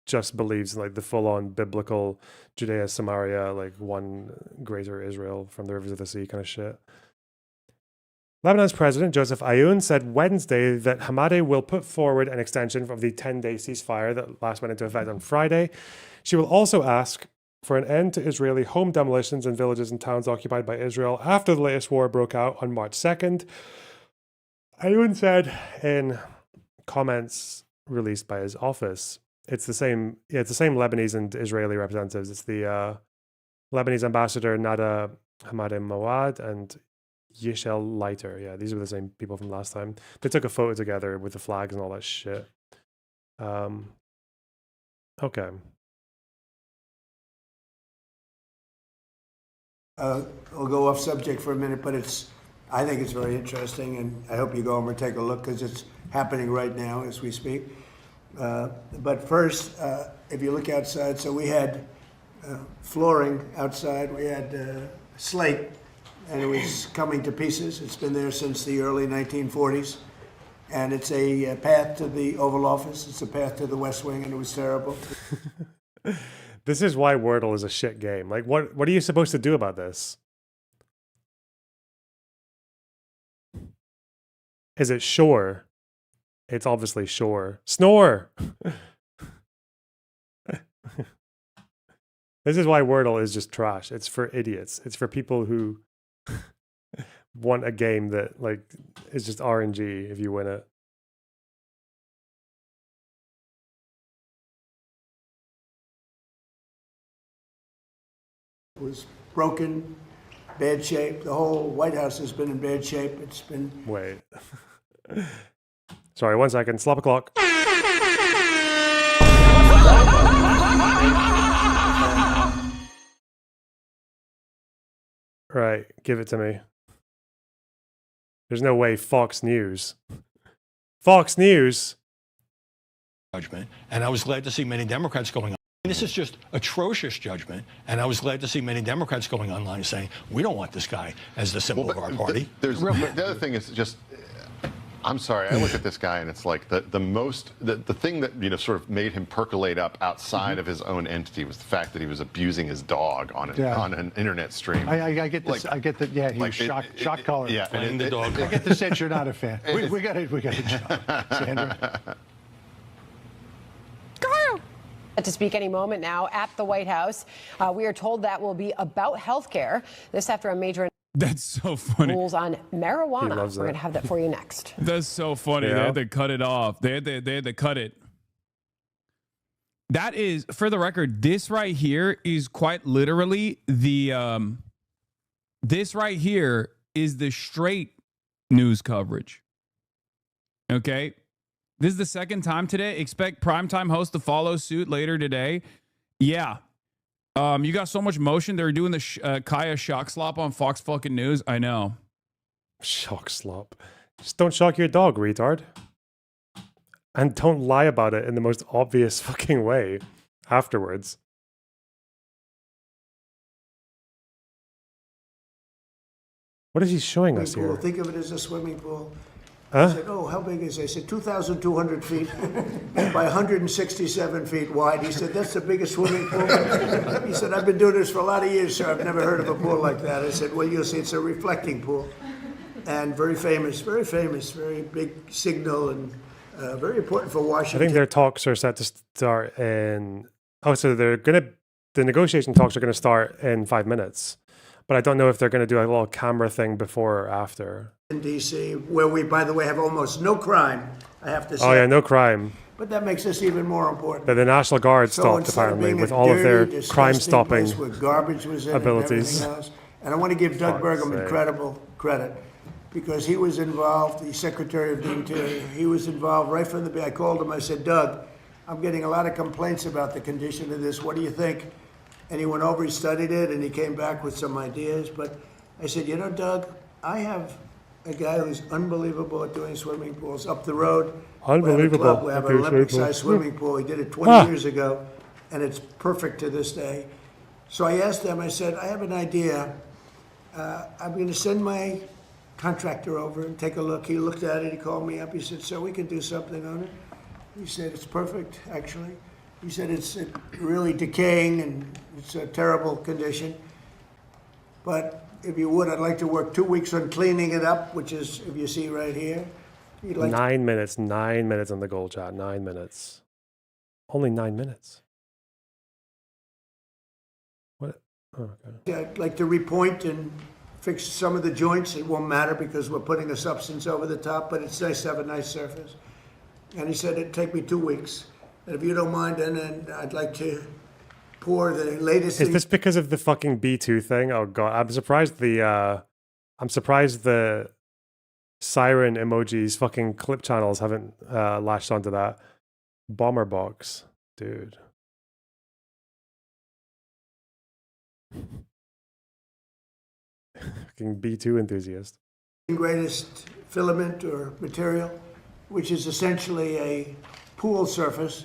just believes like the full-on biblical Judea, Samaria, like one greater Israel from the rivers of the sea kind of shit. Lebanon's President Joseph Aoun said Wednesday that Hamadeh will put forward an extension of the 10-day ceasefire that last went into effect on Friday. She will also ask for an end to Israeli home demolitions in villages and towns occupied by Israel after the latest war broke out on March 2nd. Aoun said in comments released by his office, it's the same Lebanese and Israeli representatives. It's the Lebanese ambassador Nada Hamadeh Mawad and Yishel Leiter. Yeah, these were the same people from last time. They took a photo together with the flags and all that shit. Okay. I'll go off subject for a minute, but I think it's very interesting, and I hope you go over and take a look because it's happening right now as we speak. But first, if you look outside, so we had flooring outside, we had slate, and it was coming to pieces. It's been there since the early 1940s, and it's a path to the Oval Office. It's a path to the West Wing, and it was terrible. This is why Wordle is a shit game. Like, what are you supposed to do about this? Is it shore? It's obviously shore. Snore! This is why Wordle is just trash. It's for idiots. It's for people who want a game that like is just RNG if you win it. It was broken, bad shape. The whole White House has been in bad shape. It's been... Wait. Sorry, 1 second. Slop o'clock. Right, give it to me. There's no way Fox News. Fox News? Judgment, and I was glad to see many Democrats going on. This is just atrocious judgment, and I was glad to see many Democrats going online saying, we don't want this guy as the symbol of our party. The other thing is just, I'm sorry, I look at this guy and it's like the thing that, you know, sort of made him percolate up outside of his own entity was the fact that he was abusing his dog on an internet stream. I get this. I get that. Yeah, he was shock collar. Yeah, and the dog. I get the sense you're not a fan. We got it, Sandra. To speak any moment now at the White House. We are told that will be about health care. This after a major That's so funny. rules on marijuana. We're loves going that. to have that for you next. That's so funny. They Yeah. had to cut it off. They had to cut it. That is, for the record, this right here is quite literally the this right here is the straight news coverage. Okay? This is the second time today. Expect primetime host to follow suit later today. Yeah. You got so much motion. They were doing the Kaya shock slop on Fox fucking News. I know. Shock slop. Just don't shock your dog, retard. And don't lie about it in the most obvious fucking way afterwards. What is he showing us Pool. here? Think of it as a swimming pool. Huh? I said, oh, how big is it? I said, 2,200 feet by 167 feet wide. He said, that's the biggest swimming pool. He said, I've been doing this for a lot of years, sir. I've never heard of a pool like that. I said, well, you'll see, it's a reflecting pool. And very very big signal, and very important for I Washington. think their talks are set to start in... Oh, so the negotiation talks are going to start in 5 minutes. But I don't know if they're going to do a little camera thing before or after. In D.C., where we, by the way, have almost no crime, I have to say. Oh yeah, no crime. But that makes this even more important. But the National Guard So stopped instead of apparently being with a all of their dirty, crime-stopping disgusting place where garbage was in abilities. And everything else. And I want to give Doug Fuck's Burgum sake. incredible credit, because he was involved, the Secretary of the Interior. He was involved right from the beginning. I called him, I said, Doug, I'm getting a lot of complaints about the condition of this. What do you think? And he went over, he studied it, and he came back with some ideas. But I said, you know, Doug, I have a guy who's unbelievable at doing swimming pools up the road. Unbelievable. We have at an doing swimming Olympic-sized pools. swimming pool. He did it 20 years ago, and it's perfect to this day. So I asked them, I said, I have an idea. I'm going to send my contractor over and take a look. He looked at it, he called me up, he said, sir, we can do something on it. He said, it's perfect, actually. He said, it's really decaying and it's a terrible condition. But if you would, I'd like to work 2 weeks on cleaning it up, which is, if you see right here. You'd like 9 minutes on the goal chat. 9 minutes. Only 9 minutes. What? Oh, okay. I'd like to repoint and fix some of the joints. It won't matter because we're putting a substance over the top, but it's nice to have a nice surface. And he said it'd take me 2 weeks. And if you don't mind, then I'd like to pour the latest. Is this because of the fucking B2 thing? Oh god, I'm surprised the siren emojis fucking clip channels haven't latched onto that. Bomber box, dude. Fucking B2 enthusiast. Greatest filament or material, which is essentially a pool surface,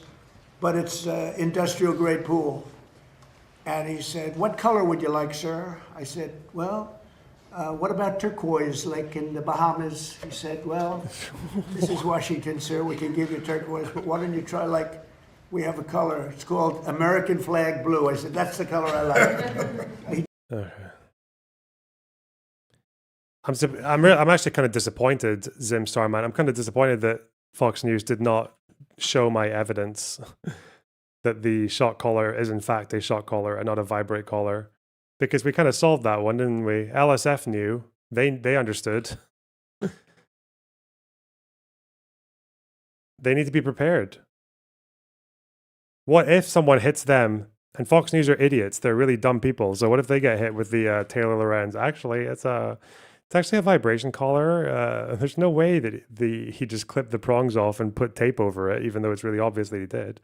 but it's industrial grade pool. And he said, what color would you like, sir? I said, well, what about turquoise, like in the Bahamas? He said, well, this is Washington, sir. We can give you turquoise, but why don't you try, like, we have a color. It's called American flag blue. I said, that's the color I like. Okay. I'm actually kind of disappointed, Zimstar man. I'm kind of disappointed that Fox News did not show my evidence that the shock collar is in fact a shock collar and not a vibrate collar, because we kind of solved that one, didn't we? LSF knew. They understood. They need to be prepared. What if someone hits them? And Fox News are idiots. They're really dumb people. So what if they get hit with the Taylor Lorenz? Actually, it's actually a vibration collar. There's no way that he just clipped the prongs off and put tape over it, even though it's really obvious that he did.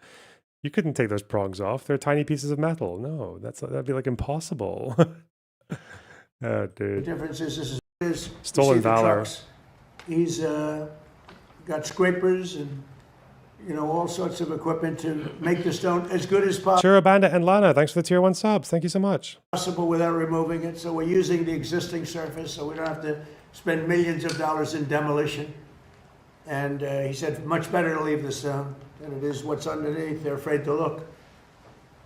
You couldn't take those prongs off. They're tiny pieces of metal. No, that'd be like impossible. Oh, dude. The difference is this is Stolen valor. He's got scrapers and all sorts of equipment to make the stone as good as Churro Bandit and Lana, thanks for the tier 1 subs. Thank you so much. possible without removing it. So we're using the existing surface, so we don't have to spend millions of dollars in demolition. And he said, much better to leave the stone than it is what's underneath. They're afraid to look.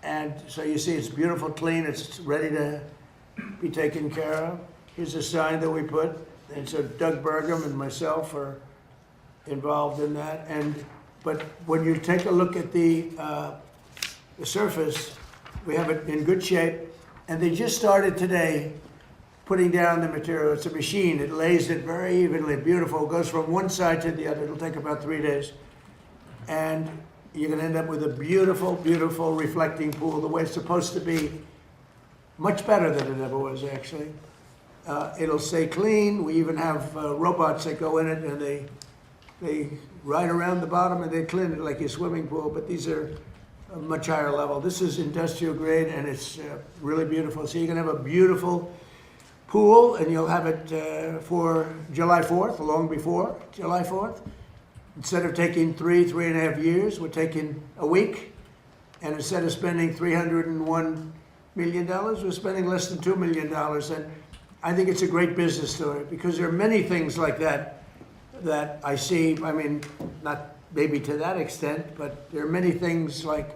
And so you see, it's beautiful, clean. It's ready to be taken care of. Here's a sign that we put. And so Doug Burgum and myself are involved in that. But when you take a look at the surface, we have it in good shape. And they just started today putting down the material. It's a machine. It lays it very evenly, beautiful. It goes from one side to the other. It'll take about 3 days. And you're going to end up with a beautiful, beautiful reflecting pool, the way it's supposed to be. Much better than it ever was, actually. It'll stay clean. We even have robots that go in it, and they ride around the bottom and they clean it like a swimming pool, but these are a much higher level. This is industrial grade, and it's really beautiful. So you're gonna have a beautiful pool, and you'll have it for July 4th, long before July 4th. Instead of taking 3.5 years, we're taking a week. And instead of spending $301 million, we're spending less than $2 million. And I think it's a great business story, because there are many things like that I see. I mean, not maybe to that extent, but there are many things like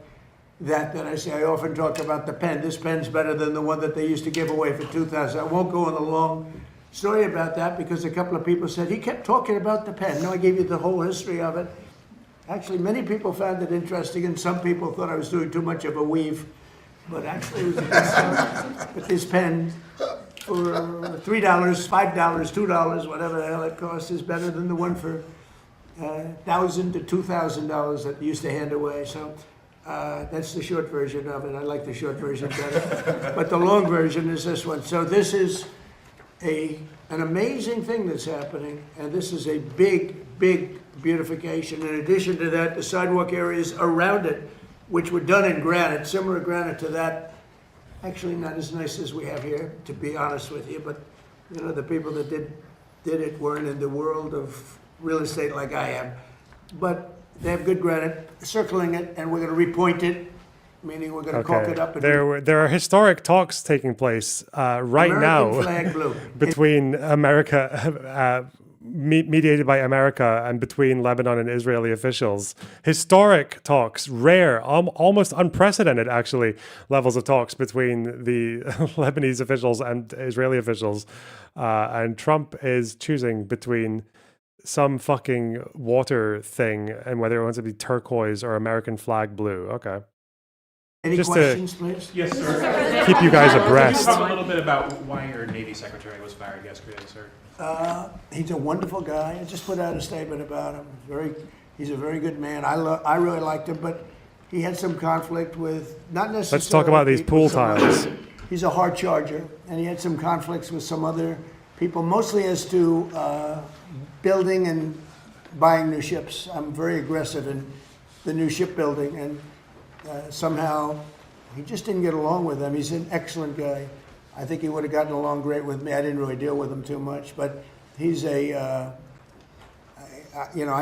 that I see. I often talk about the pen. This pen's better than the one that they used to give away for $2,000. I won't go on a long story about that, because a couple of people said, he kept talking about the pen. No, I gave you the whole history of it. Actually, many people found it interesting, and some people thought I was doing too much of a weave. But actually, it was a good story. But this pen, for $3, $5, $2, whatever the hell it costs, is better than the one for $1,000 to $2,000 that you used to hand away. So that's the short version of it. I like the short version better. But the long version is this one. So this is an amazing thing that's happening, and this is a big, big beautification. In addition to that, the sidewalk areas around it, which were done in granite, similar granite to that. Actually, not as nice as we have here, to be honest with you, but the people that did it weren't in the world of real estate like I am. But they have good granite circling it, and we're going to repoint it, meaning we're going to caulk it up. And there are historic talks taking place right now flag blue. between America, mediated by America, and between Lebanon and Israeli officials. Historic talks, rare, almost unprecedented, actually, levels of talks between the Lebanese officials and Israeli officials. And Trump is choosing between some fucking water thing and whether it wants to be turquoise or American flag blue. Okay. Any Just questions, please? Yes, sir. Keep you guys abreast. Can you talk a little bit about why your Navy Secretary was fired yesterday, sir? He's a wonderful guy. I just put out a statement about him. He's a very good man. I really liked him, but he had some conflict with, not necessarily. Let's talk about these pool tiles. He's a hard charger, and he had some conflicts with some other people, mostly as to building and buying new ships. I'm very aggressive in the new shipbuilding, and somehow he just didn't get along with them. He's an excellent guy. I think he would have gotten along great with me. I didn't really deal with him too much, but he's I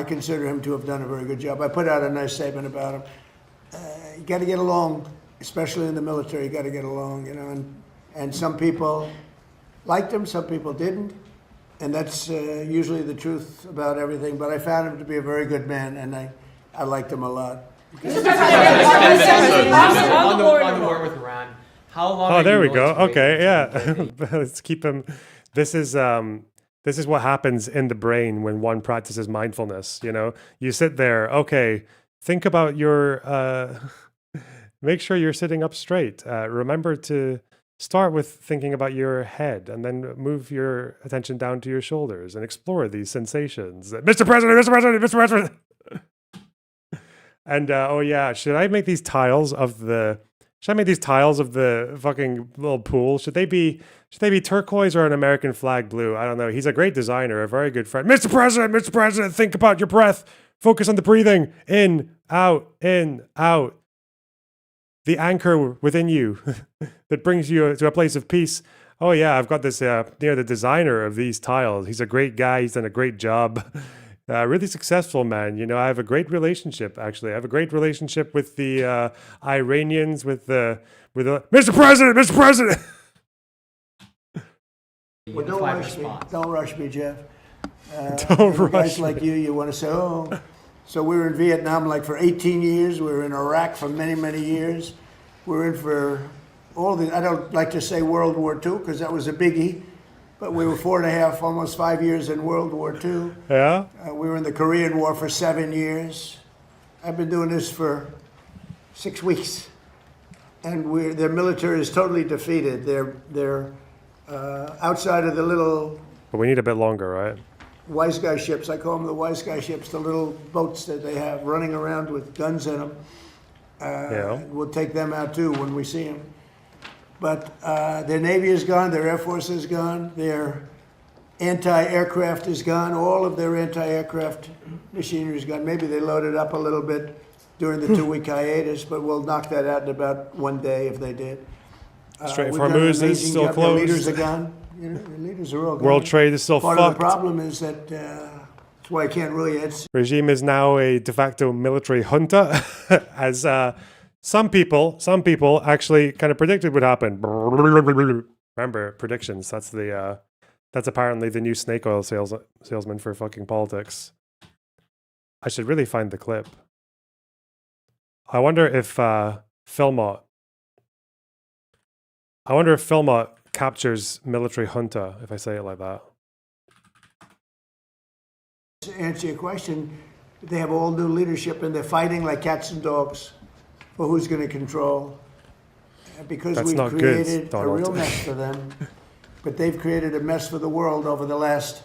consider him to have done a very good job. I put out a nice statement about him. You got to get along, especially in the military. You got to get along, and some people liked him, some people didn't, and that's usually the truth about everything. But I found him to be a very good man, and I liked him a lot. On the war with Iran, how long? Oh, there we go. Okay, yeah. Let's keep him. This is This is what happens in the brain when one practices mindfulness. You know, you sit there. Okay, think about your. Make sure you're sitting up straight. Remember to start with thinking about your head, and then move your attention down to your shoulders and explore these sensations. Mr. President, Mr. President, Mr. President. And oh yeah, should I make these tiles of the? Should I make these tiles of the fucking little pool? Should they be turquoise or an American flag blue? I don't know. He's a great designer, a very good friend. Mr. President, think about your breath. Focus on the breathing. In, out, in, out. The anchor within you that brings you to a place of peace. Oh yeah, I've got this, the designer of these tiles. He's a great guy. He's done a great job. Really successful man. You know, I have a great relationship, actually. I have a great relationship with the Iranians, with the Mr. President, Mr. President. Well, don't rush me, Jeff. Don't rush guys me. like you want to say, oh. So we were in Vietnam like for 18 years. We were in Iraq for many, many years. We're in for all the, I don't like to say World War II because that was a biggie. But we were 4.5, almost 5 years in World War II. Yeah? We were in the Korean War for 7 years. I've been doing this for 6 weeks. And their military is totally defeated. They're outside of the little But we need a bit longer, right? wise guy ships. I call them the wise guy ships, the little boats that they have running around with guns in them. Yeah. We'll take them out too when we see them. But their Navy is gone, their Air Force is gone, their anti-aircraft is gone, all of their anti-aircraft machinery is gone. Maybe they loaded up a little bit during the 2-week hiatus, but we'll knock that out in about 1 day if they did. Strait we've done Hormuz an is amazing still job. closed. The leaders are gone. You know, the leaders are all gone. World trade is still Part fucked. of the problem is that that's why I can't really. Regime is now a de facto military junta, as some people actually kind of predicted would happen. Remember predictions? That's apparently the new snake oil salesman for fucking politics. I should really find the clip. I wonder if Philmott captures military junta, if I say it like that. To answer your question, they have all new leadership and they're fighting like cats and dogs for who's going to control. Because That's we've not good, created a Donald. real mess for them, but they've created a mess for the world over the last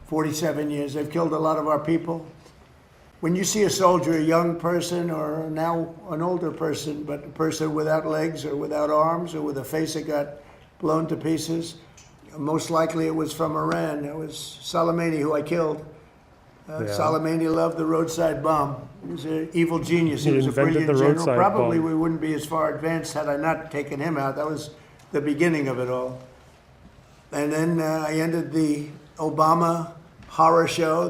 47 years. They've killed a lot of our people. When you see a soldier, a young person, or now an older person, but a person without legs or without arms or with a face that got blown to pieces, most likely it was from Iran. It was Soleimani who I killed. Soleimani loved the roadside bomb. He was an evil genius. He was a invented brilliant the general. roadside Probably bomb. we wouldn't be as far advanced had I not taken him out. That was the beginning of it all. And then I ended the Obama horror show.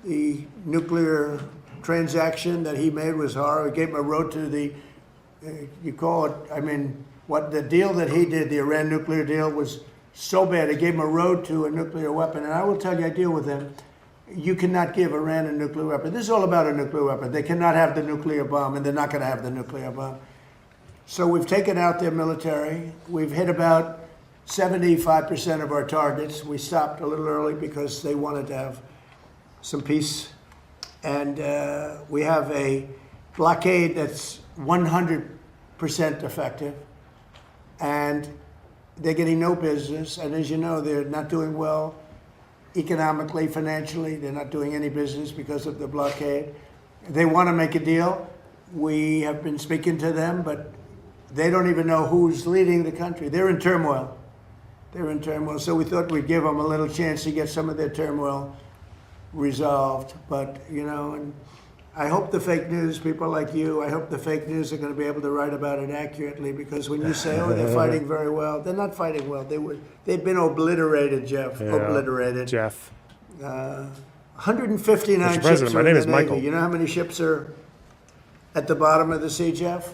The nuclear transaction that he made was horror. It gave him a road to the, you call it, I mean, what the deal that he did, the Iran nuclear deal, was so bad. It gave him a road to a nuclear weapon. And I will tell you, I deal with him. You cannot give Iran a nuclear weapon. This is all about a nuclear weapon. They cannot have the nuclear bomb, and they're not going to have the nuclear bomb. So we've taken out their military. We've hit about 75% of our targets. We stopped a little early because they wanted to have some peace. And we have a blockade that's 100% effective. And they're getting no business. And as you know, they're not doing well economically, financially. They're not doing any business because of the blockade. They want to make a deal. We have been speaking to them, but they don't even know who's leading the country. They're in turmoil. They're in turmoil. So we thought we'd give them a little chance to get some of their turmoil resolved. But, you know, and I hope the fake news, people like you, I hope the fake news are going to be able to write about it accurately, because when you say, oh, they're fighting very well, they're not fighting well. They've been obliterated, Jeff. Yeah. Obliterated. Jeff. 159 Mr. ships President, are my in name the is Navy. Michael. You know how many ships are at the bottom of the sea, Jeff?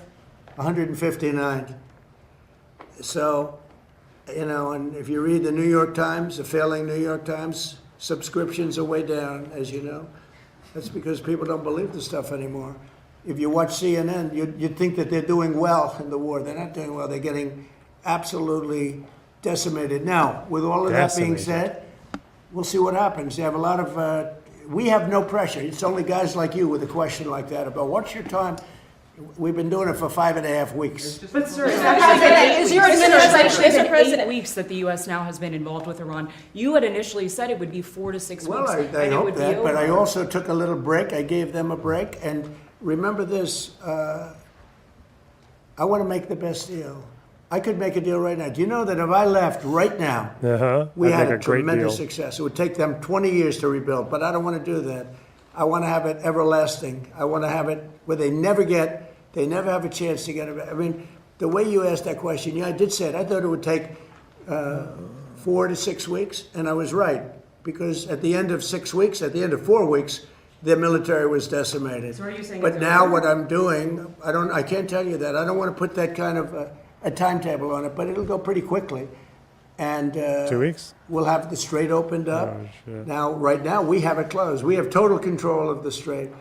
159. So, you know, and if you read the New York Times, the failing New York Times, subscriptions are way down, as you know. That's because people don't believe the stuff anymore. If you watch CNN, you'd think that they're doing well in the war. They're not doing well. They're getting absolutely decimated. Now, with all of that being said, we'll see what happens. They have a lot of, we have no pressure. It's only guys like you with a question like that about what's your time. We've been doing it for 5.5 weeks. But sir, is your administration been 8 weeks that the U.S. now has been involved with Iran? You had initially said it would be 4 to 6 weeks. Well, I hope that, but I also took a little break. I gave them a break. And remember this, I want to make the best deal. I could make a deal right now. Do you know that if I left right now, we had a tremendous success. It would take them 20 years to rebuild, but I don't want to do that. I want to have it everlasting. I want to have it where they never have a chance to get it. I mean, the way you asked that question, yeah, I did say it. I thought it would take 4 to 6 weeks, and I was right. Because at the end of 6 weeks, at the end of 4 weeks, their military was decimated. So are you saying but now what I'm doing, I can't tell you that. I don't want to put that kind of a timetable on it, but it'll go pretty quickly. And 2 weeks? We'll have the strait opened up. Now, right now, we have it closed. We have total control of the strait.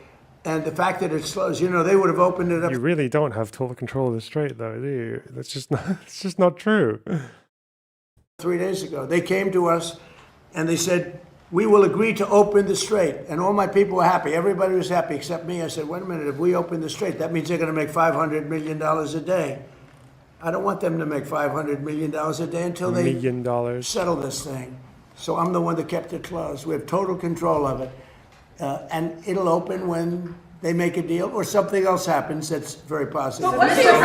And the fact that it's closed, you know, they would have opened it up. You really don't have total control of the strait, though, do you? That's just not, it's just not true. 3 days ago, they came to us and they said, we will agree to open the strait. And all my people were happy. Everybody was happy except me. I said, wait a minute, if we open the strait, that means they're going to make $500 million a day. I don't want them to make $500 million a day until they settle this thing. So I'm the one that kept it closed. We have total control of it. And it'll open when they make a deal or something else happens that's very positive. But what do you say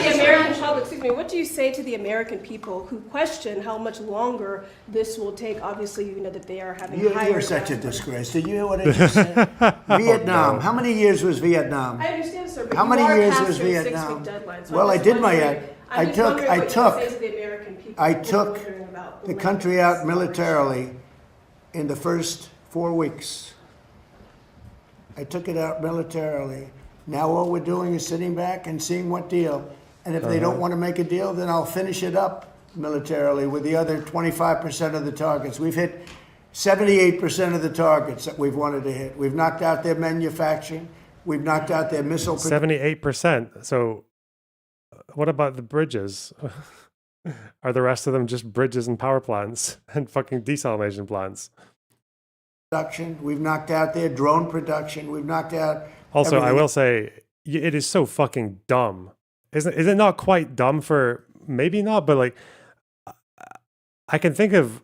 to the American public, excuse me, what do you say to the American people who question how much longer this will take? Obviously, you know that they are having higher... You're such a disgrace. Did you hear what I just said? Vietnam. How many years was Vietnam? I understand, sir, but how many years was your Vietnam? 6-week deadline, so well, I did my... I took the country out militarily in the first 4 weeks. I took it out militarily. Now all we're doing is sitting back and seeing what deal. And if they don't want to make a deal, then I'll finish it up militarily with the other 25% of the targets. We've hit 78% of the targets that we've wanted to hit. We've knocked out their manufacturing. We've knocked out their missile... 78%. So what about the bridges? Are the rest of them just bridges and power plants and fucking desalination plants? Production. We've knocked out their drone production. We've knocked out... Also, everything. I will say, it is so fucking dumb. Is it not quite dumb for... Maybe not, but like... I can think of,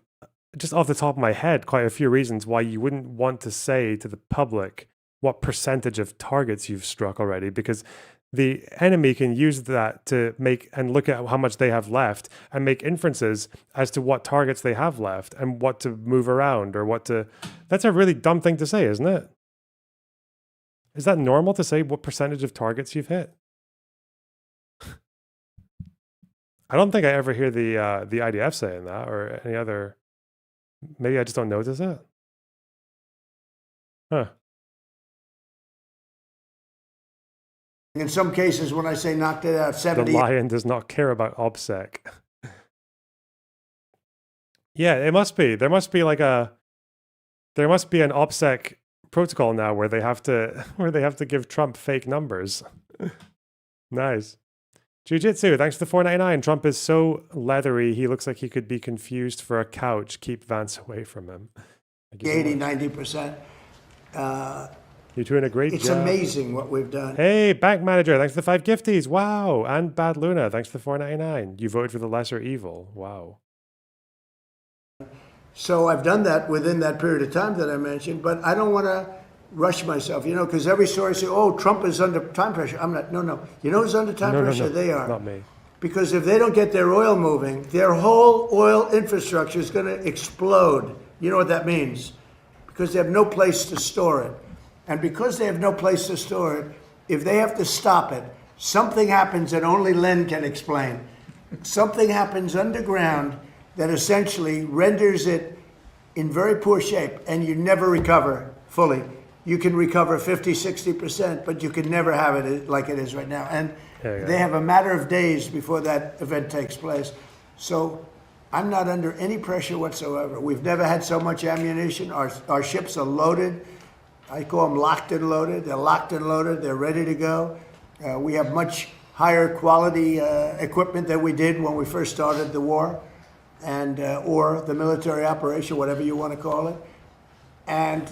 just off the top of my head, quite a few reasons why you wouldn't want to say to the public what percentage of targets you've struck already, because the enemy can use that to make and look at how much they have left and make inferences as to what targets they have left and what to move around or what to... That's a really dumb thing to say, isn't it? Is that normal to say what percentage of targets you've hit? I don't think I ever hear the IDF saying that or any other... Maybe I just don't notice it. Huh. In some cases, when I say knocked it out, 70... The lion does not care about OPSEC. Yeah, it must be. There must be like a... There must be an OPSEC protocol now where they have to give Trump fake numbers. Nice. Jiu-Jitsu, thanks for the $4.99. Trump is so leathery, he looks like he could be confused for a couch. Keep Vance away from him. 80, 90%. You're doing a great job. It's amazing what we've done. Hey, Bank Manager, thanks for the 5 gifties. Wow. And Bad Luna, thanks for the $4.99. You voted for the lesser evil. Wow. So I've done that within that period of time that I mentioned, but I don't want to rush myself, you know, because every story says, oh, Trump is under time pressure. I'm not. No. You know who's under time pressure? No, they are. Not me. Because if they don't get their oil moving, their whole oil infrastructure is going to explode. You know what that means? Because they have no place to store it. And because they have no place to store it, if they have to stop it, something happens that only Len can explain. Something happens underground that essentially renders it in very poor shape, and you never recover fully. You can recover 50, 60%, but you can never have it like it is right now. And they have a matter of days before that event takes place. So I'm not under any pressure whatsoever. We've never had so much ammunition. Our ships are loaded. I call them locked and loaded. They're locked and loaded. They're ready to go. We have much higher quality equipment than we did when we first started the war. and or the military operation, whatever you want to call it. And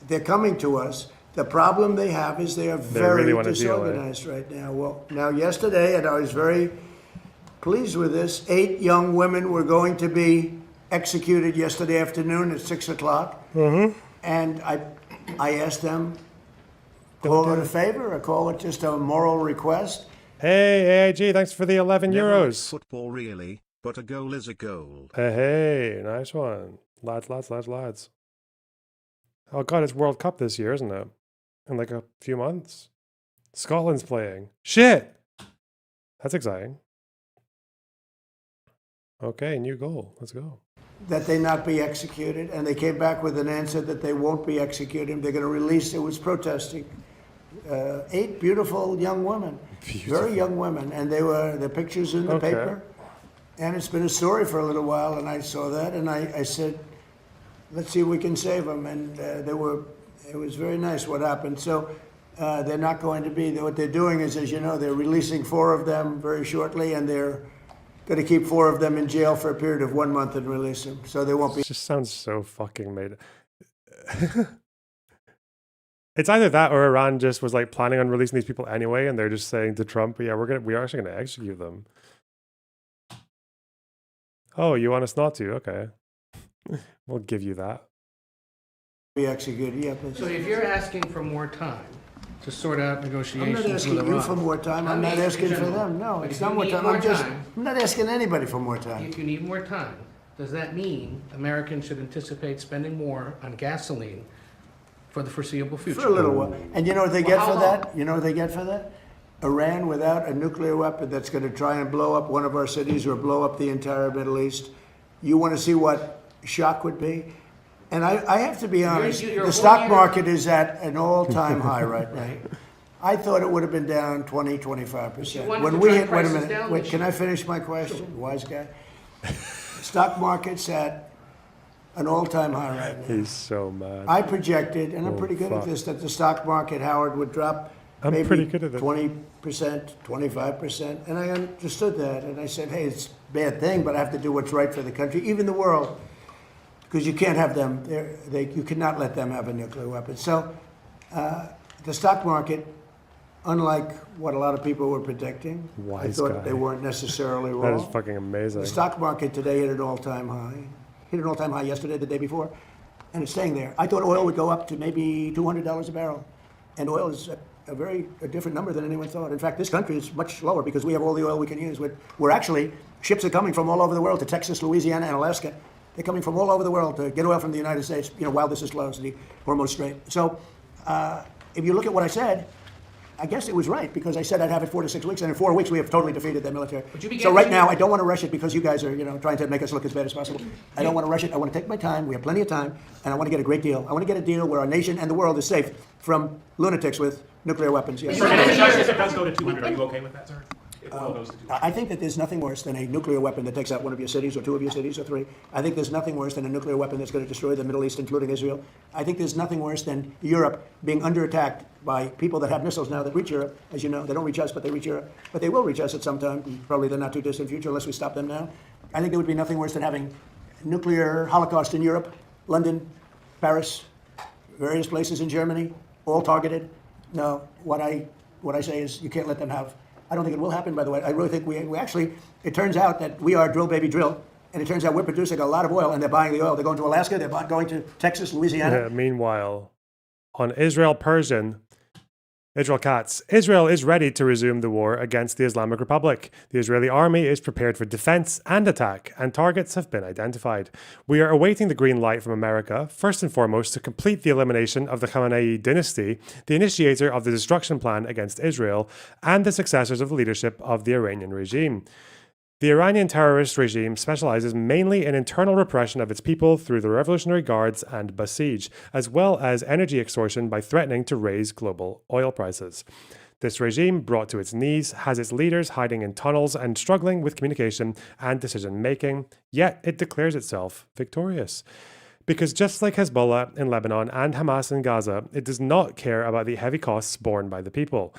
they're coming to us. The problem they have is they are very really want to deal, disorganized right now. Well, now yesterday, and I was very pleased with this, 8 young women were going to be executed yesterday afternoon at 6 o'clock. Mm-hmm. And I asked them, call it a favor or call it just a moral request? Hey, AIG, thanks for the 11 Never liked euros. football really, but a goal is a goal. Hey, nice one. Lads. Oh, God, it's World Cup this year, isn't it? In like a few months. Scotland's playing. Shit! That's exciting. Okay, new goal. Let's go. That they not be executed, and they came back with an answer that they won't be executed. They're going to release. It was protesting. 8 beautiful young women, very young women, and they were the pictures in the paper. And it's been a story for a little while, and I saw that, and I said, let's see if we can save them. And it was very nice what happened. So they're not going to be. What they're doing is, as you know, they're releasing 4 of them very shortly, and they're going to keep 4 of them in jail for a period of 1 month and release them. So they won't be. It just sounds so fucking made. It's either that or Iran just was like planning on releasing these people anyway, and they're just saying to Trump, "Yeah, we are actually going to execute them." Oh, you want us not to? Okay, we'll give you that. Be executed. Yeah. So if you're asking for more time to sort out negotiations I'm not asking with you Iran, for more time. I'm not asking for them. No, But it's if you not more need time. more I'm not asking anybody for more time. If you need more time, does that mean Americans should anticipate spending more on gasoline for the foreseeable future? For a little while. And you know what they get Well, for how that? long? You know what they get for that? Iran without a nuclear weapon that's going to try and blow up one of our cities or blow up the entire Middle East. You want to see what shock would be? And I have to be honest, the stock market is at an all-time high right now. I thought it would have been down 20, 25%. When we hit, wait a minute, wait, can I finish my question? Wise guy. Stock market's at an all-time high right now. He's so mad. I projected, and I'm pretty good at this, that the stock market, Howard, would drop maybe pretty good at it. 20%, 25%. And I understood that. And I said, hey, it's a bad thing, but I have to do what's right for the country, even the world. Because you can't have them, you cannot let them have a nuclear weapon. So the stock market, unlike what a lot of people were predicting, I thought they weren't necessarily wrong. That is fucking amazing. The stock market today hit an all-time high. Hit an all-time high yesterday, the day before, and it's staying there. I thought oil would go up to maybe $200 a barrel, and oil is a different number than anyone thought. In fact, this country is much lower because we have all the oil we can use. We're actually, ships are coming from all over the world to Texas, Louisiana, and Alaska. They're coming from all over the world to get oil from the United States, while this is closed, the Hormuz Strait. So if you look at what I said, I guess it was right because I said I'd have it 4 to 6 weeks, and in 4 weeks we have totally defeated their military. So right now I don't want to rush it because you guys are, trying to make us look as bad as possible. I don't want to rush it. I want to take my time. We have plenty of time, and I want to get a great deal. I want to get a deal where our nation and the world is safe from lunatics with nuclear weapons. Yes. If it does go to 200, are you okay with that, sir? If oil goes to 200? I think that there's nothing worse than a nuclear weapon that takes out one of your cities or 2 of your cities or 3. I think there's nothing worse than a nuclear weapon that's going to destroy the Middle East, including Israel. I think there's nothing worse than Europe being under attack by people that have missiles now that reach Europe. As you know, they don't reach us, but they reach Europe. But they will reach us at some time, probably the not too distant future, unless we stop them now. I think there would be nothing worse than having nuclear holocaust in Europe, London, Paris, various places in Germany, all targeted. No, what I say is you can't let them have. I don't think it will happen, by the way. I really think we actually, it turns out that we are drill, baby, drill. And it turns out we're producing a lot of oil, and they're buying the oil. They're going to Alaska, they're going to Texas, Louisiana. Yeah, meanwhile, on Israel Katz, Israel is ready to resume the war against the Islamic Republic. The Israeli army is prepared for defense and attack, and targets have been identified. We are awaiting the green light from America, first and foremost, to complete the elimination of the Khamenei dynasty, the initiator of the destruction plan against Israel, and the successors of the leadership of the Iranian regime. The Iranian terrorist regime specializes mainly in internal repression of its people through the Revolutionary Guards and Basij, as well as energy extortion by threatening to raise global oil prices. This regime, brought to its knees, has its leaders hiding in tunnels and struggling with communication and decision-making, yet it declares itself victorious. Because just like Hezbollah in Lebanon and Hamas in Gaza, it does not care about the heavy costs borne by the people.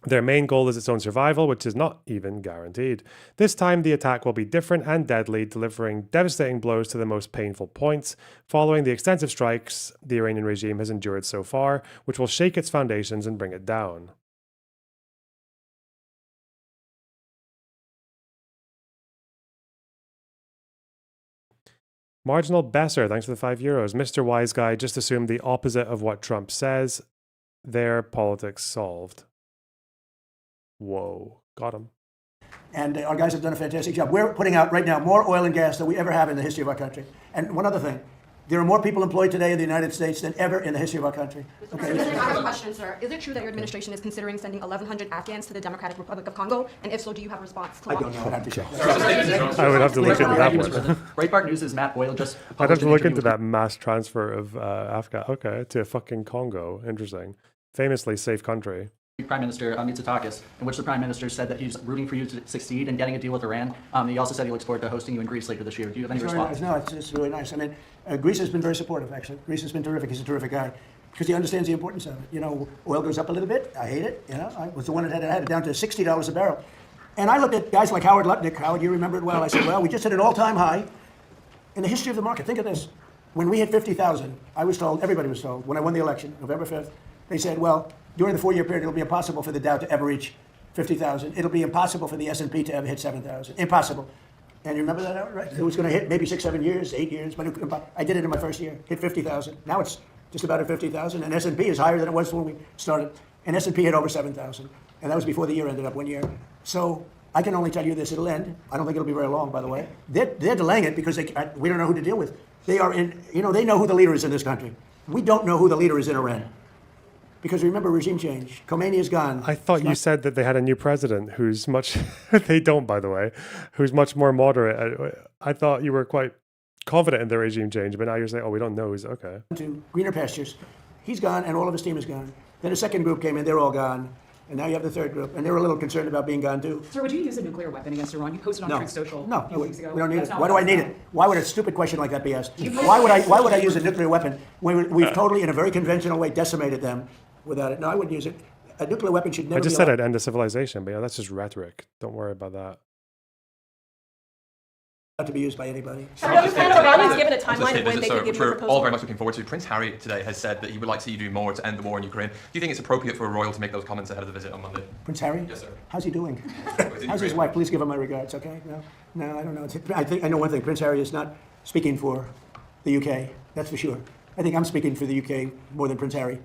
Their main goal is its own survival, which is not even guaranteed. This time, the attack will be different and deadly, delivering devastating blows to the most painful points, following the extensive strikes the Iranian regime has endured so far, which will shake its foundations and bring it down. Marginal Besser, thanks for the €5. Mr. Wise Guy just assumed the opposite of what Trump says. Their politics solved. Whoa, got him. And our guys have done a fantastic job. We're putting out right now more oil and gas than we ever have in the history of our country. And one other thing, there are more people employed today in the United States than ever in the history of our country. Okay. I have a question, sir. Is it true that your administration is considering sending 1,100 Afghans to the Democratic Republic of Congo? And if so, do you have a response to I don't know. I'd have to check. I would have to look into that one. Breitbart News' Matt Boyle just I'd have to look into that mass transfer of Afghan. Okay, to fucking Congo. Interesting. Famously safe country. Prime Minister Mitsotakis, in which the Prime Minister said that he's rooting for you to succeed in getting a deal with Iran. He also said he looks forward to hosting you in Greece later this year. Do you have any response? Nice. No, it's really nice. I mean, Greece has been very supportive, actually. Greece has been terrific. He's a terrific guy because he understands the importance of it. You know, oil goes up a little bit. I hate it. You know, I was the one that had it down to $60 a barrel. And I looked at guys like Howard Lutnick. Howard, you remember it well. I said, well, we just hit an all-time high in the history of the market. Think of this. When we hit 50,000, I was told, everybody was told, when I won the election, November 5th, they said, well, during the 4-year period, it'll be impossible for the Dow to ever reach 50,000. It'll be impossible for the S&P to ever hit 7,000. Impossible. And you remember that, right? It was going to hit maybe 6, 7 years, 8 years, but I did it in my first year, hit 50,000. Now it's just about at 50,000, and S&P is higher than it was when we started. And S&P hit over 7,000, and that was before the year ended up 1 year. So I can only tell you this, it'll end. I don't think it'll be very long, by the way. They're delaying it because we don't know who to deal with. They are in, you know, they know who the leader is in this country. We don't know who the leader is in Iran. Because remember, regime change. Khomeini is gone. I thought you said that they had a new president who's much, they don't, by the way, who's much more moderate. I thought you were quite confident in the regime change, but now you're saying, oh, we don't know. Who's okay. To greener pastures. He's gone, and all of his team is gone. Then a second group came in, they're all gone. And now you have the third group, and they're a little concerned about being gone too. Sir, would you use a nuclear weapon against Iran? You posted on Truth Social a few weeks ago. We don't need That's it. not Why do I need it? Why would a stupid question like that be asked? Why would I use a nuclear weapon when we've totally, in a very conventional way, decimated them without it? No, I wouldn't use it. A nuclear weapon should never I just be said allowed I'd end the civilization, but yeah, that's just rhetoric. Don't worry about that. to be used by anybody. Obama's given a timeline of when they could give you a We're proposal. all very much looking forward to. Prince Harry today has said that he would like to see you do more to end the war in Ukraine. Do you think it's appropriate for a royal to make those comments ahead of the visit on Monday? Prince Harry? Yes, sir. How's he doing? How's his wife? Please give him my regards, okay? No, I don't know. I know one thing. Prince Harry is not speaking for the UK, that's for sure. I think I'm speaking for the UK more than Prince Harry.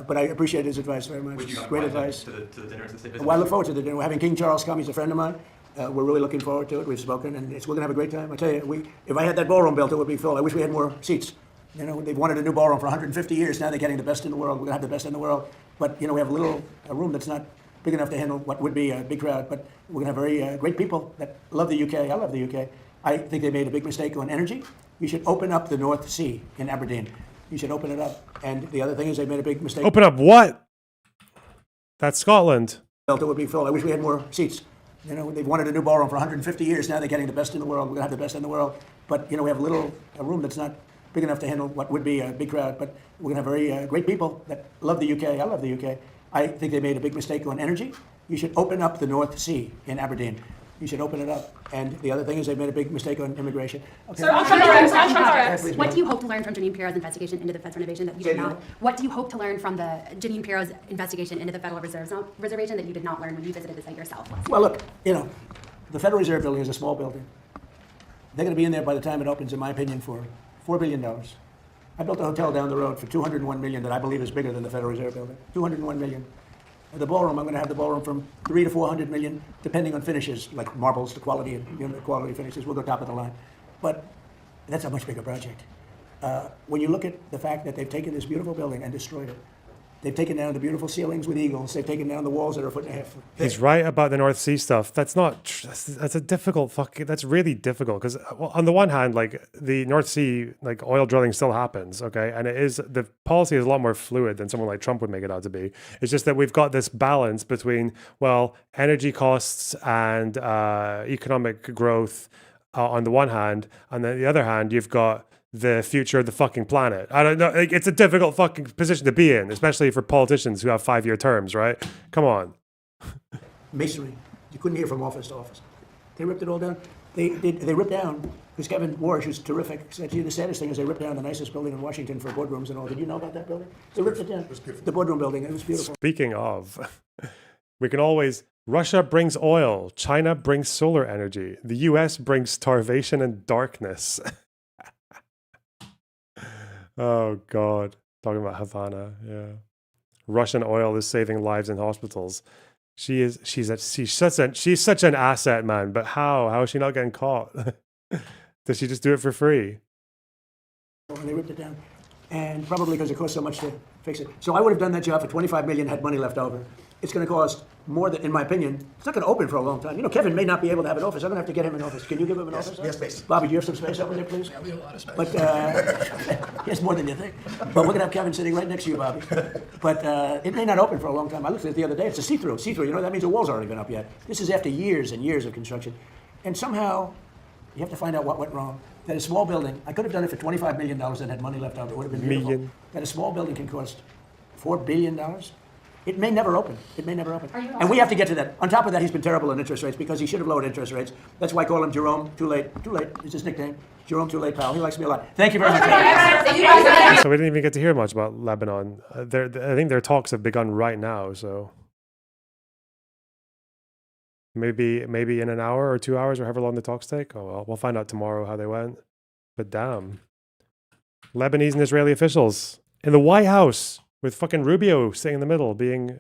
But I appreciate his advice very much. Would you Great advice. to the dinner at the state visit? Well, I look forward to the dinner. We're having King Charles come. He's a friend of mine. We're really looking forward to it. We've spoken, and we're going to have a great time. I tell you, if I had that ballroom built, it would be full. I wish we had more seats. You know, they've wanted a new ballroom for 150 years. Now they're getting the best in the world. We're going to have the best in the world. But, you know, we have a room that's not big enough to handle what would be a big crowd. But we're going to have very great people that love the UK. I love the UK. I think they made a big mistake on energy. You should open up the North Sea in Aberdeen. You should open it up. And the other thing is they made a big mistake. Open up what? That's Scotland. It would be full. I wish we had more seats. You know, they've wanted a new ballroom for 150 years. Now they're getting the best in the world. We're going to have the best in the world. But, you know, we have a room that's not big enough to handle what would be a big crowd. But we're going to have very great people that love the UK. I love the UK. I think they made a big mistake on energy. You should open up the North Sea in Aberdeen. You should open it up. And the other thing is they've made a big mistake on immigration. Okay. Sir, on Trump, what do you hope to learn from Jeanine Pirro's investigation into the fence renovation that you did not? What do you hope to learn from the Jeanine Pirro's investigation into the Federal Reservation that you did not learn when you visited the site yourself? Well, look, you know, the Federal Reserve building is a small building. They're going to be in there by the time it opens, in my opinion, for $4 billion. I built a hotel down the road for $201 million that I believe is bigger than the Federal Reserve building. $201 million. The ballroom, I'm going to have the ballroom from $300 to $400 million, depending on finishes, like marbles, the quality and the quality finishes. We'll go top of the line, but that's a much bigger project. When you look at the fact that they've taken this beautiful building and destroyed it, they've taken down the beautiful ceilings with eagles. They've taken down the walls that are 1.5 feet thick. He's right about the North Sea stuff. That's not. That's a difficult fucking. That's really difficult because on the one hand, like the North Sea, like oil drilling still happens, okay, and it is the policy is a lot more fluid than someone like Trump would make it out to be. It's just that we've got this balance between energy costs and economic growth on the one hand, and then the other hand, you've got the future of the fucking planet. I don't know. It's a difficult fucking position to be in, especially for politicians who have 5-year terms, right? Come on. Masonry. You couldn't hear from office to office. They ripped it all down. They ripped down, because Kevin Warsh, who's terrific, said, the saddest thing is they ripped down the nicest building in Washington for boardrooms and all. Did you know about that building? They ripped it down. It was beautiful. The boardroom building, it was beautiful. Speaking of, we can always, Russia brings oil, China brings solar energy, the US brings starvation and darkness. Oh God, talking about Havana, yeah. Russian oil is saving lives in hospitals. She's such an asset, man. But how is she not getting caught? Does she just do it for free? They ripped it down, and probably because it cost so much to fix it. So I would have done that job for $25 million, had money left over. It's going to cost more than, in my opinion, it's not going to open for a long time. You know, Kevin may not be able to have an office. I'm going to have to get him an office. Can you give him an office? Yes, space. Bobby, do you have some space over there, please? Yeah, we have a lot of space. But he has more than you think. But we're going to have Kevin sitting right next to you, Bobby. But it may not open for a long time. I looked at it the other day. It's a see-through. See-through. You know, that means the wall's already been up yet. This is after years and years of construction. And somehow, you have to find out what went wrong. That a small building, I could have done it for $25 million and had money left over. It would have been beautiful. Million. That a small building can cost $4 billion. It may never open. It may never open. And we have to get to that. On top of that, he's been terrible in interest rates because he should have lowered interest rates. That's why I call him Jerome Too Late. Too Late is his nickname. Jerome Too Late, pal. He likes me a lot. Thank you very much. So we didn't even get to hear much about Lebanon. I think their talks have begun right now. So maybe in an hour or 2 hours or however long the talks take. Oh well, we'll find out tomorrow how they went. But damn, Lebanese and Israeli officials in the White House with fucking Rubio sitting in the middle, being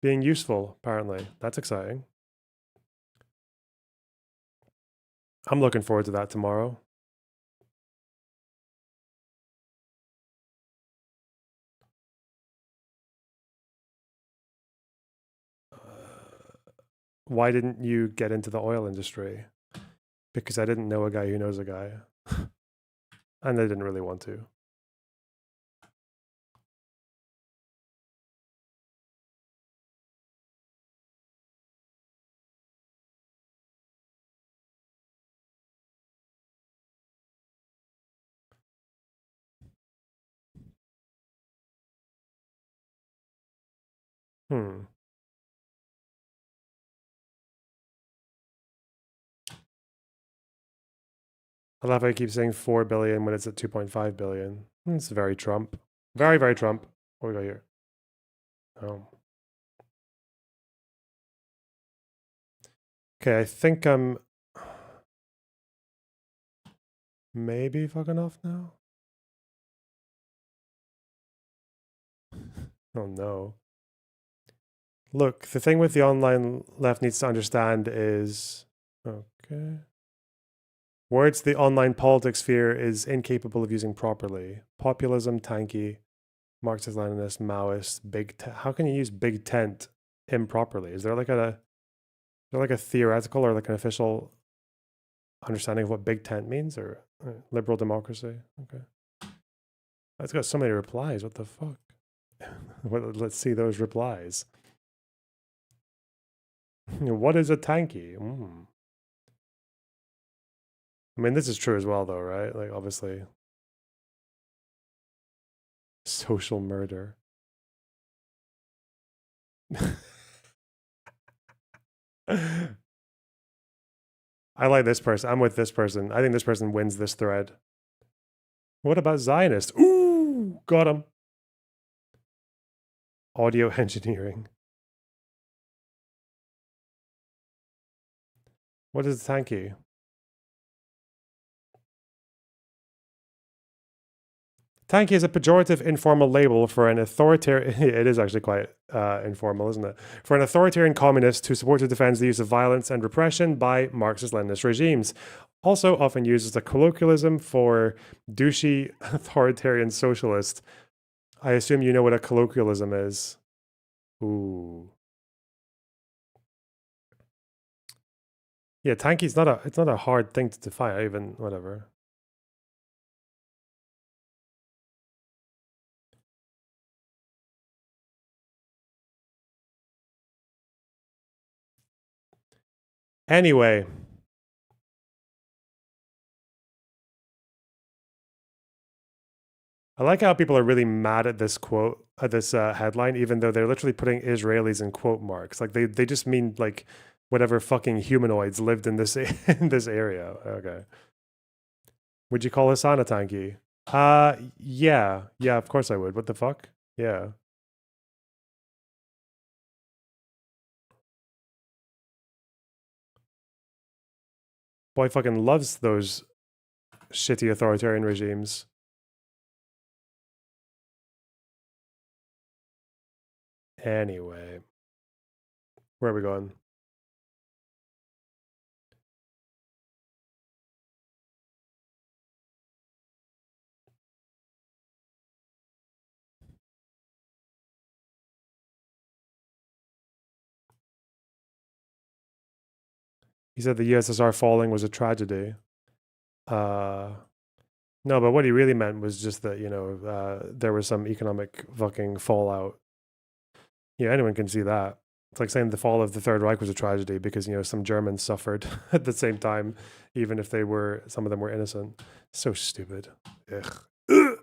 useful. Apparently, that's exciting. I'm looking forward to that tomorrow. Why didn't you get into the oil industry? Because I didn't know a guy who knows a guy. And I didn't really want to. I love how he keeps saying 4 billion when it's at 2.5 billion. It's very Trump. Very, very Trump. What we got here? Oh. Okay, I think I'm maybe fucking off now. Oh no. Look, the thing with the online left needs to understand is, okay, words the online politics sphere is incapable of using properly. Populism, tanky, Marxist-Leninist, Maoist, big tent. How can you use big tent improperly? Is there like a theoretical or like an official understanding of what big tent means, or liberal democracy? Okay. It's got so many replies. What the fuck? Well, let's see those replies. What is a tanky? I mean, this is true as well, though, right? Like, obviously, social murder. I like this person. I'm with this person. I think this person wins this thread. What about Zionist? Ooh, got him. Audio engineering. What is tanky? Tanky is a pejorative informal label for an authoritarian. It is actually quite informal, isn't it? For an authoritarian communist who supports or defends the use of violence and repression by Marxist-Leninist regimes. Also often used as a colloquialism for douchey authoritarian socialist. I assume you know what a colloquialism is. Ooh. Yeah, tanky is it's not a hard thing to define, even whatever. Anyway, I like how people are really mad at this quote, at this headline, even though they're literally putting Israelis in quote marks. Like they just mean like whatever fucking humanoids lived in this in this area. Okay. Would you call Hassan a tanky? Yeah, of course I would. What the fuck? Yeah. Boy fucking loves those shitty authoritarian regimes. Anyway, where are we going? He said the USSR falling was a tragedy. No, but what he really meant was just that, you know, there was some economic fucking fallout. Yeah, anyone can see that. It's like saying the fall of the Third Reich was a tragedy because, you know, some Germans suffered at the same time, even if some of them were innocent. So stupid. Ugh.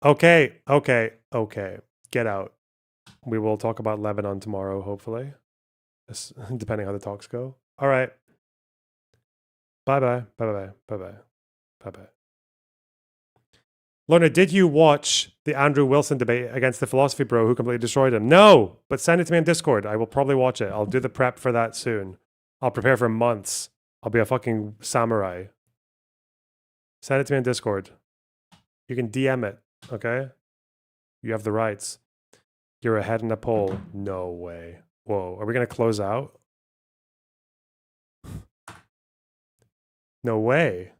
Okay. Get out. We will talk about Lebanon tomorrow, hopefully, depending how the talks go. All right. Bye-bye. Lorna, did you watch the Andrew Wilson debate against the philosophy bro who completely destroyed him? No, but send it to me on Discord. I will probably watch it. I'll do the prep for that soon. I'll prepare for months. I'll be a fucking samurai. Send it to me on Discord. You can DM it, okay? You have the rights. You're ahead in a poll. No way. Whoa, are we going to close out? No way.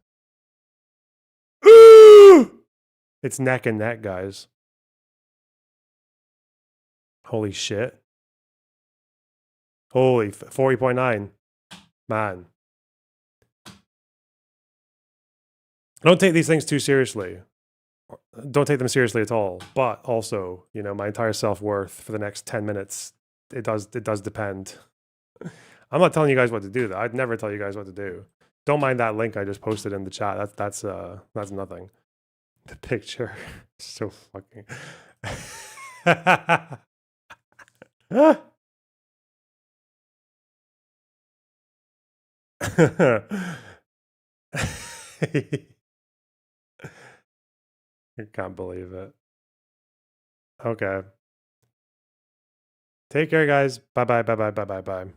It's neck and neck, guys. Holy shit. Holy 40.9. Man. Don't take these things too seriously. Don't take them seriously at all. But also, you know, my entire self-worth for the next 10 minutes, it does depend. I'm not telling you guys what to do, though. I'd never tell you guys what to do. Don't mind that link I just posted in the chat. That's nothing. The picture. So fucking I can't believe it. Okay. Take care, guys. Bye.